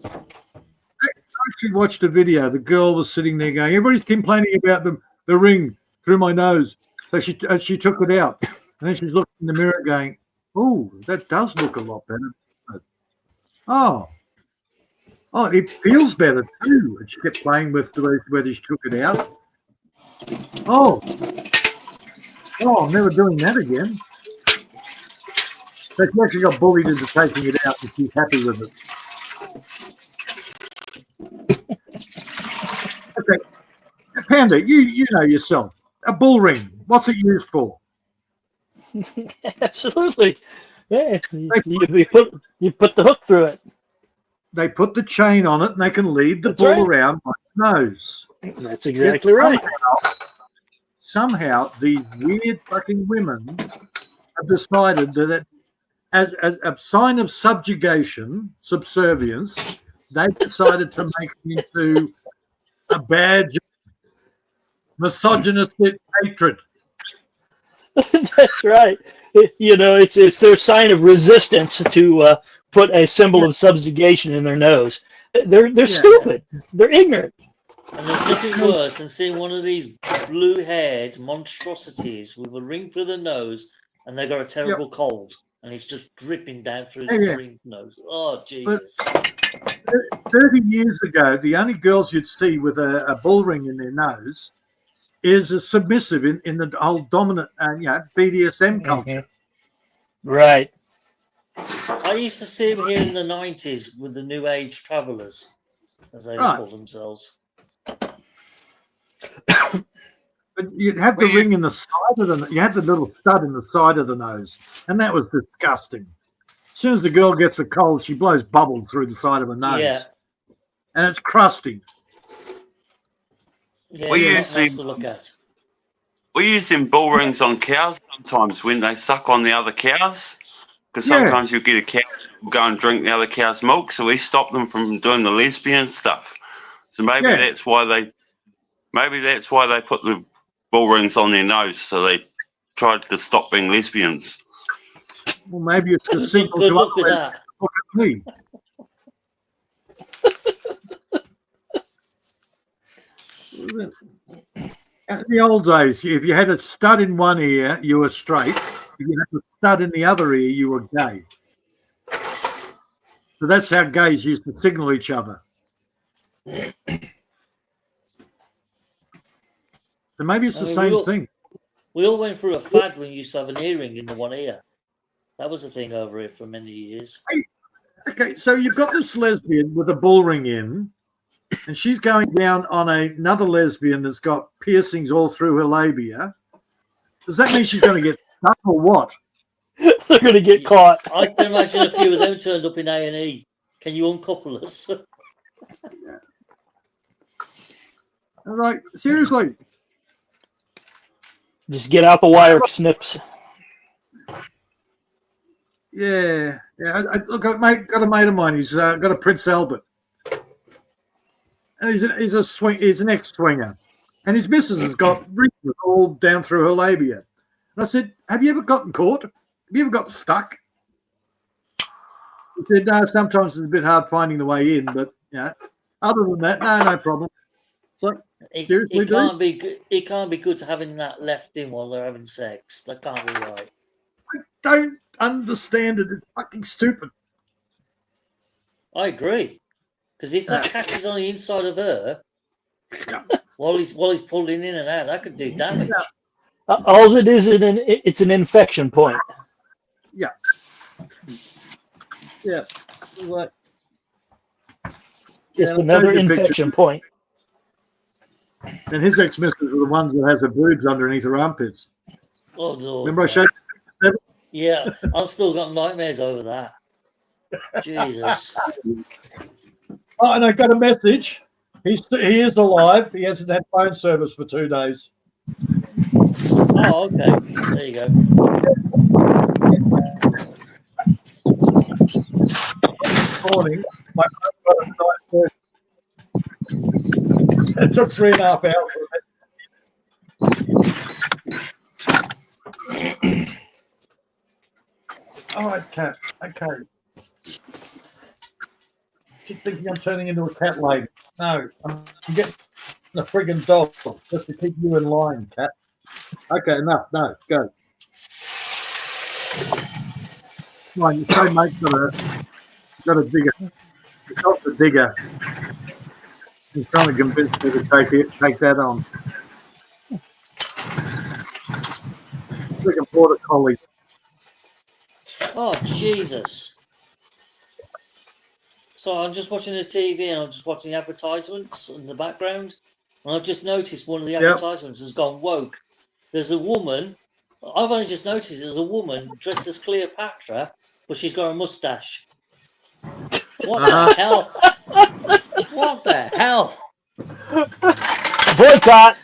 actually watched a video. The girl was sitting there going, everybody's complaining about the ring through my nose. So she took it out. And then she's looking in the mirror going, oh, that does look a lot better. Oh, it feels better too. And she kept playing with whether she took it out. Oh, I'm never doing that again. So she actually got bullied into taking it out and she's happy with it. Okay. Panda, you know yourself. A bull ring, what's it used for? Absolutely. Yeah, you put the hook through it. They put the chain on it and they can lead the bull around by the nose. That's exactly right. Somehow these weird fucking women have decided that as a sign of subservience, they've decided to make it into a badge of misogynistic hatred. That's right. It's their sign of resistance to put a symbol of subjugation in their nose. They're stupid. They're ignorant. And there's nothing worse than seeing one of these blue-haired monstrosities with a ring through the nose, and they got a terrible cold, and it's just dripping down through the nose. Oh, Jesus. But 30 years ago, the only girls you'd see with a bull ring in their nose is a submissive in the whole dominant BDSM culture. Right. I used to see them here in the 90s with the New Age travelers, as they call themselves. But you'd have the ring in the side of you had the little stud in the side of the nose, and that was disgusting. As soon as the girl gets a cold, she blows bubbles through the side of her nose. Yeah. And it's crusty. Yeah, We it's not nice to look at. We use them bull rings on cows sometimes when they suck on the other cows, because sometimes you get a cow who will go and drink the other cow's milk, so we stop them from doing the lesbian stuff. So maybe that's why they put the bull rings on their nose, so they tried to stop being lesbians. Well, maybe it's the signal Good to luck with others, that. look at me. In the old days, if you had a stud in one ear, you were straight. If you had a stud in the other ear, you were gay. So that's how gays used to signal each other. So maybe it's the same thing. We all went through a fad when you used to have an earring in the one ear. That was a thing over here for many years. Okay, so you've got this lesbian with a bull ring in, and she's going down on another lesbian that's got piercings all through her labia. Does that mean she's going to get stuck or what? They're going to get caught. I can imagine a few of them turned up in A&E. Can you uncouple us? I'm like, seriously? Just get out the wire snips. Yeah. Look, got a mate of mine. He's got a Prince Albert, and he's an ex-swinger, and his missus has got wrinkles all down through her labia. And I said, "Have you ever gotten caught? Have you ever got stuck?" He said, "No, sometimes it's a bit hard finding the way in, but other than that, no problem." It's like, seriously, it can't be good to having that left in while they're having sex. That can't be right. I don't understand it. It's fucking stupid. I agree. Because if that catch is on the inside of her, while he's pulling in and out, that could do damage. All it is, it's an infection point. Yeah. Yeah. Right. Just another infection point. And his ex-missus are the ones that has her boobs underneath her armpits. Oh, no. Remember I showed you? Yeah, I've still got nightmares over that. Jesus. Oh, and I got a message. He is alive. He hasn't had phone service for 2 days. Oh, okay. There you go. This morning, my phone got a night. It took 3.5 hours. All right, cat. Okay. Keep thinking I'm turning into a cat lady. No, I'm getting a friggin' dog just to keep you in line, cat. Okay, enough. No, go. Come on, you say mate got a digger. He's got the digger. He's trying to convince me to take that on. Friggin' border collie. Oh, Jesus. So I'm just watching the TV and I'm just watching advertisements in the background. And I've just noticed one of the advertisements has gone woke. There's a woman. I've only just noticed there's a woman dressed as Cleopatra, but she's got a mustache. What the hell? What the hell? Boycott!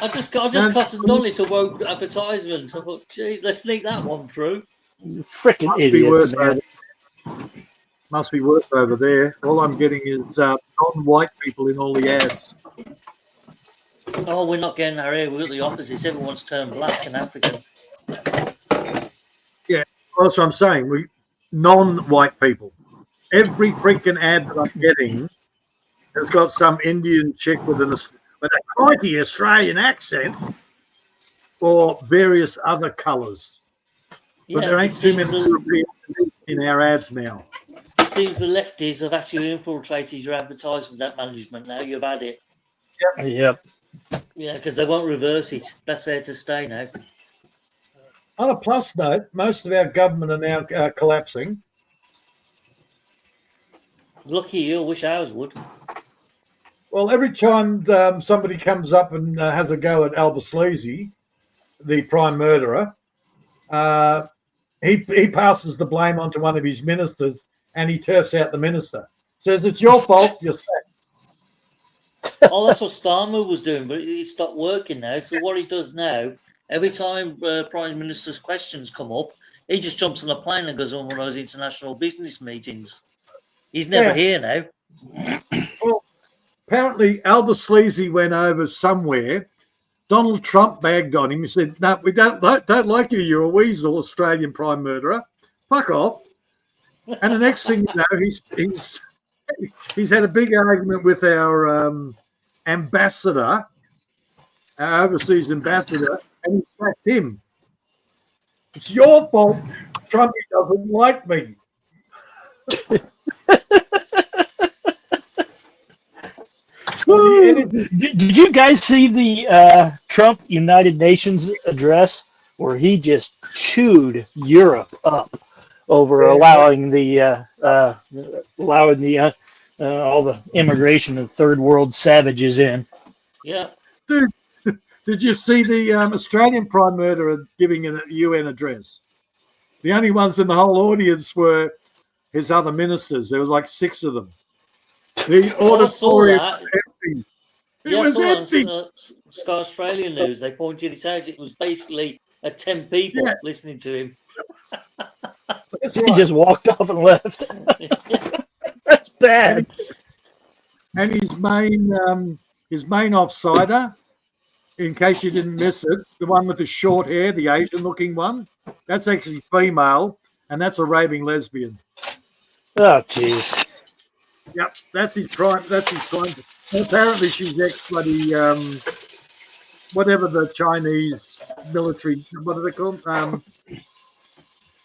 I just cottoned on it a woke advertisement. I thought, gee, let's sneak that one through. Freaking idiots, man. Must be worse over there. All I'm getting is non-white people in all the ads. Oh, we're not getting our here. We've got the opposites. Everyone's turned black and African. Yeah, well, that's what I'm saying. Non-white people. Every freaking ad that I'm getting has got some Indian chick with a crikey Australian accent or various other colours. But there ain't too many Europeans in our ads now. It seems the lefties have actually infiltrated your advertisement management now. You've had it. Yep. Yeah, because they won't reverse it. That's there to stay now. On a plus note, most of our government are now collapsing. Lucky you. I wish ours would. Well, every time somebody comes up and has a go at Albert Sleazy, the prime murderer, he passes the blame onto one of his ministers and he turfs out the minister. Says, it's your fault, you're sacked. Oh, that's what Starmer was doing, but it stopped working now. So what he does now, every time Prime Minister's questions come up, he just jumps on a plane and goes on one of those international business meetings. He's never here now. Well, apparently Albert Sleazy went over somewhere. Donald Trump bagged on him. He said, "No, we don't like you. You're a weasel, Australian prime murderer. Fuck off." And the next thing you know, he's had a big argument with our ambassador, our overseas ambassador, and he sacked him. It's your fault. Trump doesn't like me. Did you guys see the Trump United Nations address where he just chewed Europe up over allowing all the immigration of third world savages in? Yeah. Dude, did you see the Australian prime murderer giving a UN address? The only ones in the whole audience were his other ministers. There was like 6 of them. The auditorium was empty. It was empty. On Sky Australian News, they pointed it out. It was basically 10 people listening to him. He just walked off and left. That's bad. And his main offsider, in case you didn't miss it, the one with the short hair, the Asian-looking one, that's actually female, and that's a raving lesbian. Oh, jeez. Yep, that's his crime. Apparently, she's ex-bloody whatever the Chinese military. What are they called?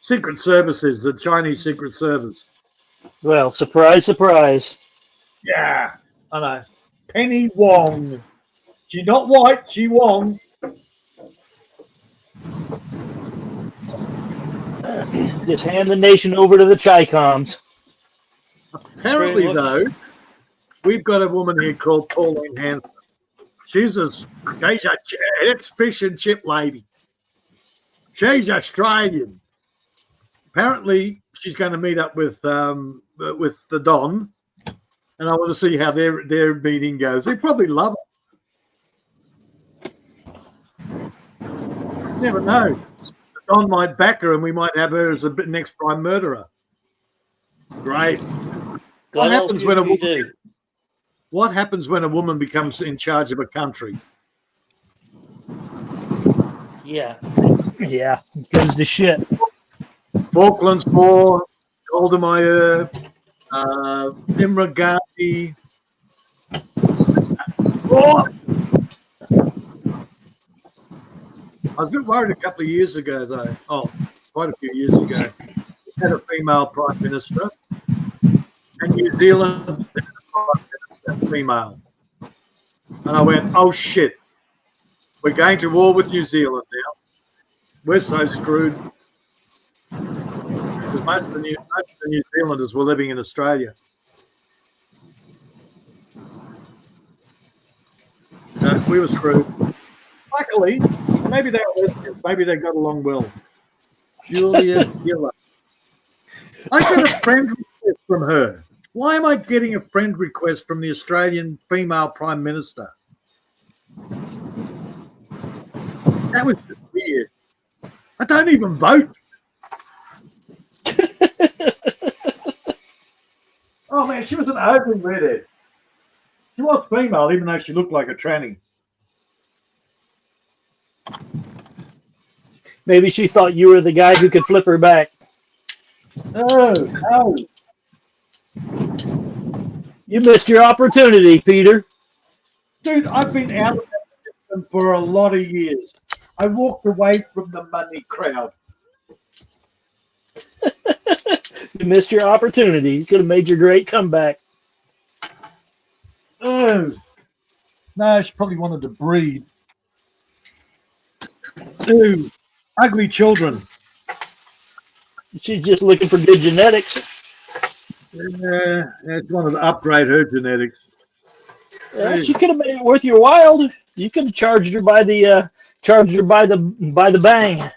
Secret Services. The Chinese Secret Service. Well, surprise, surprise. Yeah, I know. Penny Wong. She's not white. She Wong. Just hand the nation over to the Chi-Coms. Apparently, though, we've got a woman here called Pauline Hanson. She's an ex-fish and chip lady. She's Australian. Apparently, she's going to meet up with the Don, and I want to see how their meeting goes. They probably love it. Never know. The Don might back her, and we might have her as the next prime murderer. Great. What happens when a woman becomes in charge of a country? Yeah. Yeah, it goes to shit. Falklands War, Golda Meir, Imra Gandhi. Oh! I was a bit worried a couple of years ago, though. Oh, quite a few years ago. We had a female prime minister. And New Zealand, female. And I went, oh shit, we're going to war with New Zealand now. We're so screwed. Because most of the New Zealanders were living in Australia. So we were screwed. Luckily, maybe they were lesbians. Maybe they got along well. Julia Giller. I got a friend request from her. Why am I getting a friend request from the Australian female Prime Minister? That was just weird. I don't even vote. Oh, man, she was an ugly redhead. She was female, even though she looked like a tranny. Maybe she thought you were the guy who could flip her back. No. You missed your opportunity, Peter. Dude, I've been out of that system for a lot of years. I walked away from the money crowd. You missed your opportunity. You could have made your great comeback. Oh. No, she probably wanted to breed. Ooh, ugly children. She's just looking for good genetics. Yeah, it's one of the upgrade her genetics. She could have made it worth your while. You could have charged her by the bang.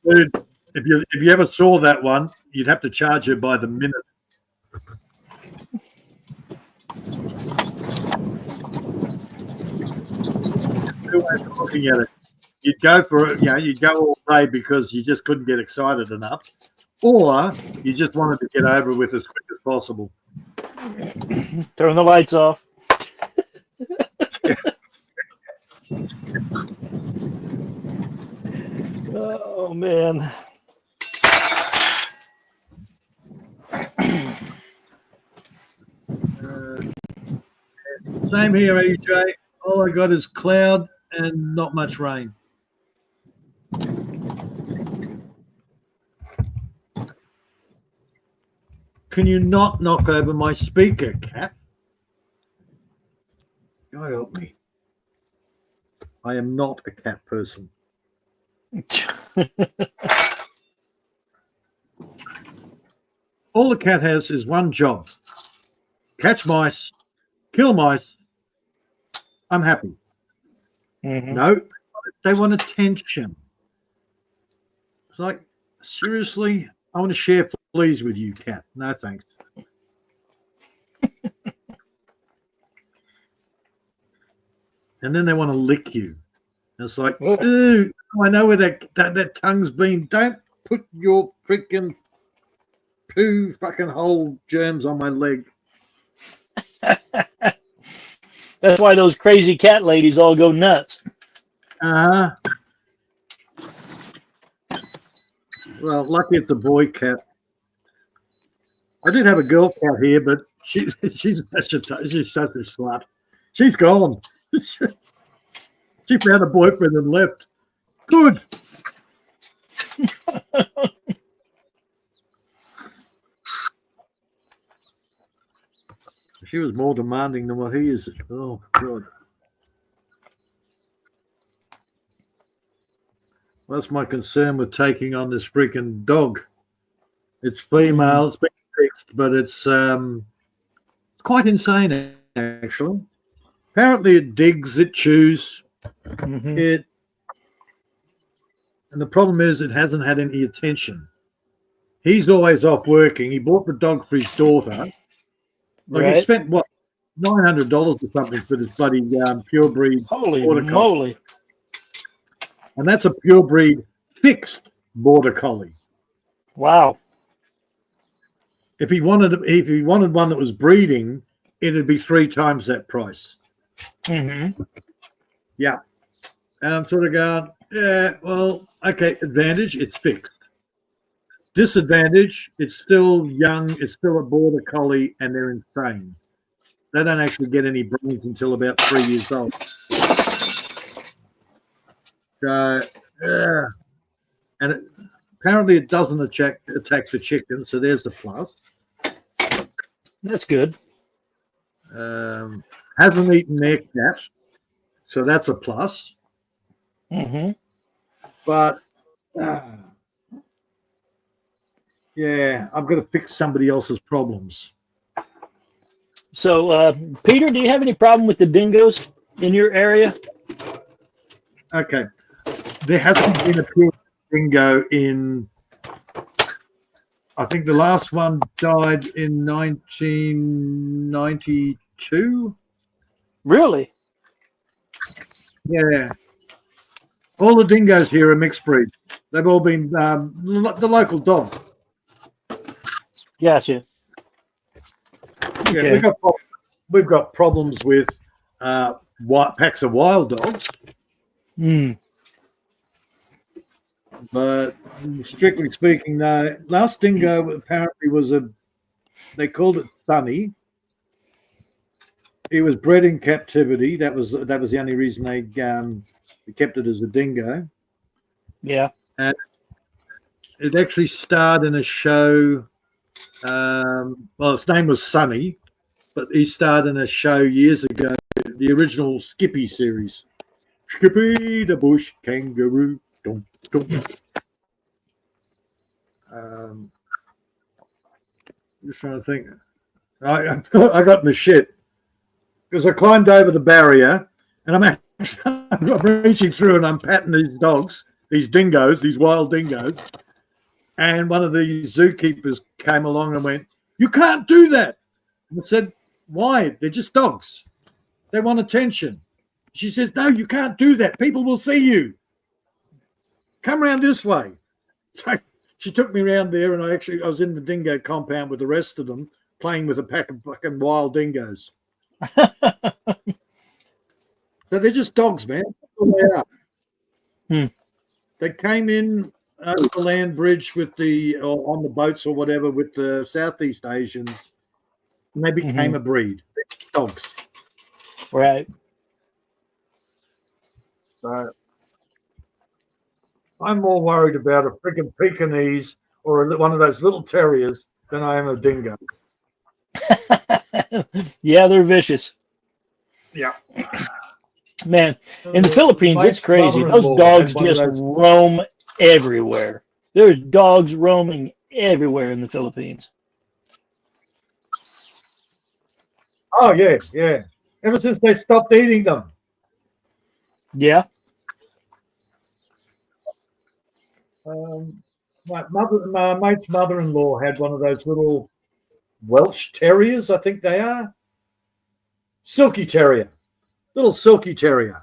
Dude, if you ever saw that one, you'd have to charge her by the minute. Two ways of looking at it. You'd go for it, you'd go all day because you just couldn't get excited enough, or you just wanted to get over with as quick as possible. Turn the lights off. Oh man. Same here, EJ. All I got is cloud and not much rain. Can you not knock over my speaker, Cat? God help me. I am not a cat person. All the cat has is one job. Catch mice, kill mice. I'm happy. Mm-hmm. No, they want attention. It's like, seriously? I want to share fleas with you, cat. No, thanks. And then they want to lick you. And it's like, ooh, I know where that tongue's been. Don't put your freaking poo fucking hole germs on my leg. That's why those crazy cat ladies all go nuts. Uh-huh. Well, lucky it's a boy cat. I did have a girl cat here, but she's such a slut. She's gone. She found a boyfriend and left. Good. She was more demanding than what he is. Oh, God. That's my concern with taking on this freaking dog. It's female, it's been fixed, but it's quite insane, actually. Apparently it digs, it chews, and the problem is it hasn't had any attention. He's always off working. He bought the dog for his daughter. Like he spent, what, $900 or something for this bloody pure breed. Holy moly. And that's a pure breed fixed border collie. Wow. If he wanted one that was breeding, it'd be 3 times that price. Mm-hmm. Yeah. And I'm sort of going, yeah, well, okay, advantage, it's fixed. Disadvantage, it's still young, it's still a border collie, and they're insane. They don't actually get any brains until about 3 years old. So, and apparently it doesn't attack the chicken, so there's the plus. That's good. Hasn't eaten their cat, so that's a plus. Mm-hmm. But yeah, I've got to fix somebody else's problems. So, Peter, do you have any problem with the dingoes in your area? Okay. There hasn't been a pure dingo in, I think the last one died in 1992. Really? Yeah. All the dingoes here are mixed breed. They've all been the local dog. Gotcha. Yeah, Okay. we've got problems with packs of wild dogs. But strictly speaking, no. Last dingo apparently was they called it Sunny. It was bred in captivity. That was the only reason they kept it as a dingo. Yeah. And it actually starred in a show. Well, its name was Sunny, but he starred in a show years ago, the original Skippy series. Skippy the bush kangaroo. Dum, dum. Just trying to think. I got in the shit because I climbed over the barrier and I'm reaching through and I'm patting these dogs, these dingoes, these wild dingoes. And one of the zookeepers came along and went, "You can't do that." And I said, "Why? They're just dogs. They want attention." She says, "No, you can't do that. People will see you. Come around this way." So she took me around there, and I was in the dingo compound with the rest of them, playing with a pack of fucking wild dingoes. So they're just dogs, man. That's all they are. They came in over the land bridge with on the boats or whatever with the Southeast Asians, and they became a breed. Dogs. Right. So I'm more worried about a freaking Pekingese or one of those little terriers than I am a dingo. Yeah, they're vicious. Yeah. Man, in the Philippines, it's crazy. Those dogs just roam everywhere. There's dogs roaming everywhere in the Philippines. Oh, yeah, yeah. Ever since they stopped eating them. Yeah. My mate's mother-in-law had one of those little Welsh terriers, I think they are. Silky terrier. Little silky terrier.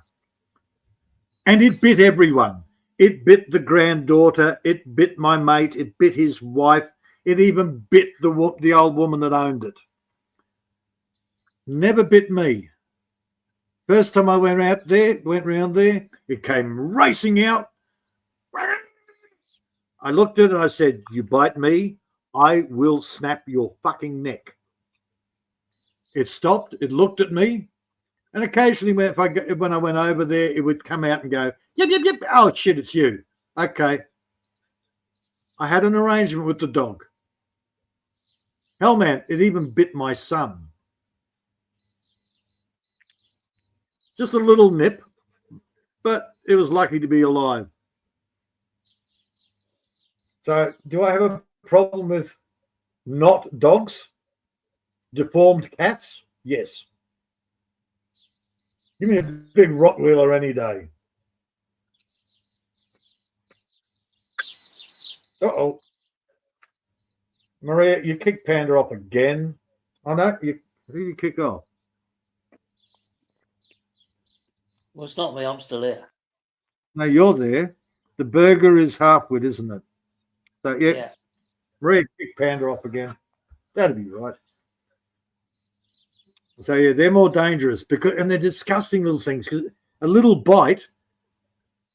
And it bit everyone. It bit the granddaughter. It bit my mate. It bit his wife. It even bit the old woman that owned it. Never bit me. First time I went around there, it came racing out. I looked at it and I said, "You bite me, I will snap your fucking neck." It stopped. It looked at me. And occasionally when I went over there, it would come out and go, "Yep, yep, yep. Oh, shit, it's you." Okay. I had an arrangement with the dog. Hell, man, it even bit my son. Just a little nip, but it was lucky to be alive. So do I have a problem with not dogs? Deformed cats? Yes. Give me a big Rottweiler any day. Uh-oh. Maria, you kicked Panda off again. Oh, no, who did you kick off? Well, it's not me. I'm still here. No, you're there. The burger is half-wit, isn't it? So, yeah. Maria kicked Panda off again. That'd be right. So, yeah, they're more dangerous and they're disgusting little things because a little bite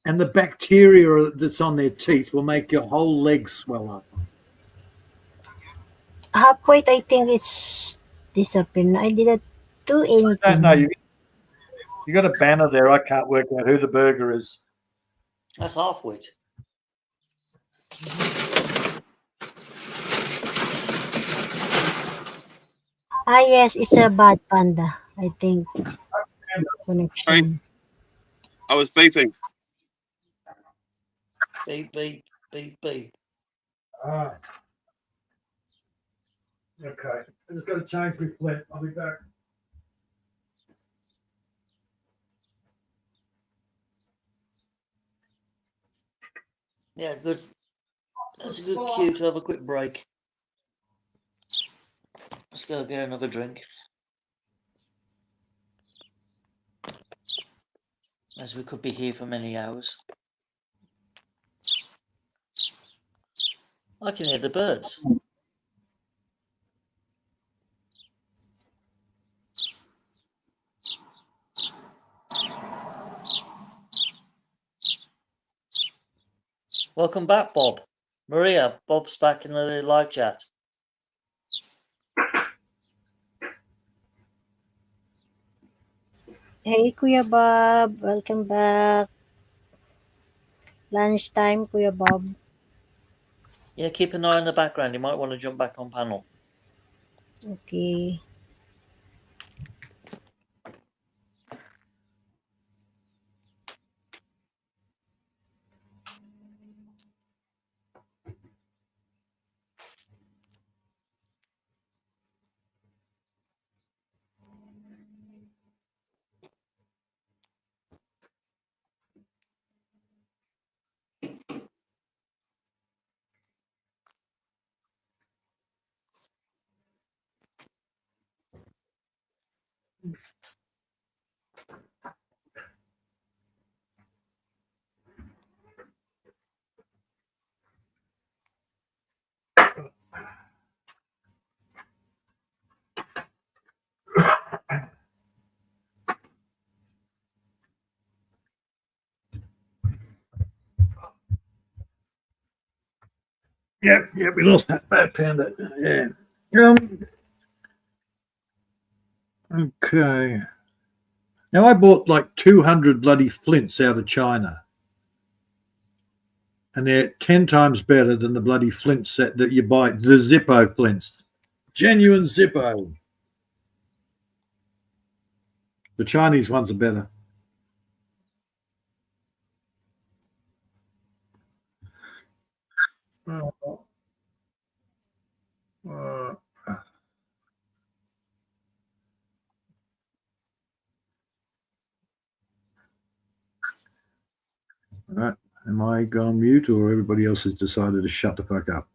and the bacteria that's on their teeth will make your whole leg swell up. Half-weight, I think it's disappeared. I didn't do anything. No, you got a banner there. I can't work out who the burger is. That's half-weight. Ah, yes, it's a bad panda, I think. Connection. I was beeping. Beep, beep, beep, beep. Ah. Okay. I just got to change my flip. I'll be back. Yeah, good. That's a good cue to have a quick break. Let's go get another drink. As we could be here for many hours. I can hear the birds. Welcome back, Bob. Maria, Bob's back in the live chat. Hey, Kuya Bob. Welcome back. Lunchtime, Kuya Bob. Yeah, keep an eye on the background. You might want to jump back on panel. Okay. Yeah, we lost that bad panda. Yeah. Okay. Now I bought like 200 bloody flints out of China, and they're 10 times better than the bloody flint set that you buy. The Zippo flints, genuine Zippo. The Chinese ones are better. Right. Am I gone mute, or everybody else has decided to shut the fuck up?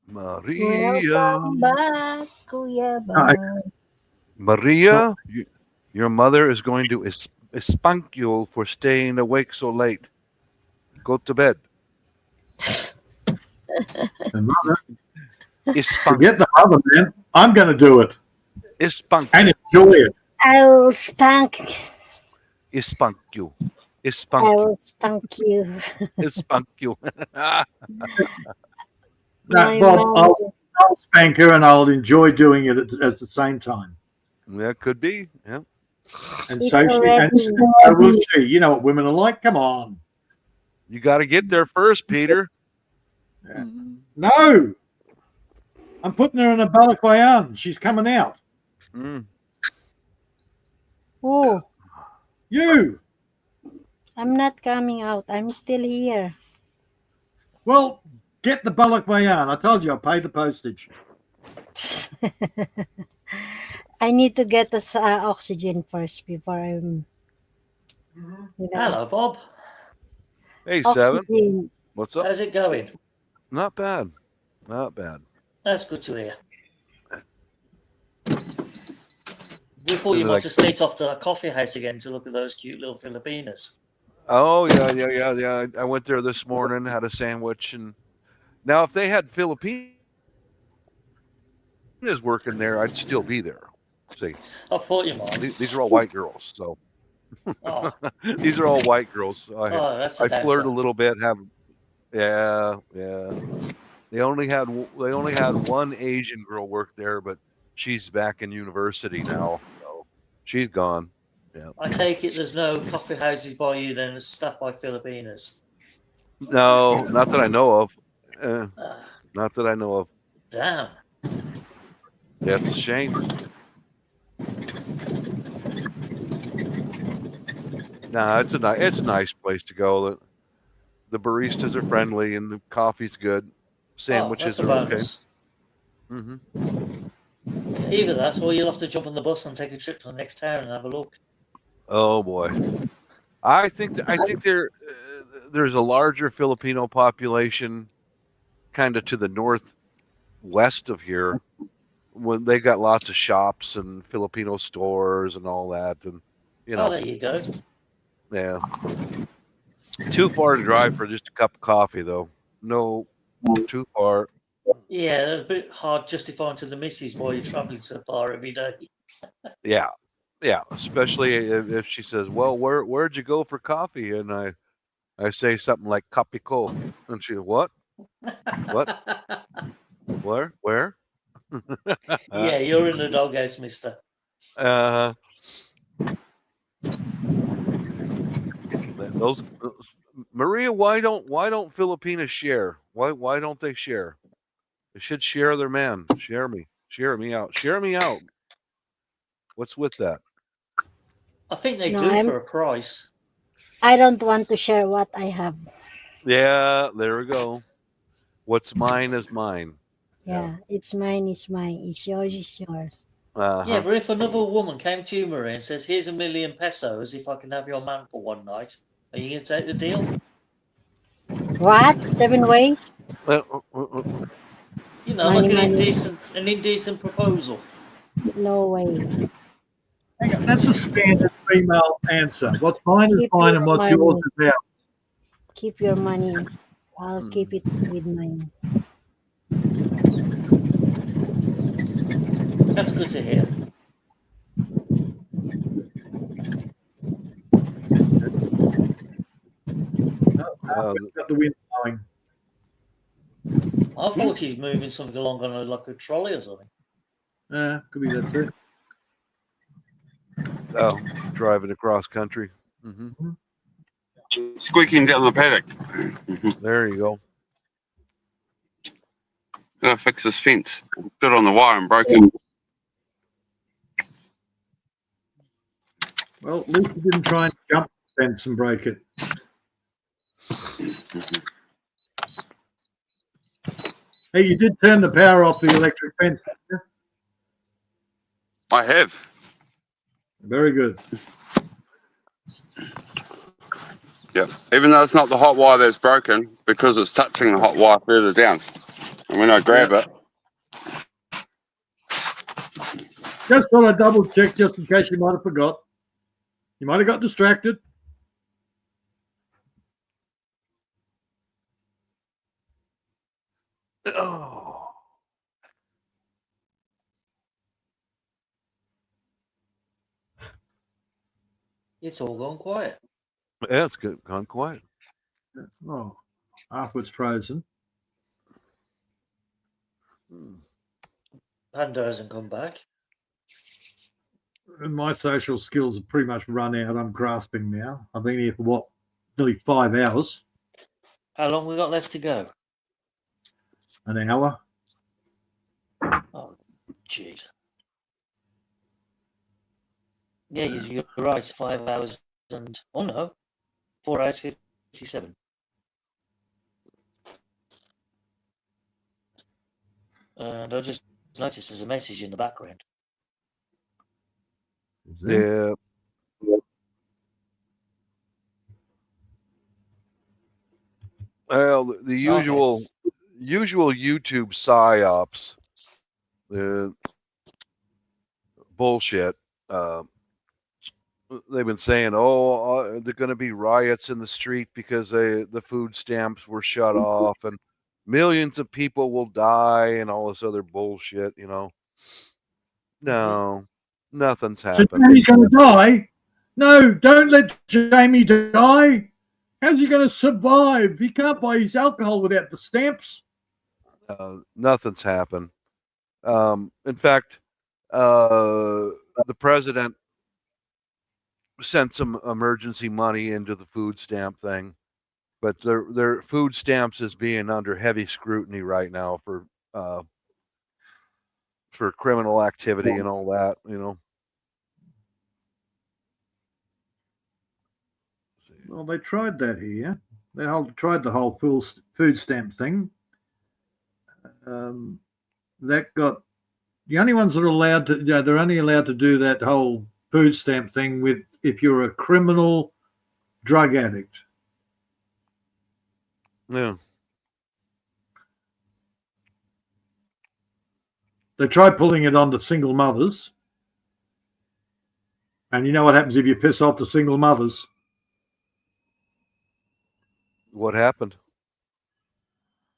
Maria. Welcome back, Kuya Bal. Maria, your mother is going to spank you for staying awake so late. Go to bed. And mother, Spank. forget the other man. I'm going to do it Spank. and enjoy it. I'll spank. Spank you. I Spank you. will spank you. Spank you. My Bob, mom. I'll spank her and I'll enjoy doing it at the same time. That could be. Yeah. And It's so so will she. You know what women are like. Come on. You got to get there first, Peter. Yeah. No. I'm putting her in a balaclava. She's coming out. Mm. Oh, You. I'm not coming out. I'm still here. Well, get the balaclava. I told you I'll pay the postage. I need to get this oxygen first before I'm. Hello, Bob. Hey, Seven. Oxygen. What's up? How's it going? Not bad. Not bad. That's good to hear. We thought Is you it might like- have sneaked off to that coffee house again to look at those cute little Filipinas. Oh, yeah. I went there this morning, had a sandwich. And now, if they had Filipinas working there, I'd still be there. See, I thought you might. these are all white girls. So Oh, these are all white girls. So that's a I flirt a downside. little bit. Yeah. They only had one Asian girl work there, but she's back in university now. So she's gone. Yeah. I take it there's no coffee houses by you then, it's staffed by Filipinas. No, not that I know of. Ah, Not that I know of. damn. That's a shame. Nah, it's a nice place to go. The baristas are friendly and the coffee's good. Sandwiches that's a are okay. bonus. Hmm. Either that, or you'll have to jump on the bus and take a trip to the next town and have a look. Oh boy, I think there's a larger Filipino population, kind of to the northwest of here. When they got lots of shops and Filipino stores and all that, and Oh, there you go. yeah. Too far to drive for just a cup of coffee, though. No, too far. Yeah, a bit hard justifying to the missus why you're travelling so far every day. Yeah, especially if she says, "Well, where'd you go for coffee?" And I say something like "Capico," and she, "What? Where?" Yeah, you're in the doghouse, mister. Those Maria, why don't Filipinas share? Why don't they share? They should share their man. Share me out. What's with that? I think they No, do for a price. I don't want to share what I have. Yeah, there we go. What's mine is mine. Yeah, it's mine is mine. It's yours is yours. Yeah, but if another woman came to you, Maria, and says, "Here's $1 million pesos if I can have your man for one night," are you going to take the deal? What? 7 ways? You know, Money, like money. an indecent proposal. No way. That's a standard female answer. What's mine is Keep mine, your and what's money. yours is ours. Keep your money. I'll keep it with mine. That's good to hear. got the wind blowing. I thought he's moving something along on like a trolley or something. Could be that too. Oh, driving across country. Mm-hmm. Squeaking down the paddock. There you go. Gotta fix this fence. Stood on the wire and broke it. Well, at least you didn't try and jump the fence and break it. Hey, you did turn the power off the electric fence, didn't you? I have. Very good. Yeah. Even though it's not the hot wire that's broken, because it's touching the hot wire further down. And when I grab it, Just thought I'd double check just in case you might have forgot. You might have got distracted. Oh. It's all gone quiet. Yeah, it's gone quiet. Oh, half was frozen. Panda hasn't come back. And my social skills have pretty much run out. I'm grasping now. I've been here for what, nearly 5 hours. How long we got left to go? An hour. Oh, jeez. Yeah, you're right. 5 hours and 4 hours 57. And I just noticed there's a message in the background. Yeah. Well, the usual YouTube psyops, the bullshit. They've been saying, "Oh, they're going to be riots in the street because the food stamps were shut off, and millions of people will die, and all this other bullshit." You know, no, nothing's happened. So Jamie's going to die? No, don't let Jamie die. How's he going to survive? He can't buy his alcohol without the stamps. Nothing's happened. In fact, the president sent some emergency money into the food stamp thing, but their food stamps is being under heavy scrutiny right now for criminal activity and all that, you know. Well, they tried that here. They tried the whole food stamp thing. That got the only ones that are allowed to. Yeah, they're only allowed to do that whole food stamp thing with if you're a criminal drug addict. Yeah. They tried pulling it on the single mothers. And you know what happens if you piss off the single mothers? What happened?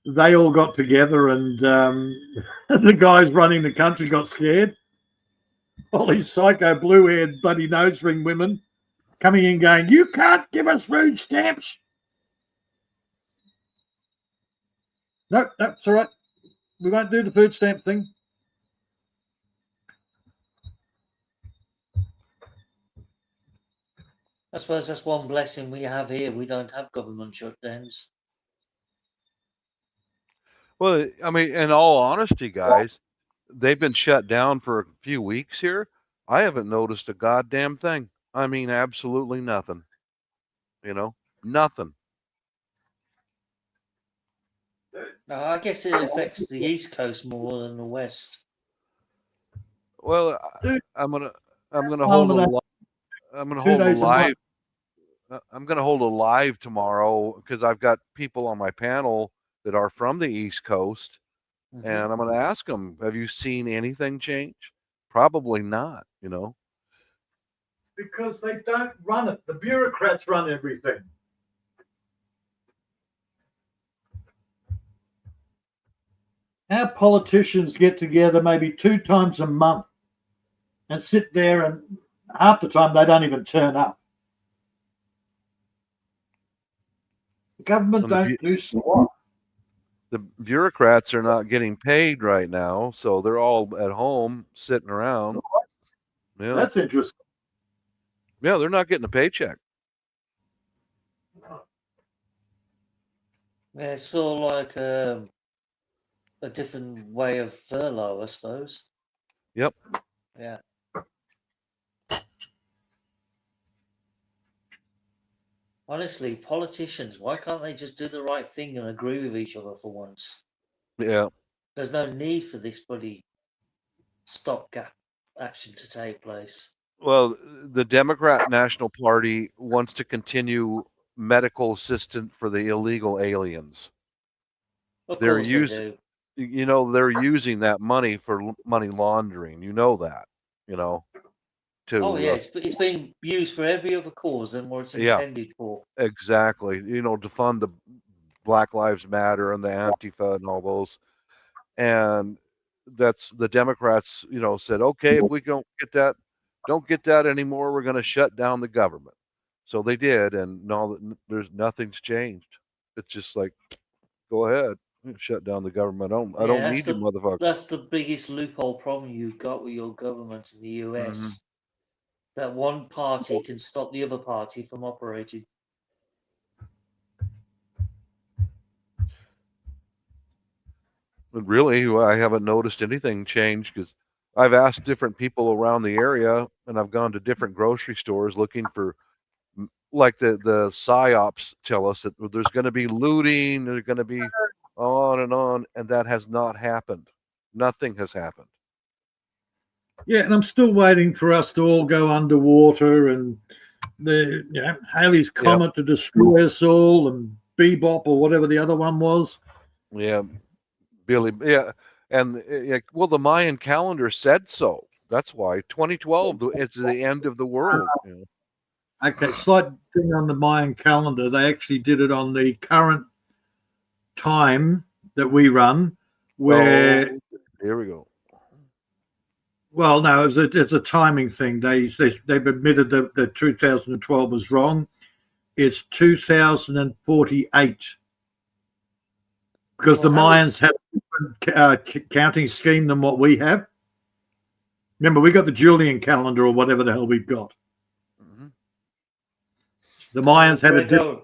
They all got together and the guys running the country got scared. All these psycho blue-haired bloody nose ring women coming in going, "You can't give us food stamps." No, that's all right. We won't do the food stamp thing. I suppose that's one blessing we have here. We don't have government shutdowns. Well, I mean, in all honesty, guys, they've been shut down for a few weeks here. I haven't noticed a goddamn thing. I mean, absolutely nothing. You know, nothing. No, I guess it affects the East Coast more than the West. Well, I'm gonna hold a live tomorrow because I've got people on my panel that are from the East Coast, and I'm going to ask them, have you seen anything change? Probably not, you know. Because they don't run it. The bureaucrats run everything. Our politicians get together maybe 2 times a month and sit there, and half the time they don't even turn up. The government And the don't do so. the bureaucrats are not getting paid right now, so they're all at home sitting around. Yeah, That's interesting. yeah, they're not getting a paycheck. Yeah, it's sort of like a different way of furlough, I suppose. Yep. Yeah. Honestly, politicians, why can't they just do the right thing and agree with each other for once? Yeah. There's no need for this bloody stopgap action to take place. Well, the Democrat National Party wants to continue medical assistance for the illegal aliens. Of They're course they do. You know, they're using that money for money laundering. You know that, you know, to Oh yeah, it's being used for every other cause than what it's Yeah. intended for. exactly, you know, to fund the Black Lives Matter and the Antifa and all those. And that's the Democrats, you know, said, okay, if we don't get that anymore, we're going to shut down the government. So they did, and no, nothing's changed. It's just like, go ahead, shut down the government. I don't that's need you, motherfucker. That's the biggest loophole problem you've got with your government in the US. That one party can stop the other party from operating. But really, I haven't noticed anything change because I've asked different people around the area, and I've gone to different grocery stores looking for, like the psyops tell us that there's going to be looting, there's going to be on, and that has not happened. Nothing has happened. Yeah, and I'm still waiting for us to all go underwater and the Halley's Comet to destroy us all, and Bebop or whatever the other one was. Yeah, Billy. Yeah, and well, the Mayan calendar said so. That's why 2012 it's the end of the world. You know? Okay, slight thing on the Mayan calendar. They actually did it on the current time that we run, where here we go. Well, no, it's a timing thing. They've admitted that 2012 was wrong. It's 2048 because the Mayans have a different counting scheme than what we have. Remember, we got the Julian calendar or whatever the hell we've got. The Mayans had a different.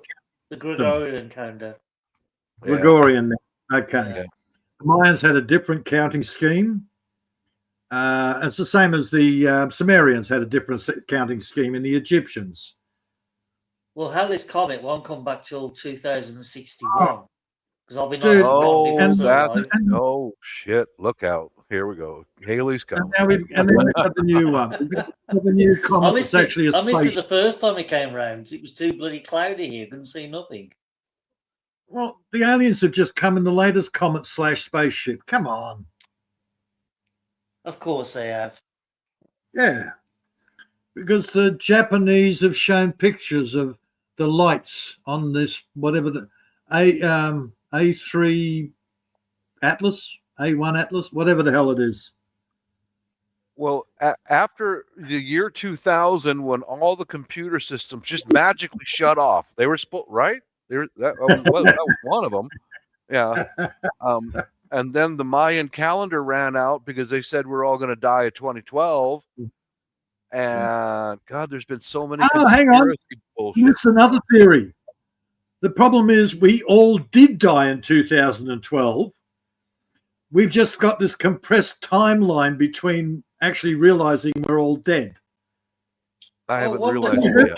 The Gregorian calendar. Gregorian, okay. Yeah. The Mayans had a different counting scheme. It's the same as the Sumerians had a different counting scheme in the Egyptians. Well, Halley's Comet won't come back till 2061 because I'll be not. Oh shit! Look out! Here we go. Haley's coming. And then we've got the new one. We've got the new comet. I missed it the first time it came round. It was too bloody cloudy here. Couldn't see nothing. Well, the aliens have just come in the latest comet / spaceship. Come on. Of course they have. Yeah, because the Japanese have shown pictures of the lights on this whatever the A3 Atlas, A1 Atlas, whatever the hell it is. Well, after the year 2000, when all the computer systems just magically shut off, they were right. That was one of them. Yeah. And then the Mayan calendar ran out because they said we're all going to die at 2012. And God, there's been so many. Oh, hang on. That's another theory. The problem is we all did die in 2012. We've just got this compressed timeline between actually realizing we're all dead. I haven't realized it yet.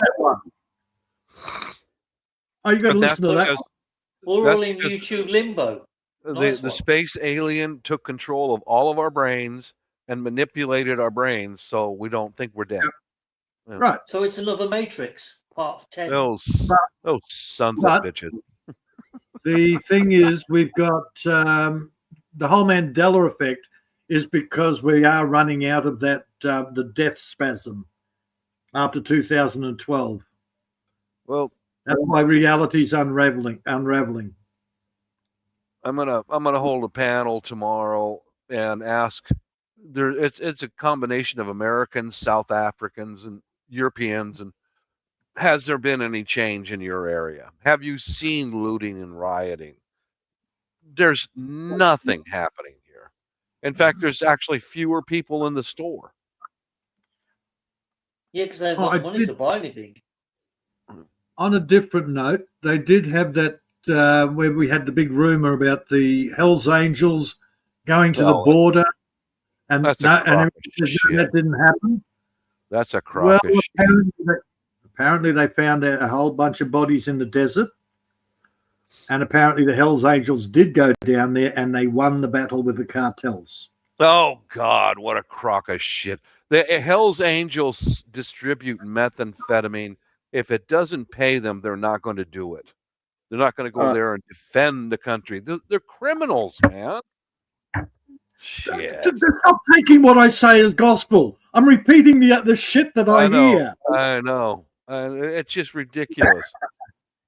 Oh, you got to listen to that. We're all in YouTube limbo. The space alien took control of all of our brains and manipulated our brains so we don't think we're dead. Yeah. Right. So it's another Matrix, part 10. Those sons of bitches. The thing is, we've got the whole Mandela effect is because we are running out of that the death spasm after 2012. Well, that's why reality's unraveling. I'm gonna hold a panel tomorrow and ask. It's a combination of Americans, South Africans, and Europeans, and has there been any change in your area? Have you seen looting and rioting? There's nothing happening here. In fact, there's actually fewer people in the store. Yeah, because they've got money to buy anything. On a different note, they did have that where we had the big rumor about the Hells Angels going to the border, and that didn't happen. That's a crock of shit. Apparently they found a whole bunch of bodies in the desert, and apparently the Hells Angels did go down there and they won the battle with the cartels. Oh, God, what a crock of shit. The Hells Angels distribute methamphetamine. If it doesn't pay them, they're not going to do it. They're not going to go there and defend the country. They're criminals, man. Shit. Stop taking what I say as gospel. I'm repeating the shit that I hear. I know. It's just ridiculous.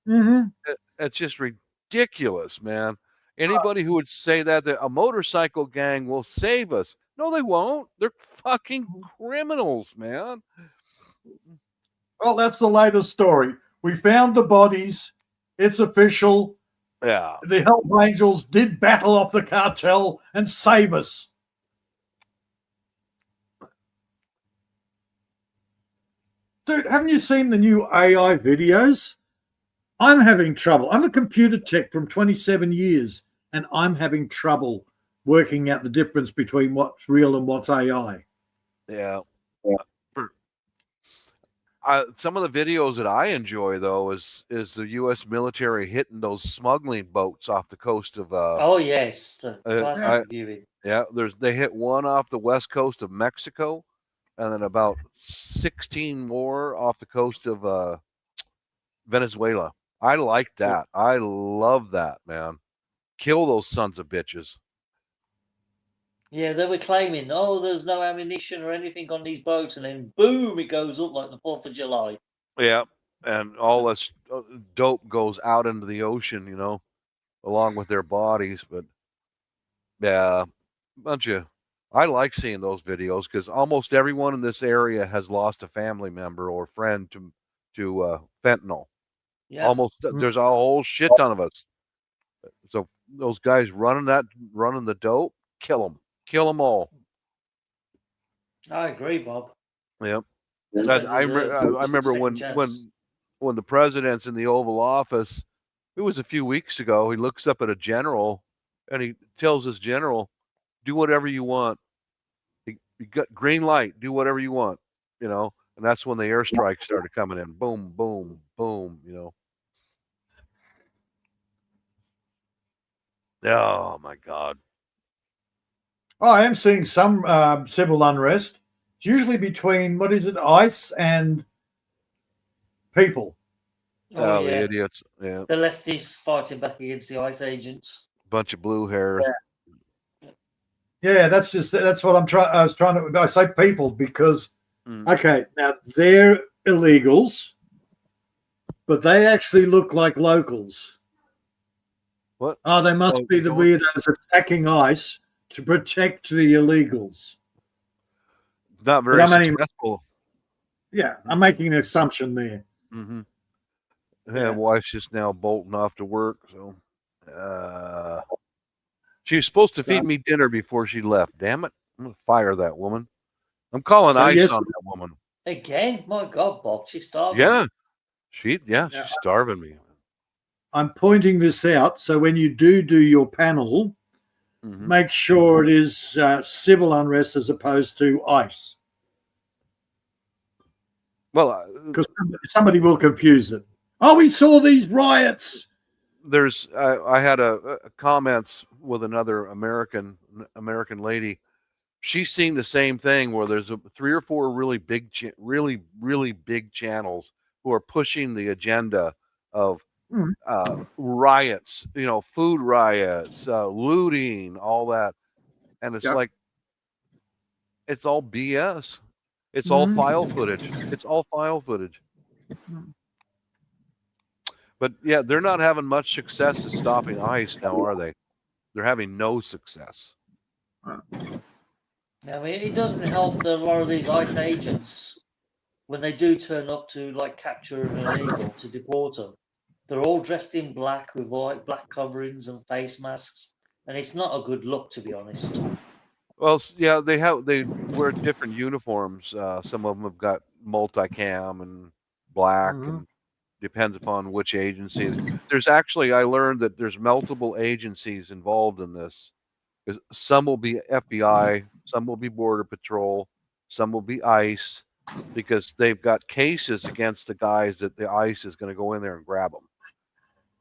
It's just ridiculous, man. Anybody who would say that a motorcycle gang will save us. No, they won't. They're fucking criminals, man. Well, that's the latest story. We found the bodies. It's official. Yeah. The Hells Angels did battle off the cartel and save us. Dude, haven't you seen the new AI videos? I'm having trouble. I'm a computer tech from 27 years, and I'm having trouble working out the difference between what's real and what's AI. Yeah. Some of the videos that I enjoy, though, is the U.S. military hitting those smuggling boats off the coast of. Oh yes, the classic viewing. Yeah, they hit one off the west coast of Mexico, and then about 16 more off the coast of Venezuela. I like that. I love that, man. Kill those sons of bitches. Yeah, they were claiming, there's no ammunition or anything on these boats, and then boom, it goes up like the 4th of July. Yeah, and all this dope goes out into the ocean, along with their bodies. But yeah, I like seeing those videos because almost everyone in this area has lost a family member or friend to fentanyl. Yeah. Almost, there's a whole shit ton of us. So those guys running the dope, kill them all. I agree, Bob. Yep. I remember when the president's in the Oval Office, it was a few weeks ago, he looks up at a general and he tells his general, do whatever you want. You got green light, do whatever you want, and that's when the airstrikes started coming in. Boom, boom, boom, Oh my God. Oh, I am seeing some civil unrest. It's usually between, ICE and people. Oh, the idiots. Yeah. The lefties fighting back against the ICE agents. Bunch of blue hairs. Yeah, that's what I was trying to. I say people because, okay, now they're illegals, but they actually look like locals. What? Oh, they must be the weirdos attacking ICE to protect the illegals. Not very successful. Yeah, I'm making an assumption there. Mm-hmm. Yeah, wife's just now bolting off to work, so she was supposed to feed me dinner before she left. Damn it. I'm gonna fire that woman. I'm calling ICE on that woman. Again? My God, Bob, she's starving. Yeah. She's starving me. I'm pointing this out so when you do your panel, make sure it is civil unrest as opposed to ICE. Well, because somebody will confuse it. Oh, we saw these riots. I had a comments with another American lady. She's seen the same thing where there's 3 or 4 really big channels who are pushing the agenda of riots, food riots, looting, all that. And it's like, it's all BS. It's all file footage. It's all file footage. But yeah, they're not having much success at stopping ICE now, are they? They're having no success. I mean, it doesn't help that a lot of these ICE agents when they do turn up to like capture an illegal to deport them, they're all dressed in black with black coverings and face masks, and it's not a good look, to be honest. Well, yeah, they wear different uniforms. Some of them have got multicam and black, and depends upon which agency. There's actually, I learned that there's multiple agencies involved in this. Some will be FBI, some will be Border Patrol, some will be ICE, because they've got cases against the guys that the ICE is going to go in there and grab them.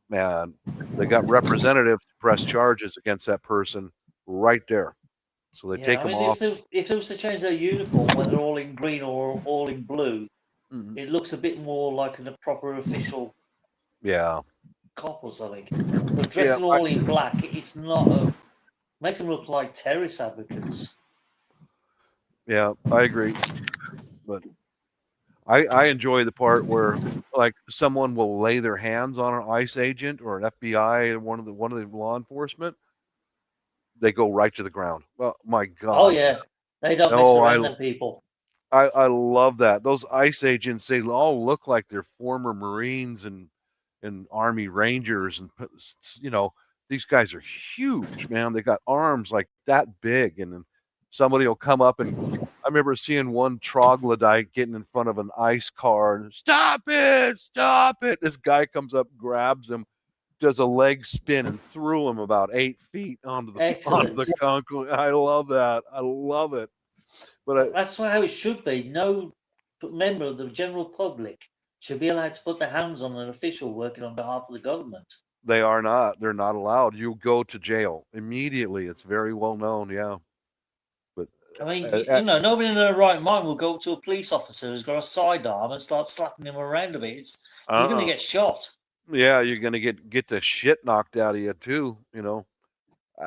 Man, they got representatives to press charges against that person right there. So they take them off. If they was to change their uniform, whether all in green or all in blue, it looks a bit more like a proper official cop or something. But dressing all in black, it's not makes them look like terrorist advocates. Yeah, I agree. But I enjoy the part where like someone will lay their hands on an ICE agent or an FBI, one of the law enforcement. They go right to the ground. Well, my God. Oh yeah, they don't mess around them people. I love that. Those ICE agents, they all look like they're former Marines and Army Rangers, and you know, these guys are huge, man. They got arms like that big, and then somebody will come up, and I remember seeing one troglodyte getting in front of an ICE car and stop it. This guy comes up, grabs him, does a leg spin, and threw him about 8 feet onto the concrete. I love that. I love it. But that's how it should be. No member of the general public should be allowed to put their hands on an official working on behalf of the government. They are not. They're not allowed. You go to jail immediately. It's very well known. Yeah. But I mean, you know, nobody in their right mind will go up to a police officer who's got a sidearm and start slapping him around a bit. You're going to get shot. Yeah, you're going to get the shit knocked out of you too. You know.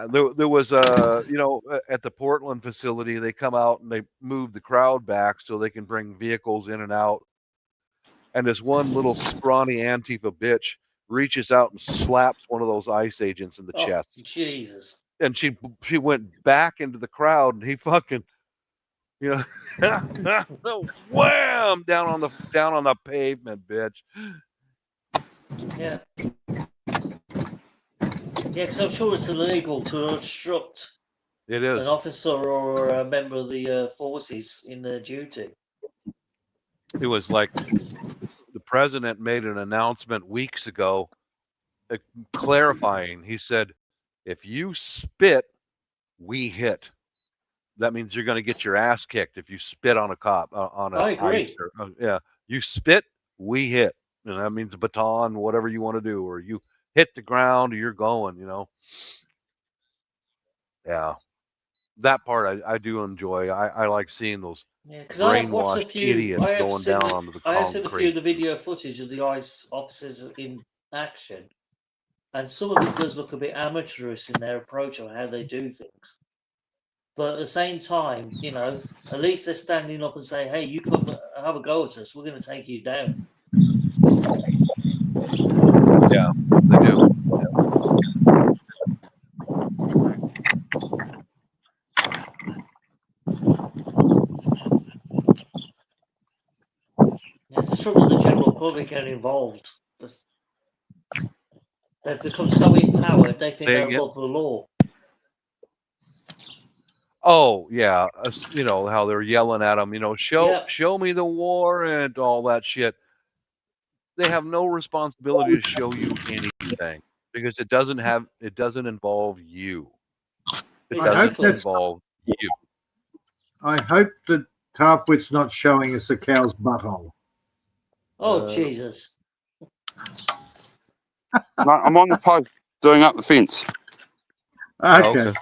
There was you know, at the Portland facility, they come out and they move the crowd back so they can bring vehicles in and out. And this one little scrawny Antifa bitch reaches out and slaps one of those ICE agents in the chest. Jesus! And she went back into the crowd, and he fucking, you know, wham down on the pavement, bitch. Yeah. Yeah, because I'm sure it's illegal to obstruct an officer or a member of the forces in their duty. It was like the president made an announcement weeks ago clarifying. He said, if you spit, we hit. That means you're going to get your ass kicked if you spit on a cop. I agree. Yeah, you spit, we hit. And that means a baton, whatever you want to do, or you hit the ground, or you're going, you know. Yeah, that part I do enjoy. I like seeing those brainwashed idiots going down onto the concrete. I have seen a few of the video footage of the ICE officers in action, and some of it does look a bit amateurish in their approach on how they do things. But at the same time, you know, at least they're standing up and saying, "Hey, you come have a go at us. We're going to take you down." Yeah, they do. Yeah, it's the trouble the general public get involved. They've become so empowered, they think they're above the law. Oh yeah, you know how they're yelling at them. You know, show me the warrant, all that shit. They have no responsibility to show you anything because it doesn't involve you. It doesn't involve you. I hope that Tarpwit's not showing us a cow's butthole. Oh Jesus! No, I'm on the post doing up the fence. Okay.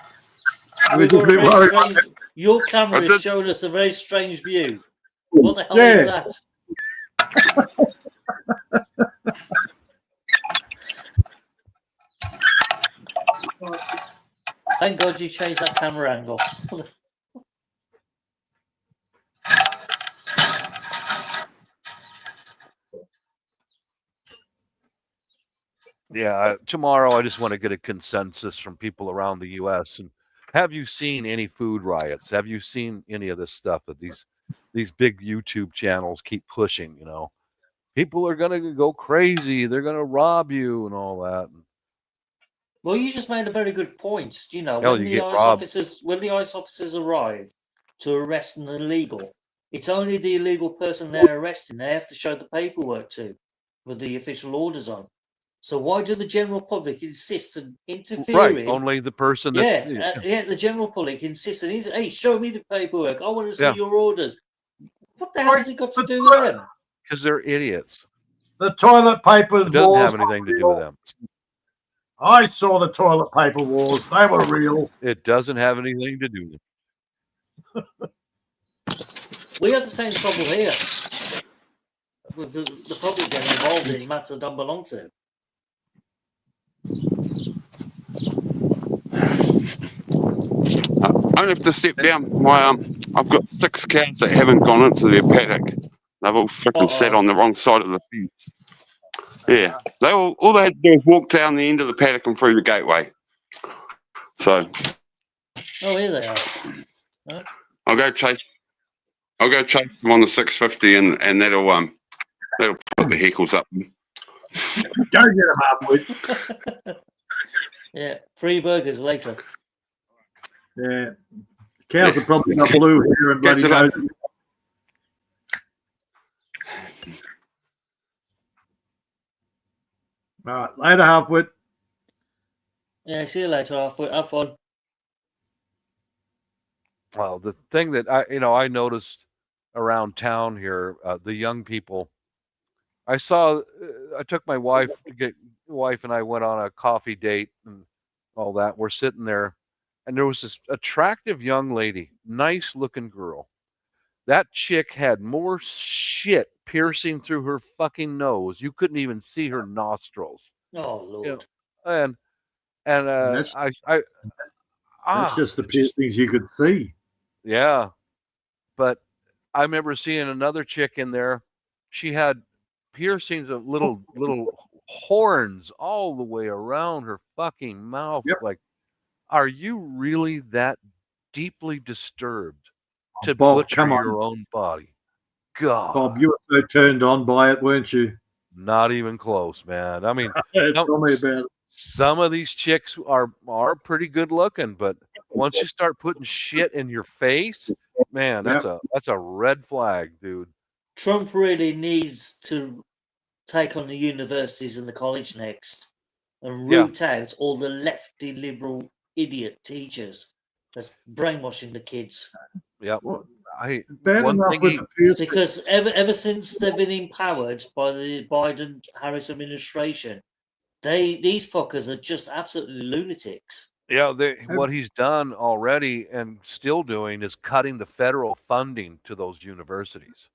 Your camera is showing us a very strange view. What the hell is that? Thank God you changed that camera angle. Yeah, tomorrow I just want to get a consensus from people around the U.S. and have you seen any food riots? Have you seen any of this stuff that these these big YouTube channels keep pushing. You know, people are gonna go crazy. They're gonna rob you and all that. Well, you just made a very good point. You know, Hell, when you the get ICE robbed. officers arrive to arrest an illegal, it's only the illegal person they're arresting. They have to show the paperwork to, with the official orders on. So why do the general public insist on interfering? Right, only the person that's The general public insists on, hey, show me the paperwork. I want to see Yeah. your orders. What the hell has it got to do with them? because they're idiots. The toilet paper It doesn't wars. have anything to do with them. I saw the toilet paper wars. They were real. It doesn't have anything to do with them. We have the same trouble here with the public getting involved in matters they don't belong to. I have to step down. I've got 6 cows that haven't gone into their paddock. They've all freaking sat on the wrong side of the fence. Yeah, all they had to do was walk down the end of the paddock and through the gateway. So. Oh, here they are. Huh? I'll go chase them on the 650, and that'll put the heckles up. Go get them up with. Yeah, free burgers later. Yeah, cows are probably got blue hair and bloody Catch it up. noses. All right, later, Halfwit. Yeah, see you later. Have fun. Well, the thing that I noticed around town here, the young people. I took my wife and I went on a coffee date and all that. We're sitting there, and there was this attractive young lady, nice looking girl. That chick had more shit piercing through her fucking nose. You couldn't even see her nostrils. Oh Lord. You know, and that's just the piercings you could see. Yeah, but I remember seeing another chick in there. She had piercings of little horns all the way around her fucking mouth. Yep. Like, are you really that deeply disturbed to Bob, butcher come on. your own body? God, Bob, you were so turned on by it, weren't you? not even close, man. I mean, Tell me about it. some of these chicks are pretty good looking, but once you start putting shit in your face, man, that's a red flag, dude. Trump really needs to take on the universities and the college next and root out all the lefty liberal idiot teachers that's brainwashing the kids. Yeah. Bad enough with the piercing. Because ever since they've been empowered by the Biden-Harris administration, these fuckers are just absolutely lunatics. Yeah, what he's done already and still doing is cutting the federal funding to those universities.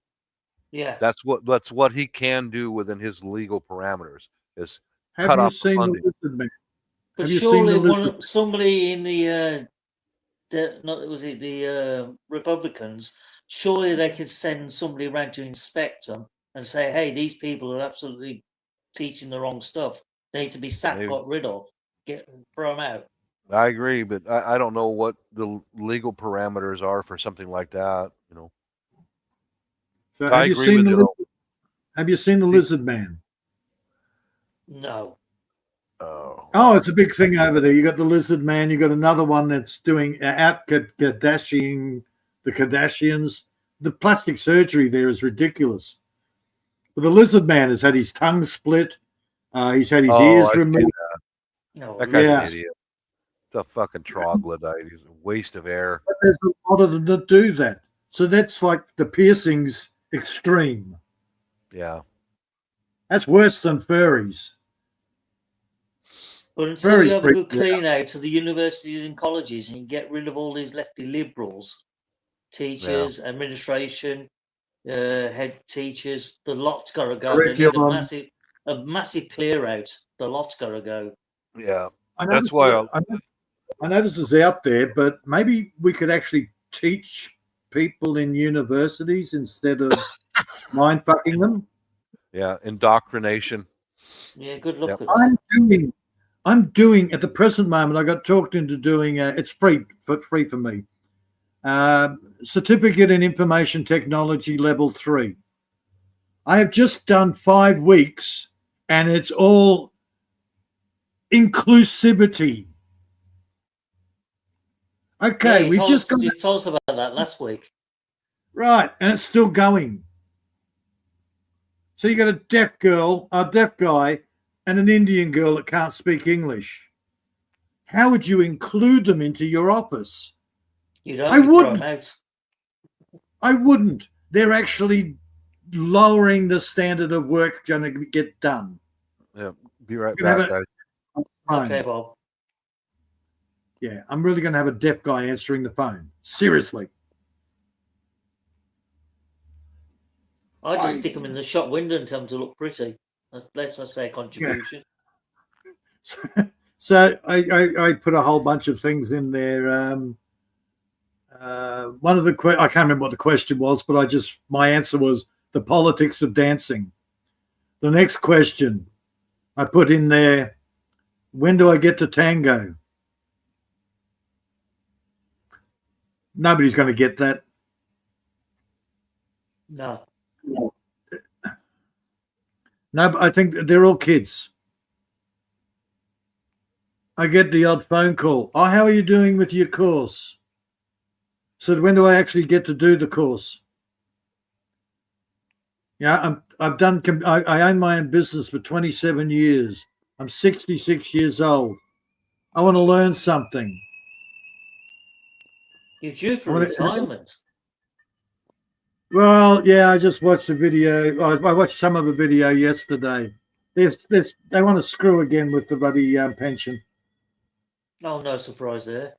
Yeah, that's what he can do within his legal parameters. Is Have cut you off the seen the funding. lizard man? but Have you seen the surely lizard? somebody in the Republicans, surely they could send somebody around to inspect them and say, hey, these people are absolutely teaching the wrong stuff. They need to be sacked, got rid of, throw them out. I agree, but I don't know what the legal parameters are for something like that. You know. So I agree with you. Have you seen the lizard man? No. Oh, it's a big thing over there. You got the lizard man. You got another one that's doing out Kardashian, the Kardashians. The plastic surgery there is ridiculous. But the lizard man has had his tongue split. He's had his ears removed. No, That guy's an idiot. It's a fucking troglodyte. He's a waste of air. But there's a lot of them that do that. So that's like the piercings extreme. Yeah. That's worse than furries. But until you have a good clean out to the universities and colleges and you get rid of all these lefty liberals, teachers, administration, head teachers, the lot's got to go. They need a massive clear out. The lot's got to go. Yeah. That's why I know this is out there, but maybe we could actually teach people in universities instead of mind fucking them. Yeah, indoctrination. Yeah, good luck with that. I'm doing at the present moment. I got talked into doing. It's free for me. Certificate in Information Technology Level 3. I have just done 5 weeks and it's all inclusivity. Okay, Yeah, we just got... You told us about that last week. Right, and it's still going. So you got a deaf girl, a deaf guy, and an Indian girl that can't speak English. How would you include them into your office? You don't. I wouldn't. Out. I wouldn't. They're actually lowering the standard of work going to get done. Yeah, be right back, guys. Okay, Bob. Yeah, I'm really going to have a deaf guy answering the phone. Seriously. I just stick them in the shop window and tell them to look pretty. Let's not say contribution. Yeah. So I put a whole bunch of things in there. One of the I can't remember what the question was, but my answer was the politics of dancing. The next question I put in there, when do I get to tango? Nobody's going to get that. No. No, but I think they're all kids. I get the odd phone call. Oh, how are you doing with your course? So when do I actually get to do the course? Yeah, I own my own business for 27 years. I'm 66 years old. I want to learn something. You're due for retirement. Well, yeah, I just watched a video. I watched some of a video yesterday. They want to screw again with the bloody pension. Oh, no surprise there.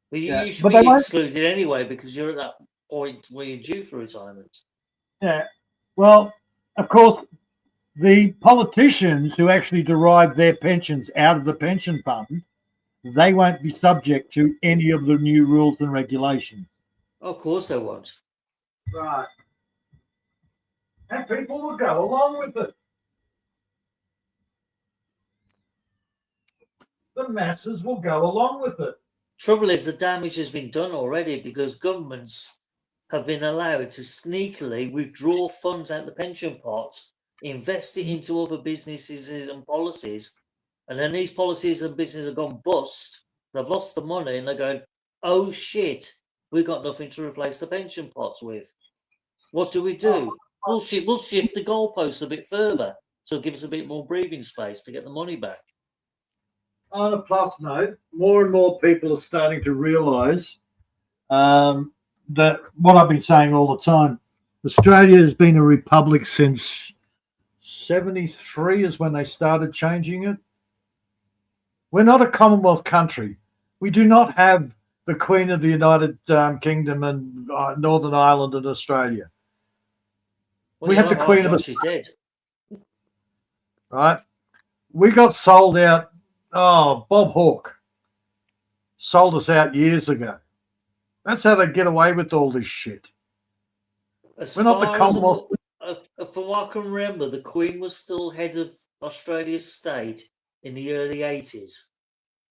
Well, Yeah, you should be excluded anyway because you're at that point where you're due for retirement. Yeah. Well, of course, the politicians who actually derive their pensions out of the pension fund, they won't be subject to any of the new rules and regulations. Of course they won't. Right. And people will go along with it. The masses will go along with it. Trouble is the damage has been done already because governments have been allowed to sneakily withdraw funds out of the pension pots, invest it into other businesses and policies, and then these policies and businesses have gone bust. They've lost the money and they're going, oh shit, we've got nothing to replace the pension pots with. What do we do? We'll shift the goalposts a bit further, so give us a bit more breathing space to get the money back. On a plus note, more and more people are starting to realise that what I've been saying all the time, Australia has been a republic since 73 is when they started changing it. We're not a Commonwealth country. We do not have the Queen of the United Kingdom and Northern Ireland and Australia. Well, we have the Queen of She's dead. Right? We got sold out. Oh, Bob Hawke sold us out years ago. That's how they get away with all this shit. We're not the Commonwealth. From what I can remember, the Queen was still head of Australia's state in the early 80s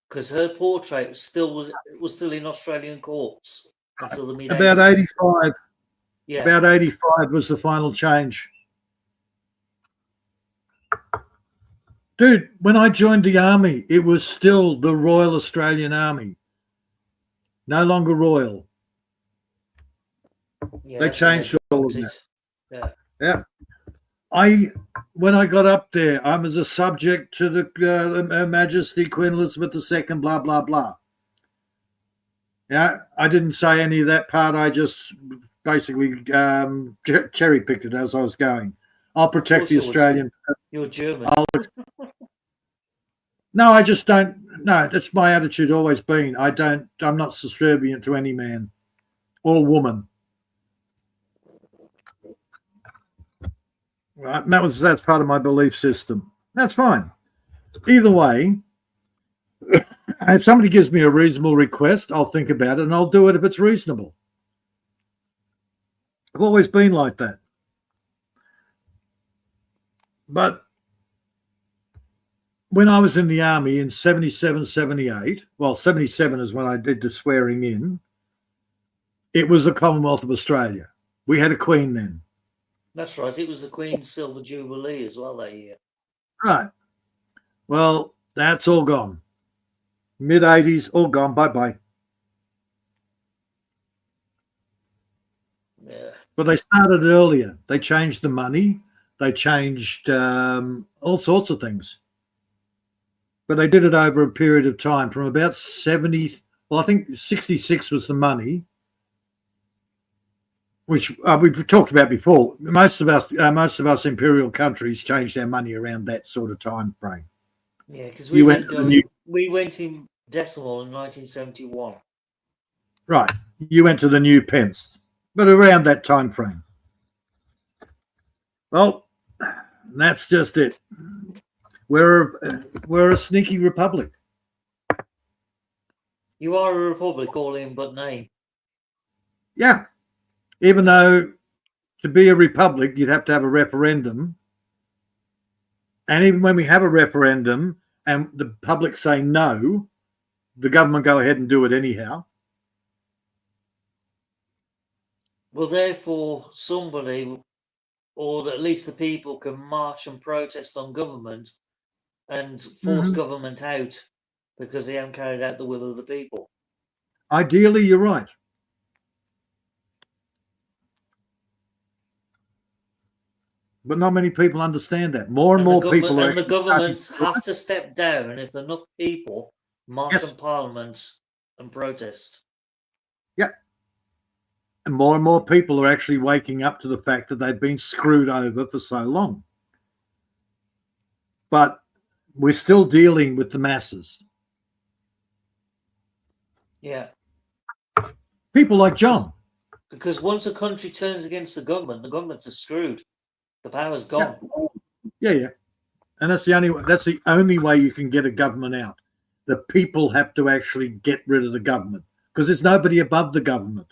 because her portrait was still in Australian courts until the mid-80s. About 85. Yeah. About 85 was the final change. Dude, when I joined the army, it was still the Royal Australian Army. No longer royal. Yeah, they changed all of that. Yeah. Yeah. When I got up there, I was a subject to the Her Majesty Queen Elizabeth II, blah, blah, blah. Yeah, I didn't say any of that part. I just basically cherry-picked it as I was going. I'll protect the Australian. You're German. No, I just don't. No, that's my attitude always been. I'm not subservient to any man or woman. Right, and that's part of my belief system. That's fine. Either way, if somebody gives me a reasonable request, I'll think about it and I'll do it if it's reasonable. I've always been like that. But when I was in the army in 77, 78, well, 77 is when I did the swearing in. it was the Commonwealth of Australia. We had a queen then. That's right. It was the Queen's Silver Jubilee as well that year. Right. Well, that's all gone. Mid-80s, all gone. Bye-bye. Yeah. But they started earlier. They changed the money. They changed all sorts of things. But they did it over a period of time from about 70. Well, I think 66 was the money, which we've talked about before. Most of us imperial countries changed our money around that sort of time frame. Yeah, because You we went in decimal in 1971. Right. You went to the new pence, but around that time frame. Well, that's just it. We're a sneaky republic. You are a republic, all in but name. Yeah. Even though to be a republic, you'd have to have a referendum. And even when we have a referendum and the public say no, the government go ahead and do it anyhow. Well, therefore, somebody, or at least the people, can march and protest on government and force government out because they haven't carried out the will of the people. Ideally, you're right. But not many people understand that. More and more people are. And the governments have to step down, and if enough people march on Parliament and protest. Yeah. And more people are actually waking up to the fact that they've been screwed over for so long. But we're still dealing with the masses. Yeah. People like John. Because once a country turns against the governments are screwed. The power's gone. Yeah. And that's the only way you can get a government out. The people have to actually get rid of the government because there's nobody above the government.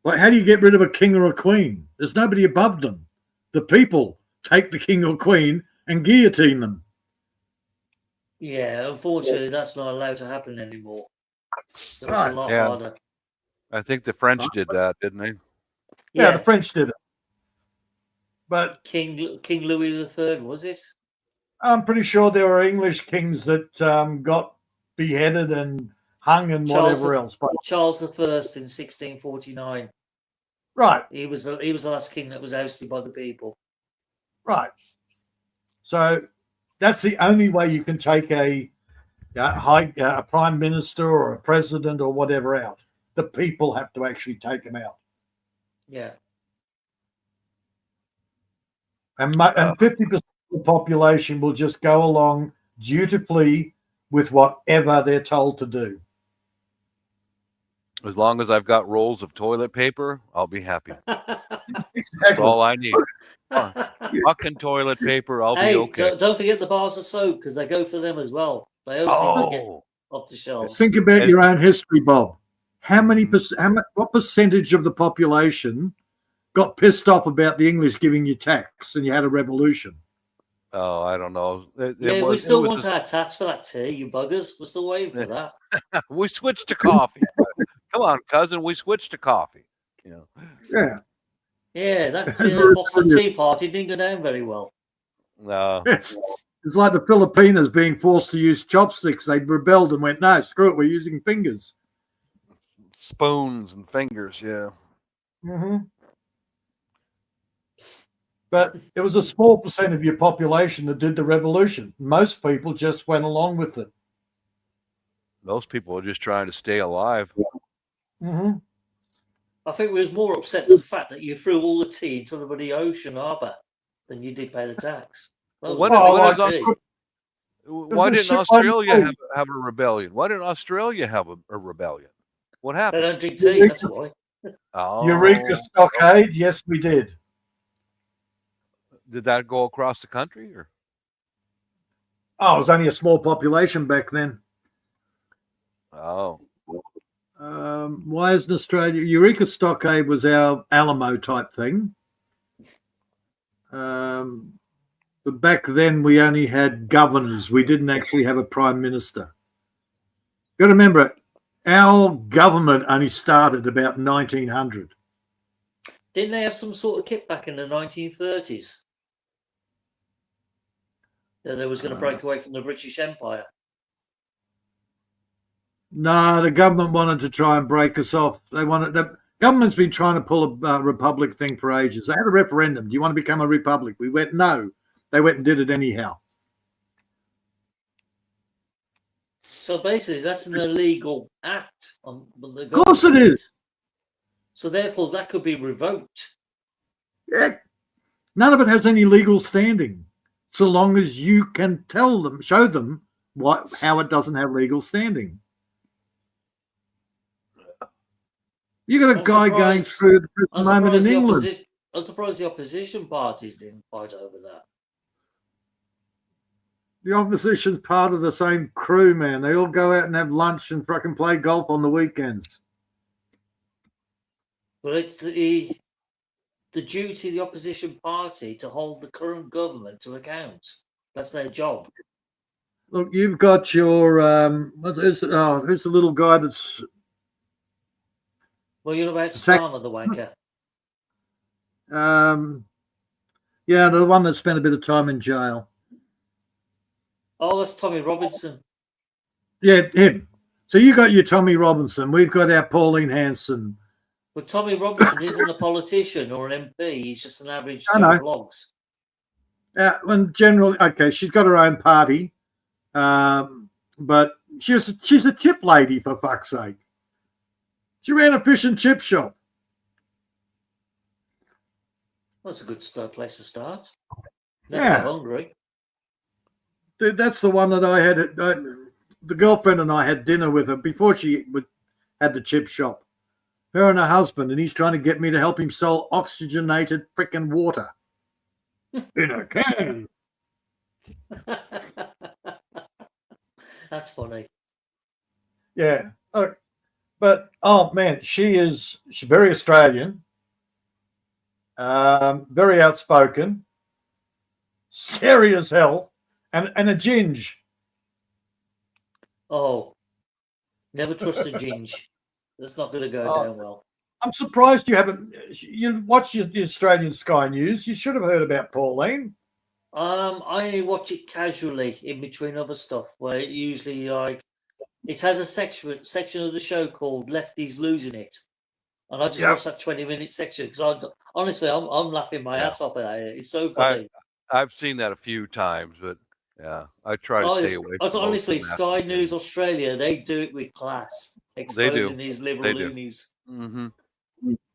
Like, how do you get rid of a king or a queen? There's nobody above them. The people take the king or queen and guillotine them. Yeah, unfortunately, that's not allowed to happen anymore. So it's a lot harder. I think the French did that, didn't they? Yeah, the French did it. But King Louis III, was it? I'm pretty sure there were English kings that got beheaded and hung and whatever else. Charles I in 1649. Right. He was the last king that was ousted by the people. Right. So that's the only way you can take a prime minister or a president or whatever out. The people have to actually take them out. Yeah. And 50% of the population will just go along dutifully with whatever they're told to do. As long as I've got rolls of toilet paper, I'll be happy. Exactly. That's all I need. Fucking toilet paper, I'll be okay. Don't forget the bars of soap, because they go for them as well. They also seem to get off the shelves. Think about your own history, Bob. What percentage of the population got pissed off about the English giving you tax and you had a revolution? Oh, I don't know. We still want our tax for that tea, you buggers. We're still waiting for that. We switched to coffee. Come on, cousin. We switched to coffee. Yeah. Yeah, that Boston Tea Party didn't go down very well. No. It's like the Filipinos being forced to use chopsticks. They rebelled and went, no, screw it, we're using fingers. Spoons and fingers, yeah. Mm-hmm. But it was a small percent of your population that did the revolution. Most people just went along with it. Most people are just trying to stay alive. Mm-hmm. I think we was more upset with the fact that you threw all the tea into the bloody ocean harbour than you did pay the tax. Why didn't Australia have a rebellion? Why didn't Australia have a rebellion? What happened? They don't drink tea, that's why. Eureka Stockade, yes, we did. Did that go across the country, or? Oh, it was only a small population back then. Oh. Why isn't Australia? Eureka Stockade was our Alamo type thing. But back then we only had governors. We didn't actually have a prime minister. You got to remember, Our government only started about 1900. Didn't they have some sort of kickback in the 1930s? That they was going to break away from the British Empire. No, the government wanted to try and break us off. The government's been trying to pull a republic thing for ages. They had a referendum. Do you want to become a republic? We went no. They went and did it anyhow. So basically, that's an illegal act on the government. Of course it is. So therefore, that could be revoked. Yeah. None of it has any legal standing, so long as you can tell them, show them how it doesn't have legal standing. You got a guy going through the moment in England. I'm surprised the opposition parties didn't fight over that. The opposition's part of the same crew, man. They all go out and have lunch and fucking play golf on the weekends. But it's the duty of the opposition party to hold the current government to account. That's their job. Look, you've got your who's the little guy that's... Well, you're about Calma, the wanker. Yeah, the one that spent a bit of time in jail. Oh, that's Tommy Robinson. Yeah, him. So you got your Tommy Robinson. We've got our Pauline Hanson. But Tommy Robinson isn't a politician or an MP. He's just an average Joe Blogs. And generally, okay, she's got her own party, but she's a chip lady, for fuck's sake. She ran a fish and chip shop. Well, that's a good place to start. Never hungry. Dude, that's the one that I had. The girlfriend and I had dinner with her before she had the chip shop. Her and her husband, and he's trying to get me to help him sell oxygenated frickin' water in a can. That's funny. Yeah. But oh man, she's very Australian, very outspoken, scary as hell, and a ginge. Oh, never trust a ginge. That's not going to go down well. I'm surprised you haven't. You watch the Australian Sky News. You should have heard about Pauline. I only watch it casually in between other stuff, where it usually it has a section of the show called "Lefties Losing It," and I just watch that 20-minute section because honestly, I'm laughing my ass off at it. It's so funny. I've seen that a few times, but yeah, I try to stay away. Honestly, Sky News Australia, they do it with class, exposing these liberal loonies. Mm-hmm.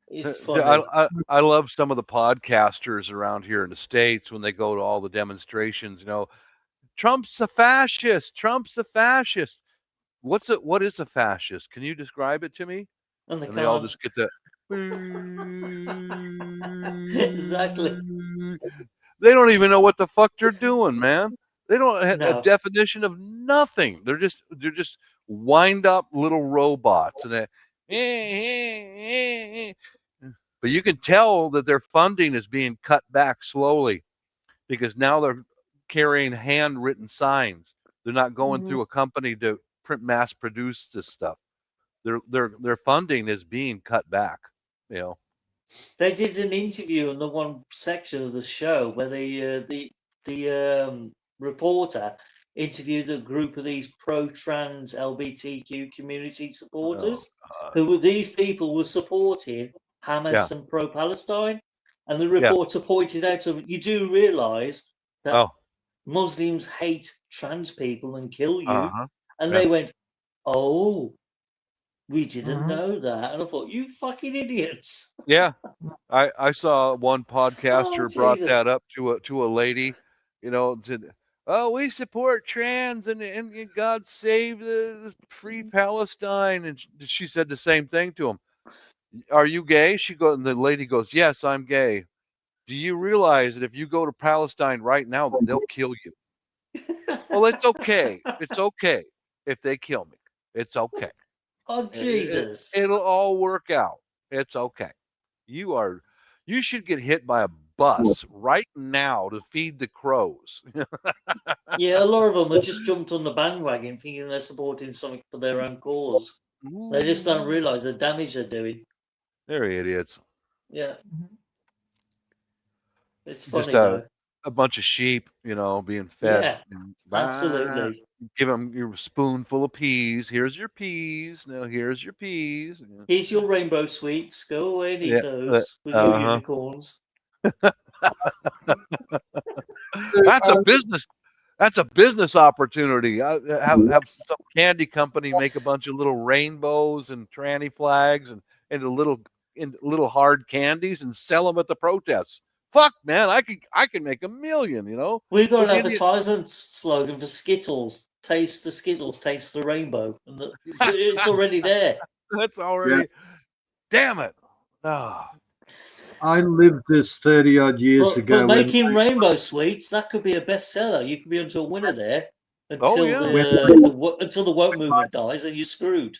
It's funny. I love some of the podcasters around here in the States when they go to all the demonstrations. You know, Trump's a fascist. Trump's a fascist. What is a fascist? Can you describe it to me? And they all just get the exactly. They don't even know what the fuck they're doing, man. They don't have a definition of nothing. They're just wind up little robots, and but you can tell that their funding is being cut back slowly because now they're carrying handwritten signs. They're not going through a company to mass produce this stuff. Their funding is being cut back. You know, they did an interview in the one section of the show where the reporter interviewed a group of these pro-trans LGBTQ community supporters these people were supporting Hamas and pro-Palestine, and the reporter pointed out to them, you do realize that Muslims hate trans people and kill you, and they went, oh, we didn't know that. And I thought, you fucking idiots. Yeah. I saw one podcaster brought that up to a lady, you know, and said, oh, we support trans and God save the free Palestine. And she said the same thing to him. Are you gay? And the lady goes, yes, I'm gay. Do you realize that if you go to Palestine right now, they'll kill you? Well, it's okay. It's okay if they kill me. It's okay. Oh, Jesus. It'll all work out. It's okay. You should get hit by a bus right now to feed the crows. Yeah, a lot of them have just jumped on the bandwagon thinking they're supporting something for their own cause. They just don't realise the damage they're doing. They're idiots. Yeah. It's funny Just though. a bunch of sheep, being fed. Yeah, and absolutely. Give them your spoonful of peas. Here's your peas. Now here's your peas. Here's your rainbow sweets. Go away and eat Yeah, those with your unicorns. That's a business. That's a business opportunity. Have some candy company make a bunch of little rainbows and tranny flags and little hard candies and sell them at the protests. Fuck, man, I can make $1 million. We've got Those an idiots- advertisement slogan for Skittles. Taste the Skittles, taste the rainbow. And it's already there. That's already. Damn it. Oh. I lived this 30 odd years ago. But making rainbow sweets, that could be a bestseller. You could be onto a winner there until until the woke movement dies, and you're screwed.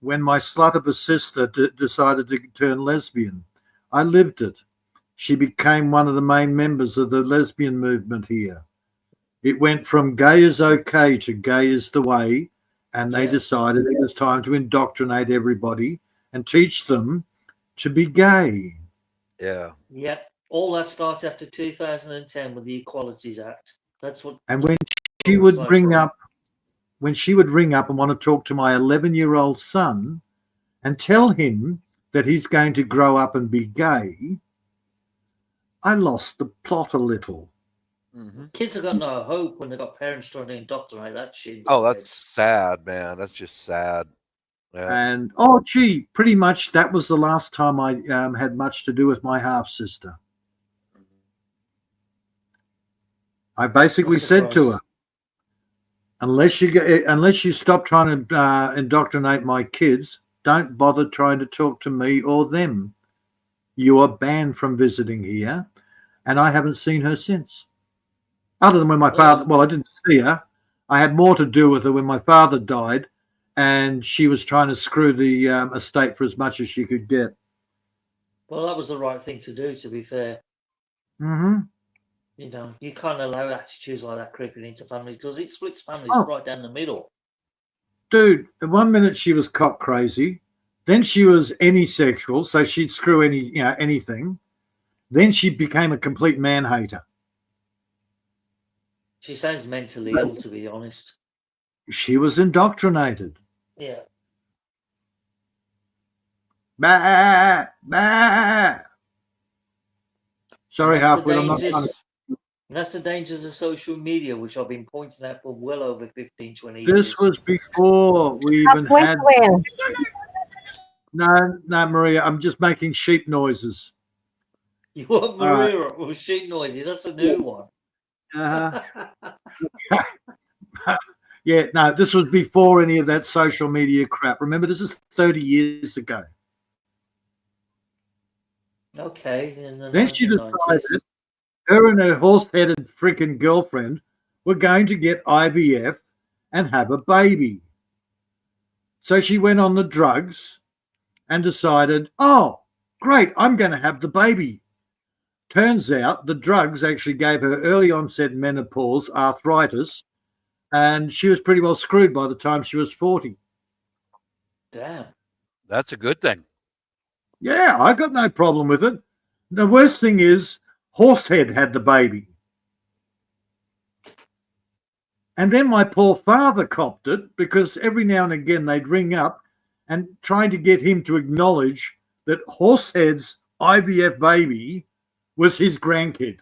When my slut of a sister decided to turn lesbian, I lived it. She became one of the main members of the lesbian movement here. It went from gay is okay to gay is the way, and they decided it was time to indoctrinate everybody and teach them to be gay. Yeah. Yep. All that starts after 2010 with the Equalities Act. That's what. And when she would ring up and want to talk to my 11-year-old son and tell him that he's going to grow up and be gay, I lost the plot a little. Mm-hmm. Kids have got no hope when they've got parents trying to indoctrinate that shit. Oh, that's sad, man. That's just sad. Yeah. And gee, pretty much that was the last time I had much to do with my half sister. I basically said to her, unless you stop trying to indoctrinate my kids, don't bother trying to talk to me or them. You are banned from visiting here, and I haven't seen her since. Other than when my father, well, I didn't see her. I had more to do with her when my father died, and she was trying to screw the estate for as much as she could get. Well, that was the right thing to do, to be fair. Mm-hmm. You can't allow attitudes like that creeping into families because it splits families right down the middle. Dude, 1 minute she was cock crazy, then she was any-sexual, so she'd screw anything. Then she became a complete man-hater. She sounds mentally ill, to be honest. She was indoctrinated. Yeah. Bah, bah. Sorry, Halfwood, I'm not trying to... That's the dangers of social media, which I've been pointing out for well over 15, 20 years. This was before we even had... No, Maria, I'm just making sheep noises. You want Maria with sheep noises? That's a new one. Yeah, no, this was before any of that social media crap. Remember, this is 30 years ago. Okay. Then she decided her and her horse-headed freaking girlfriend were going to get IVF and have a baby. So she went on the drugs and decided, oh, great, I'm going to have the baby. Turns out the drugs actually gave her early onset menopause, arthritis, and she was pretty well screwed by the time she was 40. Damn. That's a good thing. Yeah, I got no problem with it. The worst thing is Horsehead had the baby. And then my poor father copped it because every now and again they'd ring up and trying to get him to acknowledge that Horsehead's IVF baby was his grandkid.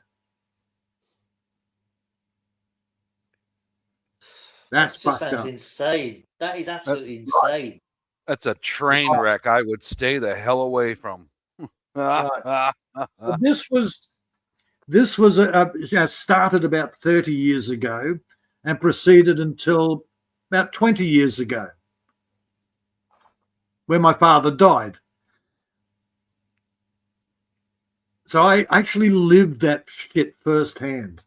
That just sounds insane. That is absolutely insane. That's a train wreck I would stay the hell away from. This was started about 30 years ago and proceeded until about 20 years ago when my father died. So I actually lived that shit firsthand.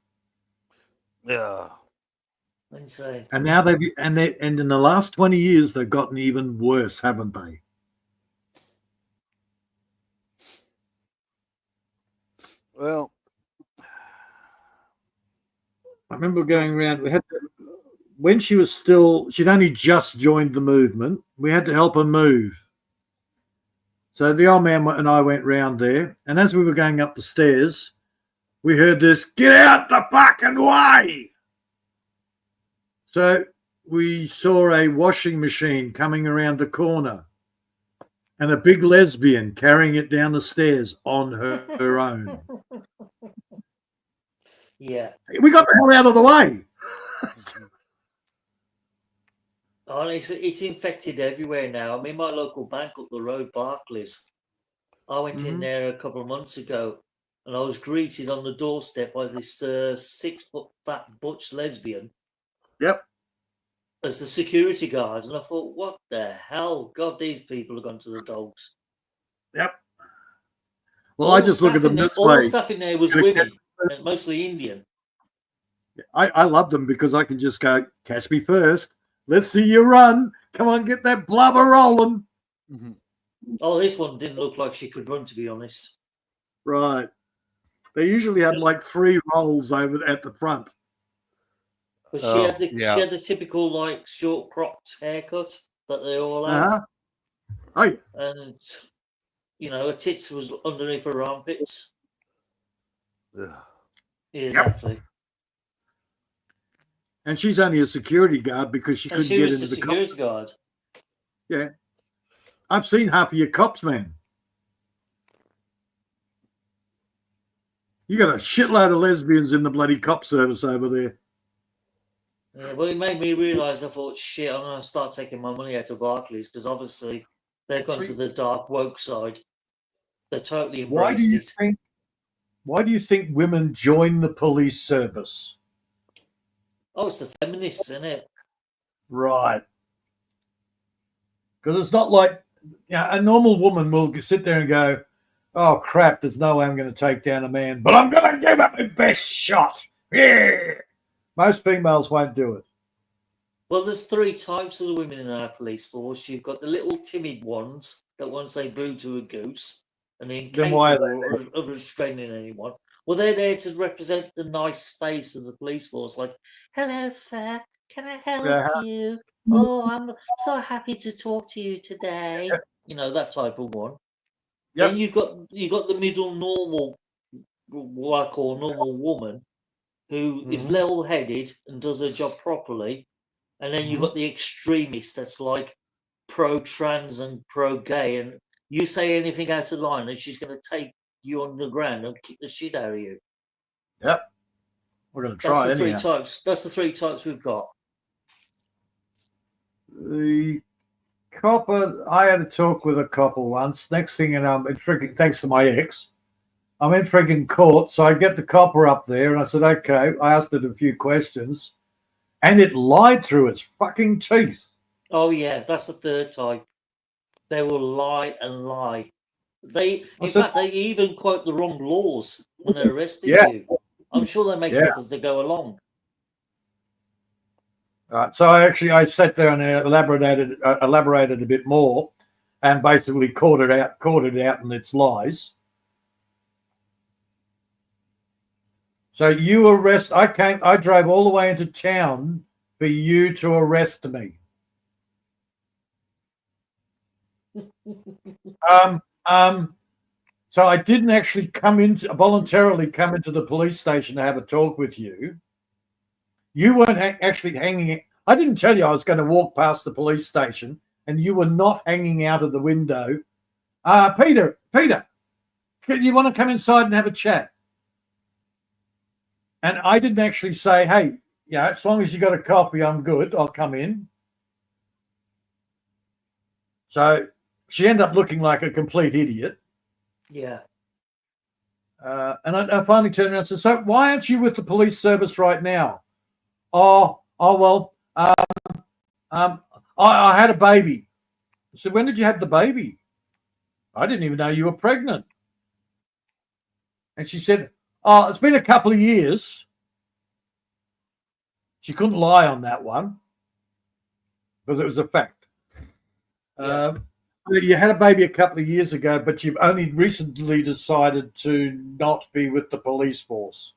Yeah. Insane. And now and in the last 20 years they've gotten even worse, haven't they? Well, I remember going around. when she was still, she'd only just joined the movement. We had to help her move. So the old man and I went round there, and as we were going up the stairs, we heard this, "Get out the fucking way!" So we saw a washing machine coming around the corner and a big lesbian carrying it down the stairs on her own. Yeah. We got the hell out of the way. Oh, it's infected everywhere now. I mean, my local bank up the road, Barclays. I went in there a couple of months ago, and I was greeted on the doorstep by this 6-foot fat butch lesbian. Yep. As the security guard, and I thought, what the hell? God, these people have gone to the dogs. Yep. Well, I just look at them this way. All the stuff in there was women, and mostly Indian. I love them because I can just go, catch me first. Let's see you run. Come on, get that blubber rolling. Mm-hmm. Oh, this one didn't look like she could run, to be honest. Right. They usually have like 3 rolls over at the front. But she had the typical like short cropped haircut that they all have. Oh, yeah. And you know, her tits was underneath her armpits. Ugh. Exactly. Yep. And she's only a security guard because she couldn't get into the security guard. Yeah. I've seen half of your cops, man. You got a shitload of lesbians in the bloody cop service over there. Yeah, well, it made me realise, I thought, shit, I'm going to start taking my money out of Barclays because obviously they've gone to the dark woke side. They're totally embraced it. Why do you think women join the police service? Oh, it's the feminists, isn't it? Right. Because it's not like, you know, a normal woman will sit there and go, oh, crap, there's no way I'm going to take down a man, but I'm going to give it my best shot. Yeah. Most females won't do it. Well, there's 3 types of the women in our police force. You've got the little timid ones that once they boo to a goose and incapable of restraining anyone. Well, they're there to represent the nice face of the police force. Like, hello, sir. Can I help you? Oh, I'm so happy to talk to you today. You know, that type of one. Yep. Then you've got the middle normal, what I call normal woman, who is level-headed and does her job properly. And then you've got the extremist that's like pro-trans and pro-gay, and you say anything out of line and she's going to take you on the ground and kick the shit out of you. Yep. We're going to try That's the anyhow. 3 types. That's the 3 types we've got. The copper, I had a talk with a copper once. Next thing you know, I'm in freaking, thanks to my ex, I'm in freaking court. So I get the copper up there and I said, okay. I asked it a few questions and it lied through its fucking teeth. Oh, yeah. That's the 3rd type. They will lie and lie. In fact, they even quote the wrong laws when they're arresting you. I'm sure they make it up as they go along. Right, so I sat there and elaborated a bit more, and basically caught it out in its lies. So you arrest? I drove all the way into town for you to arrest me. So I didn't actually voluntarily come into the police station to have a talk with you. You weren't actually hanging. I didn't tell you I was going to walk past the police station, and you were not hanging out of the window. Peter, you want to come inside and have a chat? And I didn't actually say, hey, yeah, as long as you got a copy, I'm good. I'll come in. So she ended up looking like a complete idiot. Yeah. And I finally turned around and said, so why aren't you with the police service right now? Oh, well, I had a baby. I said, when did you have the baby? I didn't even know you were pregnant. And she said, oh, it's been a couple of years. She couldn't lie on that one because it was a fact. Yeah. You had a baby a couple of years ago, but you've only recently decided to not be with the police force.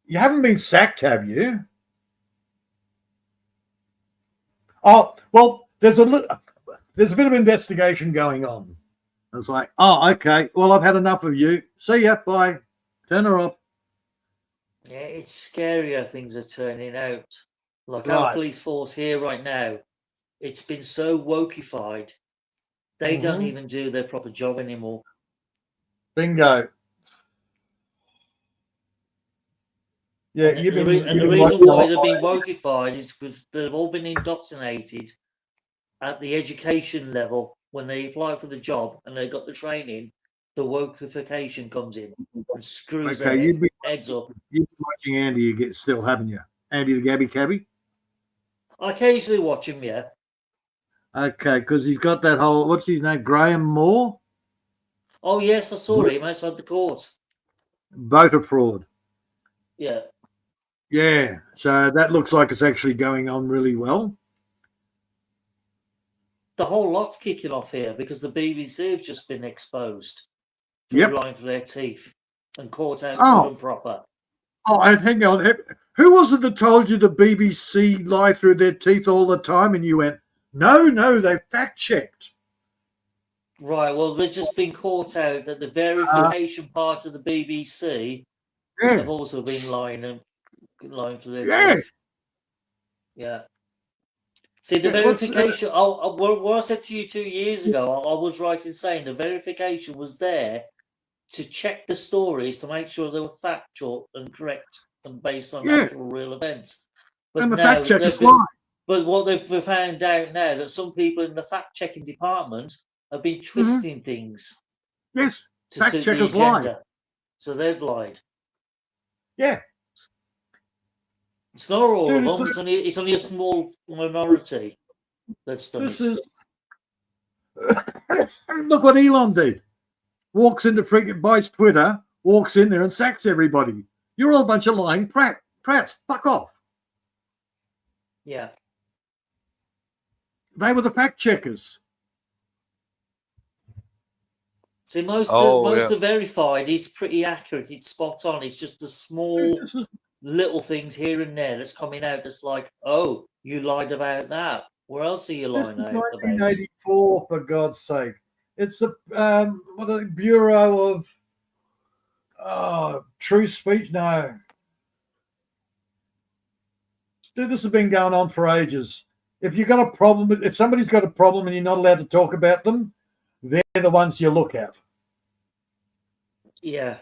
You haven't been sacked, have you? Oh, well, there's a bit of investigation going on. I was like, oh, okay. Well, I've had enough of you. See ya. Bye. Turn her off. Yeah, it's scary how things are turning out. Like our Right. police force here right now, it's been so wokeified. They don't even do their proper job anymore. Bingo. Yeah, And the reason why they've been wokeified is because they've all been indoctrinated at the education level. When they apply for the job and they got the training, the wokeification comes in and screws their heads up. You've been watching Andy again still, haven't you? Andy the Gabby Cabby? I occasionally watch him, yeah. Okay, because he's got that whole, what's his name, Graham Moore? Oh, yes, I saw him outside the court. Voter fraud. Yeah. Yeah, so that looks like it's actually going on really well. The whole lot's kicking off here because the BBC have just been exposed for lying for their teeth and caught out good and proper. Oh, and hang on. Who was it that told you the BBC lie through their teeth all the time? And you went, no, they fact-checked. Right, well, they've just been caught out that the verification part of the BBC have also been lying for their teeth. Yeah. See, the verification, what I said to you 2 years ago, I was right in saying the verification was there to check the stories to make sure they were factual and correct and based on actual real events. But and the now, fact checkers lie. But what they've found out now that some people in the fact-checking department have been twisting things. Yes, to fact suit checkers the agenda. Lie. So they've lied. Yeah. It's not all of them. It's only a small minority that's done it. Look what Elon did. Walks into freaking buys Twitter, walks in there and sacks everybody. You're all a bunch of lying prats. Fuck off. Yeah. They were the fact checkers. See, most of the verified is pretty accurate. It's spot on. It's just the small little things here and there that's coming out that's like, oh, you lied about that. Where else are you lying out? 1984, for God's sake. It's the Bureau of True Speech. No. Dude, this has been going on for ages. If you've got a problem, if somebody's got a problem and you're not allowed to talk about them, they're the ones you look at. Yeah.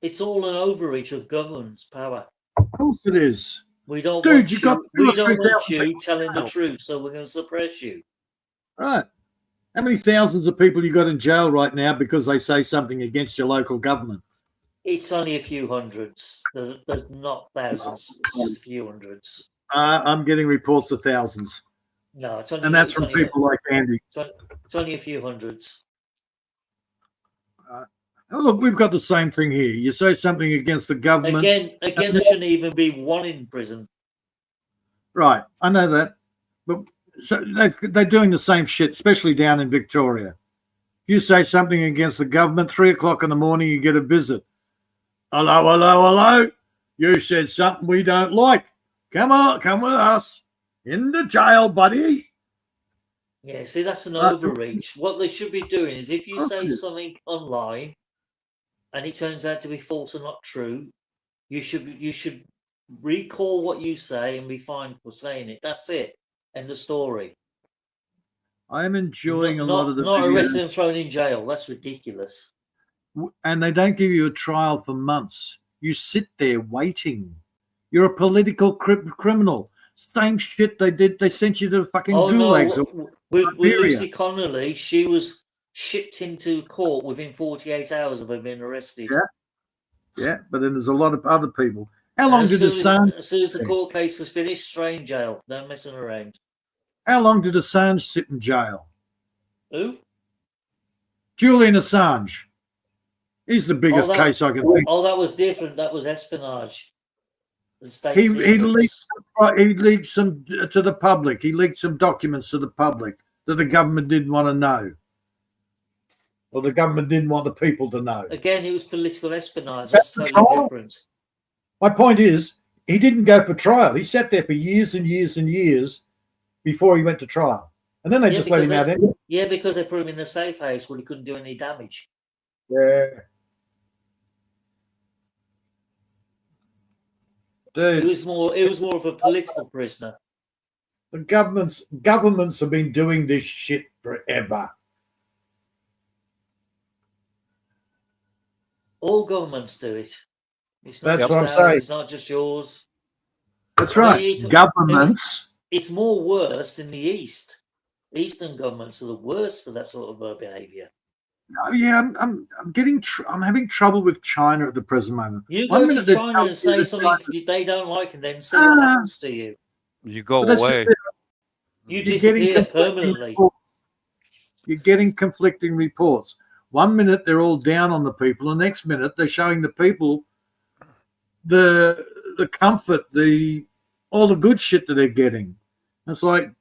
It's all an overreach of government's power. Of course it is. We don't Dude, want you got we don't want you telling the truth, so we're going to suppress you. Right. How many thousands of people you got in jail right now because they say something against your local government? It's only a few hundreds. There's not thousands. It's just a few hundreds. I'm getting reports of thousands. No, it's only, and that's from people like Andy. It's only a few hundreds. Oh, look, we've got the same thing here. You say something against the government. Again, there shouldn't even be one in prison. Right, I know that. But so they're doing the same shit, especially down in Victoria. If you say something against the government, 3 o'clock in the morning, you get a visit. Hello. You said something we don't like. Come on, come with us. In the jail, buddy. Yeah, see, that's an overreach. What they should be doing is if you say something online and it turns out to be false or not true, you should recall what you say and be fined for saying it. That's it. End of story. I am enjoying a lot of the not arrested and thrown in jail. That's ridiculous. And they don't give you a trial for months. You sit there waiting. You're a political criminal. Same shit they did. They sent you to fucking gulags. No. With Lucy Connolly, she was shipped into court within 48 hours of her being arrested. Yeah, but then there's a lot of other people. How long did Assange... As soon as the court case was finished, straight in jail. No messing around. How long did Assange sit in jail? Who? Julian Assange. He's the biggest case I can think. Oh, that was different. That was espionage. He leaked some to the public. He leaked some documents to the public that the government didn't want to know. or the government didn't want the people to know. Again, it was political espionage. That's That's the totally trial. different. My point is, he didn't go for trial. He sat there for years and years and years before he went to trial. And then they just let him out anyway. Yeah, because they put him in a safe house where he couldn't do any damage. Yeah. Dude, It was more of a political prisoner. the governments have been doing this shit forever. All governments do it. It's That's not just what I'm ours, saying. It's not just yours. That's right. It's- Governments. It's more worse in the East. Eastern governments are the worst for that sort of behaviour. Yeah, I'm I'm having trouble with China at the present moment. You One go minute to they're China telling and say you something that they don't like, and then see what happens to you. You go But that's away. just it. You You're getting disappear conflicting permanently. reports. You're getting conflicting reports. One minute they're all down on the people, the next minute they're showing the people the comfort, all the good shit that they're getting. It's like,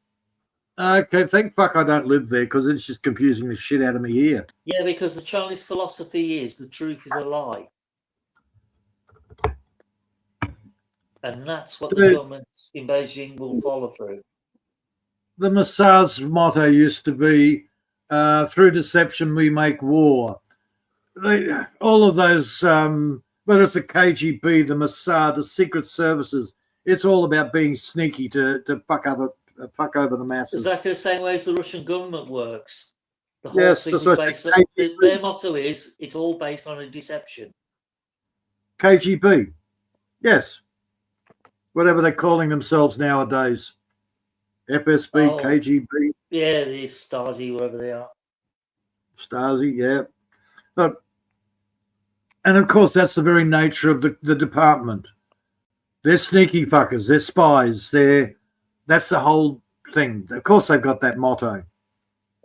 okay, thank fuck I don't live there because it's just confusing the shit out of me here. Yeah, because the Chinese philosophy is the truth is a lie. And that's what the government in Beijing will follow through. The Mossad's motto used to be, through deception we make war. All of those, whether it's the KGB, the Mossad, the secret services, it's all about being sneaky to fuck over the masses. Exactly the same way as the Russian government works. The whole Yes, thing that's was what based the on, KGB their motto is it's all based on a deception. KGB, yes. Whatever they're calling themselves nowadays. FSB, Oh. KGB. Yeah, the Stasi, wherever they are. Stasi, yeah. And of course, that's the very nature of the department. They're sneaky fuckers. They're spies. That's the whole thing. Of course, they've got that motto.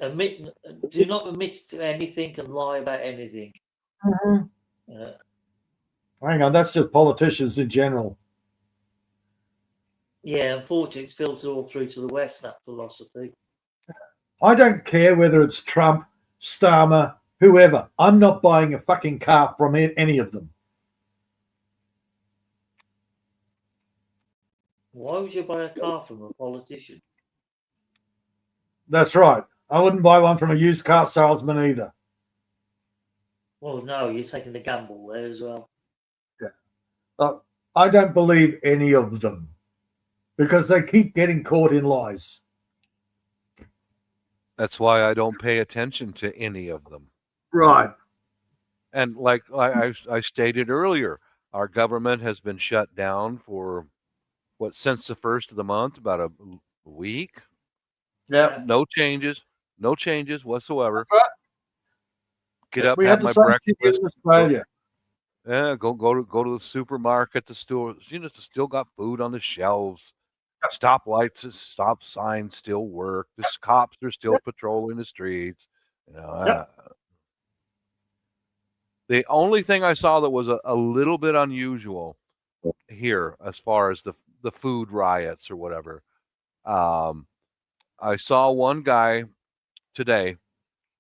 Do not admit to anything and lie about anything. Hang on, that's just politicians in general. Yeah, unfortunately, it's filtered all through to the West, that philosophy. I don't care whether it's Trump, Starmer, whoever. I'm not buying a fucking car from any of them. Why would you buy a car from a politician? That's right. I wouldn't buy one from a used car salesman either. Well, no, you're taking the gamble there as well. Yeah. I don't believe any of them because they keep getting caught in lies. That's why I don't pay attention to any of them. Right. And like I stated earlier, our government has been shut down for since the first of the month, about a week. Yeah. No changes whatsoever. Get up, We have had the my same breakfast. thing in Australia. Yeah, go to the supermarket, the store. You know, still got food on the shelves. Stoplights, stop signs still work. The cops are still patrolling the streets. You know, the only thing I saw that was a little bit unusual here, as far as the food riots or whatever. I saw one guy today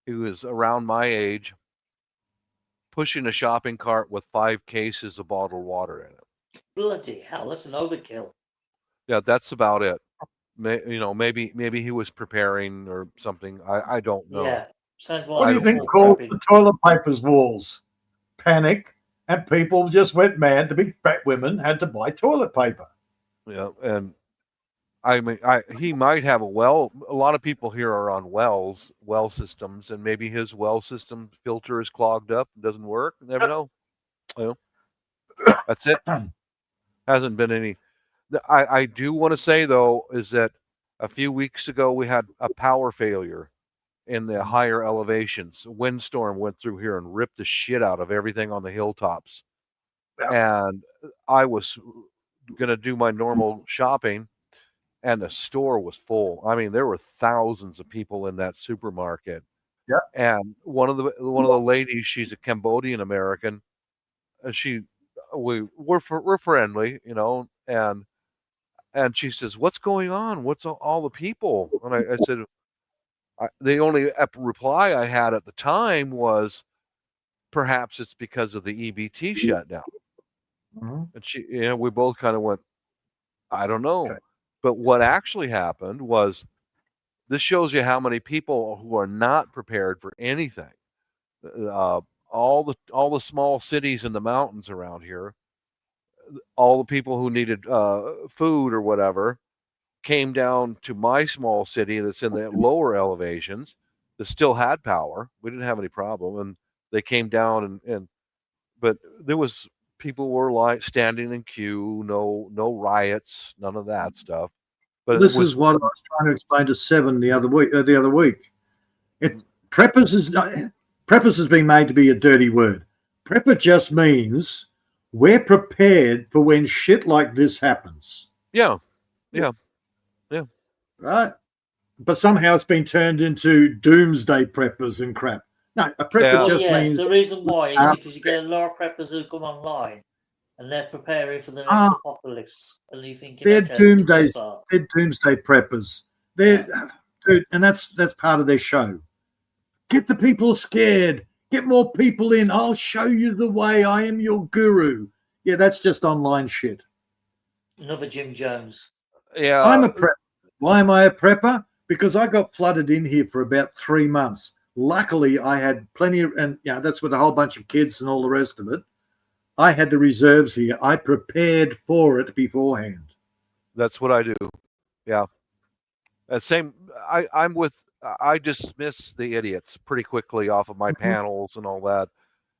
who was around my age pushing a shopping cart with 5 cases of bottled water in it. Bloody hell, that's an overkill. Yeah, that's about it. Maybe he was preparing or something. I don't know. Yeah, sounds like. What do you think caused the toilet paper's walls? Panic, and people just went mad. The big fat women had to buy toilet paper. Yeah, and I mean, he might have a well. A lot of people here are on well systems, and maybe his well system filter is clogged up and doesn't work. You never know. That's it. Hasn't been any. I do want to say though is that a few weeks ago we had a power failure in the higher elevations. A windstorm went through here and ripped the shit out of everything on the hilltops. Yeah. And I was gonna do my normal shopping, and the store was full. I mean, there were thousands of people in that supermarket. Yeah. And one of the ladies, she's a Cambodian American. We're friendly, you know, and she says, "What's going on? What's all the people?" And I said, The only reply I had at the time was, perhaps it's because of the EBT shutdown. Mhm. And we both kind of went, I don't know. Okay. But what actually happened was, this shows you how many people who are not prepared for anything. All the small cities in the mountains around here, all the people who needed food or whatever came down to my small city that's in the lower elevations that still had power. We didn't have any problem, and they came down but there was people were like standing in queue, no riots, none of that stuff. But This is what I was trying to explain to Seven the other week. Preppers has been made to be a dirty word. Prepper just means we're prepared for when shit like this happens. Yeah. Right? But somehow it's been turned into doomsday preppers and crap. No, a prepper just means... The reason why is because you get a lot of preppers who come online and they're preparing for the next apocalypse. And you think they're doomsday preppers. Dude, and that's part of their show. Get the people scared. Get more people in. I'll show you the way. I am your guru. Yeah, that's just online shit. Another Jim Jones. Yeah. I'm a prepper. Why am I a prepper? Because I got flooded in here for about 3 months. Luckily, I had plenty of, and that's with a whole bunch of kids and all the rest of it. I had the reserves here. I prepared for it beforehand. That's what I do. Yeah. I dismiss the idiots pretty quickly off of my panels and all that.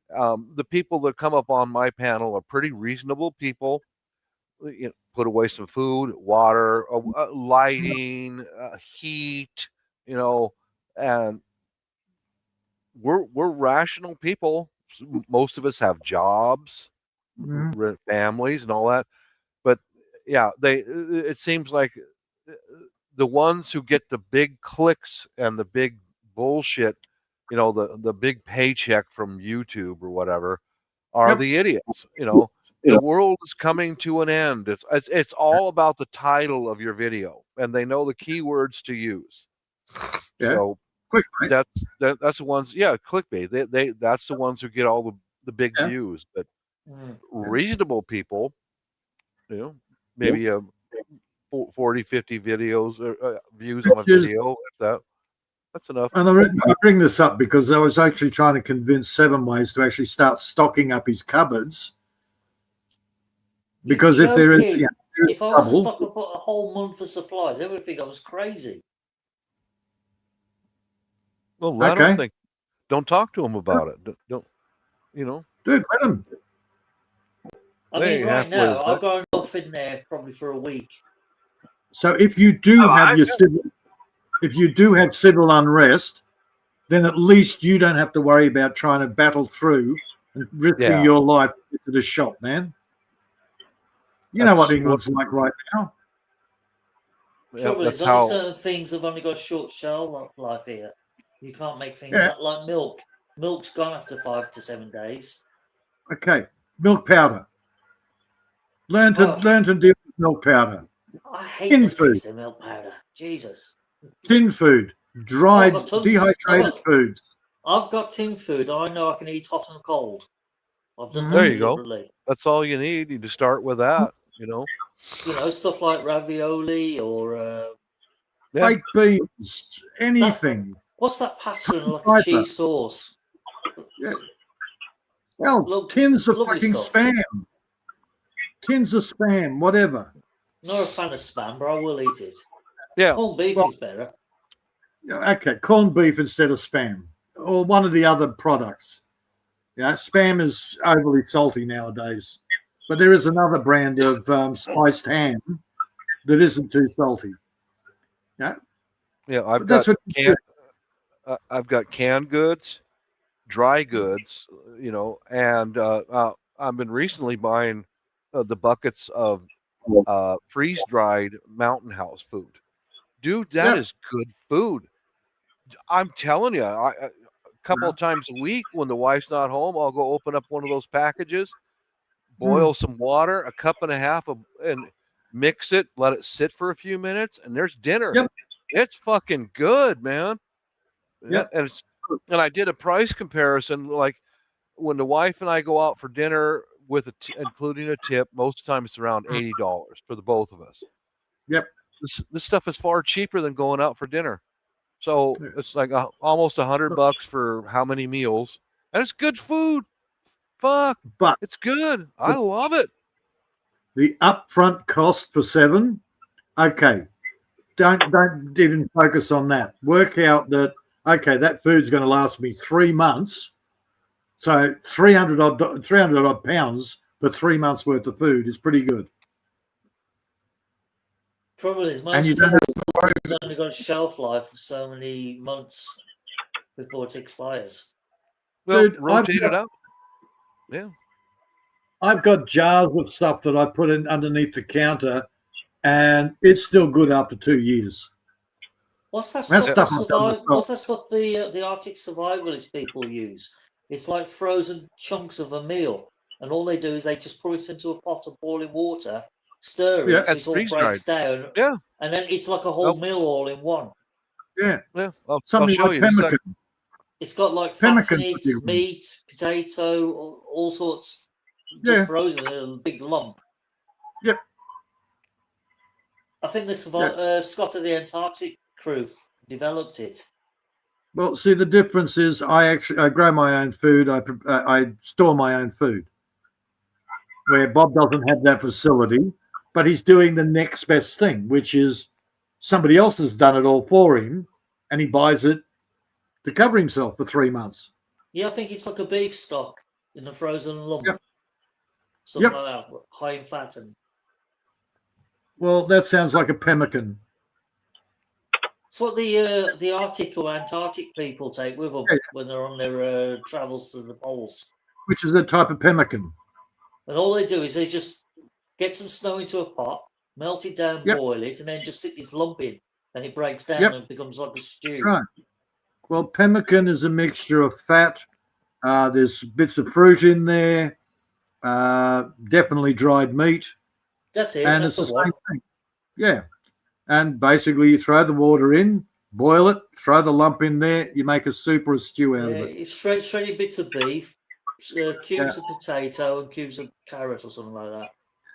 The people that come up on my panel are pretty reasonable people. Put away some food, water, lighting, heat, and we're rational people. Most of us have jobs, families, and all that. But yeah, it seems like the ones who get the big clicks and the big bullshit, the big paycheck from YouTube or whatever, are the idiots. The world is coming to an end. It's all about the title of your video, and they know the keywords to use. So clickbait. That's the ones. Yeah, clickbait. That's the ones who get all the big views. But reasonable people, maybe 40, 50 videos or views on a video. That's enough. And I bring this up because I was actually trying to convince Seven Ways to actually start stocking up his cupboards. Because if there is, if I was to stock up a whole month of supplies, they would think I was crazy. Well, don't talk to them about it. Don't. Dude, let them. I mean, right now I've got enough in there probably for a week. So if you do have civil unrest, then at least you don't have to worry about trying to battle through and risking your life to the shop, man. You know what England's like right now. Trouble is, only certain things have only got a short shelf life here. You can't make things like milk. Milk's gone after 5 to 7 days. Okay, milk powder. Learn to deal with milk powder. I hate the taste of milk powder. Jesus. Tin food, dried, dehydrated foods. I've got tin food. I know I can eat hot and cold. I've done there you go. That's all you need. You just start with that. Stuff like ravioli or baked beans, anything. What's that pasta and like a cheese sauce? Yeah. Well, tins of fucking spam. Tins of spam, whatever. Not a fan of spam, but I will eat it. Yeah. Corned beef is better. Okay, corned beef instead of spam. Or one of the other products. Spam is overly salty nowadays. But there is another brand of spiced ham that isn't too salty. Yeah. Yeah, I've got canned goods, dry goods, and I've been recently buying the buckets of freeze-dried Mountain House food. Dude, that is good food. I'm telling you, a couple of times a week when the wife's not home, I'll go open up one of those packages, boil some water, a cup and a half and mix it, let it sit for a few minutes, and there's dinner. It's fucking good, man. Yep. And I did a price comparison. Like when the wife and I go out for dinner with including a tip, most of the time it's around $80 for the both of us. Yep. This stuff is far cheaper than going out for dinner. So it's like almost $100 for how many meals, and it's good food. Fuck, but it's good. I love it. The upfront cost for 7, okay. Don't even focus on that. Work out that okay, that food's going to last me 3 months. So 300 odd pounds for 3 months worth of food is pretty good. Trouble is, most of it's only got a shelf life for so many months before it expires. Well, Dude, rotate it out. Yeah. I've got jars of stuff that I put in underneath the counter, and it's still good after 2 years. What's that stuff? What's that stuff the Arctic survivalist people use? It's like frozen chunks of a meal, and all they do is they just put it into a pot of boiling water, stir it, so it all breaks down, and then it's like a whole meal all in one. Yeah, I'll something show like you. pemmican. It's got like fat in it, meat, potato, all sorts, just frozen in a big lump. Yep. I think the Scott of the Antarctic crew developed it. Well, see, the difference is I grow my own food. I store my own food. Where Bob doesn't have that facility, but he's doing the next best thing, which is somebody else has done it all for him, and he buys it to cover himself for 3 months. Yeah, I think it's like a beef stock in a frozen lump. Something like that, high in fat. Well, that sounds like a pemmican. It's what the Arctic or Antarctic people take with them when they're on their travels to the poles. Which is a type of pemmican. And all they do is they just get some snow into a pot, melt it down, boil it, and then just stick this lump in, and it breaks down and becomes like a stew. That's right. Well, pemmican is a mixture of fat. There's bits of fruit in there. Definitely dried meat. That's it. And that's it's the same thing. Yeah. And basically you throw the water in, boil it, throw the lump in there, you make a soup or a stew out of it. It's shredded bits of beef, cubes of potato and cubes of carrot or something like that.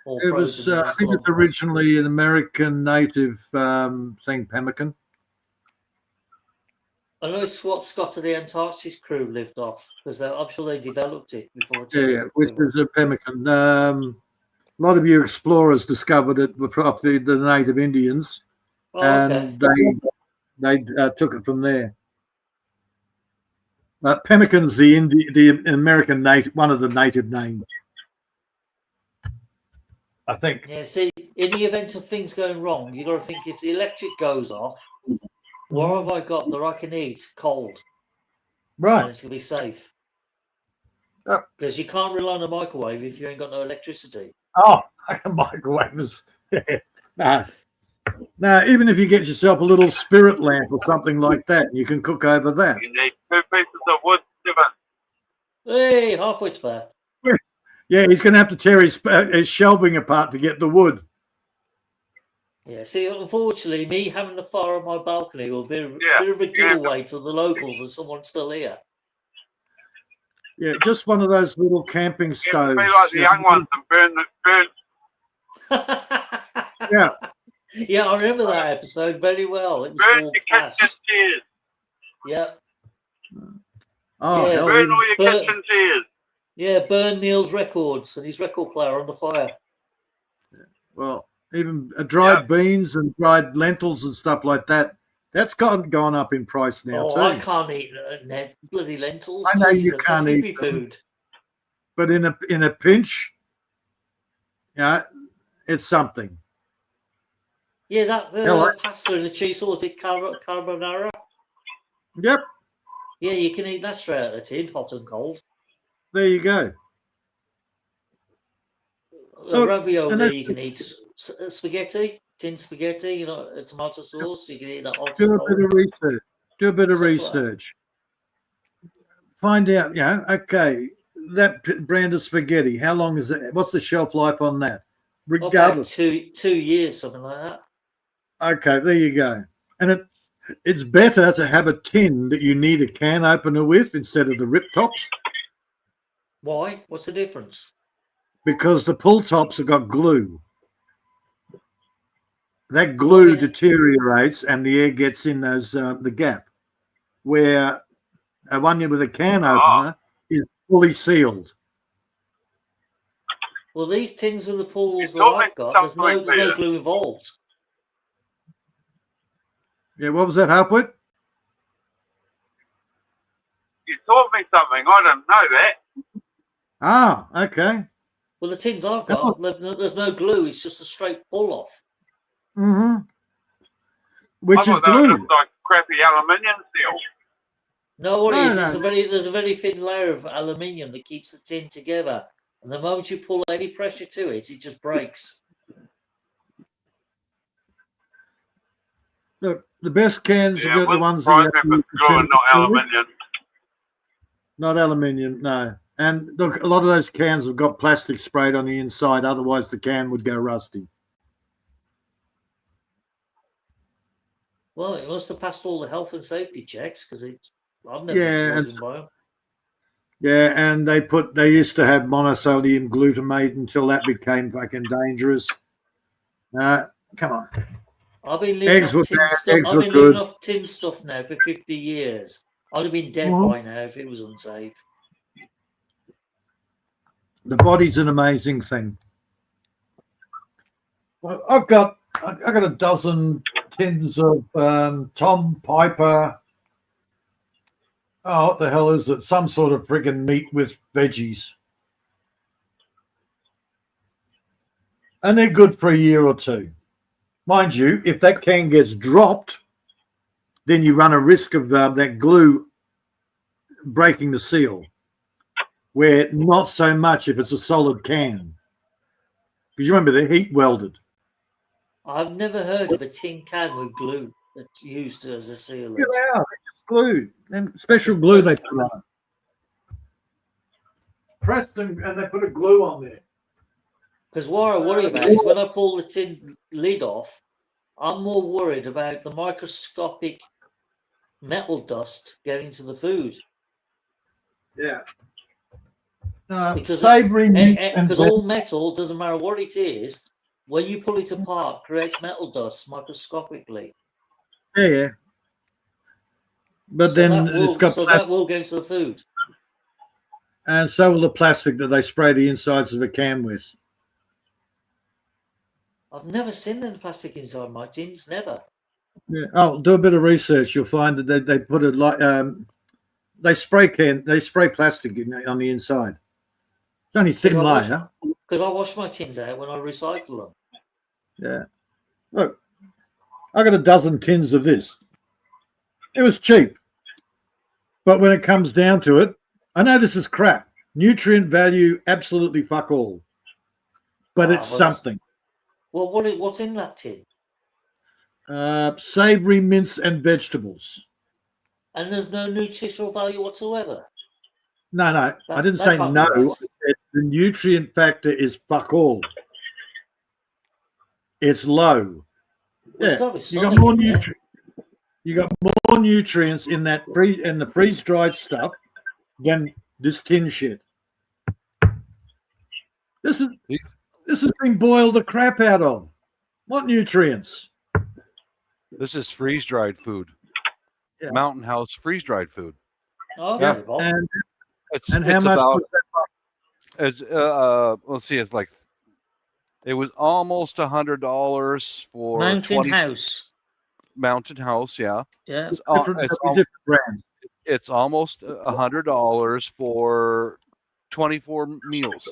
It was, I think it's originally an American native thing, pemmican. I know it's what Scott of the Antarctic crew lived off, because I'm sure they developed it before. Yeah, which is a pemmican. A lot of you explorers discovered it off the native Indians, and they took it from there. Pemmican's the American native, one of the native names, I think. Yeah, see, in the event of things going wrong, you got to think if the electric goes off, what have I got that I can eat cold? Right. And it's going to be safe. Because you can't rely on a microwave if you ain't got no electricity. Oh, a microwave is... No, even if you get yourself a little spirit lamp or something like that, you can cook over that. You need 2 pieces of wood, Stephen. Hey, halfway back. Yeah, he's going to have to tear his shelving apart to get the wood. Yeah, see, unfortunately, me having the fire on my balcony will be a bit of a giveaway to the locals that someone's still here. Yeah, just one of those little camping stoves. Be like the young ones and burn. Yeah. Yeah, I remember that episode very well. It was Burn all your cash. kitchen chairs. Yeah. Oh, yeah, burn all your kitchen chairs. Yeah, burn Neil's records and his record player on the fire. Well, even dried beans and dried lentils and stuff like that, that's gone up in price now too. I can't eat bloody lentils. I know Jesus, you can't eat food. But in a pinch, yeah, it's something. Yeah, that pasta and the cheese sauce, it carbonara. Yep. Yeah, you can eat that straight out of the tin, hot and cold. There you go. Ravioli, you can eat spaghetti, tin spaghetti, tomato sauce. You can eat that hot. Do a bit of research. Do a bit of research. Find out. Yeah. Okay. That brand of spaghetti. How long is it? What's the shelf life on that? Regardless. About 2 years, something like that. Okay. There you go. And It's better to have a tin that you need a can opener with instead of the rip tops, Why? What's the difference? because the pull tops have got glue. That glue deteriorates and the air gets in those the gap. Where a one with a can opener is fully sealed. Well, these tins with the pulls that I've got, there's no glue involved. Yeah, what was that, Harpwood? You taught me something. I didn't know that. Ah, okay. Well, the tins I've got, there's no glue. It's just a straight pull off. Mm-hmm. Which I is thought that was glue. just like crappy aluminium steel. No, what it is, No. there's a very thin layer of aluminium that keeps the tin together. And the moment you pull any pressure to it, it just breaks. Look, the best cans Yeah, are the ones that glue you have to and not aluminium. Not aluminium, no. And look, a lot of those cans have got plastic sprayed on the inside, otherwise the can would go rusty. Well, it must have passed all the health and safety checks because I've never been poisoned by them. Yeah, and they used to have monosodium glutamate until that became fucking dangerous. Come on. I've been living off tin stuff. I've been living off tin stuff now for 50 years. I'd have been dead by now if it was unsafe. The body's an amazing thing. Well, I've got a dozen tins of Tom Piper. Oh, what the hell is it? Some sort of friggin' meat with veggies. And they're good for a year or two. Mind you, if that can gets dropped, then you run a risk of that glue breaking the seal. Where not so much if it's a solid can. Because you remember they're heat welded. I've never heard of a tin can with glue that's used as a sealant. Yeah, they are. They're just glued. And special glue they put on it. Pressed and they put a glue on there. Because what I worry about is when I pull the tin lid off, I'm more worried about the microscopic metal dust getting to the food. Yeah. Because because all metal, doesn't matter what it is, when you pull it apart, creates metal dust microscopically. Yeah. But so then that will go into the food. And so will the plastic that they spray the insides of a can with. I've never seen any plastic inside my tins, never. Yeah. Oh, do a bit of research. You'll find that they put it like they spray plastic on the inside. It's only thin layer. Because I wash my tins out when I recycle them. Yeah. Look, I got a dozen tins of this. It was cheap. But when it comes down to it, I know this is crap. Nutrient value, absolutely fuck all. But it's something. Well, what's in that tin? Savory mince and vegetables. And there's no nutritional value whatsoever? No. I didn't say no. I said the nutrient factor is fuck all. It's low. Well, yeah. You got more nutrients in that the freeze-dried stuff than this tin shit. This is being boiled the crap out of. What nutrients? This is freeze-dried food. Yeah. Mountain House freeze-dried food. Oh, okay. Yeah. And how much was that? It's let's see, it's like it was almost $100 for Mountain House, yeah. Yeah. Different brands. It's almost $100 for 24 meals.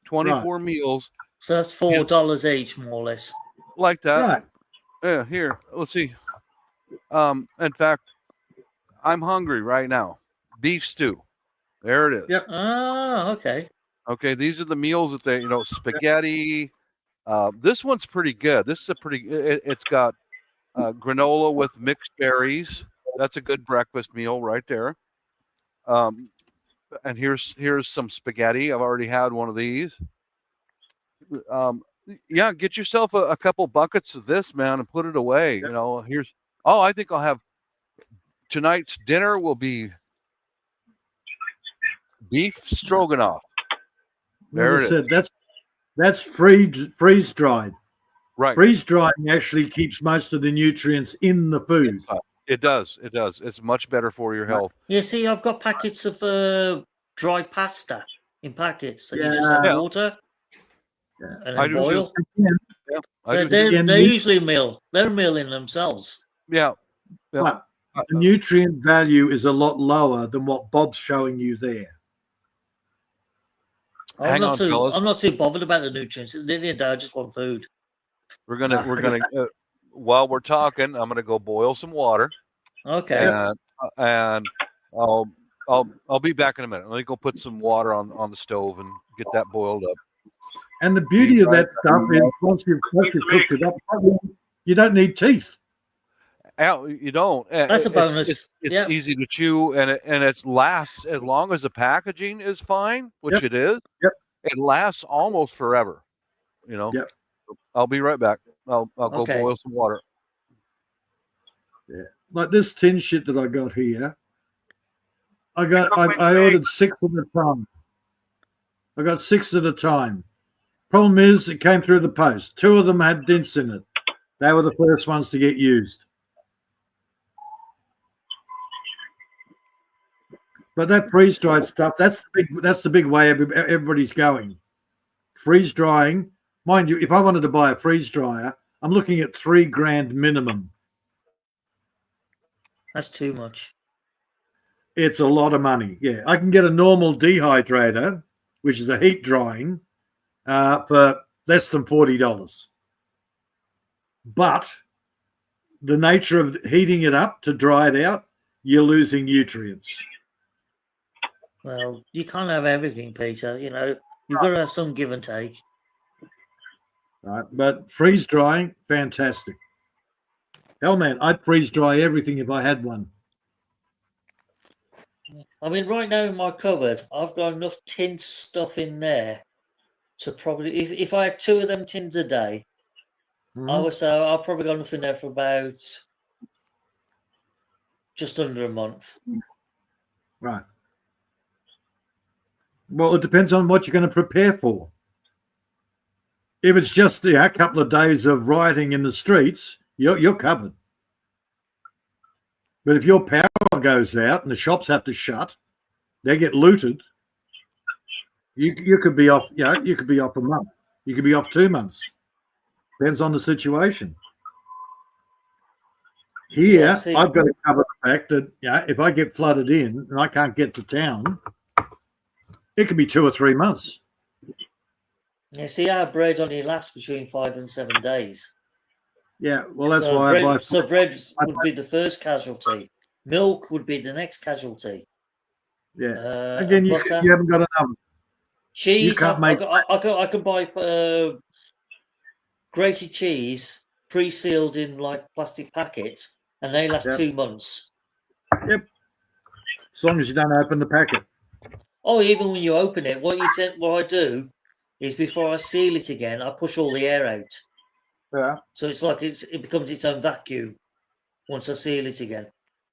24 meals. So that's $4 each, more or less. Like that. Right. Yeah, here. Let's see. In fact, I'm hungry right now. Beef stew. There it is. Yep. Oh, okay. Okay, these are the meals that they, spaghetti. This one's pretty good. This is it's got granola with mixed berries. That's a good breakfast meal right there. And here's some spaghetti. I've already had one of these. Yeah, get yourself a couple buckets of this, man, and put it away. Yep. Here's Oh, I think I'll have tonight's dinner will be beef stroganoff. There Well, I it said, is. that's freeze dried. Right. Freeze drying actually keeps most of the nutrients in the food. It does. It does. It's much better for your health. Yeah, see, I've got packets of dry pasta in packets that you just Yeah. add Yeah. water and I then do too. boil. Yeah, I do too. They're usually meal. They're mealing themselves. Yeah. Yeah. But the nutrient value is a lot lower than what Bob's showing you there. I'm not too bothered about the nutrients. At the end of the day, I just want food. We're gonna while we're talking, I'm gonna go boil some water. Okay. And I'll be back in a minute. Let me go put some water on the stove and get that boiled up. And the beauty of that stuff is once you've cooked it up, you don't need teeth. You don't. That's a bonus. It's easy to chew, and it lasts as long as the packaging is fine, which it is. Yep. It lasts almost forever. You know. Yep. I'll be right back. I'll go boil some water. Yeah. Like this tin shit that I got here. I ordered 6 at a time. I got 6 at a time. Problem is, it came through the post. 2 of them had dents in it. They were the first ones to get used. But that freeze-dried stuff, that's the big way everybody's going. Freeze drying, mind you, if I wanted to buy a freeze dryer, I'm looking at $3,000 minimum. That's too much. It's a lot of money. Yeah, I can get a normal dehydrator, which is a heat drying, for less than $40. But the nature of heating it up to dry it out, you're losing nutrients. Well, you can't have everything, Peter. You know, you've got to have some give and take. Right, but freeze drying, fantastic. Hell, man, I'd freeze dry everything if I had one. I mean, right now in my cupboard, I've got enough tin stuff in there to probably, if I had 2 of them tins a day, I would say I've probably got enough in there for about just under a month. Right. Well, it depends on what you're going to prepare for. If it's just a couple of days of rioting in the streets, you're covered. But if your power goes out and the shops have to shut, they get looted. You could be off. You could be off a month. You could be off 2 months. Depends on the situation. Here, I've got to cover the fact that if I get flooded in and I can't get to town, it could be 2 or 3 months. Yeah, see, our bread only lasts between 5 and 7 days. Yeah, well, that's why I buy. So bread would be the first casualty. Milk would be the next casualty. Yeah. Again, you haven't got enough. Cheese, I can buy grated cheese pre-sealed in like plastic packets, and they last 2 months. Yep. As long as you don't open the packet. Oh, even when you open it, what I do is before I seal it again, I push all the air out. Yeah. So it's like it becomes its own vacuum once I seal it again.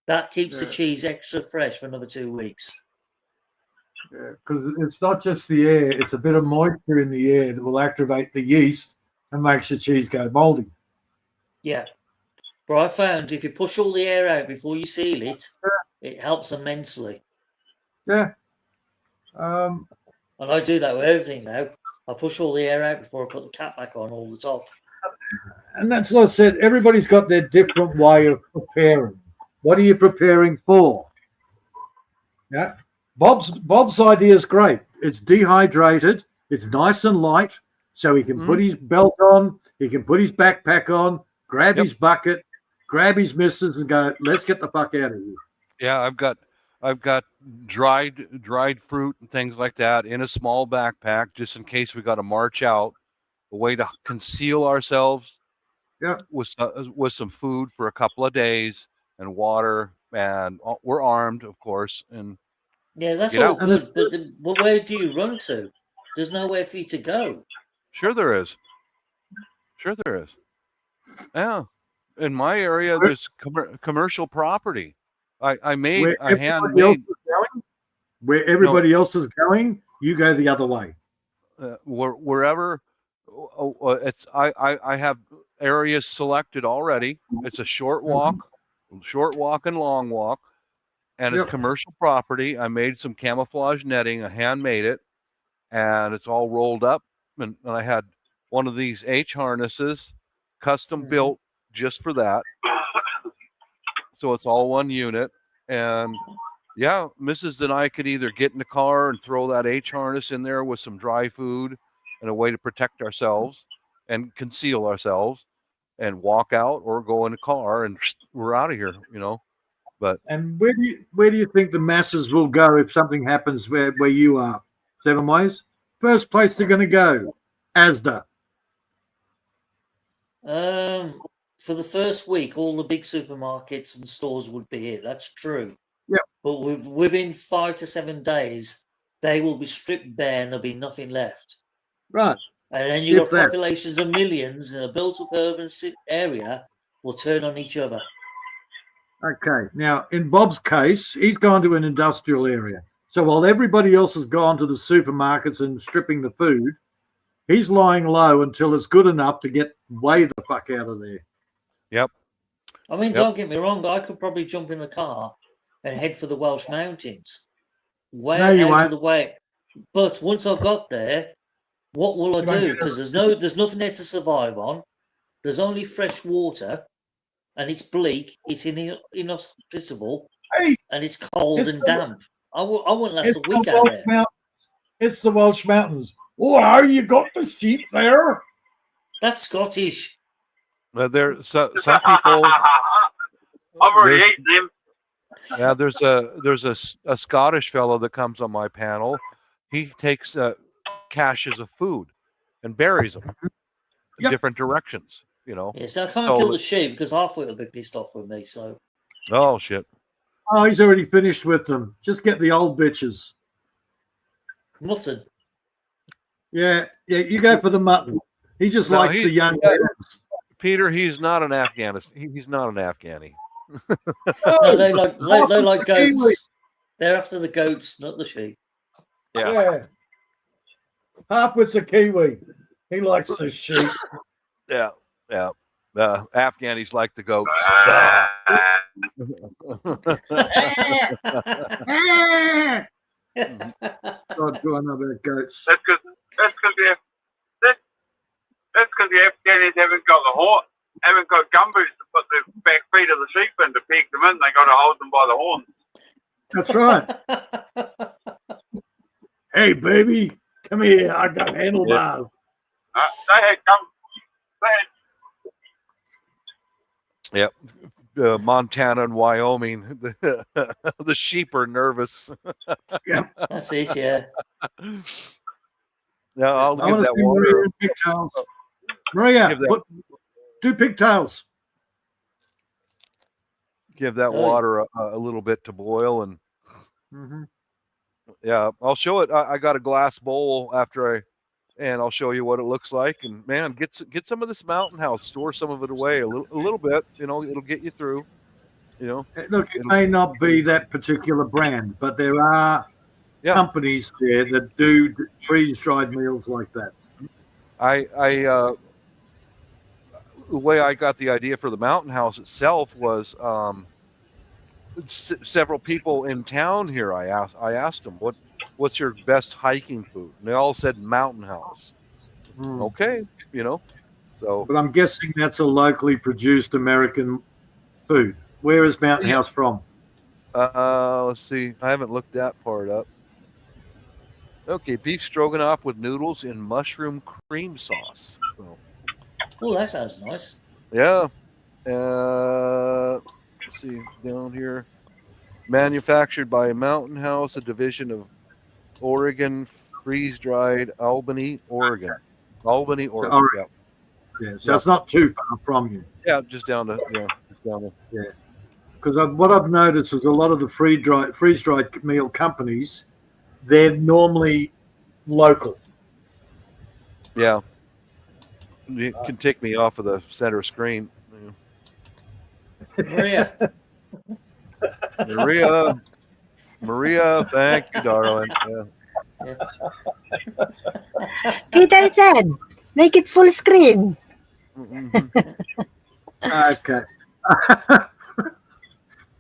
That keeps the cheese extra fresh for another 2 weeks. Yeah, because it's not just the air; it's a bit of moisture in the air that will activate the yeast and makes the cheese go moldy. Yeah, but I found if you push all the air out before you seal it, it helps immensely. Yeah. And I do that with everything now. I push all the air out before I put the cap back on all the top. And that's what I said. Everybody's got their different way of preparing. What are you preparing for? Yeah. Bob's idea is great. It's dehydrated. It's nice and light, so he can put his belt on. He can put his backpack on, grab his bucket, grab his missus, and go. Let's get the fuck out of here. Yeah, I've got dried fruit and things like that in a small backpack, just in case we got to march out. A way to conceal ourselves. Yeah. With some food for a couple of days and water, and we're armed, of course, and. Yeah, that's all good, but where do you run to? There's nowhere for you to go. Sure there is. Yeah. in my area, there's commercial property. I made Where a everybody else handmade. is going, where everybody else is going, you go the other way. Wherever it's I have areas selected already. It's a short walk and long walk, and it's commercial property. I made some camouflage netting. I handmade it, and it's all rolled up. And I had one of these H harnesses, custom built just for that. So it's all one unit, and yeah, Mrs. and I could either get in the car and throw that H harness in there with some dry food and a way to protect ourselves and conceal ourselves and walk out, or go in the car and we're out of here, you know. But and where do you think the masses will go if something happens where you are? 7 Ways? First place they're going to go, ASDA. For the first week, all the big supermarkets and stores would be here. That's true. Yep. But within 5 to 7 days, they will be stripped bare and there'll be nothing left. Right. And then you've got populations of millions in a built-up urban area will turn on each other. Okay. Now, in Bob's case, he's gone to an industrial area. So while everybody else has gone to the supermarkets and stripping the food, he's lying low until it's good enough to get way the fuck out of there. Yep. I mean, don't get me wrong, I could probably jump in the car and head for the Welsh Mountains. Way out of the way. But once I've got there, what will I do? Because there's nothing there to survive on. There's only fresh water, and it's bleak, it's inhospitable, and it's cold and damp. I wouldn't last a week out there. It's the Welsh Mountains. Oh, you got the sheep there? That's Scottish. There, some people. I've already eaten them. Yeah, there's a Scottish fellow that comes on my panel. He takes caches of food and buries them in different directions. You know. Yeah, so I can't kill the sheep because half of it will be pissed off with me. So. Oh shit. Oh, he's already finished with them. Just get the old bitches. Mutton. Yeah, you go for the mutton. He just likes the young ones. Peter, he's not an Afghanistan. He's not an Afghani. No, they like goats. They're after the goats, not the sheep. Yeah. Harpwood's a Kiwi. He likes the sheep. Yeah. Afghanis like the goats. God, do I know about goats? That's because the Afghanis haven't got gumboots to put the back feet of the sheep in to peg them in. They got to hold them by the horns. That's right. Hey, baby, come here. I got handlebars. They had Yep. Montana and Wyoming, the sheep are nervous. Yeah, that's it. Yeah. Now I'll give want to that see water. Maria in pigtails. Maria, do pigtails. Give that water a little bit to boil, and yeah, I'll show it. I got a glass bowl and I'll show you what it looks like. And man, get some of this Mountain House. Store some of it away a little bit. You know, it'll get you through. You know, look, it may not be that particular brand, but there are companies there that do freeze-dried meals like that. The way I got the idea for the Mountain House itself was several people in town here. I asked them what's your best hiking food, and they all said Mountain House. Okay, you know. So, but I'm guessing that's a locally produced American food. Where is Mountain House from? Let's see. I haven't looked that part up. Okay, beef stroganoff with noodles in mushroom cream sauce. So, oh, that sounds nice. Yeah. Let's see down here. Manufactured by Mountain House, a division of Oregon Freeze-Dried, Albany, Oregon. Albany, Oregon. Yeah, so it's not too far from you. Yeah, just down the. Yeah. Because what I've noticed is a lot of the freeze-dried meal companies, they're normally local. Yeah. You can take me off of the center screen. Maria. Maria, thank you, darling. Yeah. Peter said, make it full screen. Mhm. Okay.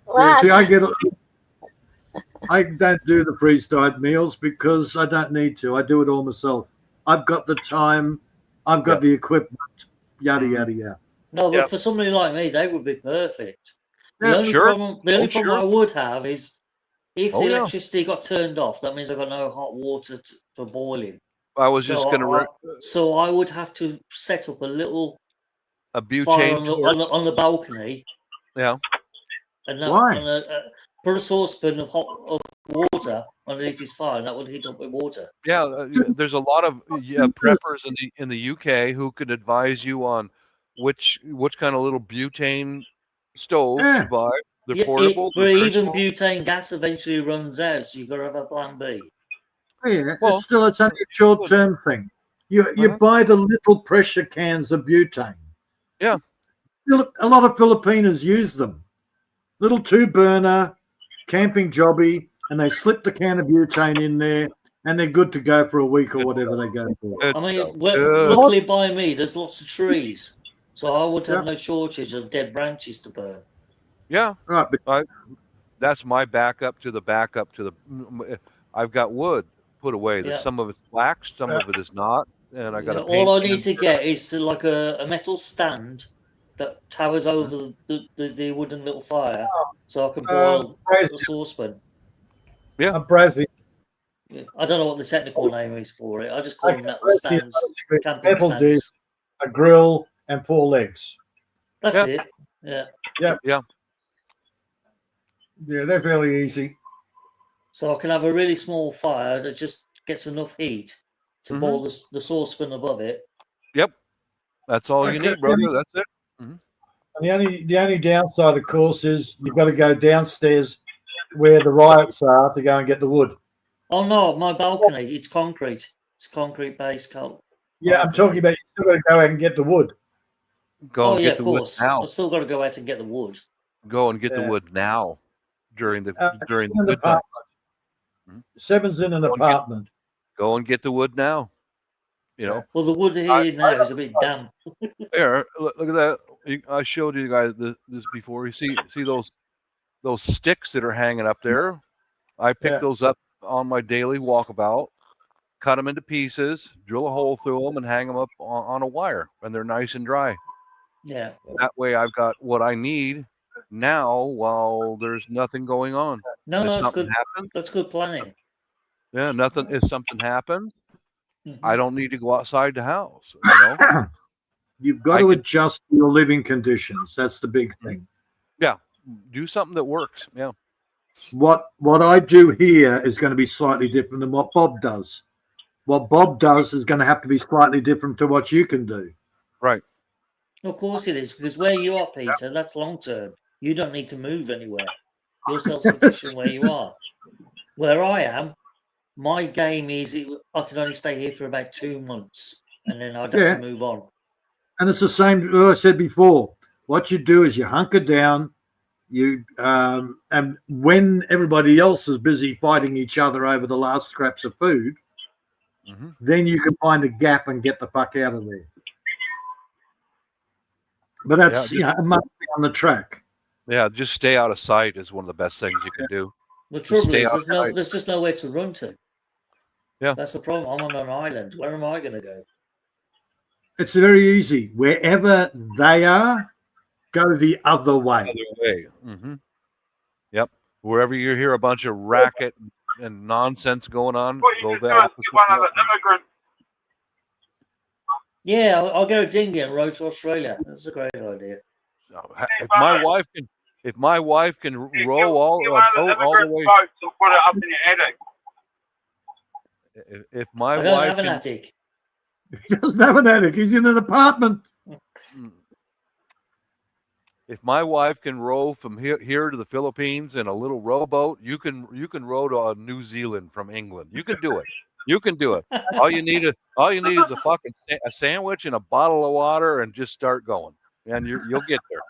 What? See, I don't do the freeze-dried meals because I don't need to. I do it all myself. I've got the time. I've got the equipment. Yada yada yada. No, but Yep. for somebody like me, they would be perfect. The Yeah, only sure. problem, the only Oh, problem sure. I would have is if Oh, the yeah. electricity got turned off. That means I've got no hot water for boiling. I was just going to So I would have to set up a little a fire butane torch. on the balcony. Yeah. And Why? put a saucepan of water underneath his fire, and that would heat up with water. Yeah, there's a lot of preppers in the UK who could advise you on which kind of little butane stoves to buy. They're portable. But even butane gas eventually runs out, so you've got to have a plan B. Yeah, Well, it's only a short-term thing. You buy the little pressure cans of butane. Yeah. A lot of Filipinos use them. Little 2-burner camping jobby, and they slip the can of butane in there, and they're good to go for a week or whatever they go for. I mean, luckily by me, there's lots of trees, so I would have no shortage of dead branches to burn. Yeah, right. But that's my backup to the backup to the. I've got wood put away. Yeah. Some of it's black, some of it is not, and I got a. All I need to get is like a metal stand that towers over the wooden little fire, so I can boil the saucepan. Yeah, a brazier. Yeah. I don't know what the technical name is for it. I just call them metal stands. Camping Metal stands. dish, a grill, and 4 legs. That's it. Yeah. Yeah. Yeah. Yeah, they're fairly easy. So I can have a really small fire that just gets enough heat to boil the saucepan above it. Yep. That's all you need, brother. That's it. And the only downside, of course, is you've got to go downstairs where the riots are to go and get the wood. Oh no, my balcony, it's concrete. It's concrete based. Yeah, I'm talking about you still got to go out and get the wood. Go and get the wood now. I've still got to go out and get the wood. Go and get the wood now during the good time. time. 7's in an apartment. Go and get the wood now. You know. Well, the wood here now is a bit damp. Here, look at that. I showed you guys this before. You see those sticks that are hanging up there. I pick those up on my daily walkabout, cut them into pieces, drill a hole through them, and hang them up on a wire, and they're nice and dry. Yeah. That way, I've got what I need now while there's nothing going on. No, if that's good. Happens, that's good planning. Yeah, nothing. If something happens, I don't need to go outside the house. You know? You've got to adjust your living conditions. That's the big thing. Yeah, do something that works. Yeah. What I do here is going to be slightly different than what Bob does. What Bob does is going to have to be slightly different to what you can do. Right. Of course it is, because where you are, Peter, that's long term. You don't need to move anywhere. You're self-sufficient where you are. Where I am, my game is I can only stay here for about 2 months, and then I'd have to move on. And it's the same as I said before. What you do is you hunker down, and when everybody else is busy fighting each other over the last scraps of food, then you can find a gap and get the fuck out of there. But that's a month on the track. Yeah, just stay out of sight is one of the best things you can do. The trouble is, there's just nowhere to run to. Yeah, that's the problem. I'm on an island. Where am I going to go? It's very easy. Wherever they are, go the other way. Yep. Wherever you hear a bunch of racket and nonsense going on, go there. Yeah, I'll go dinghy and row to Australia. That's a great idea. If my wife can row all the way. If my I don't wife have an attic. He doesn't have an attic. He's in an apartment. If my wife can row from here to the Philippines in a little rowboat, you can row to New Zealand from England. You can do it. You can do it. All you need is a fucking sandwich and a bottle of water, and just start going. and you'll get there.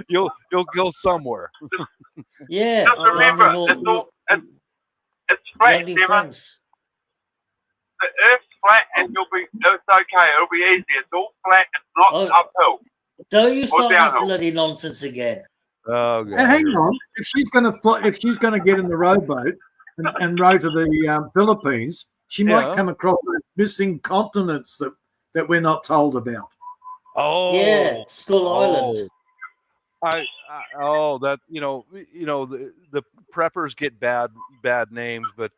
you'll go somewhere. Yeah. Just remember, it's flat, landing Devon. France. The Earth's flat, and it's okay. It'll be easy. It's all flat. It's not uphill. Don't you start that downhill. bloody nonsense again. Oh, God. And hang on, if she's going to get in the rowboat and row to the Philippines, she might come across those missing continents that we're not told about. Oh, yeah, Skull Island. That the preppers get bad names, but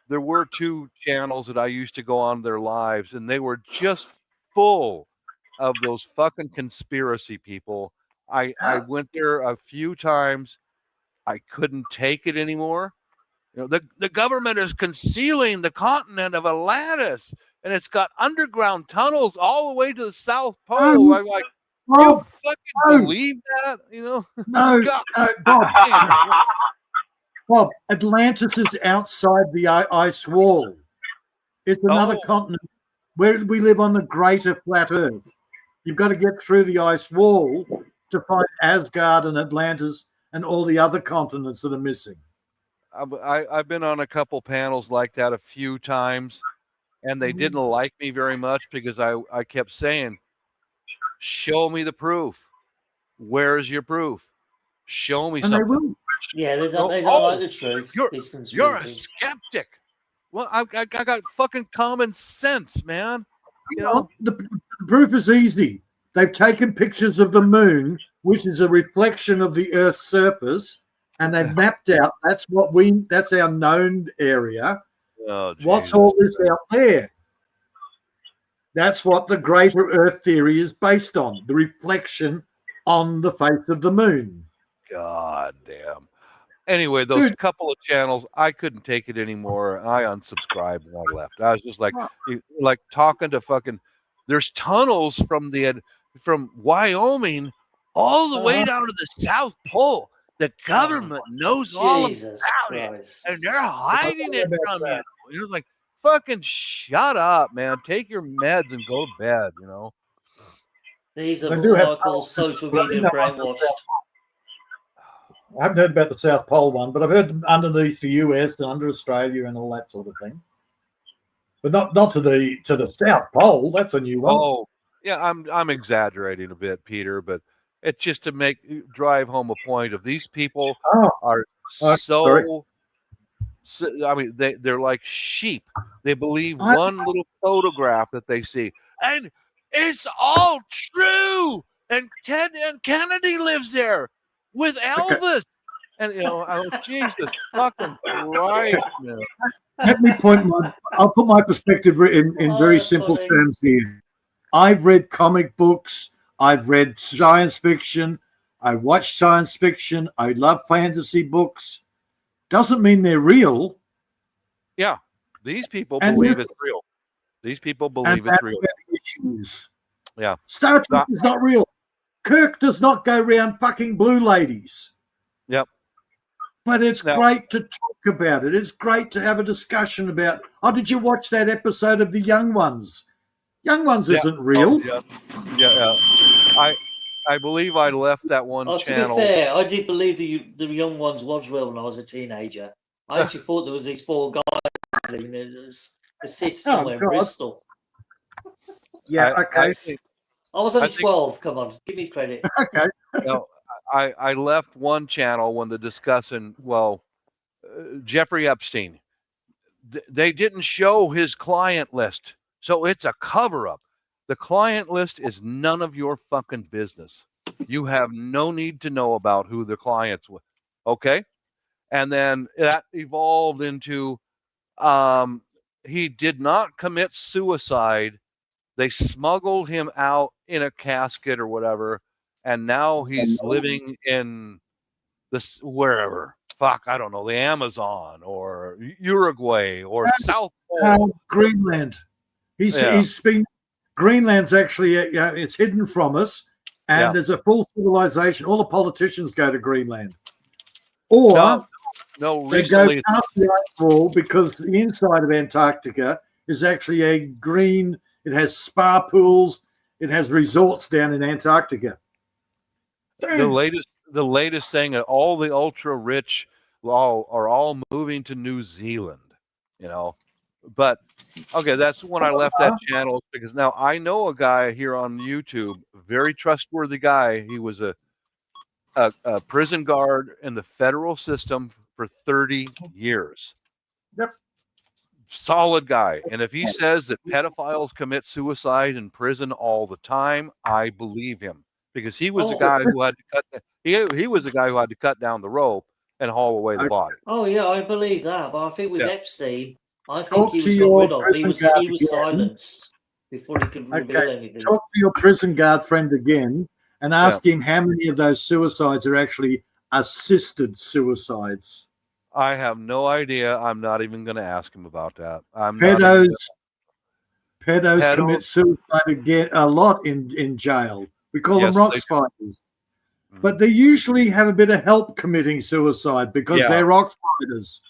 there were 2 channels that I used to go on their lives, and they were just full of those fucking conspiracy people. I went there a few times. I couldn't take it anymore. The government is concealing the continent of Atlantis, and it's got underground tunnels all the way to the South Pole. I'm like, you fucking believe that? No, Bob, Atlantis is outside the ice wall. It's another continent where we live on the greater flat Earth. You've got to get through the ice wall to find Asgard and Atlantis and all the other continents that are missing. I've been on a couple panels like that a few times, and they didn't like me very much because I kept saying, show me the proof. Where's your proof? Show me something. They will. Yeah, they don't like the truth. You're a skeptic. Well, I got fucking common sense, man. The proof is easy. They've taken pictures of the moon, which is a reflection of the Earth's surface, and they've mapped out that's our known area. Oh, what's all this out there? That's what the greater Earth theory is based on, the reflection on the face of the moon. God damn. Anyway, those couple of channels, I couldn't take it anymore. I unsubscribed and I left. I was just like talking to fucking. There's tunnels from Wyoming all the way down to the South Pole. The government knows all about it, and they're hiding it from you. You're like, fucking shut up, man. Take your meds and go to bed. These are what I call social media brainwashed. I haven't heard about the South Pole one, but I've heard underneath the US and under Australia and all that sort of thing. But not to the South Pole. That's a new one. Oh, yeah, I'm exaggerating a bit, Peter, but it's just to drive home a point of these people are so. I mean, they're like sheep. They believe one little photograph that they see, and it's all true. And Ted and Kennedy lives there with Elvis, and Jesus fucking Christ, man. Let me I'll put my perspective in very simple terms here. I've read comic books. I've read science fiction. I watch science fiction. I love fantasy books. Doesn't mean they're real. Yeah, these people believe it's real. These people believe it's real. Issues. Yeah. Star Trek is not real. Kirk does not go around fucking blue ladies. Yep. But it's great to talk about it. It's great to have a discussion about, did you watch that episode of The Young Ones? Young Ones isn't real. Yeah. I believe I left that one channel. To be fair, I did believe the Young Ones was real when I was a teenager. I actually thought there was these 4 guys living there. The city somewhere in Bristol. Yeah, okay. I was only 12. Come on, give me credit. Okay. I left one channel when they're discussing, Jeffrey Epstein. They didn't show his client list, so it's a cover-up. The client list is none of your fucking business. You have no need to know about who the clients were. Okay? And then that evolved into he did not commit suicide. They smuggled him out in a casket or whatever, and now he's living in this wherever. Fuck, I don't know, the Amazon or Uruguay or South Pole. Greenland. He's been. Greenland's actually it's hidden from us, and there's a full civilization. All the politicians go to Greenland, or they go past the ice wall because the inside of Antarctica is actually a green. It has spa pools it has resorts down in Antarctica. The latest thing, all the ultra rich are all moving to New Zealand, you know. But okay, that's when I left that channel, because now I know a guy here on YouTube, very trustworthy guy. He was a prison guard in the federal system for 30 years. Yep. Solid guy. And if he says that pedophiles commit suicide in prison all the time, I believe him, because he was the guy who had to cut. He was the guy who had to cut down the rope and haul away the body. Oh yeah, I believe that. But I think with Yeah. Epstein, I think Talk he to was your got rid of. prison He guard was again. silenced before he could reveal anything. Talk to your prison guard friend again and ask him how many of those suicides are actually assisted suicides. I have no idea. I'm not even going to ask him about that. Pedos commit suicide again a lot in jail. We call them rock spiders. But they usually have a bit of help committing suicide because they're rock spiders.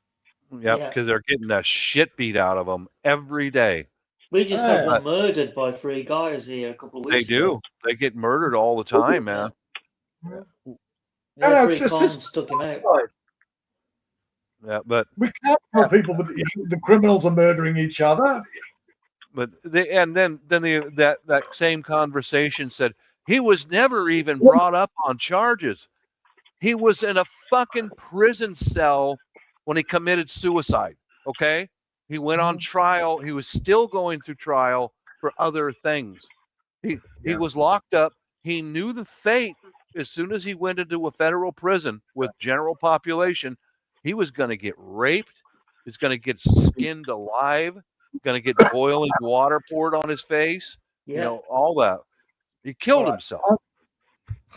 Yeah, because they're getting the shit beat out of them every day. We just had one murdered by 3 guys here a couple of weeks ago. They do. They get murdered all the time, man. Yeah, 3 cons took him out. Yeah, but we can't tell people that the criminals are murdering each other. But that same conversation said he was never even brought up on charges. He was in a fucking prison cell when he committed suicide. Okay, he went on trial. He was still going through trial for other things. He was locked up. He knew the fate as soon as he went into a federal prison with general population. He was going to get raped. He's going to get skinned alive. Going to get boiling water poured on his face. You know, all that. He killed himself.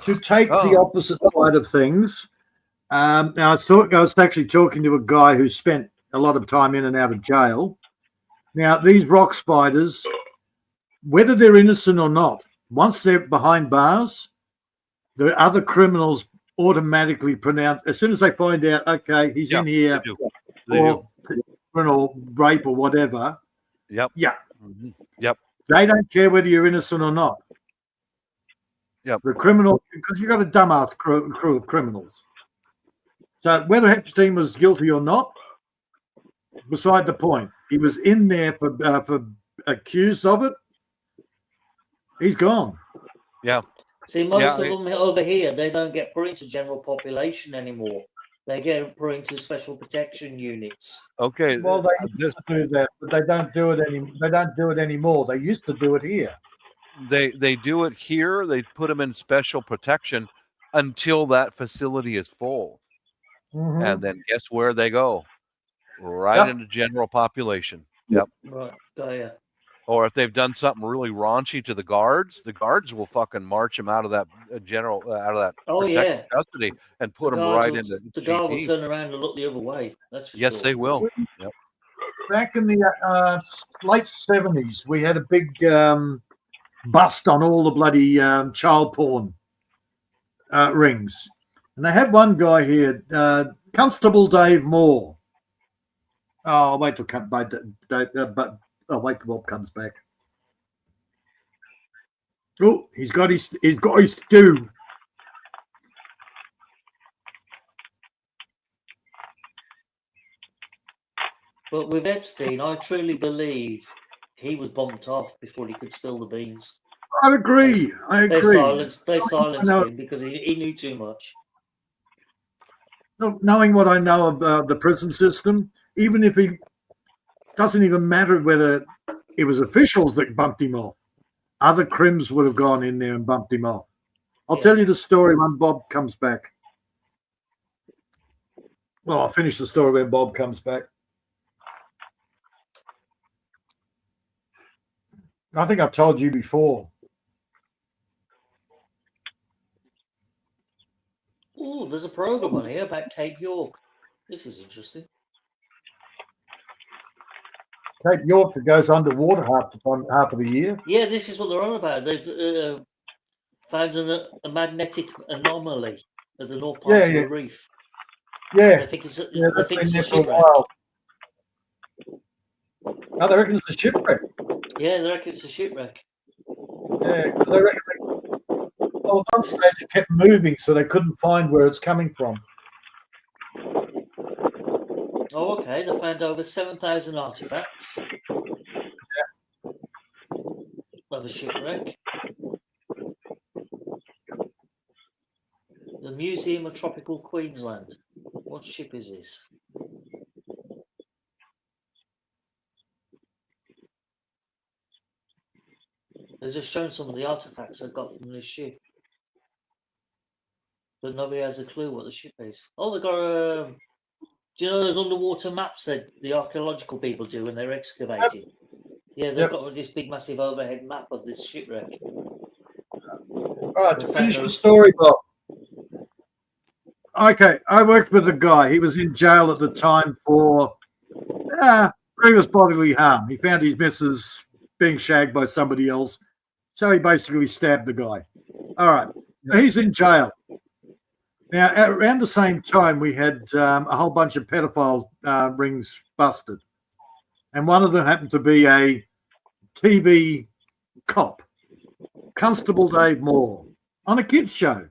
To take the opposite side of things, now I was actually talking to a guy who spent a lot of time in and out of jail. Now, these rock spiders, whether they're innocent or not, once they're behind bars, the other criminals automatically pronounce, as soon as they find out, okay, he's in here for criminal rape or whatever. Yep. Yeah. Mm-hmm. Yep. They don't care whether you're innocent or not. Yep. The criminal, because you got a dumbass crew of criminals. So whether Epstein was guilty or not, beside the point. He was in there for accused of it. He's gone. Yeah. See, most of them over here, they don't get put into general population anymore. They get put into special protection units. Okay. Well, they used to do that, but they don't do it They don't do it anymore. They used to do it here. They do it here. They put them in special protection until that facility is full, and then guess where they go? Right into general population. Yep. Right. Oh yeah. Or if they've done something really raunchy to the guards will fucking march them out of that protected custody and put them right into the guard will turn around and look the other way. That's for sure. Yes, they will. Yep. Back in the late 70s, we had a big bust on all the bloody child porn rings, and they had one guy here, Constable Dave Moore. Oh, I'll wait till Bob comes back. Oh, he's got his stew. But with Epstein, I truly believe he was bumped off before he could spill the beans. I agree. They silenced him because he knew too much. Knowing what I know of the prison system, even if he doesn't even matter whether it was officials that bumped him off, other crims would have gone in there and bumped him off. I'll tell you the story when Bob comes back. Well, I'll finish the story when Bob comes back. I think I've told you before. Oh, there's a program on here about Cape York. This is interesting. Cape York that goes underwater half of the year. Yeah, this is what they're on about. They've found a magnetic anomaly at the north part of the reef. Yeah. I think it's a shipwreck. Oh, they reckon it's a shipwreck. Yeah, they reckon it's a shipwreck. Yeah, because I reckon well, at one stage it kept moving, so they couldn't find where it's coming from. Oh, okay. They found over 7,000 artifacts of a shipwreck. The Museum of Tropical Queensland. What ship is this? They've just shown some of the artifacts I got from this ship. But nobody has a clue what the ship is. Oh, they got do you know those underwater maps that the archaeological people do when they're excavating? Yeah, they've got this big, massive overhead map of this shipwreck. All right, to finish the story, Bob. Okay, I worked with a guy. He was in jail at the time for grievous bodily harm. He found his missus being shagged by somebody else, so he basically stabbed the guy. All right, he's in jail. Now, around the same time, we had a whole bunch of pedophile rings busted. And one of them happened to be a TV cop, Constable Dave Moore, on a kids' show.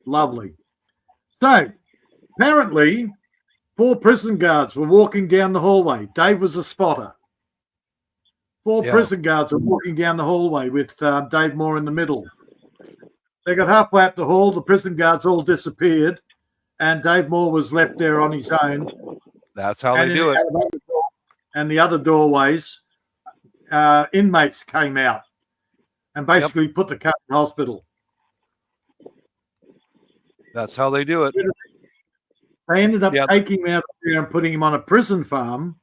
Lovely. So, apparently, 4 prison guards were walking down the hallway. Dave was a spotter. 4 prison guards were walking down the hallway with Dave Moore in the middle. They got halfway up the hall. The prison guards all disappeared, and Dave Moore was left there on his own. That's how they do it. And the other doorways, inmates came out and basically put the cat in hospital. That's how they do it. They ended up taking him out there and putting him on a prison farm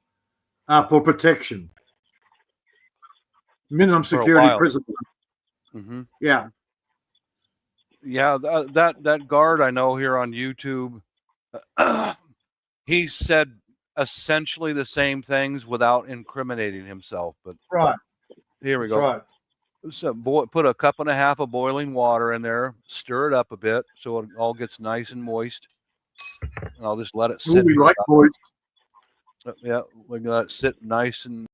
for protection. Minimum security prison. Mm-hmm. Yeah. Yeah, that guard I know here on YouTube, he said essentially the same things without incriminating himself. But here we go. Right. So put a cup and a half of boiling water in there, stir it up a bit so it all gets nice and moist. And I'll just let it sit. We like moist. Yeah, we let it sit nice and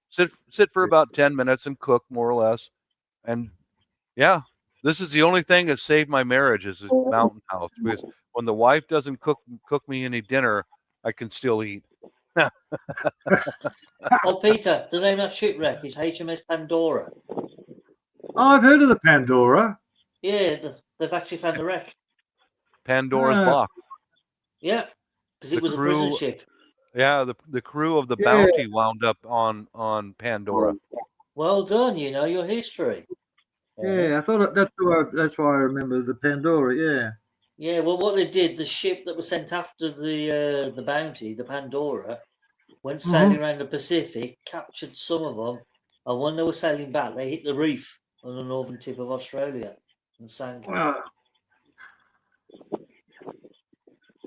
sit for about 10 minutes and cook more or less. And yeah. This is the only thing that saved my marriage is a mountain house, because when the wife doesn't cook me any dinner, I can still eat. Oh, Peter, the name of that shipwreck is HMS Pandora. Oh, I've heard of the Pandora. Yeah, they've actually found the wreck. Pandora's box. Yeah, because it was a prison ship. Yeah, the crew of the Bounty wound up on Pandora. Well done, you know your history. Yeah, I thought that's why I remember the Pandora. Yeah. Yeah, well, what they did, the ship that was sent after the Bounty, the Pandora, went sailing around the Pacific, captured some of them, and when they were sailing back, they hit the reef on the northern tip of Australia and sank.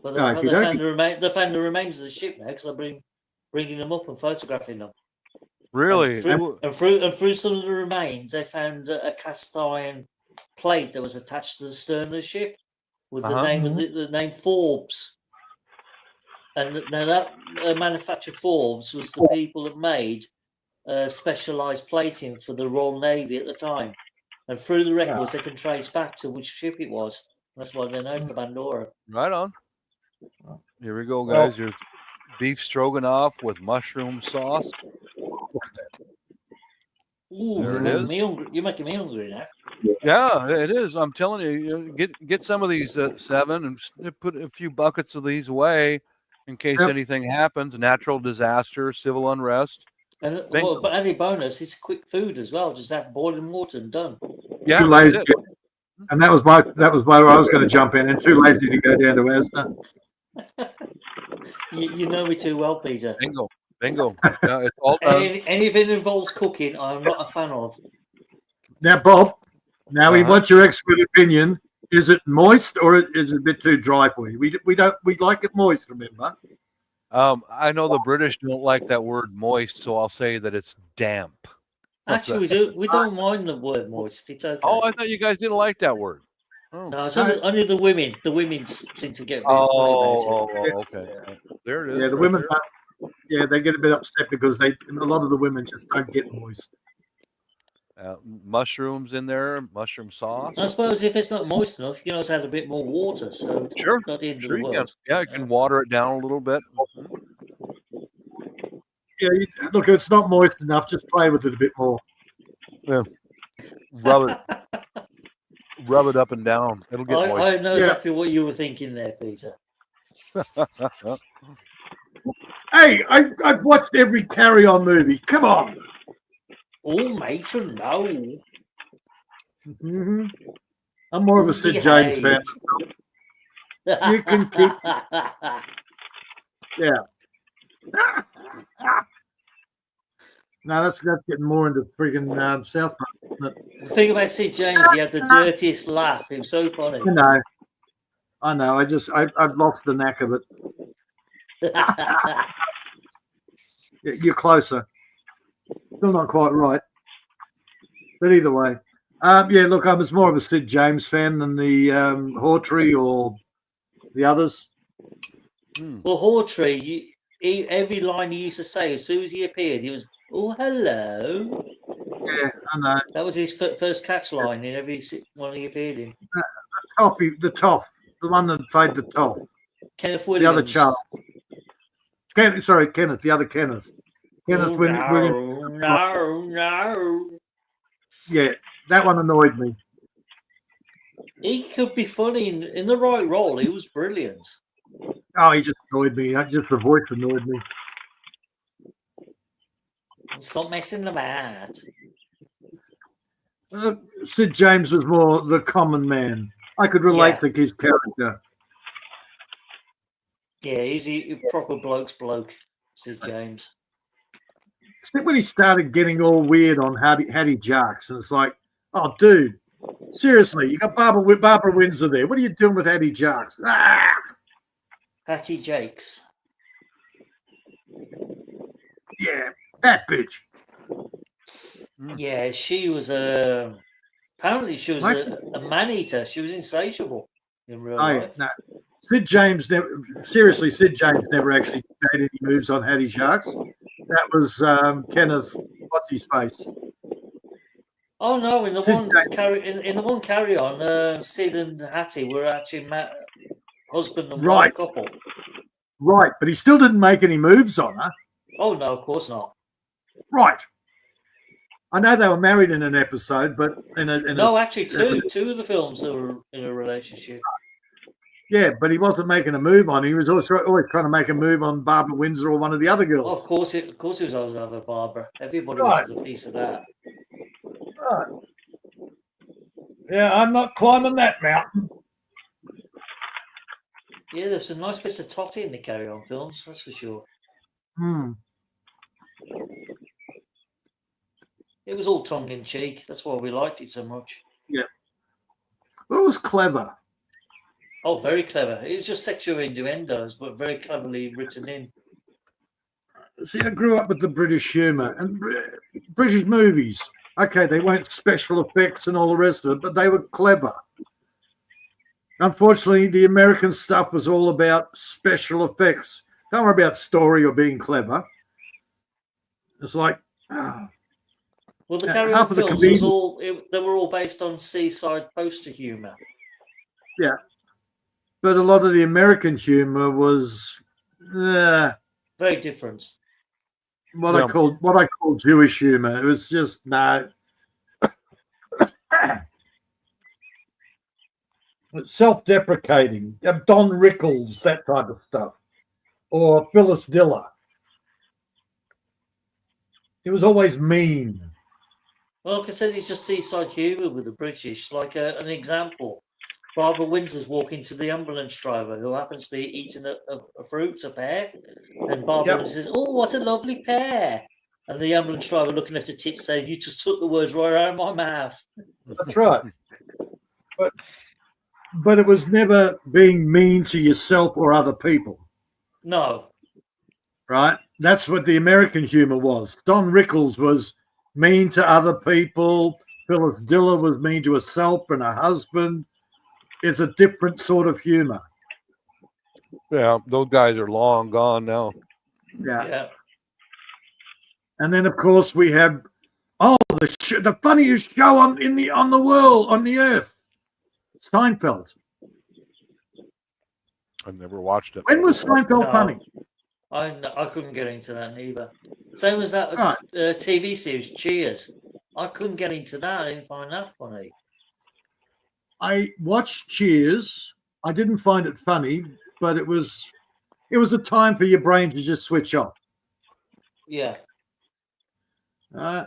But they found the remains of the ship now because they're bringing them up and photographing them. Really? And through some of the remains, they found a cast iron plate that was attached to the stern of the ship with the name of the name Forbes. And now that manufacturer Forbes was the people that made specialised plating for the Royal Navy at the time. And through the records, they can trace back to which ship it was. That's why they know it's the Pandora. Right on. Here we go, guys. Here's beef stroganoff with mushroom sauce. Ooh, there it is. You're making me hungry now. Yeah, it is. I'm telling you, get some of these 7 and put a few buckets of these away in case anything happens, natural disaster, civil unrest. And but added bonus, it's quick food as well. Just have boiling water and done. Yeah, too lazy. And that was where I was going to jump in, and too lazy to go down to Asda. You know me too well, Peter. Bingo. Yeah, it's all done. Anything that involves cooking, I'm not a fan of. Now, Bob, we want your expert opinion. Is it moist or is it a bit too dry for you? We like it moist, remember? I know the British don't like that word moist, so I'll say that it's damp. Actually, we don't mind the word moist. It's okay. Oh, I thought you guys didn't like that word. Oh. No, it's only the women. The women seem to get. Okay. There it is. Yeah, the women. They get a bit upset because a lot of the women just don't get moist. Mushrooms in there, mushroom sauce. I suppose if it's not moist enough, you can always add a bit more water. So Sure, not the end of sure the you can. world. Yeah, you can water it down a little bit. Yeah, look, if it's not moist enough, just play with it a bit more. Yeah. Rub it up and down. It'll get moist. I know exactly what you were thinking there, Peter. Hey, I've watched every Carry On movie. Come on. Oh, matron, no. Mm-hmm. I'm more of a Sid James fan. You can keep. Yeah. No, that's getting more into freaking South Park. The thing about Sid James, he had the dirtiest laugh. It was so funny. I know. I've lost the knack of it. You're closer. Still not quite right. But either way. Yeah, look, I was more of a Sid James fan than the Hawtrey or the others. Well, Hawtrey, every line he used to say, as soon as he appeared, he was, "Oh, hello." Yeah, I know. That was his first catch line in every one he appeared in. The Toff, the one that played the Toff. Kenneth Williams. The other Charles. Kenneth, the other Kenneth. Kenneth Williams. No. Yeah, that one annoyed me. He could be funny in the right role. He was brilliant. Oh, he just annoyed me. Just the voice annoyed me. Stop messing about. Sid James was more the common man. I could relate to his character. Yeah, he's a proper bloke, Sid James. Except when he started getting all weird on Hattie Jacks, and it's like, oh, dude, seriously, you got Barbara Windsor there. What are you doing with Hattie Jacks? Ah! Hattie Jakes. Yeah, that bitch. Yeah, she was apparently she was a man-eater. She was insatiable in real life. No. Sid James never actually made any moves on Hattie Jacks. That was Kenneth, what's his face? Oh no! In the one carry on, Sid and Hattie were actually husband and wife couple. Right, but he still didn't make any moves on her. Oh no, of course not. Right. I know they were married in an episode, but actually two of the films they were in a relationship. Yeah, but he wasn't making a move on. He was always trying to make a move on Barbara Windsor or one of the other girls. Oh, of course, it was always over Barbara. Everybody wanted a piece of that. Right. Yeah, I'm not climbing that mountain. Yeah, there's some nice bits of totty in the Carry On films, that's for sure. It was all tongue in cheek. That's why we liked it so much. Yeah, but it was clever. Oh, very clever. It was just sexual innuendos, but very cleverly written in. See, I grew up with the British humour and British movies. Okay, they weren't special effects and all the rest of it, but they were clever. Unfortunately, the American stuff was all about special effects. Don't worry about story or being clever. It's like... well, the Carry On films they were all based on seaside poster humour. Yeah. But a lot of the American humor was very different. What I call Jewish humor. It was just no. Self-deprecating. Don Rickles, that type of stuff, or Phyllis Diller. It was always mean. Well, like I said, it's just seaside humour with the British. Like an example. Barbara Windsor's walking to the ambulance driver who happens to be eating a fruit, a pear. And Barbara says, "Oh, what a lovely pear." And the ambulance driver looking at her tits saying, "You just took the words right out of my mouth." That's right. But it was never being mean to yourself or other people. No. Right? That's what the American humor was. Don Rickles was mean to other people. Phyllis Diller was mean to herself and her husband. It's a different sort of humor. Yeah, those guys are long gone now. Yeah. And then, of course, we have the the funniest show on the world, on the earth. Seinfeld. I've never watched it. When was Seinfeld funny? I couldn't get into that neither. Same as that Right. TV series, Cheers. I couldn't get into that. I didn't find that funny. I watched Cheers. I didn't find it funny, but it was a time for your brain to just switch off. Yeah. Holy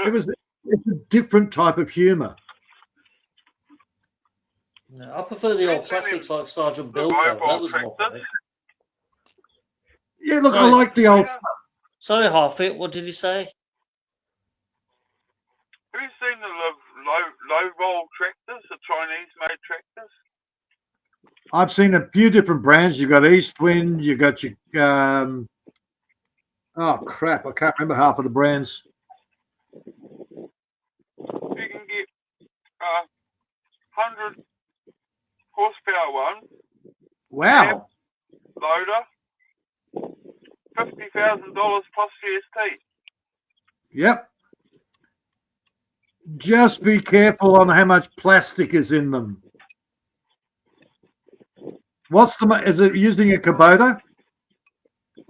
It's shit. a different type of humor. No, I prefer the old classics like Sergeant Bilko. That was more funny. Yeah, look, Sorry. I like the old. Sorry, Harfit. What did you say? Have you seen the low roll tractors, the Chinese-made tractors? I've seen a few different brands. You got East Wind. You got your. Oh crap! I can't remember half of the brands. You can get 100 horsepower one, Wow. loader, $50,000 plus GST. Yep. Just be careful on how much plastic is in them. Is it using a Kubota? I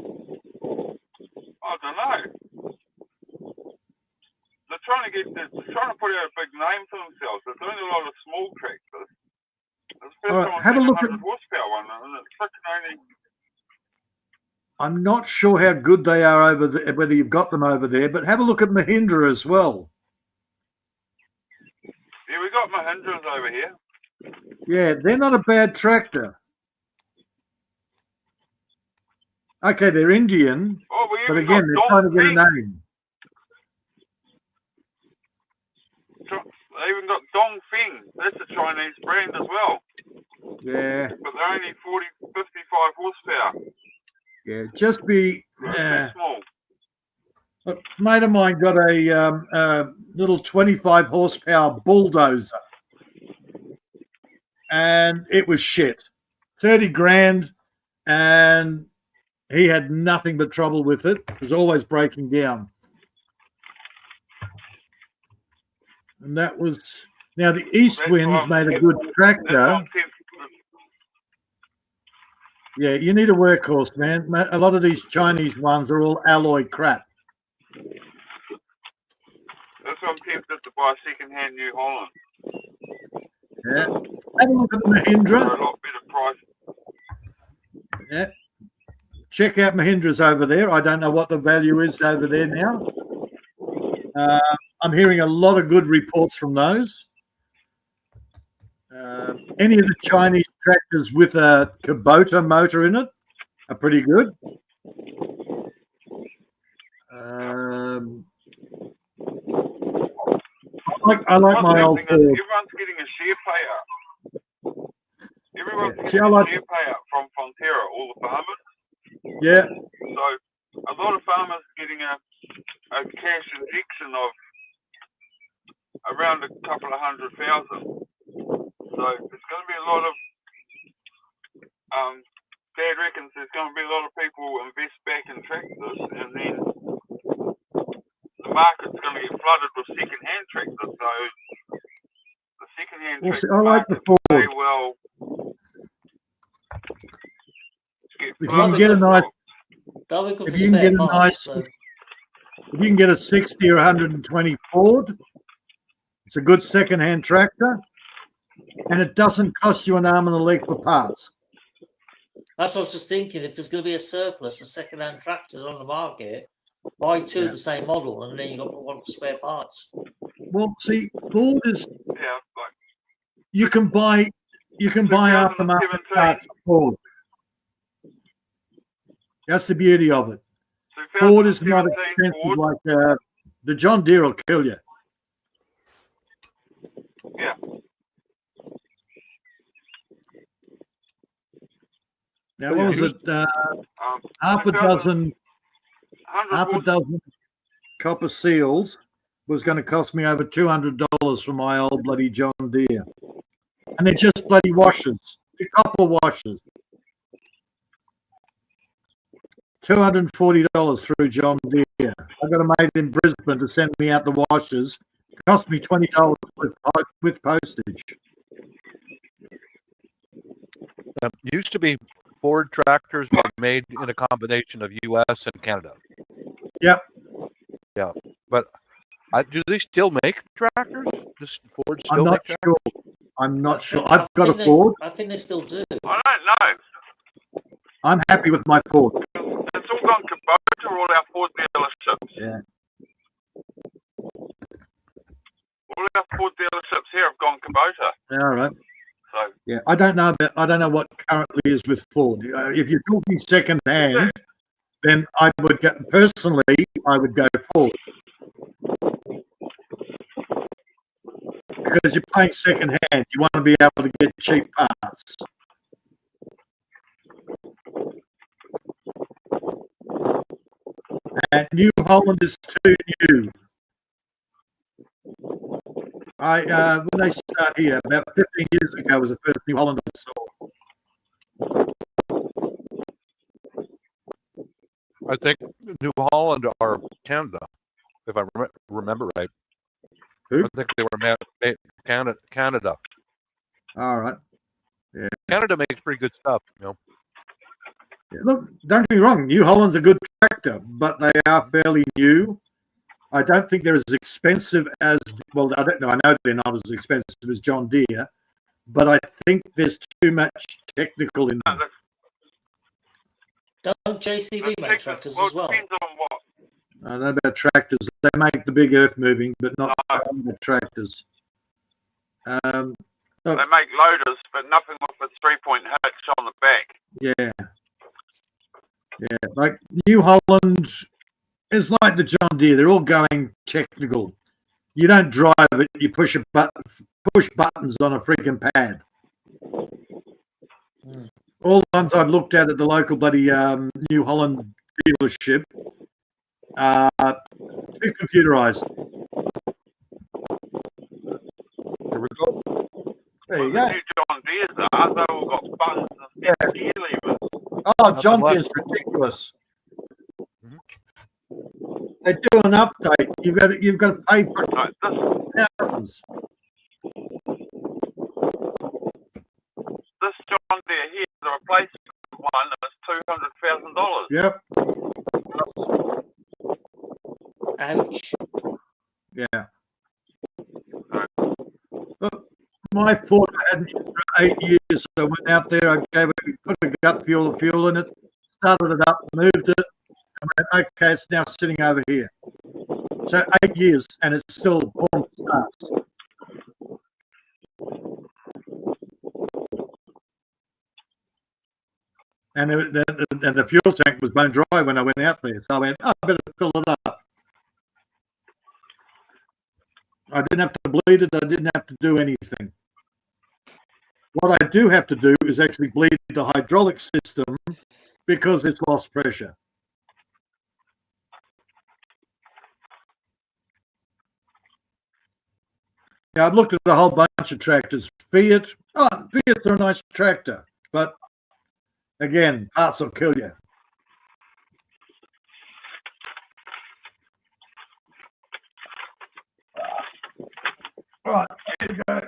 don't know. They're trying to put out a big name for themselves. They're doing a lot of small tractors. All right, have a look at. 100 horsepower one, and it's fucking only. I'm not sure how good they are over there, whether you've got them over there, but have a look at Mahindra as well. Yeah, we got Mahindras over here. Yeah, they're not a bad tractor. Okay, they're Indian, Oh, we but even again, they're got trying to get a Dong name. Feng. They even got Dong Feng. That's a Chinese brand as well. Yeah, But they're only 55 horsepower. yeah. Just be. They're too small. A mate of mine got a little 25 horsepower bulldozer, and it was shit. 30 grand, and he had nothing but trouble with it. It was always breaking down. And that was now the East That's Winds why I'm made a good That's tractor. why I'm tempted. Yeah, you need a workhorse, man. A lot of these Chinese ones are all alloy crap. That's why I'm tempted to buy second-hand New Holland Yeah. Have a look at the for Mahindra. a lot better price. Yeah. Check out Mahindra's over there. I don't know what the value is over there now. I'm hearing a lot of good reports from those. Any of the Chinese tractors with a Kubota motor in it are pretty good. I like my old Ford. Everyone's getting a share payout. Everyone's getting a share payout from Fonterra, all the farmers. Yeah. So a lot of farmers getting a cash injection of around a couple of 100,000. So there's going to be a lot of Dad reckons there's going to be a lot of people invest back in tractors, and then the market's going to get flooded with second-hand tractors. So the second-hand tractor I like the Ford. may well get If you flooded can get a with nice, rocks. That'll be good if for you can spare get a parts, nice, so. if you can get a 60 or 120 Ford, it's a good second-hand tractor, and it doesn't cost you an arm and a leg for parts. That's what I was just thinking. If there's going to be a surplus of second-hand tractors on the market, buy two of the same model, and then you got one for spare parts. Well, see, Ford is Yeah, like you can buy aftermarket 2017. parts for Ford. That's the beauty of it. Ford is not 2017 expensive Ford. like the John Deere will kill you. Yeah. Now, what was it? Half a 2000 dozen 100 copper seals was going to cost me over $200 for my old bloody John Deere. And they're just bloody washers. They're copper washers. $240 through John Deere. here. I got a mate in Brisbane to send me out the washers. It cost me $20 with postage. Used to be Ford tractors were made in a combination of U.S. and Canada. Yep. Yeah, but do they still make tractors? Does Ford still I'm not make sure. I'm not sure. I've got a Ford. I think they still do. I don't know. I'm happy with my Ford. It's all gone Kubota, all our Ford dealerships. Yeah. All our Ford dealerships here have gone Kubota. All right. So yeah, I don't know what currently is with Ford. If you're talking second hand, then I would go Ford. Because you're paying second hand, you want to be able to get cheap parts. And New Holland is too new. When they start here, about 15 years ago was the first New Holland I saw. I think New Holland are Canada, if I remember right. Who? I think they were made Canada. All right. Yeah. Canada makes pretty good stuff, you know. Yeah, look, don't get me wrong. New Holland's a good tractor, but they are fairly new. I don't think they're as expensive as, well, I don't know. I know they're not as expensive as John Deere, but I think there's too much technical in them. Don't JCB make tractors as well? Depends on what. I don't know about tractors. They make the big earth moving, but not the tractors. They make loaders, but nothing with a 3-point hitch on the back. Yeah. Yeah. Like New Holland is like the John Deere. They're all going technical. You don't drive it, you push buttons on a freaking pad. All the ones I've looked at the local bloody New Holland dealership are too computerized. Here we go. There you The go. new John Deere's are, they all got buttons and gear levers. Oh, John Deere's ridiculous. They do an update. You've got to pay for thousands. This John Deere here, the replacement one is $200,000. Yep. Ouch. Yeah. Look, my Ford I hadn't used for 8 years, so I went out there, I put a gut fuel in it, started it up, moved it, and went, okay, it's now sitting over here. So 8 years, and it's still born starts. And the fuel tank was bone dry when I went out there, so I went, I better fill it up. I didn't have to bleed it. I didn't have to do anything. What I do have to do is actually bleed the hydraulic system because it's lost pressure. Now, I've looked at a whole bunch of tractors. Fiat's a nice tractor, but again, parts will kill you. All right, here we go.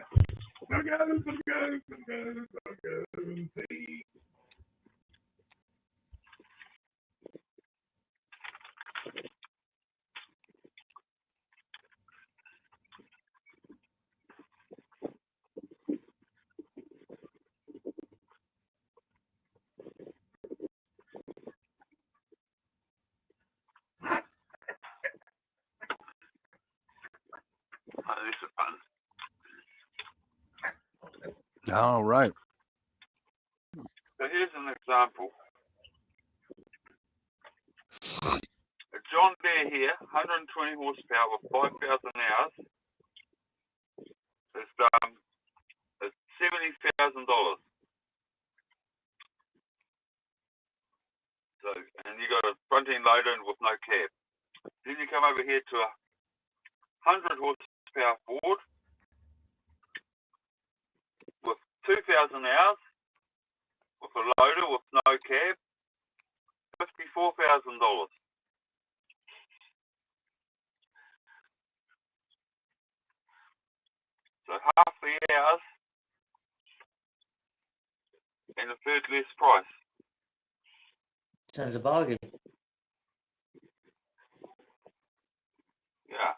This is fun. All right. So here's an example. A John Deere here, 120 horsepower with 5,000 hours. It's $70,000. So, and you got a front end loader with no cab. Then you come over here to a 100 horsepower Ford with 2,000 hours, with a loader with no cab, $54,000. So half the hours and a third less price. Sounds a bargain. Yeah.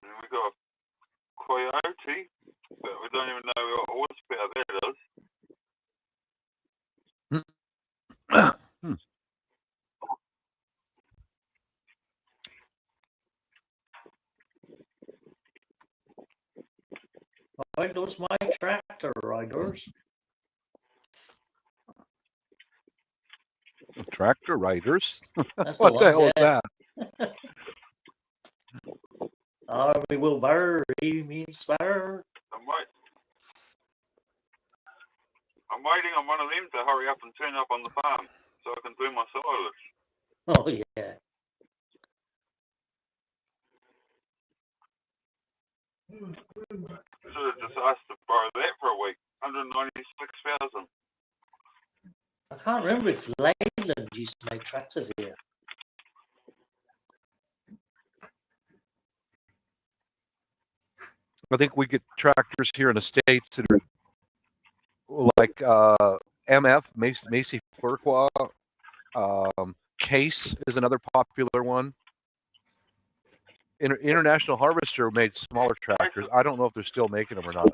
And we got a Coyote, but we don't even know what horsepower that is. Right, those my tractor riders. Tractor riders. That's What the the hell ones, is that? We will bury me spare. I'm waiting on one of them to hurry up and turn up on the farm so I can do my silage. Oh yeah. Should have just asked to borrow that for a week. 196,000. I can't remember if Leyland used to make tractors here. I think we get tractors here in the States that are like MF, Macy Fuqua. Case is another popular one. International Harvester made smaller tractors. I don't know if they're still making them or not.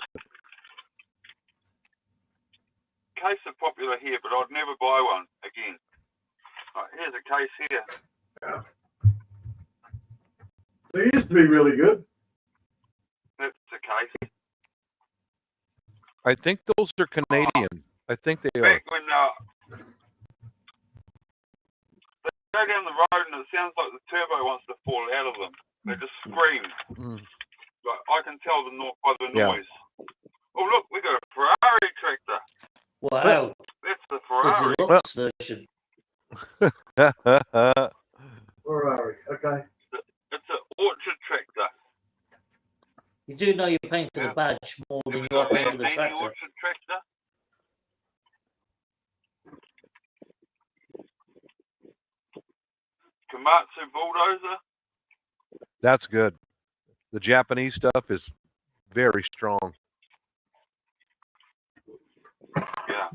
Case are popular here, but I'd never buy one again. Right, here's a case here. Yeah. They used to be really good. That's a case. I think those are Canadian. I think they are. Back when they go down the road and it sounds like the turbo wants to fall out of them. They just scream. Like, I can tell by the noise. Oh look, we got a Ferrari tractor. Wow. That's the Ferrari. It's a deluxe version. Ferrari, okay. It's an orchard tractor. You do know you're paying for the badge more than you are paying for the tractor. Orchard tractor. Komatsu bulldozer. That's good. The Japanese stuff is very strong. Yeah.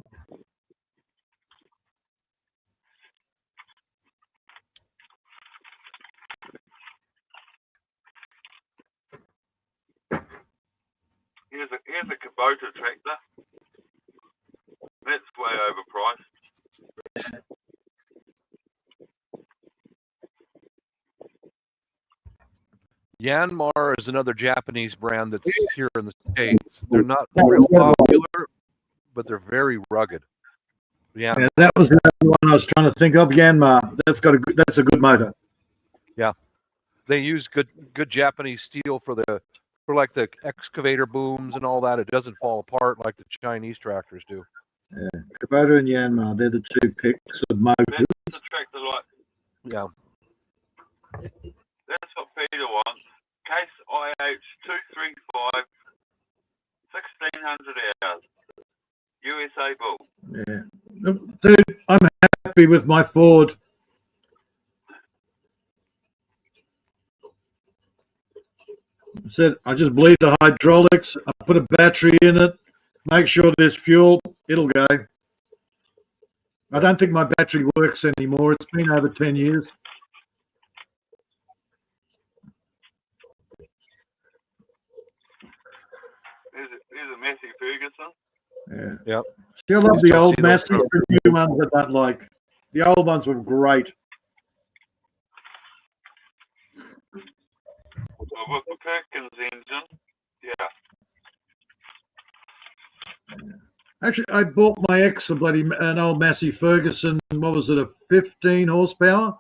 Here's a Kubota tractor. That's way overpriced. Yanmar is another Japanese brand that's here in the States. They're not real popular, but they're very rugged. Yeah, that was the other one I was trying to think of. Yanmar. That's a good motor. Yeah, they use good Japanese steel for like the excavator booms and all that. It doesn't fall apart like the Chinese tractors do. Yeah, Kubota and Yanmar, they're the two picks of motors. That's a tractor like. Yeah. That's what Peter wants. Case IH 235, 1600 hours. USA bull. Yeah. Look, dude, I'm happy with my Ford. I just bleed the hydraulics. I put a battery in it. Make sure there's fuel. It'll go. I don't think my battery works anymore. It's been over 10 years. Here's a Massey Ferguson. Yeah. Yep. Still love the old Masseys, the new ones I don't like. The old ones were great. With the Perkins engine, yeah. Actually, I bought my ex an old Massey Ferguson. What was it, a 15 horsepower?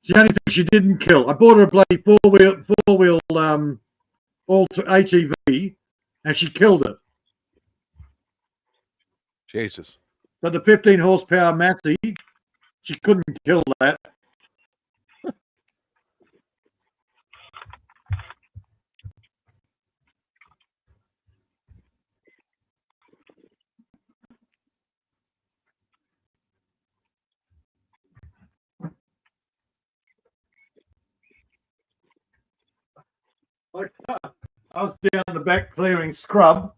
It's the only thing she didn't kill. I bought her a bloody four-wheel ATV, and she killed it. Jesus. But the 15 horsepower Massey, she couldn't kill that. I was down the back clearing scrub,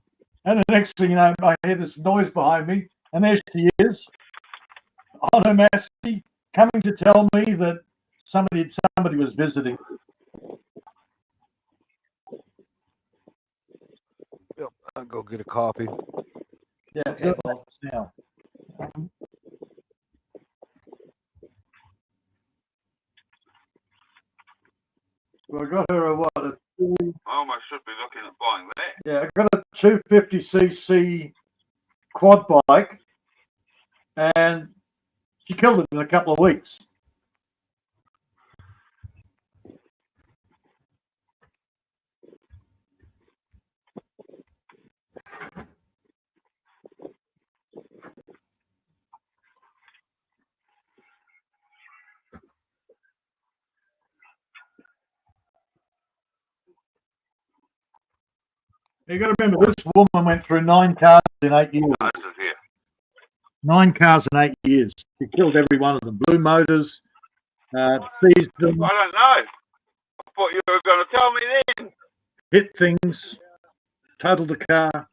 and the next thing you know, I hear this noise behind me, and there she is, on her Massey, coming to tell me that somebody was visiting. Yep, I'll go get a coffee. Yeah, Okay, Bob. now. Well, I got her a what? I almost should be looking at buying that. Yeah, I got a 250cc quad bike, and she killed it in a couple of weeks. You got to remember, this woman went through 9 cars in 8 years. This is here. 9 cars in 8 years. She killed every one of them. Blew motors, seized them, I don't know. I thought you were going to tell me then. hit things, totaled the car.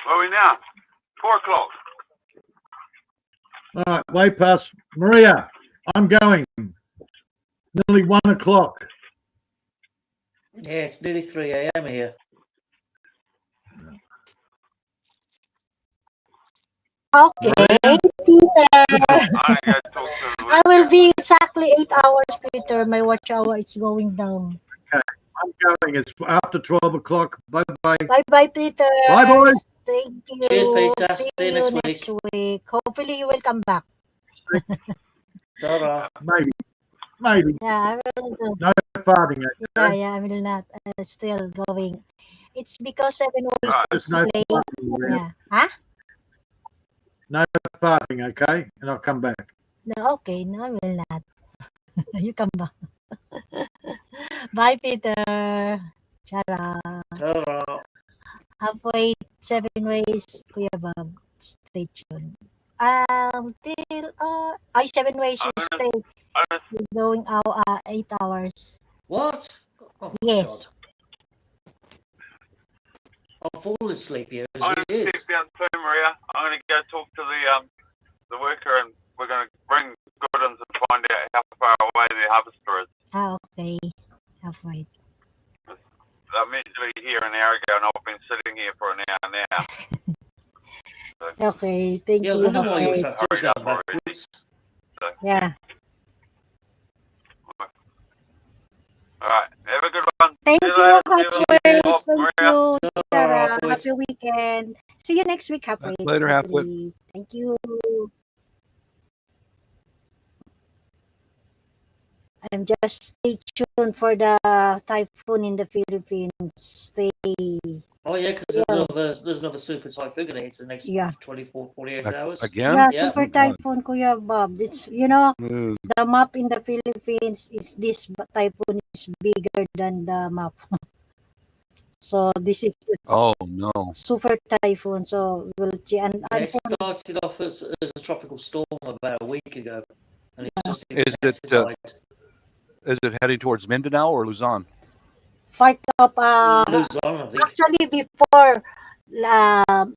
Where are we now? 4 o'clock. All right, way past. Maria, I'm going. Nearly 1 o'clock. Yeah, it's nearly 3 a.m. here. Okay, Peter. I go talk to I will be exactly 8 hours, Peter. My watch hour is going down. Okay, I'm going. It's after 12 o'clock. Bye-bye. Bye-bye, Peter. Bye, boys. Thank you. Cheers, Peter. See See you you next next week. Hopefully, you will come back. Ta-ra. Maybe. Yeah, I will do. No farting. Okay? Yeah, I will not. Still going. It's because 7 weeks There's it's no late. farting, Maria. Yeah. Huh? No farting, okay? And I'll come back. No, okay. No, I will not. You come back. Bye, Peter. Chara. Ta-ra. Halfway, 7 ways, Kuya Bob. Stay tuned. Till 7 ways you stay. You're going out 8 hours. What? Oh, Yes. God. I'm falling asleep here I'm as going it to is. stick down too, Maria. I'm going to go talk to the worker, and we're going to bring Gordon's and find out how far away the harvester is. Okay. Halfway. I meant to be here an hour ago, and I've been sitting here for an hour now. Okay. Thank Yeah, I was you. wondering why your Halfway. tractor's Hurry up going already. backwards. Yeah. All right, have a good one. Thank See you, you later. Halfway. Cheers. Thank Maria. you, Chara. Halfway. Happy weekend. See you next week, Halfway. Later, Halfway. hopefully. Thank you. I'm just stay tuned for the typhoon in the Philippines. Stay. Oh, yeah, because there's another super typhoon going to hit the next Yeah. 24, 48 hours. Again? Yeah, Yeah. super Oh, God. typhoon, Kuya Bob. It's Ugh. the map in the Philippines is this typhoon is bigger than the map. So this is Oh, no. super typhoon. So we'll see. And Yeah, it started off as a tropical storm about a week ago. And it's just Is it, intensified. Is it heading towards Mindanao or Luzon? part of Luzon, I think. actually before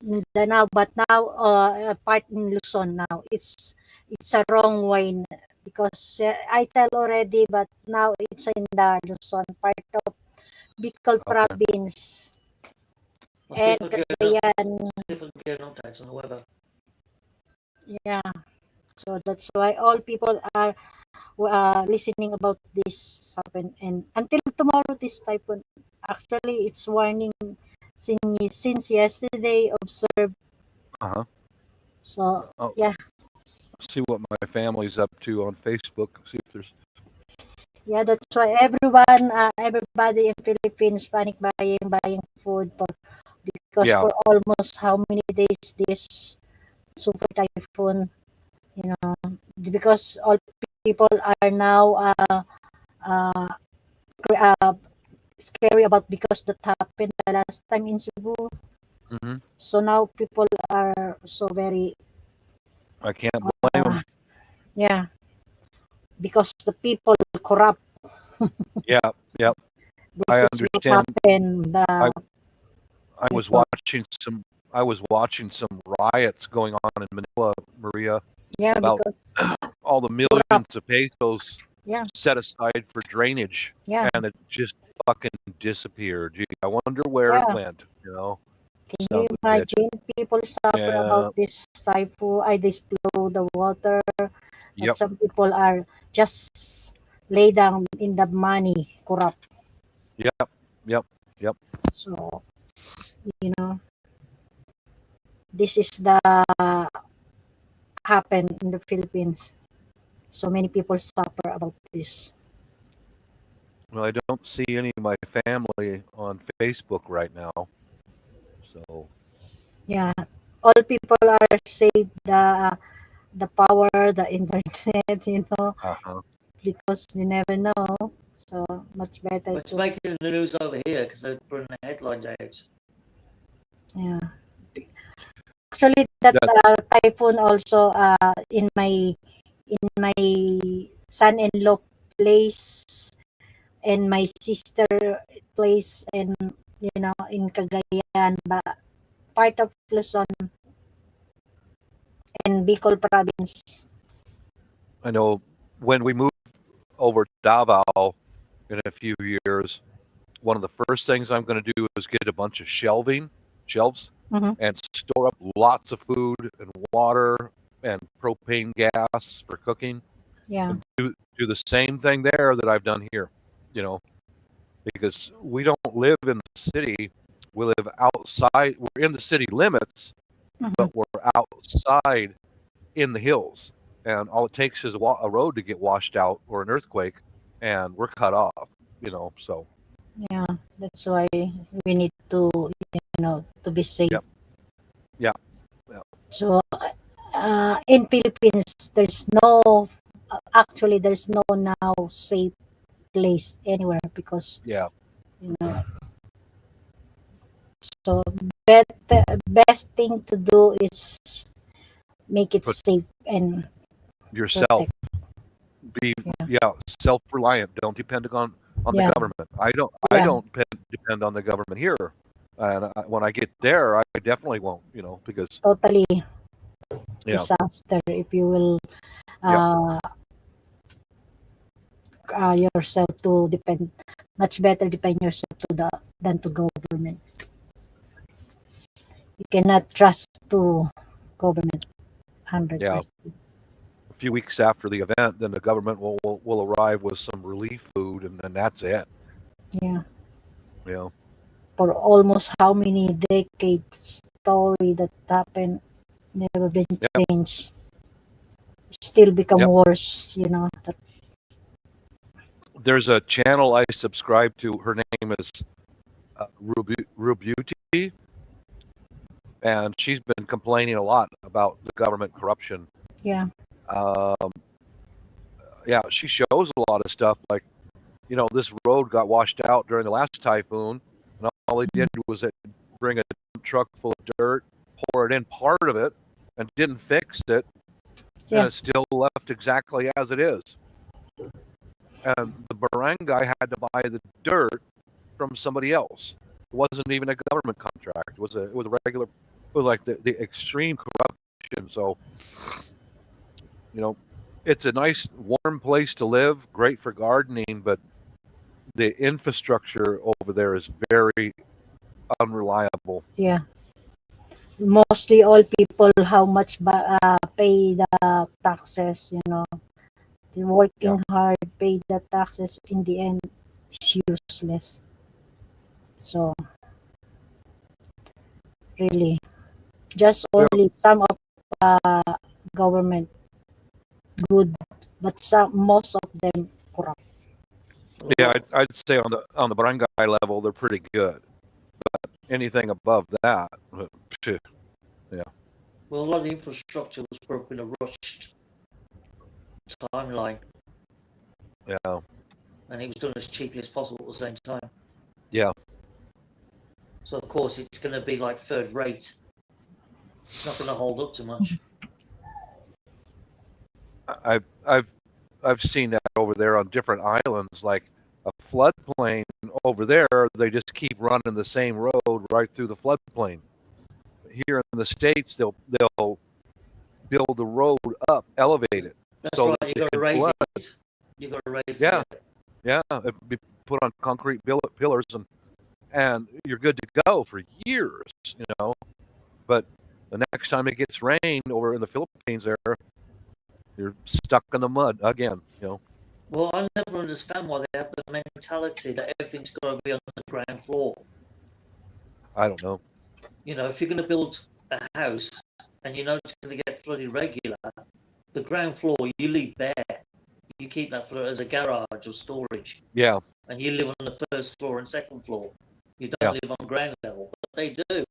Mindanao, but now part in Luzon now. It's a wrong way because I tell already, but now it's in the Luzon part of Bicol Okay. province I'll see and if I can Cagayan. see if I can get an update on the weather. Yeah, so that's why all people are listening about this happen. And until tomorrow, this typhoon actually it's warning since yesterday observed. Uh-huh. So Oh. yeah. See what my family's up to on Facebook. See if there's. Yeah, that's why everybody in Philippines panic buying food because Yeah. for almost how many days this super typhoon, because all people are now scary about because that happened the last time in Cebu. Mm-hmm. So now people are so very I can't blame them. yeah. because the people corrupt. Yeah, yeah. This I is what understand. happened. I was Before. watching some riots going on in Manila, Maria, Yeah, about because all the millions of pesos yeah, set aside for drainage, yeah, and it just fucking disappeared. Gee, I wonder where it yeah. went. You know, Can son you of a bitch. imagine people suffer Yeah. about this typhoon? This flow, the water, and Yep. some people are just lay down in the money, corrupt. Yep. Yep. Yep. So this is the happen in the Philippines. So many people suffer about this. Well, I don't see any of my family on Facebook right now, so Yeah, all people are saved the power, the internet, because you never know. So much better It's to making the news over here because they're putting the headlines out. yeah. Actually, that that's typhoon also in my son-in-law place and my sister place and in Cagayan, but part of Luzon and Bicol province. I know when we move over to Davao in a few years, one of the first things I'm going to do is get a bunch of shelves, Mhm. and store up lots of food and water and propane gas for cooking, Yeah. and do the same thing there that I've done here, because we don't live in the city. We live outside. We're in the city limits, Mhm. but we're outside in the hills, and all it takes is a road to get washed out or an earthquake, and we're cut off. So Yeah, that's why we need to to be safe. Yep. Yeah. Yeah. So in Philippines, there's no actually there's no now safe place anywhere because Yeah. you know. So best thing to do is make it Put safe and yourself. protect. Be Yeah. self-reliant. Don't depend on the Yeah. government. I Yeah. don't depend on the government here, and when I get there, I definitely won't. Because Totally yeah, disaster if you will Yep. Yourself to depend. Much better depend yourself than to government. You cannot trust to government 100%. a few weeks after the event, then the government will arrive with some relief food, and then that's it. Yeah. Yeah. For almost how many decades story that happened never been changed. Still become worse, that There's a channel I subscribe to. Her name is Rubuti, and she's been complaining a lot about the government corruption. yeah. Yeah, she shows a lot of stuff like, this road got washed out during the last typhoon, and all they did was bring a truck full of dirt, pour it in part of it, and didn't fix it, and it's still left exactly as it is. And the barangay had to buy the dirt from somebody else. It wasn't even a government contract. It was a regular, like the extreme corruption. So, it's a nice warm place to live, great for gardening, but the infrastructure over there is very unreliable. Yeah. Mostly all people how much pay the taxes, working hard, pay the taxes in the end is useless. So really just only some of government good, but most of them corrupt. Yeah, I'd say on the barangay level they're pretty good, but anything above that, yeah. Well, a lot of the infrastructure was put up in a rushed timeline. Yeah. And it was done as cheaply as possible at the same time. Yeah. So of course it's going to be like third rate. It's not going to hold up too much. I've I've seen that over there on different islands, like a floodplain over there. They just keep running the same road right through the floodplain. Here in the States, they'll build the road up, elevate it. That's so right. that You it got to can raise flood. it. You got to raise Yeah. it. Yeah, it'd be put on concrete pillars, and you're good to go for years, you know. But the next time it gets rain over in the Philippines, there, you're stuck in the mud again, you know. Well, I never understand why they have the mentality that everything's got to be on the ground floor. I don't know. You know, if you're going to build a house and you know it's going to get flooded regular, the ground floor you leave bare. You keep that floor as a garage or storage. Yeah. And you live on the first floor and second floor. You don't Yeah. live on ground level, but they do.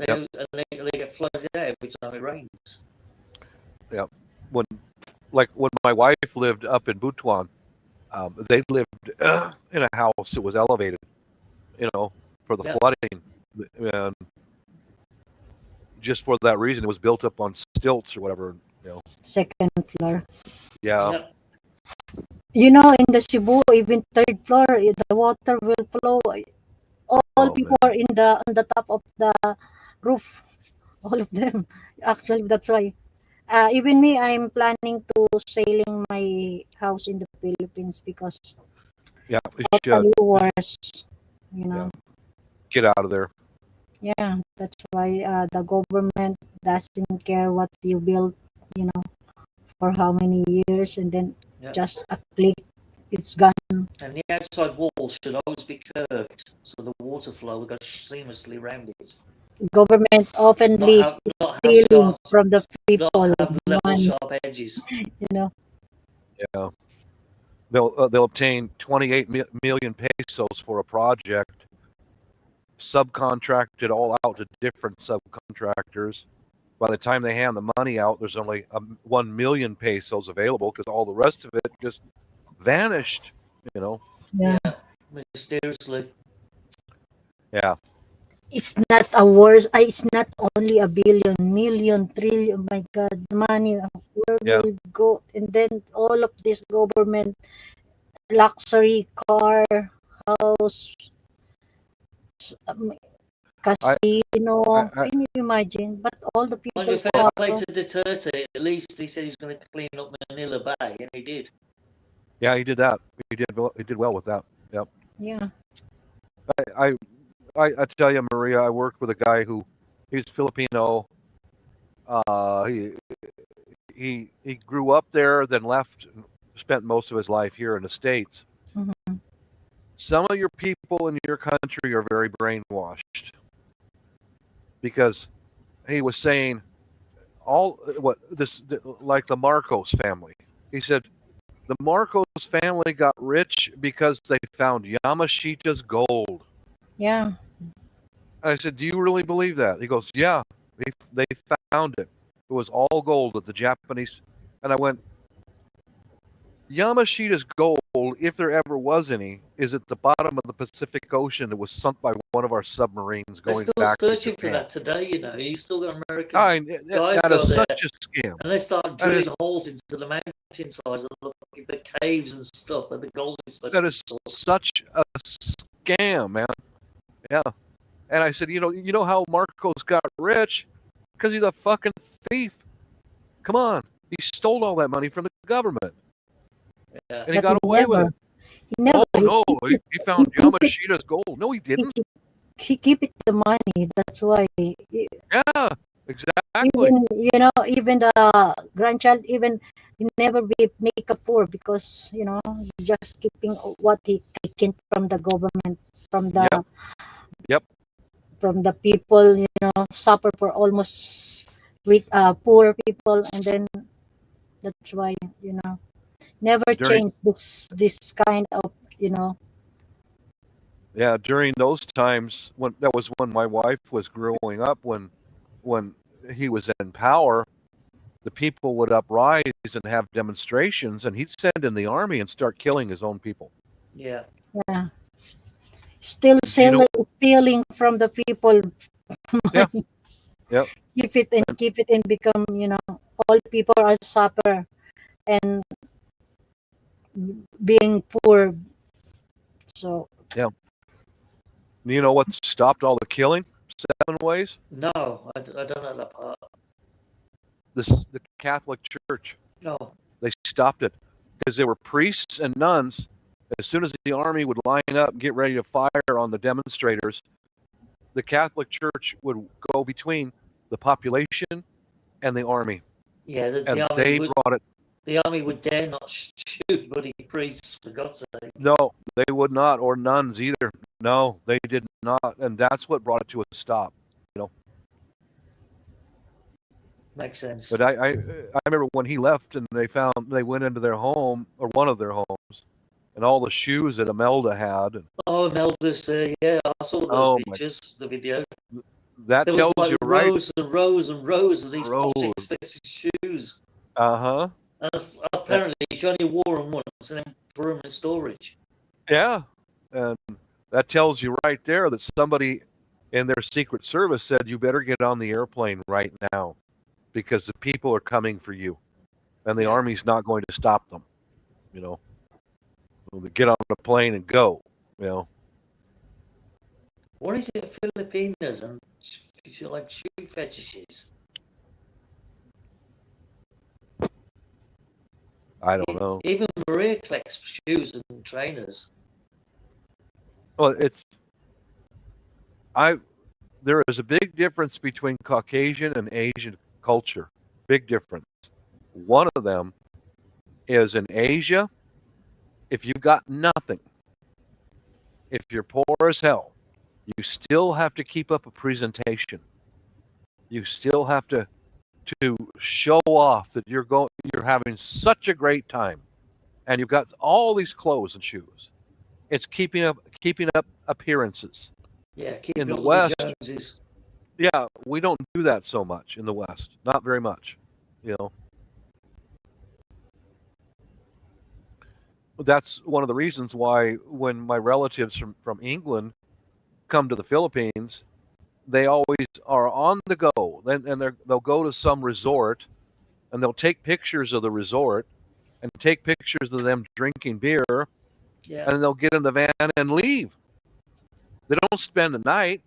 Yep. And they get flooded out every time it rains. Yeah. When my wife lived up in Butuan, they lived in a house that was elevated, you know, for the flooding, and just for that reason, it was built up on stilts or whatever, you know. Second floor. Yeah. Yep. You know, in the Cebu, even third floor, the water will flow. All people are on the top of the roof. All of them. Actually, that's why. Even me, I'm planning to sailing my house in the Philippines because Yeah, totally worse. You know. Yeah. Get out of there. Yeah, that's why the government doesn't care what you build, you know, for how many years, and then just a click, it's gone. And the outside wall should always be curved, so the water flow will go seamlessly around it. Government oftenly stealing from the people level sharp edges. You know. Yeah. They'll obtain 28 million pesos for a project, subcontract it all out to different subcontractors. By the time they hand the money out, there's only 1 million pesos available because all the rest of it just vanished, you know. Yeah. Mysteriously. Yeah. It's not a worse. It's not only a billion, million, trillion. My God, money. Where will it go? And then all of this government luxury car, house, casino. Can you imagine? But all the people. On your fair play to Duterte, at least he said he was going to clean up Manila Bay, and he did. Yeah, he did that. He did well with that. Yep. Yeah. I tell you, Maria, I worked with a guy he's Filipino. He grew up there, then left, and spent most of his life here in the States. Mm-hmm. Some of your people in your country are very brainwashed, because he was saying like the Marcos family. He said the Marcos family got rich because they found Yamashita's gold. Yeah. I said, do you really believe that? He goes, yeah, they found it. It was all gold at the Japanese. And I went, Yamashita's gold, if there ever was any, is at the bottom of the Pacific Ocean that was sunk by one of our submarines going back to Japan. They're still searching for that today, you know. You still got American guys that go is there, such a scam. and they start drilling holes into the mountainsides and looking at the caves and stuff where the gold is supposed to be. That is such a scam, man. Yeah. And I said, you know how Marcos got rich? Because he's a fucking thief. Come on. He stole all that money from the government. Yeah. And he got away with it. He found Yamashita's gold. No, he didn't. He keep it the money. That's why. Yeah, exactly. Even the grandchild, even he never be make a poor because just keeping what he taken from the government, from the from the people, suffer for almost with poor people, and then that's why never change this kind of Yeah, during those times when my wife was growing up, when he was in power, the people would uprise and have demonstrations, and he'd send in the army and start killing his own people. Yeah. Still stealing from the people. Yeah. Yep. Keep it and become, all people are suffer, and being poor. So You know what stopped all the killing? 7 ways. No, I don't know that part. The Catholic Church. No. They stopped it because there were priests and nuns. As soon as the army would line up and get ready to fire on the demonstrators, the Catholic Church would go between the population and the army. Yeah, and they brought it. The army would dare not shoot bloody priests, for God's sake. No, they would not, or nuns either. No, they did not, and that's what brought it to a stop. You know. Makes sense. But I remember when he left, and they went into their home, or one of their homes, and all the shoes that Imelda had. And, oh, Imelda's, yeah, I saw those pictures, the video. That there tells was like you, right? rows and rows and rows of these expensive shoes. Uh-huh. And apparently she only wore them once and then put them in storage. Yeah, and that tells you right there that somebody in their Secret Service said, you better get on the airplane right now because the people are coming for you, and the army's not going to stop them. You know, get on a plane and go. You know. What is it, Filipinos and like shoe fetishes? I don't know. Even Maria collects shoes and trainers. Well, there is a big difference between Caucasian and Asian culture. Big difference. One of them is in Asia, if you've got nothing, if you're poor as hell, you still have to keep up a presentation. You still have to show off that you're having such a great time, and you've got all these clothes and shoes. It's keeping up appearances. Yeah, in the West. Yeah, we don't do that so much in the West. Not very much, you know. That's one of the reasons why when my relatives from England come to the Philippines, they always are on the go. And they'll go to some resort, and they'll take pictures of the resort, and take pictures of them drinking beer, and they'll get in the van and leave. They don't spend the night.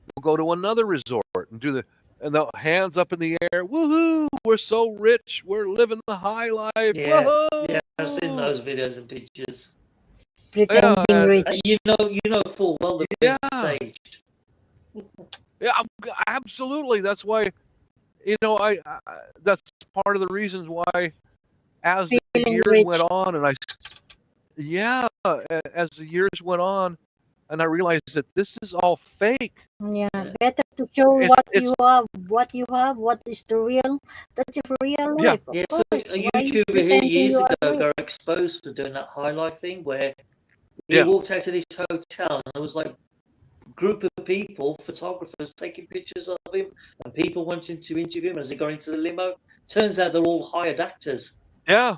They'll go to another resort and and the hands up in the air. Woohoo! We're so rich. We're living the high life. Yeah, Woohoo! yeah. I've seen those videos and pictures. Pretending rich. You know full well that it's staged. Yeah, absolutely. That's why, you know, I that's part of the reasons why, as the years went on, and as the years went on, and I realized that this is all fake. Yeah, better to show what you have, what is the real. That's your real life. Yeah, so a YouTuber here years ago got exposed for doing that highlight thing where he walked out to this hotel and there was like a group of people, photographers, taking pictures of him, and people wanting to interview him as he got into the limo. Turns out they're all hired actors. Yeah.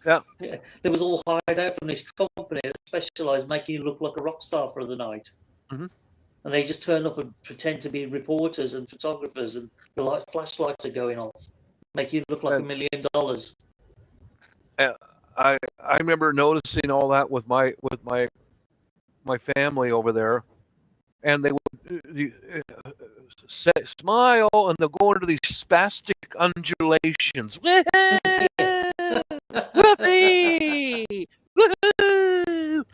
They was all hired out from this company that specialised making you look like a rock star for the night. Mm-hmm. And they just turn up and pretend to be reporters and photographers, and the flashlights are going off, make you look like $1 million. I remember noticing all that with my family over there, and they would smile, and they'll go into these spastic undulations. Whoopee! Woohoo!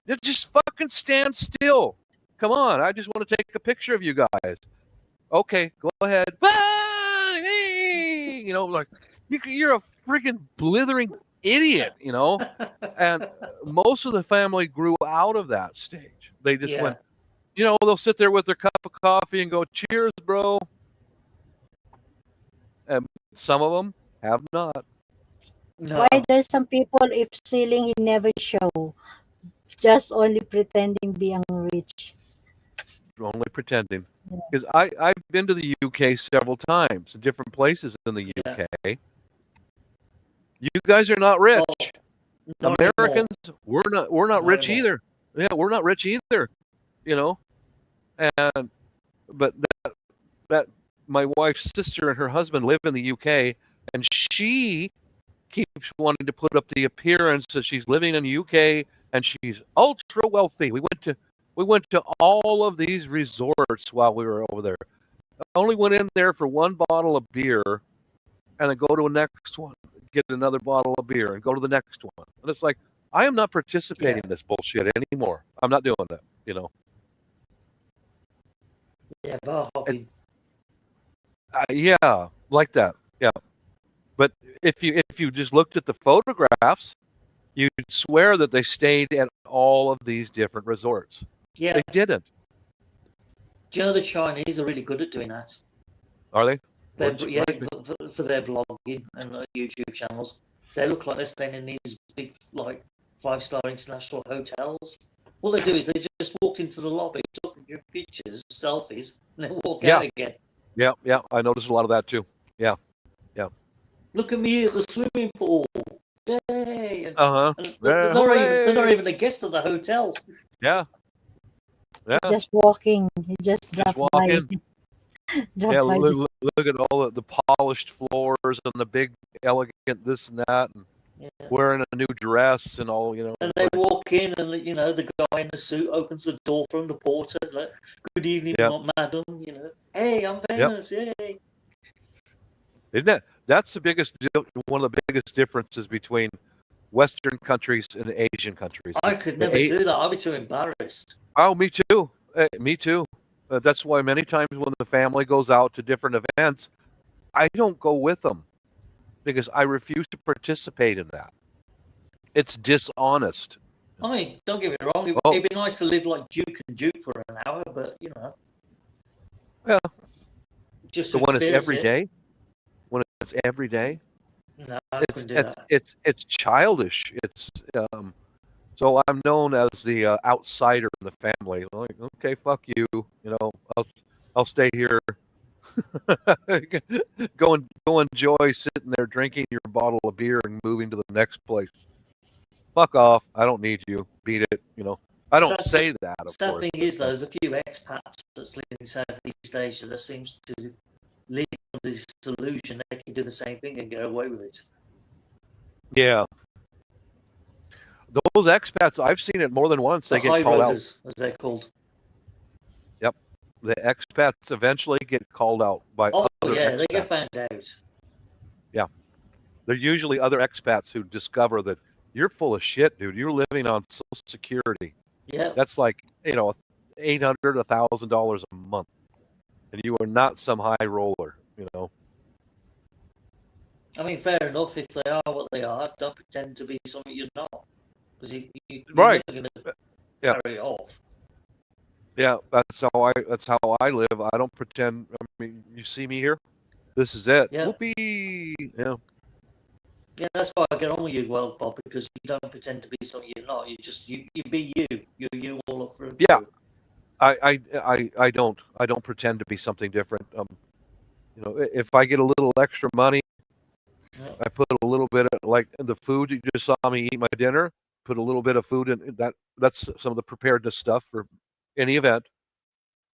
They just fucking stand still. Come on, I just want to take a picture of you guys. Okay, go ahead. You know, like you're a freaking blithering idiot, you know. And most of the family grew out of that stage. They just went, you know, they'll sit there with their cup of coffee and go, "Cheers, bro." And some of them have not. No. Why there's some people, if stealing, he never show, just only pretending being rich. Only pretending. Because I've been to the UK several times, different places in the UK. You guys are not rich. Not Americans, anymore. we're not rich anymore. Either. Yeah, we're not rich either. You know, but that my wife's sister and her husband live in the UK, and she keeps wanting to put up the appearance that she's living in the UK and she's ultra wealthy. We went to all of these resorts while we were over there. I only went in there for one bottle of beer and then go to the next one, get another bottle of beer and go to the next one. And it's like, I am not participating in this bullshit anymore. I'm not doing that, you know. Yeah, bar hopping. Yeah, like that. Yeah. But if you just looked at the photographs, you'd swear that they stayed at all of these different resorts. Yeah. They didn't. Do you know the Chinese are really good at doing that? Are they? Yeah, for their blogging and YouTube channels, they look like they're staying in these big, like, 5-star international hotels. All they do is they just walked into the lobby, took your pictures, selfies, and then walk out again. Yeah, yeah. I noticed a lot of that too. Yeah, yeah. Look at me at the swimming pool. Yay! They're not even a guest of the hotel. Yeah. Yeah. Just walking. You just drop walk by. in. Yeah, look at all the polished floors and the big, elegant this and that, and wearing a new dress and all, you know. And they walk in, and you know, the guy in the suit opens the door from the porter, like, "Good evening, madam." You know, "Hey, I'm famous." Yay! Isn't that's the biggest, one of the biggest differences between Western countries and Asian countries? I could never do that. I'd be too embarrassed. Oh, me too. Me too. That's why many times when the family goes out to different events, I don't go with them because I refuse to participate in that. It's dishonest. I mean, don't get me wrong. It'd be nice to live like Duke and Duke for an hour, but you know. Yeah. Just so when it's every day, when it's every day, no, it's childish. It's so I'm known as the outsider in the family. Like, okay, fuck you. You know, I'll stay here. go enjoy sitting there drinking your bottle of beer and moving to the next place. Fuck off. I don't need you. Beat it. You know, I don't say that. Of sad course. thing is, there's a few expats that's living in Southeast Asia that seems to live under this illusion they can do the same thing and get away with it. Yeah. Those expats, I've seen it more than once. They get called out, as they're called. Yep, the expats eventually get called out by other expats. They get found out. Yeah, they're usually other expats who discover that you're full of shit, dude. You're living on Social Security. Yeah, that's like $800, $1,000 a month, and you are not some high roller. You know. I mean, fair enough. If they are what they are, don't pretend to be something you're not. Because you're right. never going to carry it off. Yeah, that's how I live. I don't pretend. I mean, you see me here. This is it. Yeah. Whoopee. Yeah. Yeah, that's why I get on with you well, Bob, because you don't pretend to be something you're not. You just you be you. You're you all up through. Yeah. I don't pretend to be something different. You know, if I get a little extra money, I put a little bit of, like the food you just saw me eat my dinner. Put a little bit of food in that. That's some of the preparedness stuff for any event.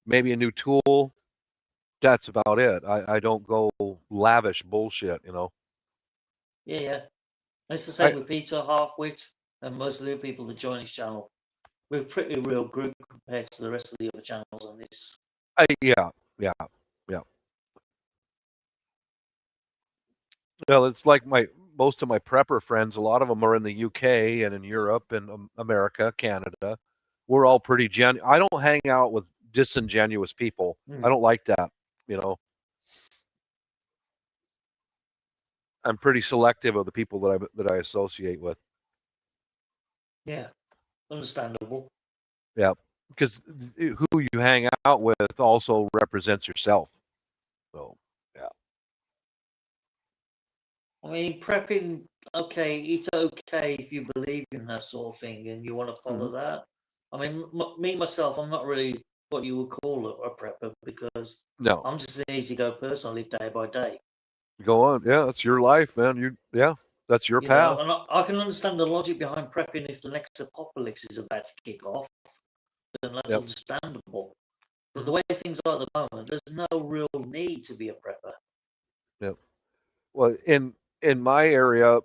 Maybe a new tool. That's about it. I don't go lavish bullshit, you know. Yeah. It's the same with Peter, Halfwit, and most of the people that join his channel. We're a pretty real group compared to the rest of the other channels on this. Yeah. Well, it's like most of my prepper friends. A lot of them are in the UK and in Europe and America, Canada. We're all pretty I don't hang out with disingenuous people. I don't like that. You know, I'm pretty selective of the people that I associate with. Yeah, understandable. Yeah, because who you hang out with also represents yourself. So, yeah. I mean, prepping, okay, it's okay if you believe in that sort of thing and you want to follow that. I mean, me, myself, I'm not really what you would call a prepper because I'm just an easy-go person. I live day by day. Go on. Yeah, that's your life, man. That's your path. And I can understand the logic behind prepping if the next apocalypse is about to kick off. Then that's understandable. But the way things are at the moment, there's no real need to be a prepper. Yeah. Well, in my area,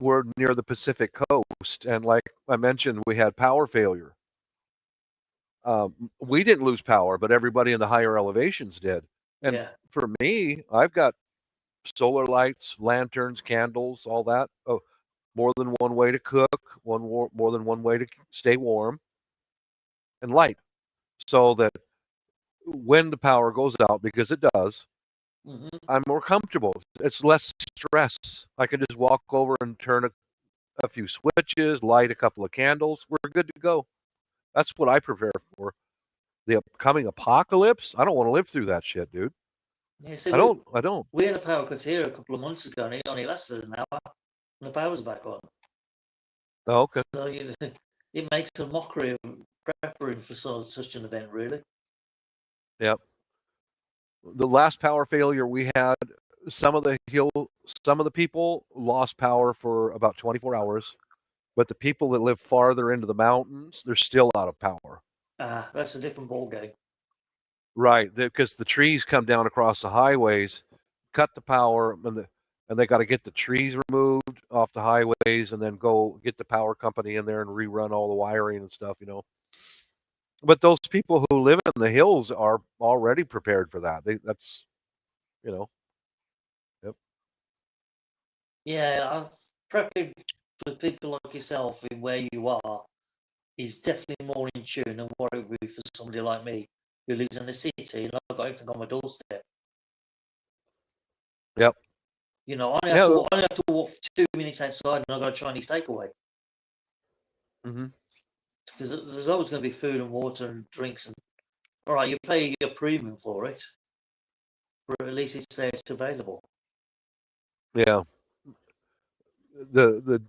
we're near the Pacific coast, and like I mentioned, we had power failure. We didn't lose power, but everybody in the higher elevations did. And Yeah. for me, I've got solar lights, lanterns, candles, all that. Oh, more than one way to cook, more than one way to stay warm, and light, so that when the power goes out, because it does, I'm more comfortable. It's less stress. I can just walk over and turn a few switches, light a couple of candles. We're good to go. That's what I prepare for. The upcoming apocalypse, I don't want to live through that shit, dude. Yeah, see, I don't. We had a power cut here a couple of months ago, and it only lasted an hour, and the power's back on. Oh, okay. So it makes a mockery of preparing for such an event, really. Yep. The last power failure we had, some of the people lost power for about 24 hours, but the people that live farther into the mountains, they're still out of power. That's a different ball game. Right, because the trees come down across the highways, cut the power, and they got to get the trees removed off the highways, and then go get the power company in there and rerun all the wiring and stuff, you know. But those people who live in the hills are already prepared for that. That's, you know. Yep. Yeah, prepping for people like yourself in where you are is definitely more in tune than what it would be for somebody like me who lives in the city and I've got everything on my doorstep. Yep. You know, I only have to walk for 2 minutes outside and I've got a Chinese takeaway. Because there's always going to be food and water and drinks. And all right, you pay a premium for it, but at least it's there, it's available. Yeah. The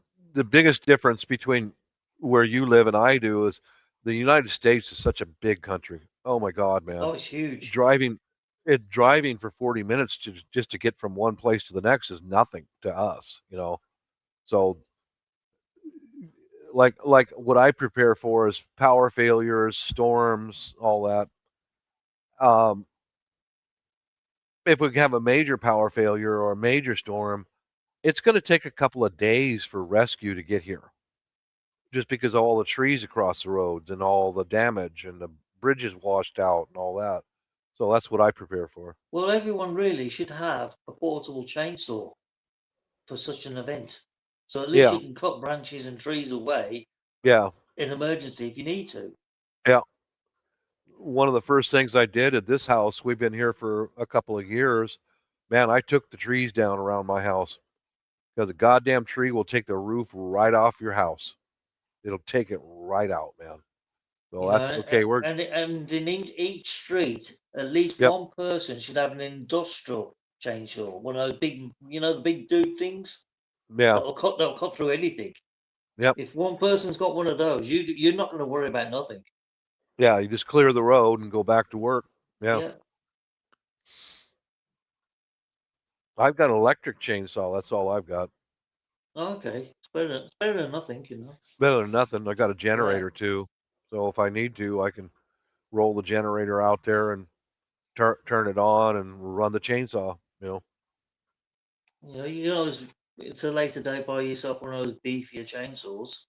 biggest difference between where you live and I do is the United States is such a big country. Oh my God, man! Oh, it's huge. Driving for 40 minutes just to get from one place to the next is nothing to us, you know. So, like what I prepare for is power failures, storms, all that. If we have a major power failure or a major storm, it's going to take a couple of days for rescue to get here, just because of all the trees across the roads and all the damage and the bridges washed out and all that. So that's what I prepare for. Well, everyone really should have a portable chainsaw for such an event. So at least you can cut branches and trees away. Yeah. In emergency if you need to. Yeah. One of the first things I did at this house, we've been here for a couple of years, man, I took the trees down around my house, because a goddamn tree will take the roof right off your house. It'll take it right out, man. So that's okay. And in each street, at least one person should have an industrial chainsaw. One of those big, the big dude things. Yeah. That'll cut through anything. Yep. If one person's got one of those, you're not going to worry about nothing. Yeah, you just clear the road and go back to work. Yeah. I've got an electric chainsaw. That's all I've got. Okay, it's better than nothing, Better than nothing. I got a generator too, so if I need to, I can roll the generator out there and turn it on and run the chainsaw. You can always, it's a later date, buy yourself one of those beefier chainsaws.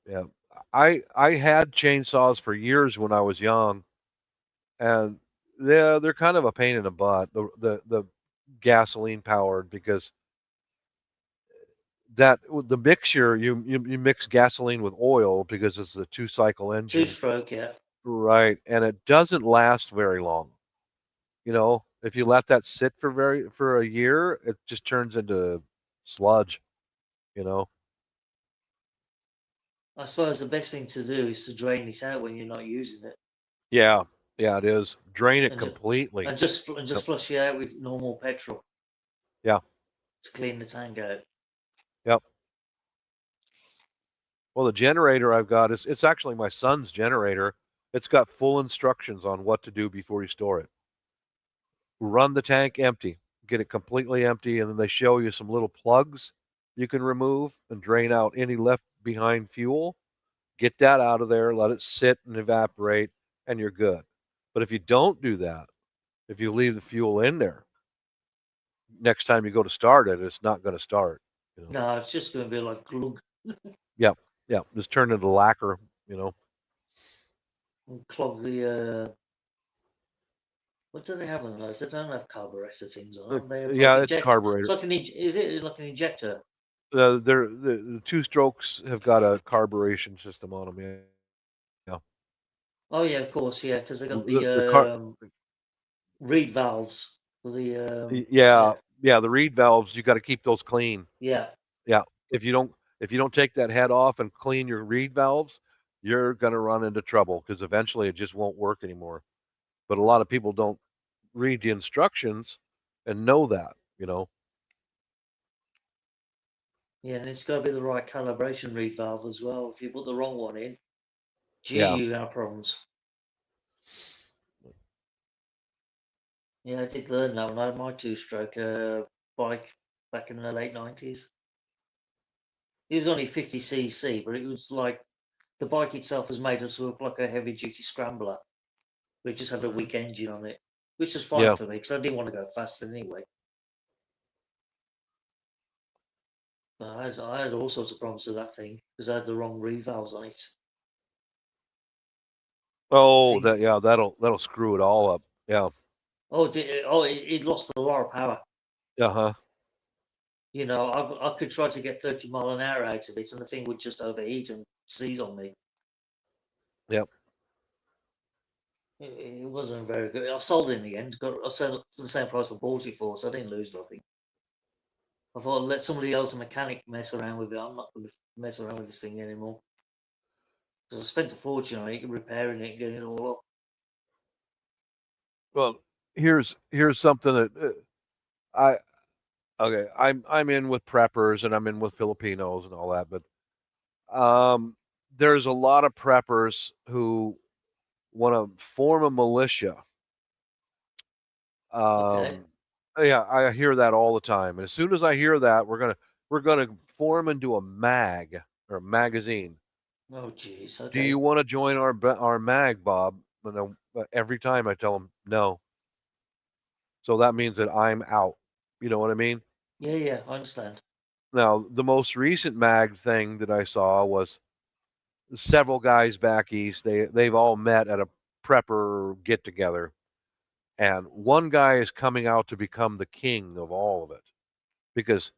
Yeah, I had chainsaws for years when I was young, and they're kind of a pain in the butt. The gasoline powered, because the mixture, you mix gasoline with oil because it's the 2-cycle engine. 2-stroke, yeah. Right, and it doesn't last very long. If you let that sit for a year, it just turns into sludge. I suppose the best thing to do is to drain it out when you're not using it. Yeah, it is. Drain it completely. And just flush it out with normal petrol. Yeah. To clean the tank out. Yep. Well, the generator I've got it's actually my son's generator. It's got full instructions on what to do before you store it. Run the tank empty, get it completely empty, and then they show you some little plugs you can remove and drain out any left behind fuel. Get that out of there, let it sit and evaporate, and you're good. But if you don't do that, if you leave the fuel in there, next time you go to start it, it's not going to start. You know? No, it's just going to be like glug. Yeah, just turn into lacquer. You know. And clog the. What do they have on those? They don't have carburetor things on them. They have Yeah, like it's carburetor. It's like is it like an injector? The two strokes have got a carburation system on them. Yeah. Oh yeah, of course, yeah, because they got The reed valves for the. yeah, the reed valves. You got to keep those clean. Yeah. Yeah. If you don't take that head off and clean your reed valves, you're gonna run into trouble because eventually it just won't work anymore. But a lot of people don't read the instructions and know that. You know. Yeah, and it's got to be the right calibration reed valve as well. If you put the wrong one in, gee, Yeah. you have problems. Yeah, I did learn that when I had my two-stroke bike back in the late 90s. It was only 50cc, but it was like the bike itself was made to look like a heavy-duty scrambler. But it just had a weak engine on it, which was fine Yeah. for me because I didn't want to go fast anyway. I had all sorts of problems with that thing because I had the wrong reed valves on it. Oh, that'll screw it all up. Yeah. Oh, it lost a lot of power. Uh-huh. You know, I could try to get 30 mile an hour out of it, and the thing would just overheat and seize on me. Yep. It wasn't very good. I sold it in the end. I sold it for the same price I bought it for, so I didn't lose nothing. I thought, let somebody else, a mechanic, mess around with it. I'm not going to mess around with this thing anymore. Because I spent a fortune on it, repairing it, getting it all up. Well, here's something that I'm in with preppers and I'm in with Filipinos and all that, but there's a lot of preppers who want to form a militia. Okay. Yeah, I hear that all the time. And as soon as I hear that, we're gonna form into a mag or a magazine. Oh, jeez. Do Okay. you want to join our mag, Bob? And every time I tell them no. So that means that I'm out. You know what I mean? Yeah, I understand. Now, the most recent mag thing that I saw was several guys back east. They've all met at a prepper get together, and one guy is coming out to become the king of all of it because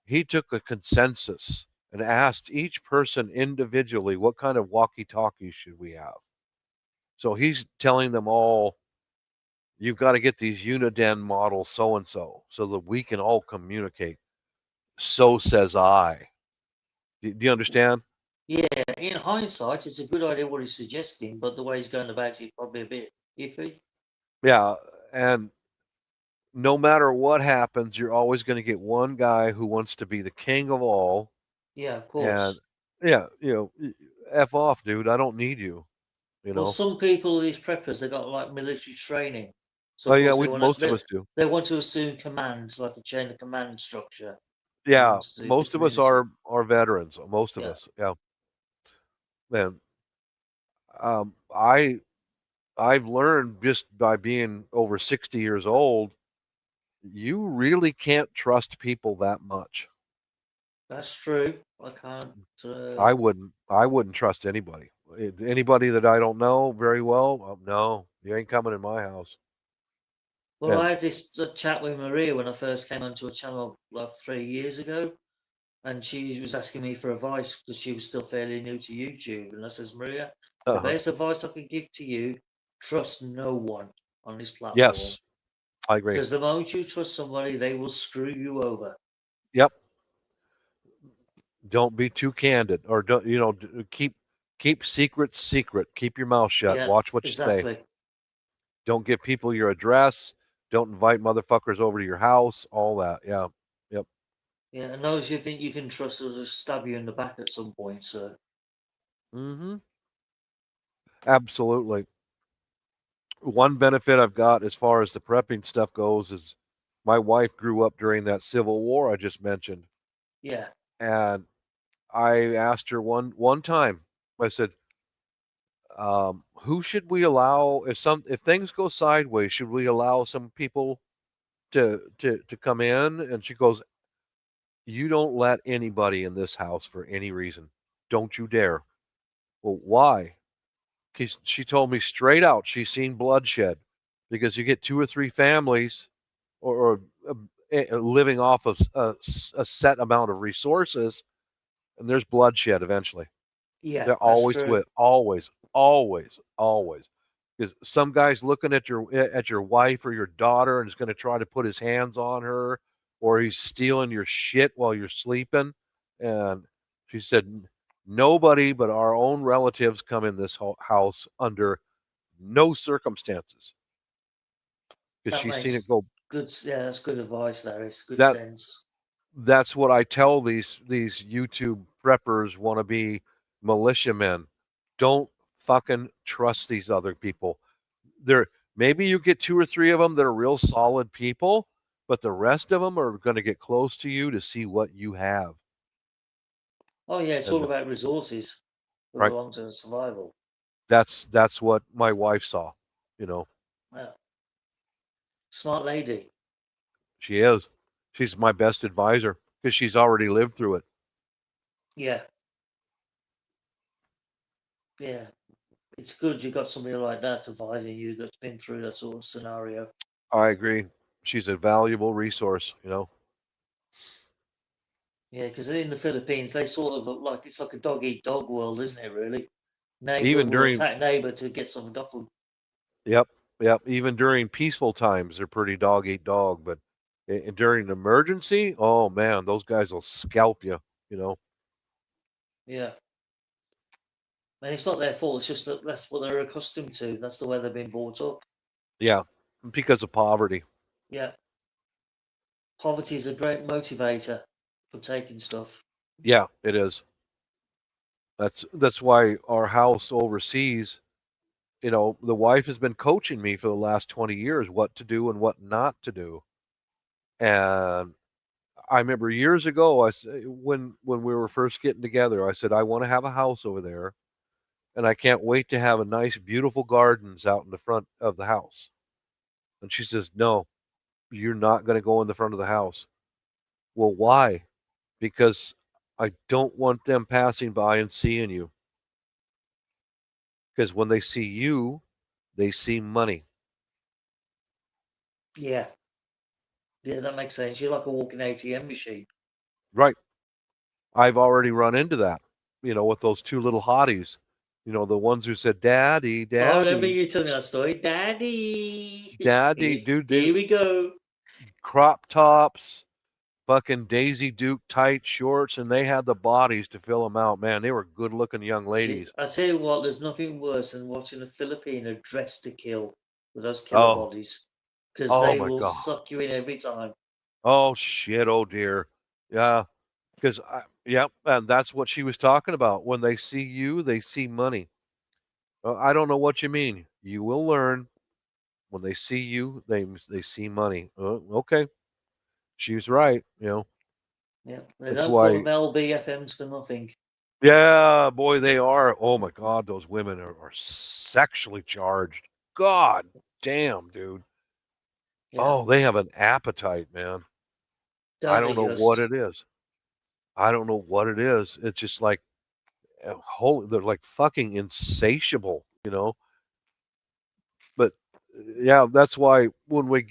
he took a consensus and asked each person individually what kind of walkie-talkies should we have. So he's telling them all, you've got to get these Uniden model so and so that we can all communicate. So says I. Do you understand? Yeah, in hindsight, it's a good idea what he's suggesting, but the way he's going about it probably a bit iffy. Yeah, and no matter what happens, you're always going to get one guy who wants to be the king of all. Yeah, of And course. yeah, F off, dude. I don't need you. Well, some people, these preppers, they got like military training. So Oh of yeah, course most of us do. they want to assume command, like a chain of command structure. Yeah, amongst the most of us community. are veterans. Most of Yeah. us. Yeah. Man, um, I I've learned just by being over 60 years old, you really can't trust people that much. That's true. I can't. I wouldn't trust anybody. Anybody that I don't know very well, no, you ain't coming in my house. Well, And I had this chat with Maria when I first came onto a channel like 3 years ago, and she was asking me for advice because she was still fairly new to YouTube. And I says, Maria, the best advice I can give to you: trust no one on this platform. Yes, I agree. Because the moment you trust somebody, they will screw you over. Yep. Don't be too candid, or don't keep secrets secret. Keep your mouth shut. Yeah, Watch what you exactly. say. Don't give people your address. Don't invite motherfuckers over to your house. All that. Yeah. Yep. Yeah, and those you think you can trust will just stab you in the back at some point, sir. Mm-hmm. Absolutely. One benefit I've got as far as the prepping stuff goes is my wife grew up during that Civil War I just mentioned. Yeah. And I asked her one time, I said, who should we allow if things go sideways, should we allow some people to come in? And she goes, You don't let anybody in this house for any reason. Don't you dare. Well, why? Because she told me straight out she's seen bloodshed. Because you get 2 or 3 families or living off of a set amount of resources, and there's bloodshed eventually. Yeah, They're that's always true. with always. Because some guy's looking at your wife or your daughter and is going to try to put his hands on her, or he's stealing your shit while you're sleeping. And she said, nobody but our own relatives come in this house under no circumstances. Because That she's seen it makes go. good. Yeah, that's good advice. There, it's good That sense. that's what I tell these YouTube preppers, wannabe militiamen. Don't fucking trust these other people. They're maybe you get 2 or 3 of them that are real solid people, but the rest of them are going to get close to you to see what you have. Oh yeah, it's all And about resources for the right, long-term survival. that's what my wife saw. You know, Yeah. Smart lady. she is. She's my best advisor because she's already lived through it. Yeah. Yeah. It's good you got somebody like that advising you that's been through that sort of scenario. I agree. She's a valuable resource. You know. Yeah, because in the Philippines, they sort of like it's like a dog eat dog world, isn't it? Really, neighbor Even will during attack neighbor to get something off them. Yep, yep. Even during peaceful times, they're pretty dog eat dog. But during an emergency, oh man, those guys will scalp you. You know. Yeah, and it's not their fault. It's just that that's what they're accustomed to. That's the way they've been brought up. Yeah, because of poverty. Yeah, poverty is a great motivator for taking stuff. Yeah, it is. That's why our house overseas. You know, the wife has been coaching me for the last 20 years what to do and what not to do. And I remember years ago, when we were first getting together, I said I want to have a house over there, and I can't wait to have a nice, beautiful gardens out in the front of the house. And she says, no, you're not going to go in the front of the house. Well, why? Because I don't want them passing by and seeing you. Because when they see you, they see money. Yeah, yeah, that makes sense. You're like a walking ATM machine. Right. I've already run into that, you know, with those 2 little hotties, you know, the ones who said, Daddy, I remember Daddy, you telling that story, Daddy. Daddy, Here, dude, here we go. crop tops, fucking Daisy Duke tight shorts, and they had the bodies to fill them out. Man, they were good looking young See, ladies. I tell you what, there's nothing worse than watching a Filipino dressed to kill with those killer Oh, bodies, because oh they my will God. suck you in every time. Oh shit, oh dear. Yeah, because yep, and that's what she was talking about. When they see you, they see money. I don't know what you mean. You will learn. When they see you, they see money. Okay, she's right. You know, Yeah, they that's don't call them why. LBFMs for nothing. Yeah, boy, they are. Oh my God, those women are sexually charged. God damn, dude. Yeah, Oh, they have an appetite, man. I don't don't they know what just? it is. I don't know what it is. It's just like holy. They're like fucking insatiable, you know. But yeah, that's why when we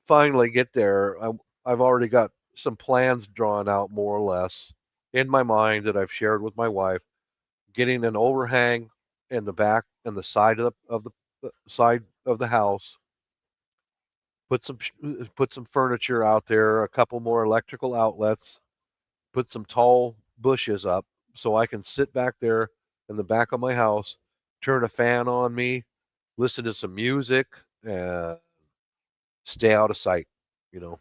finally get there, I've already got some plans drawn out more or less in my mind that I've shared with my wife. Getting an overhang in the back and the side of the side of the house. Put some furniture out there, a couple more electrical outlets. Put some tall bushes up so I can sit back there in the back of my house, turn a fan on me, listen to some music, and stay out of sight. You know,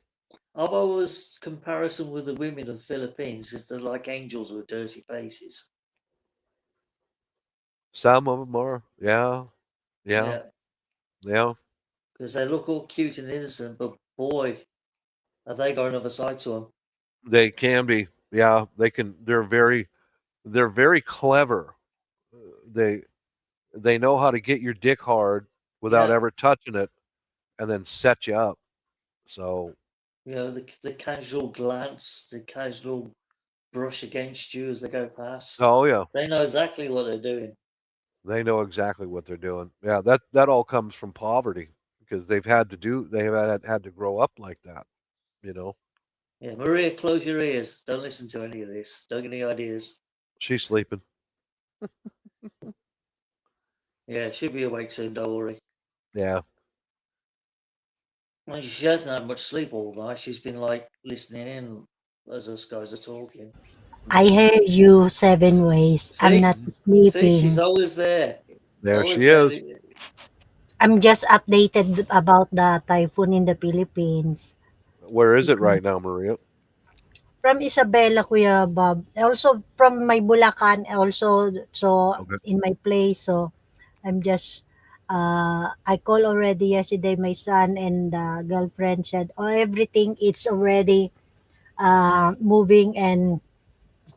I've always comparison with the women of the Philippines is they're like angels with dirty faces. some of them are, yeah, yeah, Yeah, yeah. because they look all cute and innocent, but boy, have they got another side to them. They can be, yeah. They can. They're very clever. They they know how to get your dick hard without Yeah, ever touching it, and then set you up. So You know, the casual glance, the casual brush against you as they go past. Oh yeah, They know exactly what they're doing. they know exactly what they're doing. Yeah, that all comes from poverty because they have had to grow up like that. You know, Yeah, Maria, close your ears. Don't listen to any of this. Don't get any ideas. she's sleeping. Yeah, she'll be awake soon. Don't worry. Yeah. Well, she hasn't had much sleep all night. She's been like listening in as us guys are talking. I heard you 7 ways. I'm not See, sleeping. she's always there. There Always she is. I'm just updated about the typhoon in the Philippines. Where is it right now, Maria? From Isabela, Kuya Bob. Also from my Bulacan, also so Okay. in my place. So I'm just I called already yesterday my son and the girlfriend said, oh, everything it's already moving and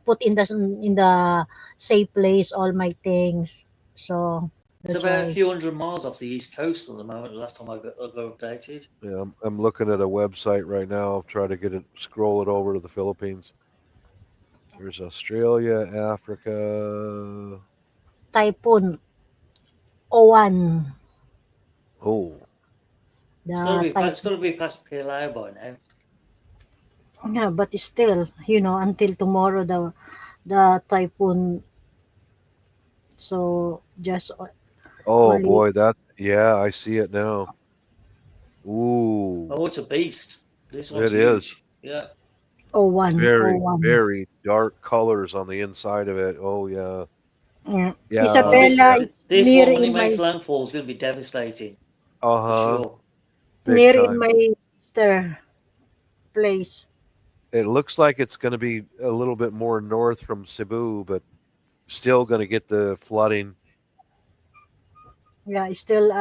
put in the safe place all my things. So It's that's about a why. few hundred miles off the east coast at the moment. The last time I got updated. Yeah, I'm looking at a website right now. Try to scroll it over to the Philippines. There's Australia, Africa. Typhoon O1. Oh, It's got to be past PLUCK by now. Yeah, but still, until tomorrow the typhoon. So just oh only boy, I see it now. Ooh, Oh, it's a beast. This one's it huge. is. Yeah. O1. Very, O1. very dark colors on the inside of it. Oh yeah, Yeah. yeah. Isabela, it's This near one, when it in my makes landfall, is going to be devastating Uh for huh. sure. Big near in time. my sister place. It looks like it's going to be a little bit more north from Cebu, but still going to get the flooding. Yeah, it's still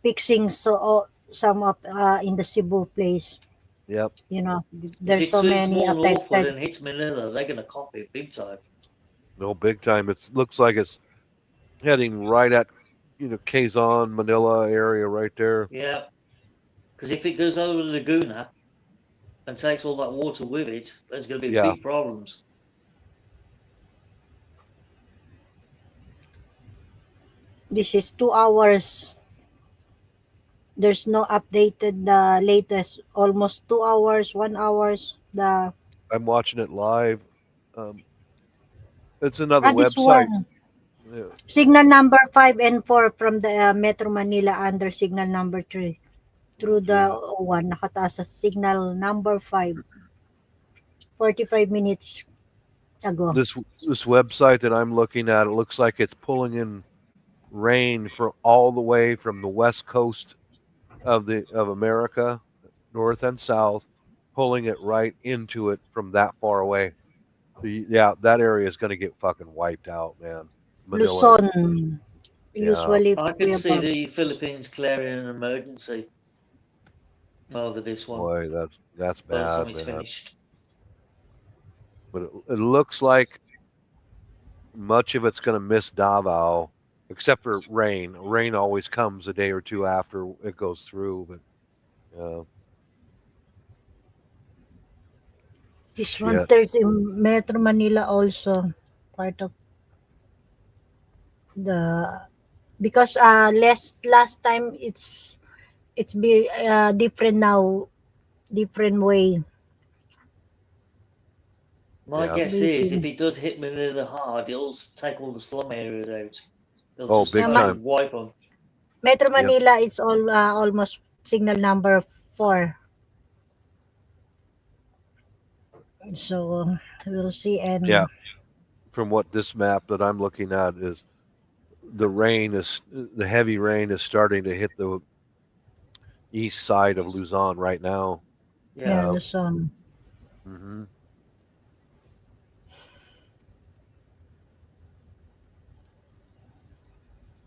fixing some of in the Cebu place. Yep. If There's it so swings many more northward affected. and hits Manila, they're going to copy it big time. No, big time. It looks like it's heading right at, Quezon, Manila area right there. Yeah. Because if it goes over the Laguna and takes all that water with it, there's going to be Yeah. big problems. This is 2 hours. There's no updated the latest. Almost 2 hours, 1 hours. I'm watching it live. It's another This website. one. Yeah. Signal number 5 and 4 from the Metro Manila under signal number 3 through the O1 nakataas sa signal number 5 45 minutes ago. This website that I'm looking at, it looks like it's pulling in rain for all the way from the west coast of America, north and south, pulling it right into it from that far away. Yeah, that area is going to get fucking wiped out, man. Manila. Luzon. Yeah. Usually I could see the Philippines declaring an emergency over this one. Boy, that's by the time bad, it's man. finished. But it looks like much of it's going to miss Davao, except for rain. Rain always comes a day or two after it goes through, but this one there's in Metro Manila also part of the because last time it's be different now, different way. My guess is if it does hit Manila hard, it'll take all the slum areas out. It'll just big time. Wipe them. Metro Manila is all almost signal number 4. So we'll see. And yeah, from what this map that I'm looking at is, the heavy rain is starting to hit the east side of Luzon right now. Yeah, Luzon. Mm-hmm.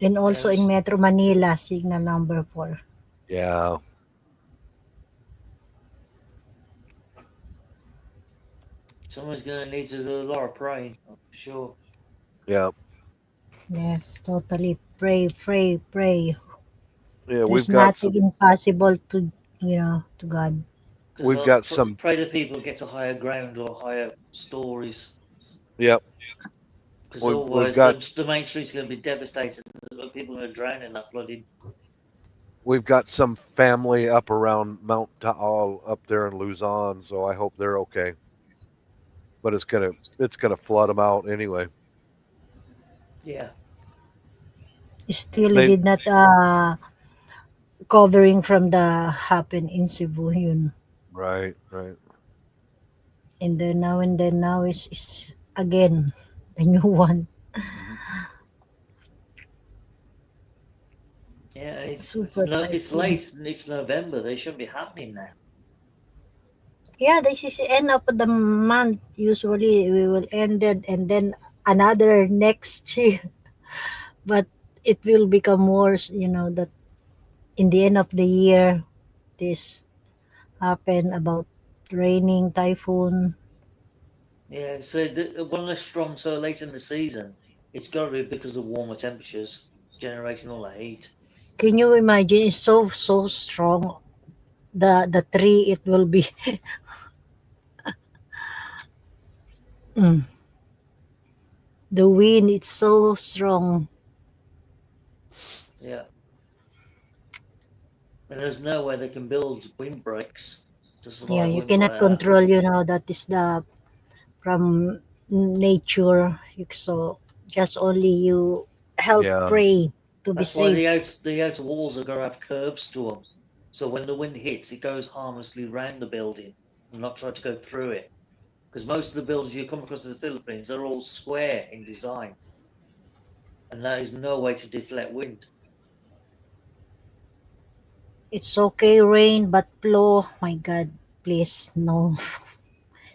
And also in Metro Manila, signal number 4. Yeah. Someone's going to need to do a lot of praying, for sure. Yeah. Yes, totally. Pray. Yeah, There's we've got nothing impossible to to God. We've got some. Pray that people get to higher ground or higher stories. Yep. Because We've otherwise, got the main street's going to be devastated. People are going to drown in that flooding. we've got some family up around Mount Taal up there in Luzon, so I hope they're okay. But it's gonna flood them out anyway. Yeah. Still, They- he did not covering from the happen in Cebu, yun. Right. And then now is again the new one. Yeah, it's Super late. typhoon. It's November. They shouldn't be happening now. Yeah, this is the end of the month. Usually we will end it and then another next year. But it will become worse, that in the end of the year this happen about raining, typhoon. Yeah, so when they're strong so late in the season, it's got to be because of warmer temperatures generating all the heat. Can you imagine? It's so strong. The tree it will be. Mm. The wind it's so strong. Yeah. And there's no way they can build windbreaks to Yeah, survive you winds like cannot that. control. That is the from nature. So just only you help Yeah. pray to be That's why safe. the outer walls are going to have curves to them. So when the wind hits, it goes harmlessly around the building and not try to go through it. Because most of the buildings you come across in the Philippines, they're all square in design. And that is no way to deflect wind. It's okay, rain, but flow. My God, please no.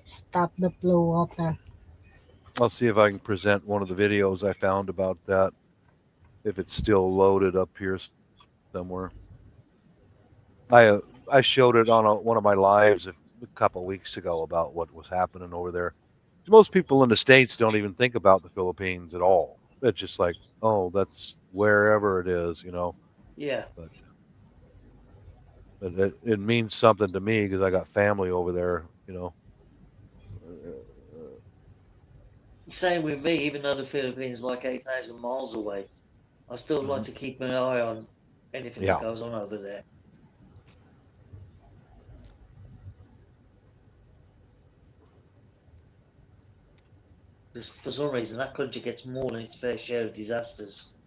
Stop the flow water. I'll see if I can present one of the videos I found about that. If it's still loaded up here somewhere. I showed it on one of my lives a couple of weeks ago about what was happening over there. Most people in the States don't even think about the Philippines at all. It's just like, oh, that's wherever it is, Yeah. But it means something to me because I got family over there, Same with me, even though the Philippines is like 8,000 miles away. I still like to keep an eye on anything that goes on over there. Because for some reason, that country gets more than its fair share of disasters.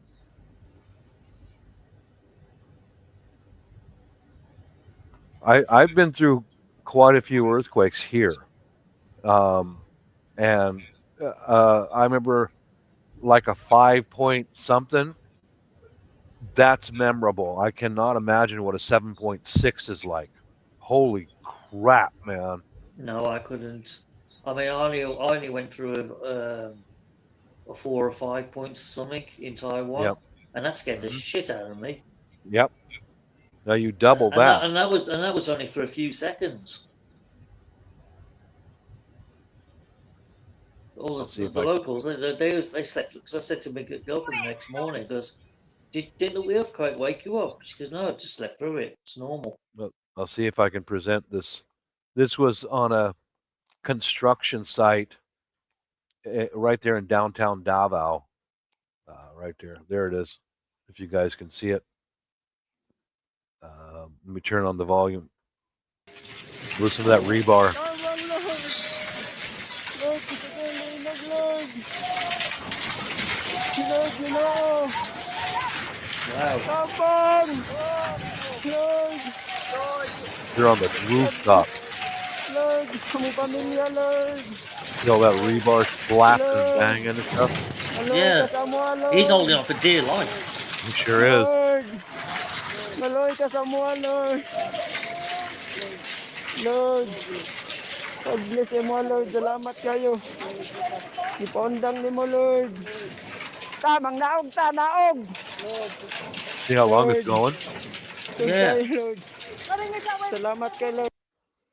I've been through quite a few earthquakes here. And I remember like a 5 point something. That's memorable. I cannot imagine what a 7.6 is like. Holy crap, man. No, I couldn't. I mean, I only went through a 4 or 5 point something in Taiwan, and that scared the shit out of me. Yep. Now you double that. And that was only for a few seconds. All the locals, they slept, because I said to my girlfriend the next morning, goes, didn't the earthquake wake you up? She goes, no, I just slept through it. It's normal. I'll see if I can present this. This was on a construction site right there in downtown Davao. Right there. There it is. If you guys can see it. Let me turn on the volume. Listen to that rebar. Wow. They're on the rooftop. You know that rebar flapping and banging and stuff? Yeah. He's holding on for dear life. He sure is. Lord, pag-bless mo, Lord. Salamat kayo. Ipondang ni mo, Lord. Tamang naog, naog. See how long it's going? Yeah. Lord. Salamat kay Lord.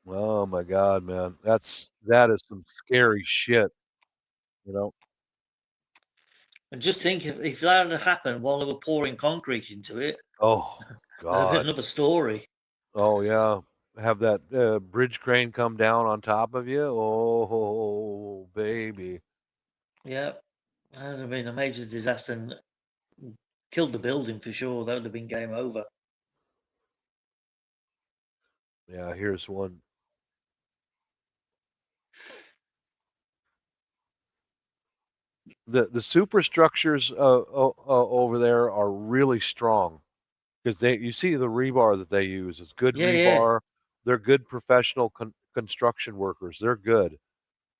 Oh my God, man. That is some scary shit. And just think if that had happened while they were pouring concrete into it. Oh God. Another story. Oh yeah, have that bridge crane come down on top of you. Oh baby. Yeah, that would have been a major disaster and killed the building for sure. That would have been game over. Yeah, here's one. The superstructures over there are really strong because you see the rebar that they use. It's good Yeah, yeah. rebar. They're good professional construction workers. They're good.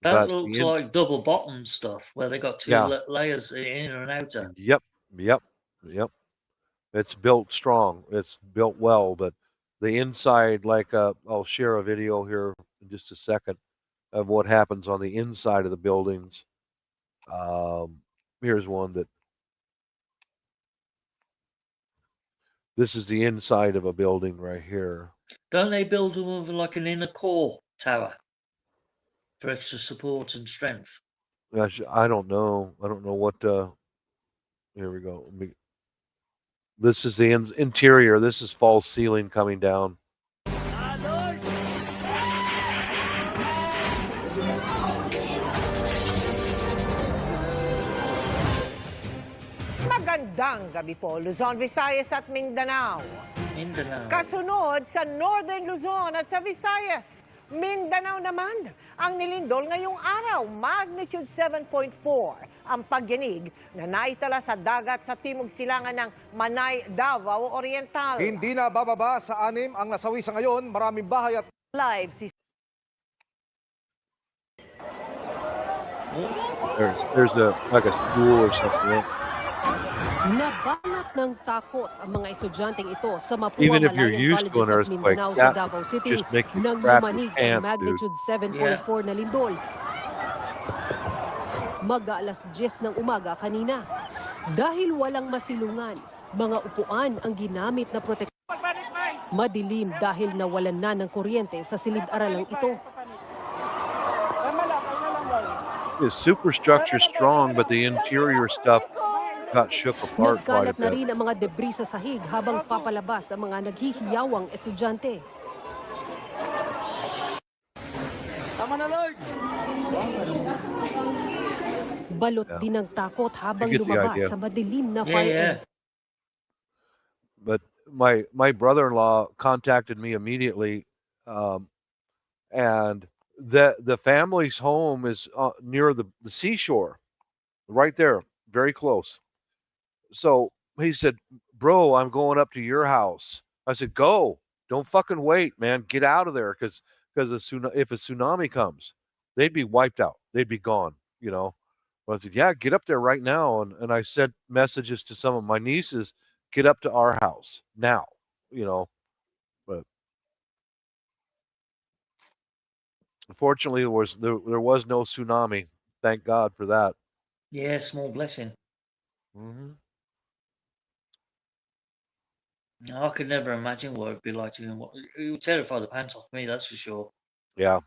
That But looks like double bottom stuff where they got two yeah, layers, inner and outer. yep, yep, yep. It's built strong. It's built well, but the inside, like I'll share a video here in just a second of what happens on the inside of the buildings. Here's one that this is the inside of a building right here. Don't they build them with like an inner core tower for extra support and strength? I don't know. I don't know what. Here we go. This is the interior. This is false ceiling coming down. Magandang gabi po, Luzon, Visayas at Mindanao. Mindanao. Kasunod sa Northern Luzon at sa Visayas, Mindanao naman ang nilindol ngayong araw, magnitude 7.4 ang pagyanig na naitala sa dagat sa timog silangan ng Manay, Davao Oriental. Hindi na bababa sa 6 ang nasawi sa ngayon, maraming bahay at live si There's like a school or something. Nabanat ng takot ang mga estudyanteng ito sa Even if you're Mapua-Malayan used to an Colleges of earthquake, Mindanao sa that Davao would City just make you nang crap your lumanig ang pants, dude. magnitude 7.4 na lindol. Mag-aalas 10 ng umaga kanina. Dahil walang masilungan, mga upuan ang ginamit na proteksyon. Madilim dahil nawalan na ng kuryente sa silid-aralang ito. The superstructure strong, but the interior stuff got shook apart quite a Nagkalat na bit. rin ang mga debris sa sahig habang papalabas ang mga naghihiyawang estudyante. tama na, Lord! Balot din ng takot habang I get the lumabas idea. sa madilim na fire exit. But my brother-in-law contacted me immediately, and the family's home is near the seashore, right there, very close. So he said, "Bro, I'm going up to your house." I said, "Go, don't fucking wait, man. Get out of there, because if a tsunami comes, they'd be wiped out. They'd be gone, you know." But I said, "Yeah, get up there right now." And I sent messages to some of my nieces, "Get up to our house now," you know. But unfortunately, there was no tsunami. Thank God for that. Yeah, small blessing. Hmm. I could never imagine what it'd be like to him. It would terrify the pants off me, that's for sure. Yeah.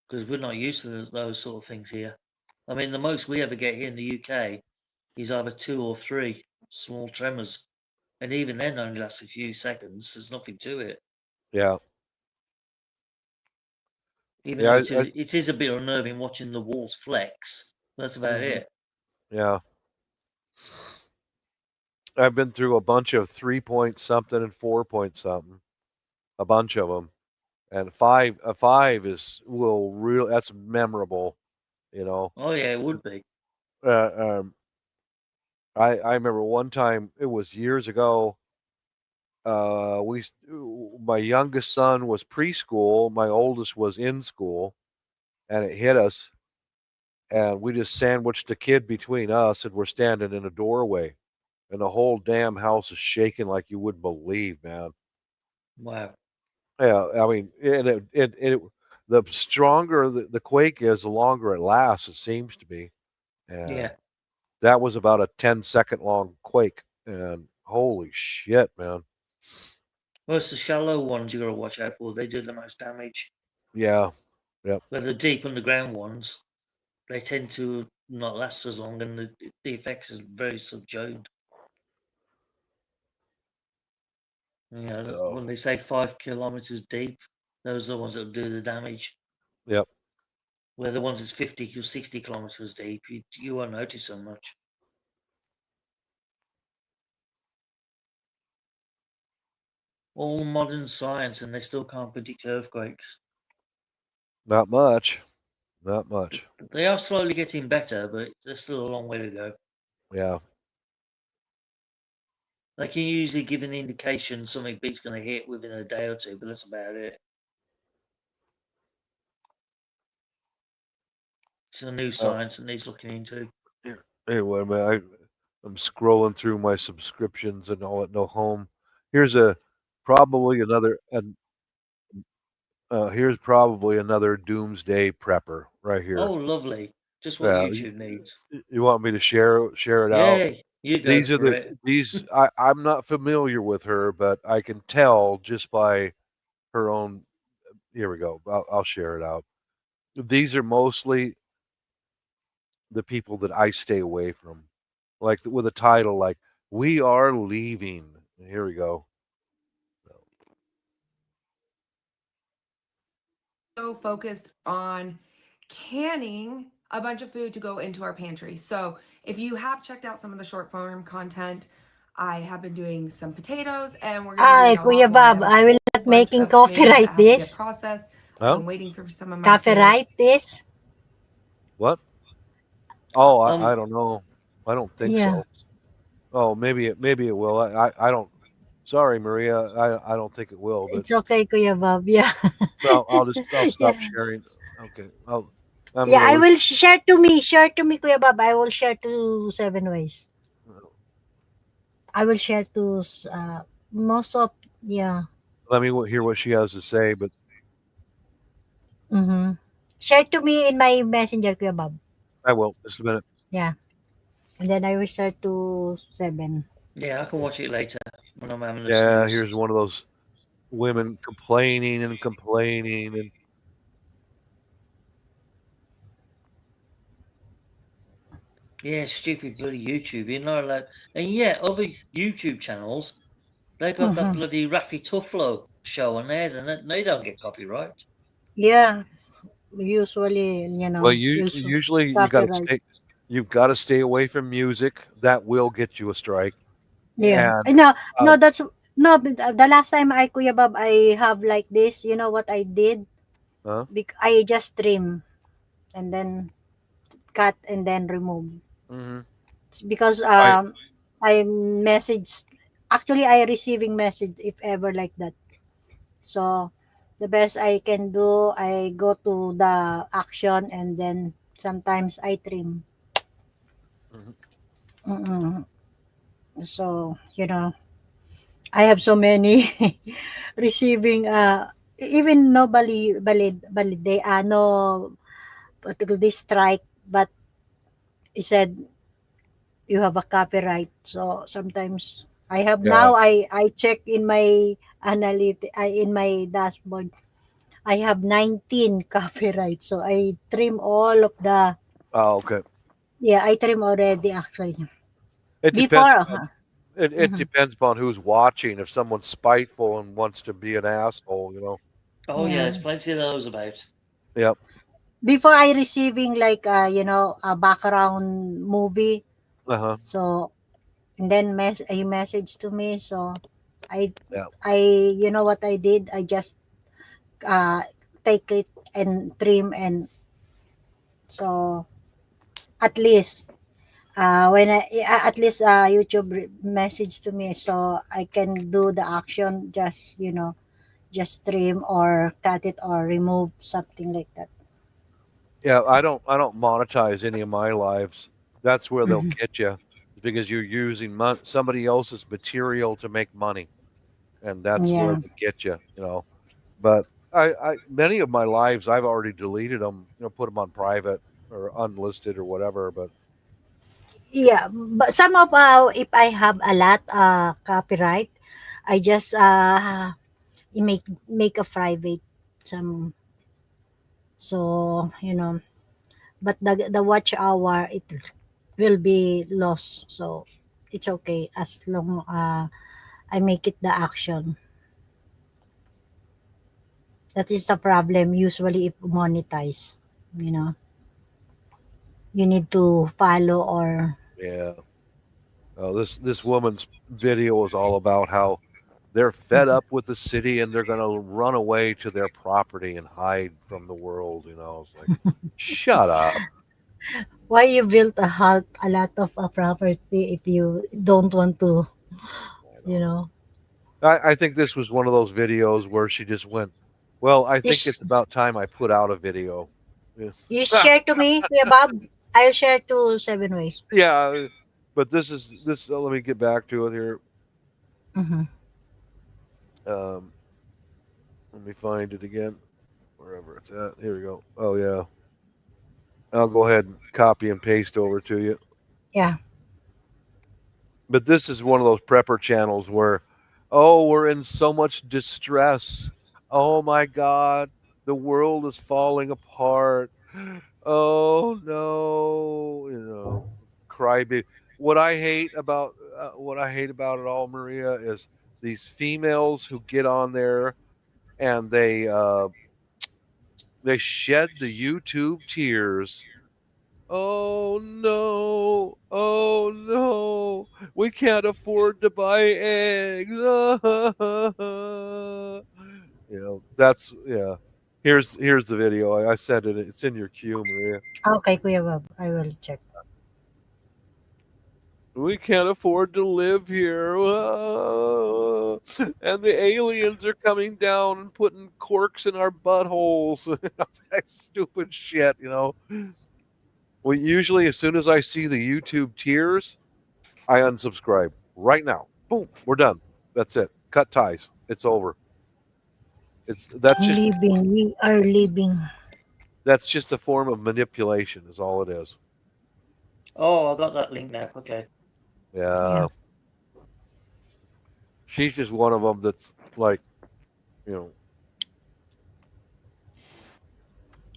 Because we're not used to those sort of things here. I mean, the most we ever get here in the UK is either 2 or 3 small tremors. And even then only lasts a few seconds. There's nothing to it. Yeah. Even Yeah, though it is a bit unnerving watching the walls flex. That's about it. Yeah. I've been through a bunch of 3 point something and 4 point something, a bunch of them, and a five that's memorable, you know. Oh yeah, it would be. I remember one time, it was years ago. My youngest son was preschool, my oldest was in school, and it hit us, and we just sandwiched the kid between us, and we're standing in a doorway. And the whole damn house is shaking like you wouldn't believe, man. Wow. Yeah, I mean, the stronger the quake is, the longer it lasts. It seems to be. And Yeah. that was about a 10-second long quake, and holy shit, man. Well, it's the shallow ones you got to watch out for. They do the most damage. Yeah. Yep. But the deep underground ones, they tend to not last as long, and the effects is very subdued. When they say 5 kilometers deep, those are the ones that do the damage. Yep. Where the ones that's 50 or 60 kilometers deep, you won't notice so much. All modern science, and they still can't predict earthquakes. Not much. Not much. They are slowly getting better, but there's still a long way to go. Yeah. They can usually give an indication something big's going to hit within a day or two, but that's about it. It's a new science that needs looking into. Anyway, man, I'm scrolling through my subscriptions and all at No Home. Here's probably another doomsday prepper right here. Oh, lovely! Just what YouTube needs. You want me to share it out? Yeah, you go for it. I'm not familiar with her, but I can tell just by her own. Here we go. I'll share it out. These are mostly the people that I stay away from, like with a title like "We Are Leaving." Here we go. So focused on canning a bunch of food to go into our pantry. So if you have checked out some of the short form content, I have been doing some potatoes, and we're going to Kuya Bob, I will not making copyright this. Process. Huh? I'm waiting for some of my Copyright this. What? Oh, I don't know. I don't think Yeah. so. Oh, maybe it will. I don't. Sorry, Maria. I don't think it will. But It's okay, Kuya Bob. Yeah. well, I'll stop sharing. Okay. I will share to me, Kuya Bob. I will share to 7 ways. I will share to most of Let me hear what she has to say, but. Share to me in my messenger, Kuya Bob. I will. Just a minute. Yeah. And then I will share to 7. Yeah, I can watch it later when I'm having a Yeah, snooze. here's one of those women complaining and. Yeah, stupid bloody YouTube. You're not allowed. And yeah, other YouTube channels, they got that bloody Raffy Tufflo show on theirs, and they don't get copyright. Yeah. Usually, Well, usually you've got to stay away from music. That will get you a strike. Yeah. And, no, that's no. The last time Kuya Bob, I have like this. You know what I did? Huh? I just trim, and then cut, and then remove. Mm-hmm. It's because I messaged. Actually, I receiving message if ever like that. So the best I can do, I go to the action, and then sometimes I trim. So I have so many receiving even no valid day no particularly strike, but he said you have a copyright. So sometimes I have now I check in my in my dashboard. I have 19 copyright. So I trim all of the. Oh, okay. Yeah, I trim already actually. It Before, depends. It depends upon who's watching. If someone's spiteful and wants to be an asshole, Oh yeah, there's plenty of those about. Yep. Before I receiving like a background movie. So and then he messaged to me. So I you know what I did? I just take it and trim, and so at least when at least YouTube message to me, so I can do the action, just trim or cut it or remove something like that. Yeah, I don't monetize any of my lives. That's where they'll get you, because you're using somebody else's material to make money, and that's where they get you. But many of my lives I've already deleted them. Put them on private or unlisted or whatever. But yeah, but some of if I have a lot copyright, I just make a private some. So but the watch hour, it will be lost. So it's okay as long I make it the action. That is the problem usually if monetize, you know. You need to follow or Yeah. This woman's video is all about how they're fed up with the city and they're going to run away to their property and hide from the world. It's like, shut up. why you built a lot of a property if you don't want to, you know. I think this was one of those videos where she just went, well, I think it's about time I put out a video. Yeah. You share to me, Kuya Bob. I'll share to 7 ways. Yeah, but this. Let me get back to it here. Mm-hmm. Let me find it again, wherever it's at. Here we go. Oh yeah, I'll go ahead and copy and paste over to you. Yeah. But this is one of those prepper channels where, oh, we're in so much distress. Oh my God, the world is falling apart. Oh no, crybaby. What I hate about it all, Maria, is these females who get on there and they shed the YouTube tears. Oh no, we can't afford to buy eggs. That's yeah. Here's the video. I said it. It's in your queue, Maria. Okay, Kuya Bob. I will check. We can't afford to live here. And the aliens are coming down and putting corks in our buttholes. That stupid shit, Well, usually as soon as I see the YouTube tears, I unsubscribe right now. Boom, we're done. That's it. Cut ties. It's over. We are living. That's just a form of manipulation, is all it is. Oh, I got that link now. Okay. Yeah. She's just one of them that's like,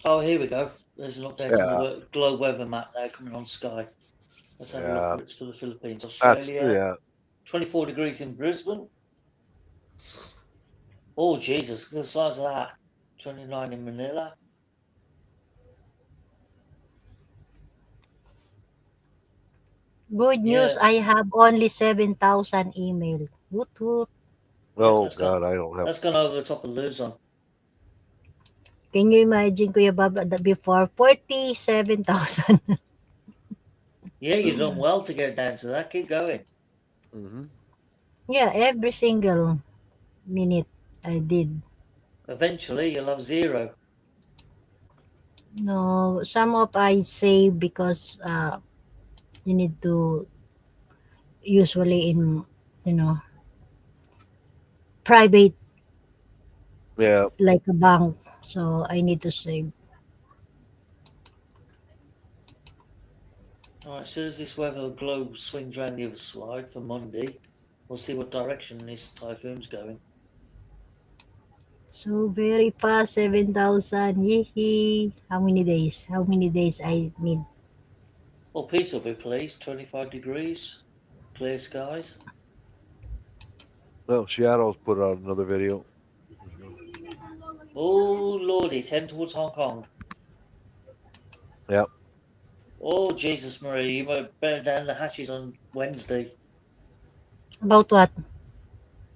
Oh, here we go. There's an update on the globe weather map now coming on Sky. Let's have a look what it's for the Philippines. Australia, 24 degrees in Brisbane. Oh, Jesus, look at the size of that. 29 in Manila. Good news, I have only 7,000 email. Woot woot. Oh, God, I don't have... That's gone over the top of Luzon. Can you imagine, Kuya Bob, before 47,000? Yeah, you've done well to get down to that. Keep going. Mm-hmm. Yeah, every single minute I did. Eventually, you'll have 0. No, some of I save because you need to usually in, private. Yeah. Like a bank. So I need to save. Alright, so as this weather globe swings around the other side for Monday, we'll see what direction this typhoon's going. So very fast, 7,000. Yee. How many days? How many days I need? Well, peace will be pleased. 25 degrees, clear skies. Oh, Shadow's put out another video. Oh, Lordy, it's heading towards Hong Kong. Yep. Oh, Jesus Maria, you might better down the hatches on Wednesday. About what?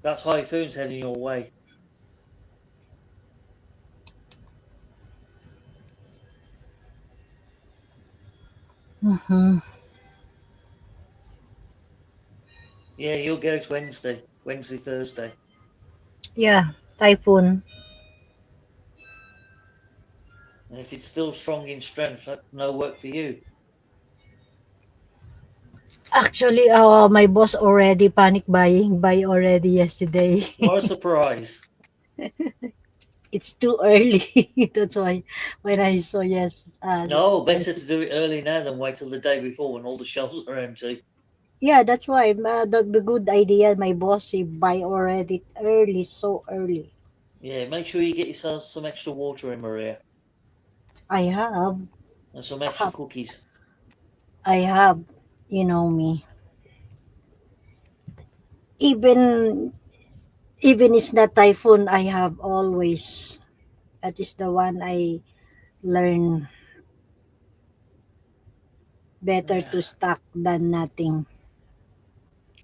That typhoon's heading your way. Mm-hmm. Yeah, you'll get it Wednesday, Thursday. Yeah, typhoon. And if it's still strong in strength, no work for you. Actually, my boss already panic buying. Buy already yesterday. What a surprise. It's too early. That's why when I saw no, better to do it early now than wait till the day before when all the shelves are empty. Yeah, that's why the good idea. My boss he buy already early, so early. Yeah, make sure you get yourself some extra water in, Maria. I have. And some extra cookies. I have. You know me. Even it's not typhoon, I have always. That is the one I learn. Better to stock than nothing.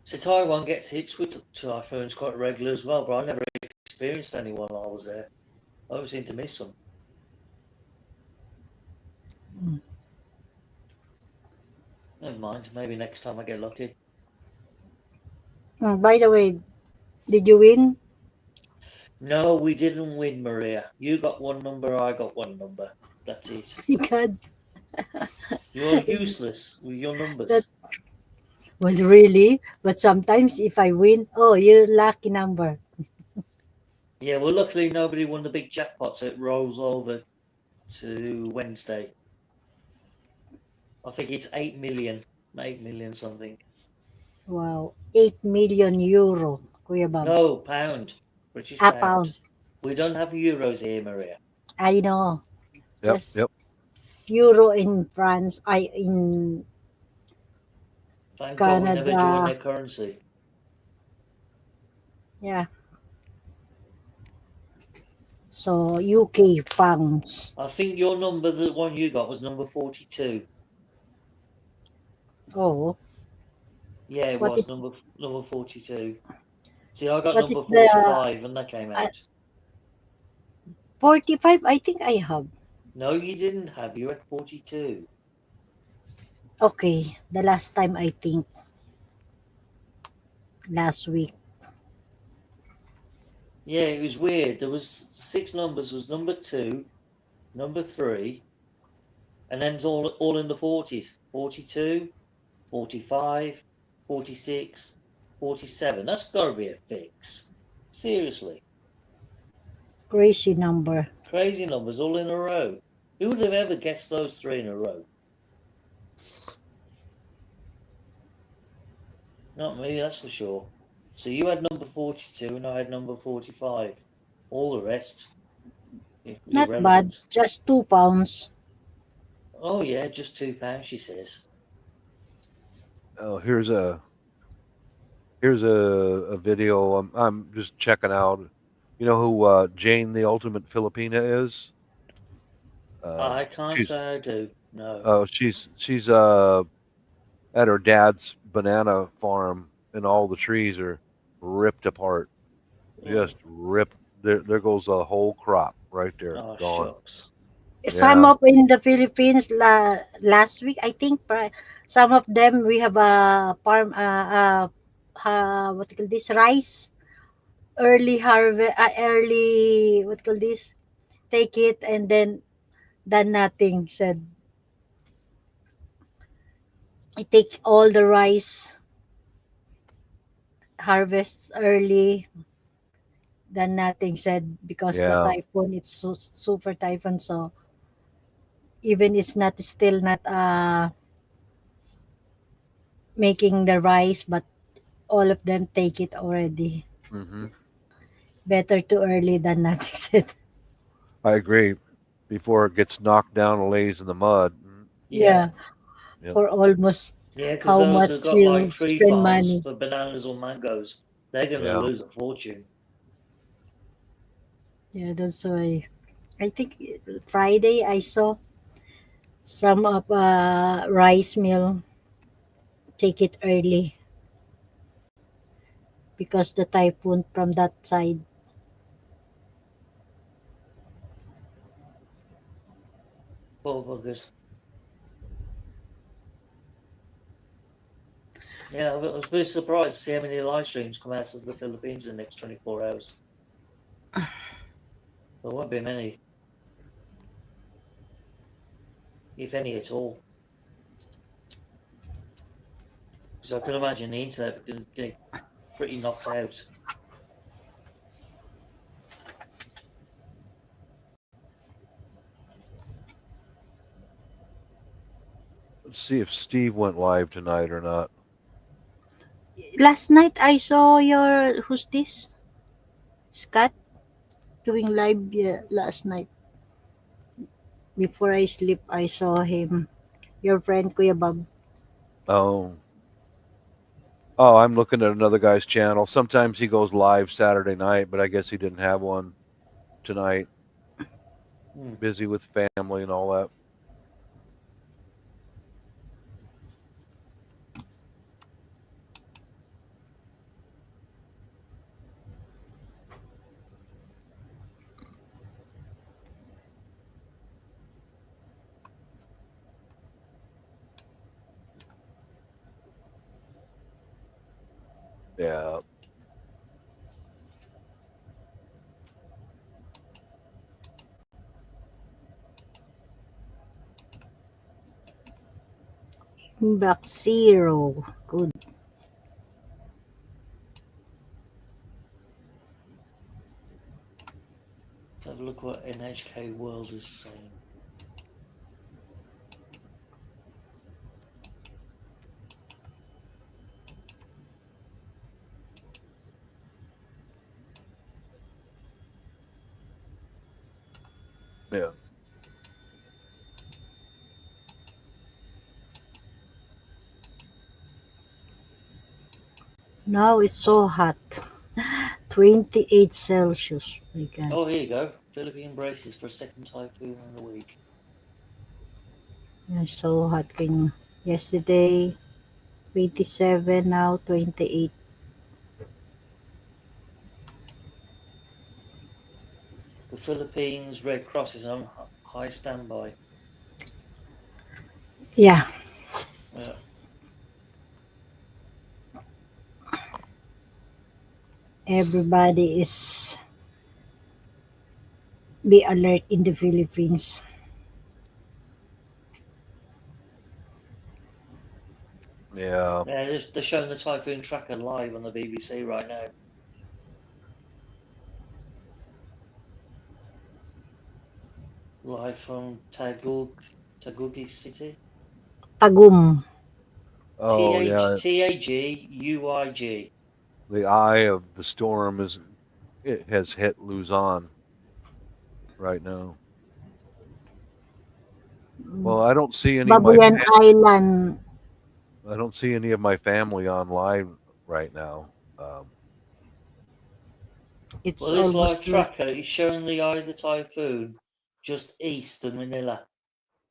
So Taiwan gets hits with typhoons quite regular as well, but I never experienced any while I was there. I always seem to miss them. Never mind. Maybe next time I get lucky. By the way, did you win? No, we didn't win, Maria. You got one number, I got one number. That's it. God. You're useless with your numbers. That was really, but sometimes if I win, oh, you're lucky number. Yeah, well, luckily nobody won the big jackpot, so it rolls over to Wednesday. I think it's 8 million. 8 million something. Wow, 8 million euro, Kuya Bob. No, pound. British pounds. pound. We don't have euros here, Maria. I know. Yep, Just yep. euro in France, in Thank God we never joined Canada. their currency. Yeah. So UK pounds. I think your number, the one you got, was number 42. Oh, Yeah, it What was is- number 42. See, I got What number is the- 45 when that came out. 45, I think I have. No, you didn't have. You had 42. Okay, the last time I think. Last week. Yeah, it was weird. There was 6 numbers. Was number 2, number 3, and then it's all in the 40s. 42, 45, 46, 47. That's got to be a fix. Seriously. Crazy number. Crazy numbers all in a row. Who would have ever guessed those 3 in a row? Not me, that's for sure. So you had number 42 and I had number 45. All the rest. Not bad. Irrelevant. Just 2 pounds. Oh yeah, just £2, she says. Oh, here's a video. I'm just checking out. You know who Jane the Ultimate Filipina is? I can't she's- say I do. No. Oh, she's at her dad's banana farm, and all the trees are ripped apart. Just ripped. There goes a whole crop right there. Oh, gone. shucks. Some of in the Philippines last week, I think. Some of them we have a farm. What do you call this? Rice. Early harvest. Early. What do you call this? Take it and then done nothing. Said. I take all the rice. Harvests early. Done nothing. Said because the typhoon. It's super typhoon. So even it's not still not making the rice, but all of them take it already. Mm-hmm. Better too early than nothing. Said. I agree. Before it gets knocked down and lays in the mud. Yeah. Yep. For almost Yeah, because how those much who've got you like tree spend farms money. for bananas or mangoes, they're going to lose a fortune. Yeah, that's why. I think Friday I saw some of rice mill take it early because the typhoon from that side. Poor buggers. Yeah, I was very surprised to see how many live streams come out of the Philippines in the next 24 hours. There won't be many. If any at all. Because I can imagine the internet would get pretty knocked out. Let's see if Steve went live tonight or not. Last night I saw who's this? Scott doing live last night. Before I sleep, I saw him. Your friend Kuya Bob. Oh. Oh, I'm looking at another guy's channel. Sometimes he goes live Saturday night, but I guess he didn't have one tonight. Busy with family and all that. Yeah. Back zero. Good. Have a look what NHK World is saying. Yeah. Now it's so hot. 28 Celsius. My God. Oh, here you go. Philippine braces for a second typhoon in the week. It's so hot. Yesterday, 27, now 28. The Philippines Red Cross is on high standby. Yeah. Yeah. Everybody is be alert in the Philippines. Yeah. Yeah, they're showing the typhoon tracker live on the BBC right now. Live from Taguig City. Tagum. Oh, yeah. Taguig. The eye of the storm it has hit Luzon right now. Well, I don't see any of my Babuyan Island. I don't see any of my family online right now. It's Well, this almost live tracker is showing the eye of the typhoon just east of Manila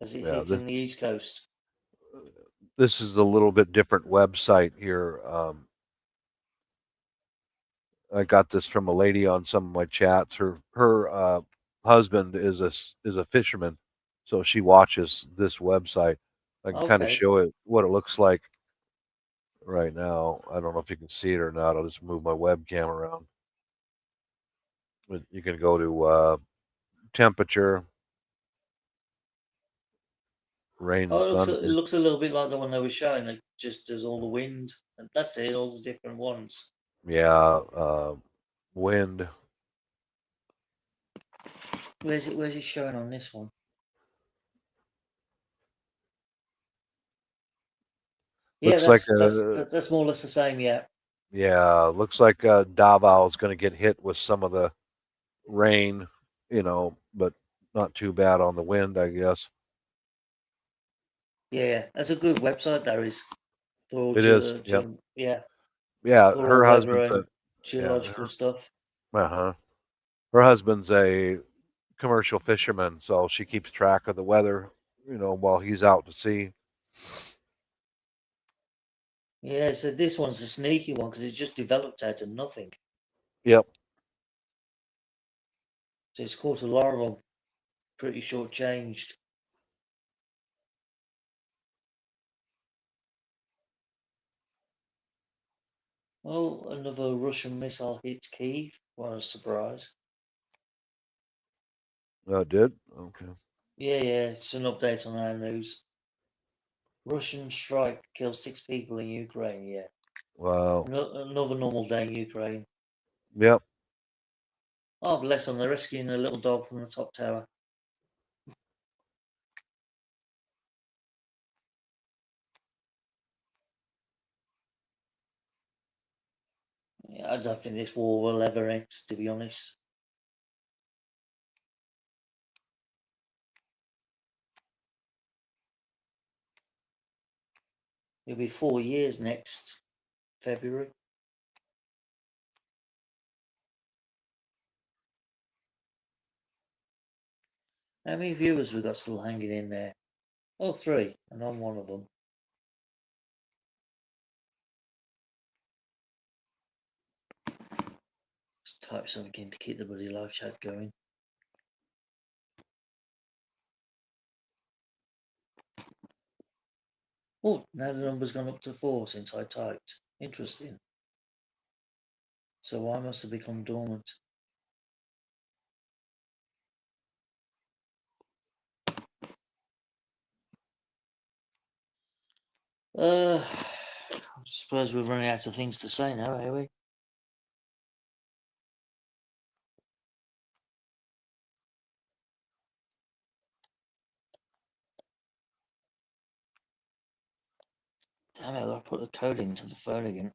as it hits in the east coast. This is a little bit different website here. I got this from a lady on some of my chats. Her husband is a fisherman, so she watches this website. I can kind of Okay. show it what it looks like right now. I don't know if you can see it or not. I'll just move my webcam around. But you can go to temperature, rain, Oh, thunder. it looks a little bit like the one they were showing. It just does all the wind, and that's it. All the different ones. Yeah, wind. Where's it showing on this one? Yeah, Looks like that's more or less the same. Yeah. yeah, looks like Davao is going to get hit with some of the rain, but not too bad on the wind, I guess. Yeah, that's a good website. There is for It is. Yep. yeah. Yeah, For all her weather husband's and a geological stuff. uh-huh. Her husband's a commercial fisherman, so she keeps track of the weather, while he's out to sea. Yeah, so this one's a sneaky one because it just developed out of nothing. Yep. So it's caught a lot of them pretty short-changed. Oh, another Russian missile hit Kyiv. What a surprise. Oh, it did? Okay. Yeah, it's an update on our news. Russian strike kills 6 people in Ukraine, yeah. Wow. Another normal day in Ukraine. Yep. Oh, bless them, they're rescuing a little dog from the top tower. Yeah, I don't think this war will ever end, to be honest. It'll be 4 years next February. How many viewers we got still hanging in there? Oh, 3, and I'm one of them. Just type something in to keep the bloody live chat going. Oh, now the number's gone up to 4 since I typed. Interesting. So I must have become dormant. I suppose we're running out of things to say now, are we? Damn it, I've got to put the code into the phone again.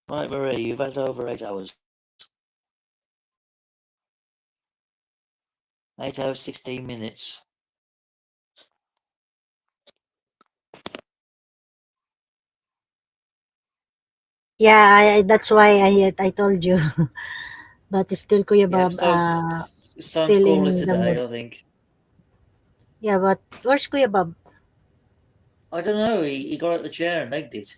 Right, Marie, you've had over 8 hours. 8 hours, 16 minutes. Yeah, that's why I told you. But still, Kuya Yeah, Bob, it's time to still call it in the today, mood. I think. Yeah, but where's Kuya Bob? I don't know, he got out the chair and egged it.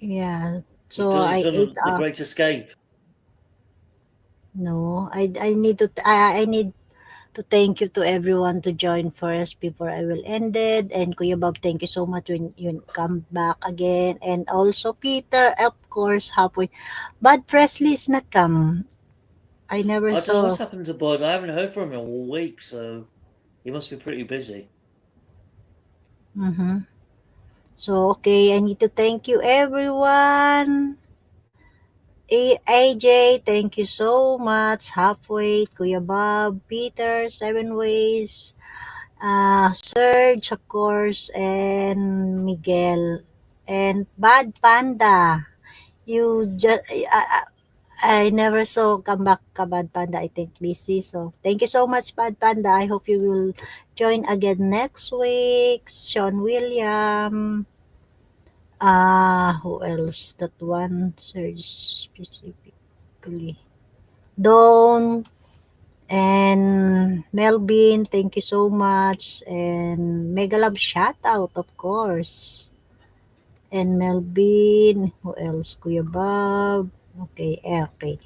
Yeah, He's so done, I ate. the Great Escape. No, I need to I need to thank you to everyone to join first before I will end it. And Kuya Bob, thank you so much when you come back again. And also Peter, of course, halfway. But Presley's not come. I never I don't know saw. what's happened to Bud. I haven't heard from him all week, so he must be pretty busy. Mm-hmm. So okay, I need to thank you everyone. AJ, thank you so much. Halfway, Kuya Bob, Peter, 7 Ways, Serge, of course, and Miguel, and Bad Panda. You just, I never saw come back ka Bad Panda. I think busy. So thank you so much, Bad Panda. I hope you will join again next week. Sean William. Who else? That one, Serge specifically. Dawn and Melvin, thank you so much. And Mega Love shout out, of course. And Melvin, who else? Kuya Bob. Okay, okay.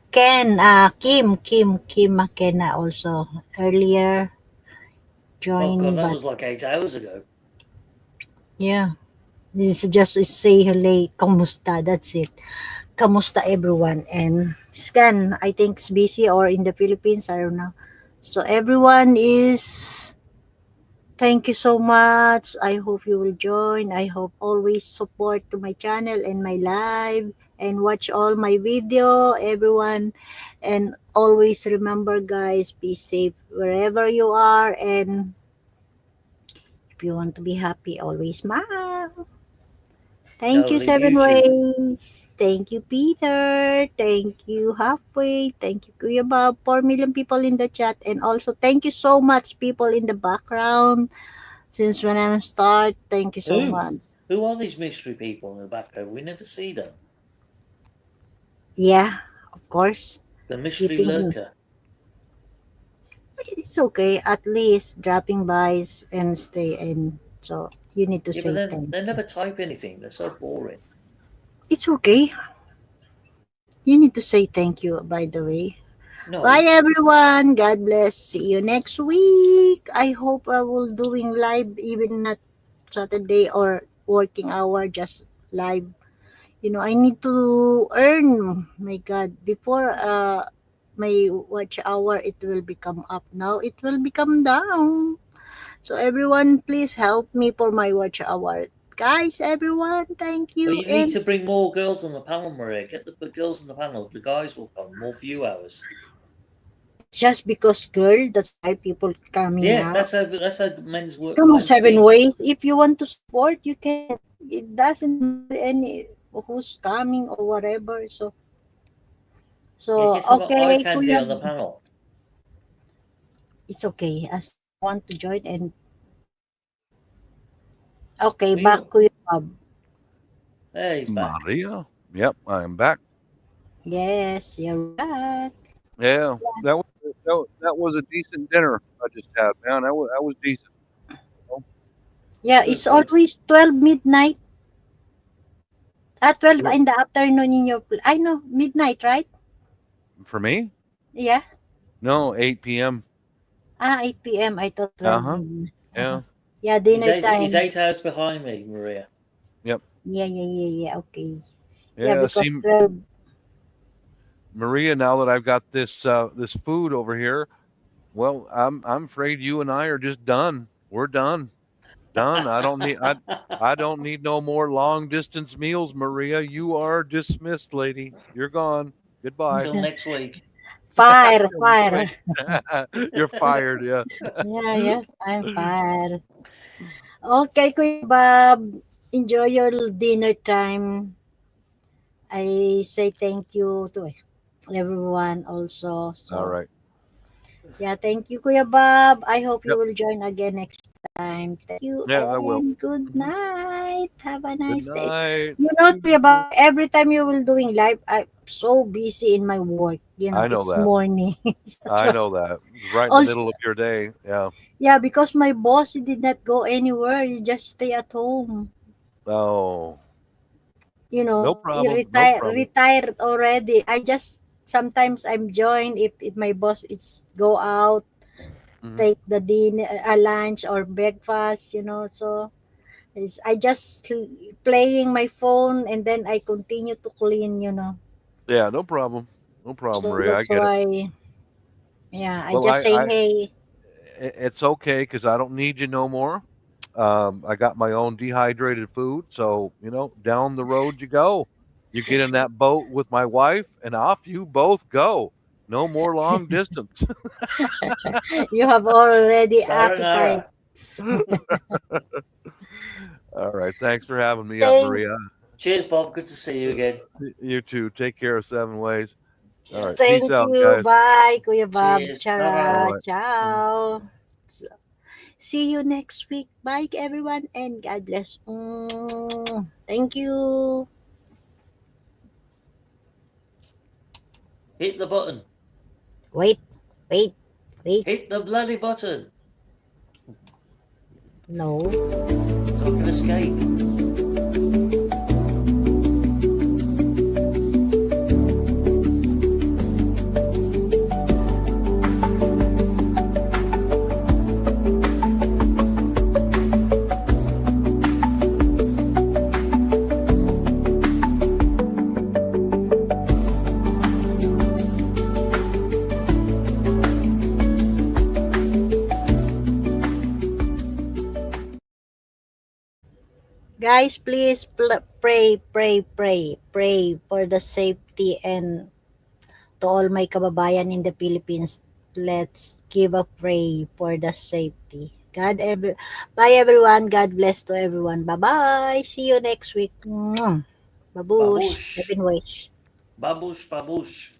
Ken, Kim McKenna also earlier Oh god, joined, that but was like 8 hours ago. yeah, this is just say hello, kamusta, that's it. Kamusta everyone? And Scan, I think is busy or in the Philippines, I don't know. So everyone is, thank you so much. I hope you will join. I hope always support to my channel and my live and watch all my video, everyone. And always remember, guys, be safe wherever you are. And if you want to be happy, always smile. Thank you, Totally 7 Ways. YouTube. Thank you, Peter. Thank you, Halfway. Thank you, Kuya Bob. 4 million people in the chat. And also, thank you so much, people in the background. Since when I start, thank you so much. Who are these mystery people in the background? We never see them. Yeah, of course. The mystery lurker. It's okay. At least dropping by and stay in. So, you need to Yeah, say but thank they you. never type anything. They're so boring. It's okay. You need to say thank you, by the way. No. Bye everyone. God bless. See you next week. I hope I will doing live even not Saturday or working hour, just live. You know, I need to earn. My God, before my watch hour it will become up. Now it will become down. So everyone, please help me for my watch hour. Guys, everyone, thank But you. you need And to bring more girls on the panel, Maria. Get the girls on the panel. The guys will come. More view hours. just because girl, that's why people coming Yeah, now. that's how men's work. Come on, Minds 7 Ways. If you want to support, you can. It doesn't matter any who's coming or whatever. So So, get some eye okay, candy Kuya. on the panel. It's okay. As you want to join and okay, We, back Kuya Bob. there he's back. Maria. Yep, I am back. Yes, you're back. Yeah, that was a decent dinner I just had, man. That was decent. Oh, Yeah, It was it's good. always 12 midnight. 12 What, in the afternoon in your I know, midnight, right? for me? Yeah. No, 8 p.m. 8 p.m. I thought 12 Uh-huh. midnight. Yeah. Yeah, He's dinner he's time. 8 hours behind me, Maria. Yep. Yeah. Okay. Yeah, Yeah. because See, 12. Maria, now that I've got this food over here, well, I'm afraid you and I are just done. We're done. Done. I don't need no more long distance meals, Maria. You are dismissed, lady. You're gone. Goodbye. Until next week. Fire, Till next fire. week. You're fired. Yeah. Yeah, yes, I'm fire. Okay, Kuya Bob. Enjoy your dinner time. I say thank you to everyone also. All So, right. yeah, thank you, Kuya Bob. I hope you Yep. will join again next time. Thank you Yeah, I will. and good Mhm. night. Have a Good nice day. night. You know, You Kuya too. Bob, every time you will doing live, I'm so busy in my work. I know It's that. morning. That's I why. know that. It's right in the Also, middle of your day. Yeah. yeah, because my boss he did not go anywhere. He just stay at home. Oh, no He problem. No problem. retired already. I just sometimes I'm joined if my boss it's go out, Hmm. take the dinner, lunch or breakfast. So I just playing my phone and then I continue to clean. Yeah, no problem. No problem, So Maria. I that's get it. why, yeah, I Well, just say hey. it's okay because I don't need you no more. I got my own dehydrated food, so down the road you go. You get in that boat with my wife, and off you both go. No more long distance. You have already appetite. Sayonara. All right. Thanks for having me up, Thank, Maria. Cheers, Bob. Good to see you again. You too. Take care of Seven Ways. All Yeah. right. Peace thank out, you. guys. Bye, Kuya Bob. Cheers. Bye bye. All Chara. right. Mm. Ciao. See you next week. Bye, everyone, and God bless. Thank you. Hit the button. Wait, wait, wait. Hit the bloody button No. so I can escape. Guys, please pray for the safety and to all my kababayan in the Philippines. Let's give a pray for the safety. Bye everyone. God bless to everyone. Bye bye. See you next week. Babush. Babush. Seven wish. Babush. Babush.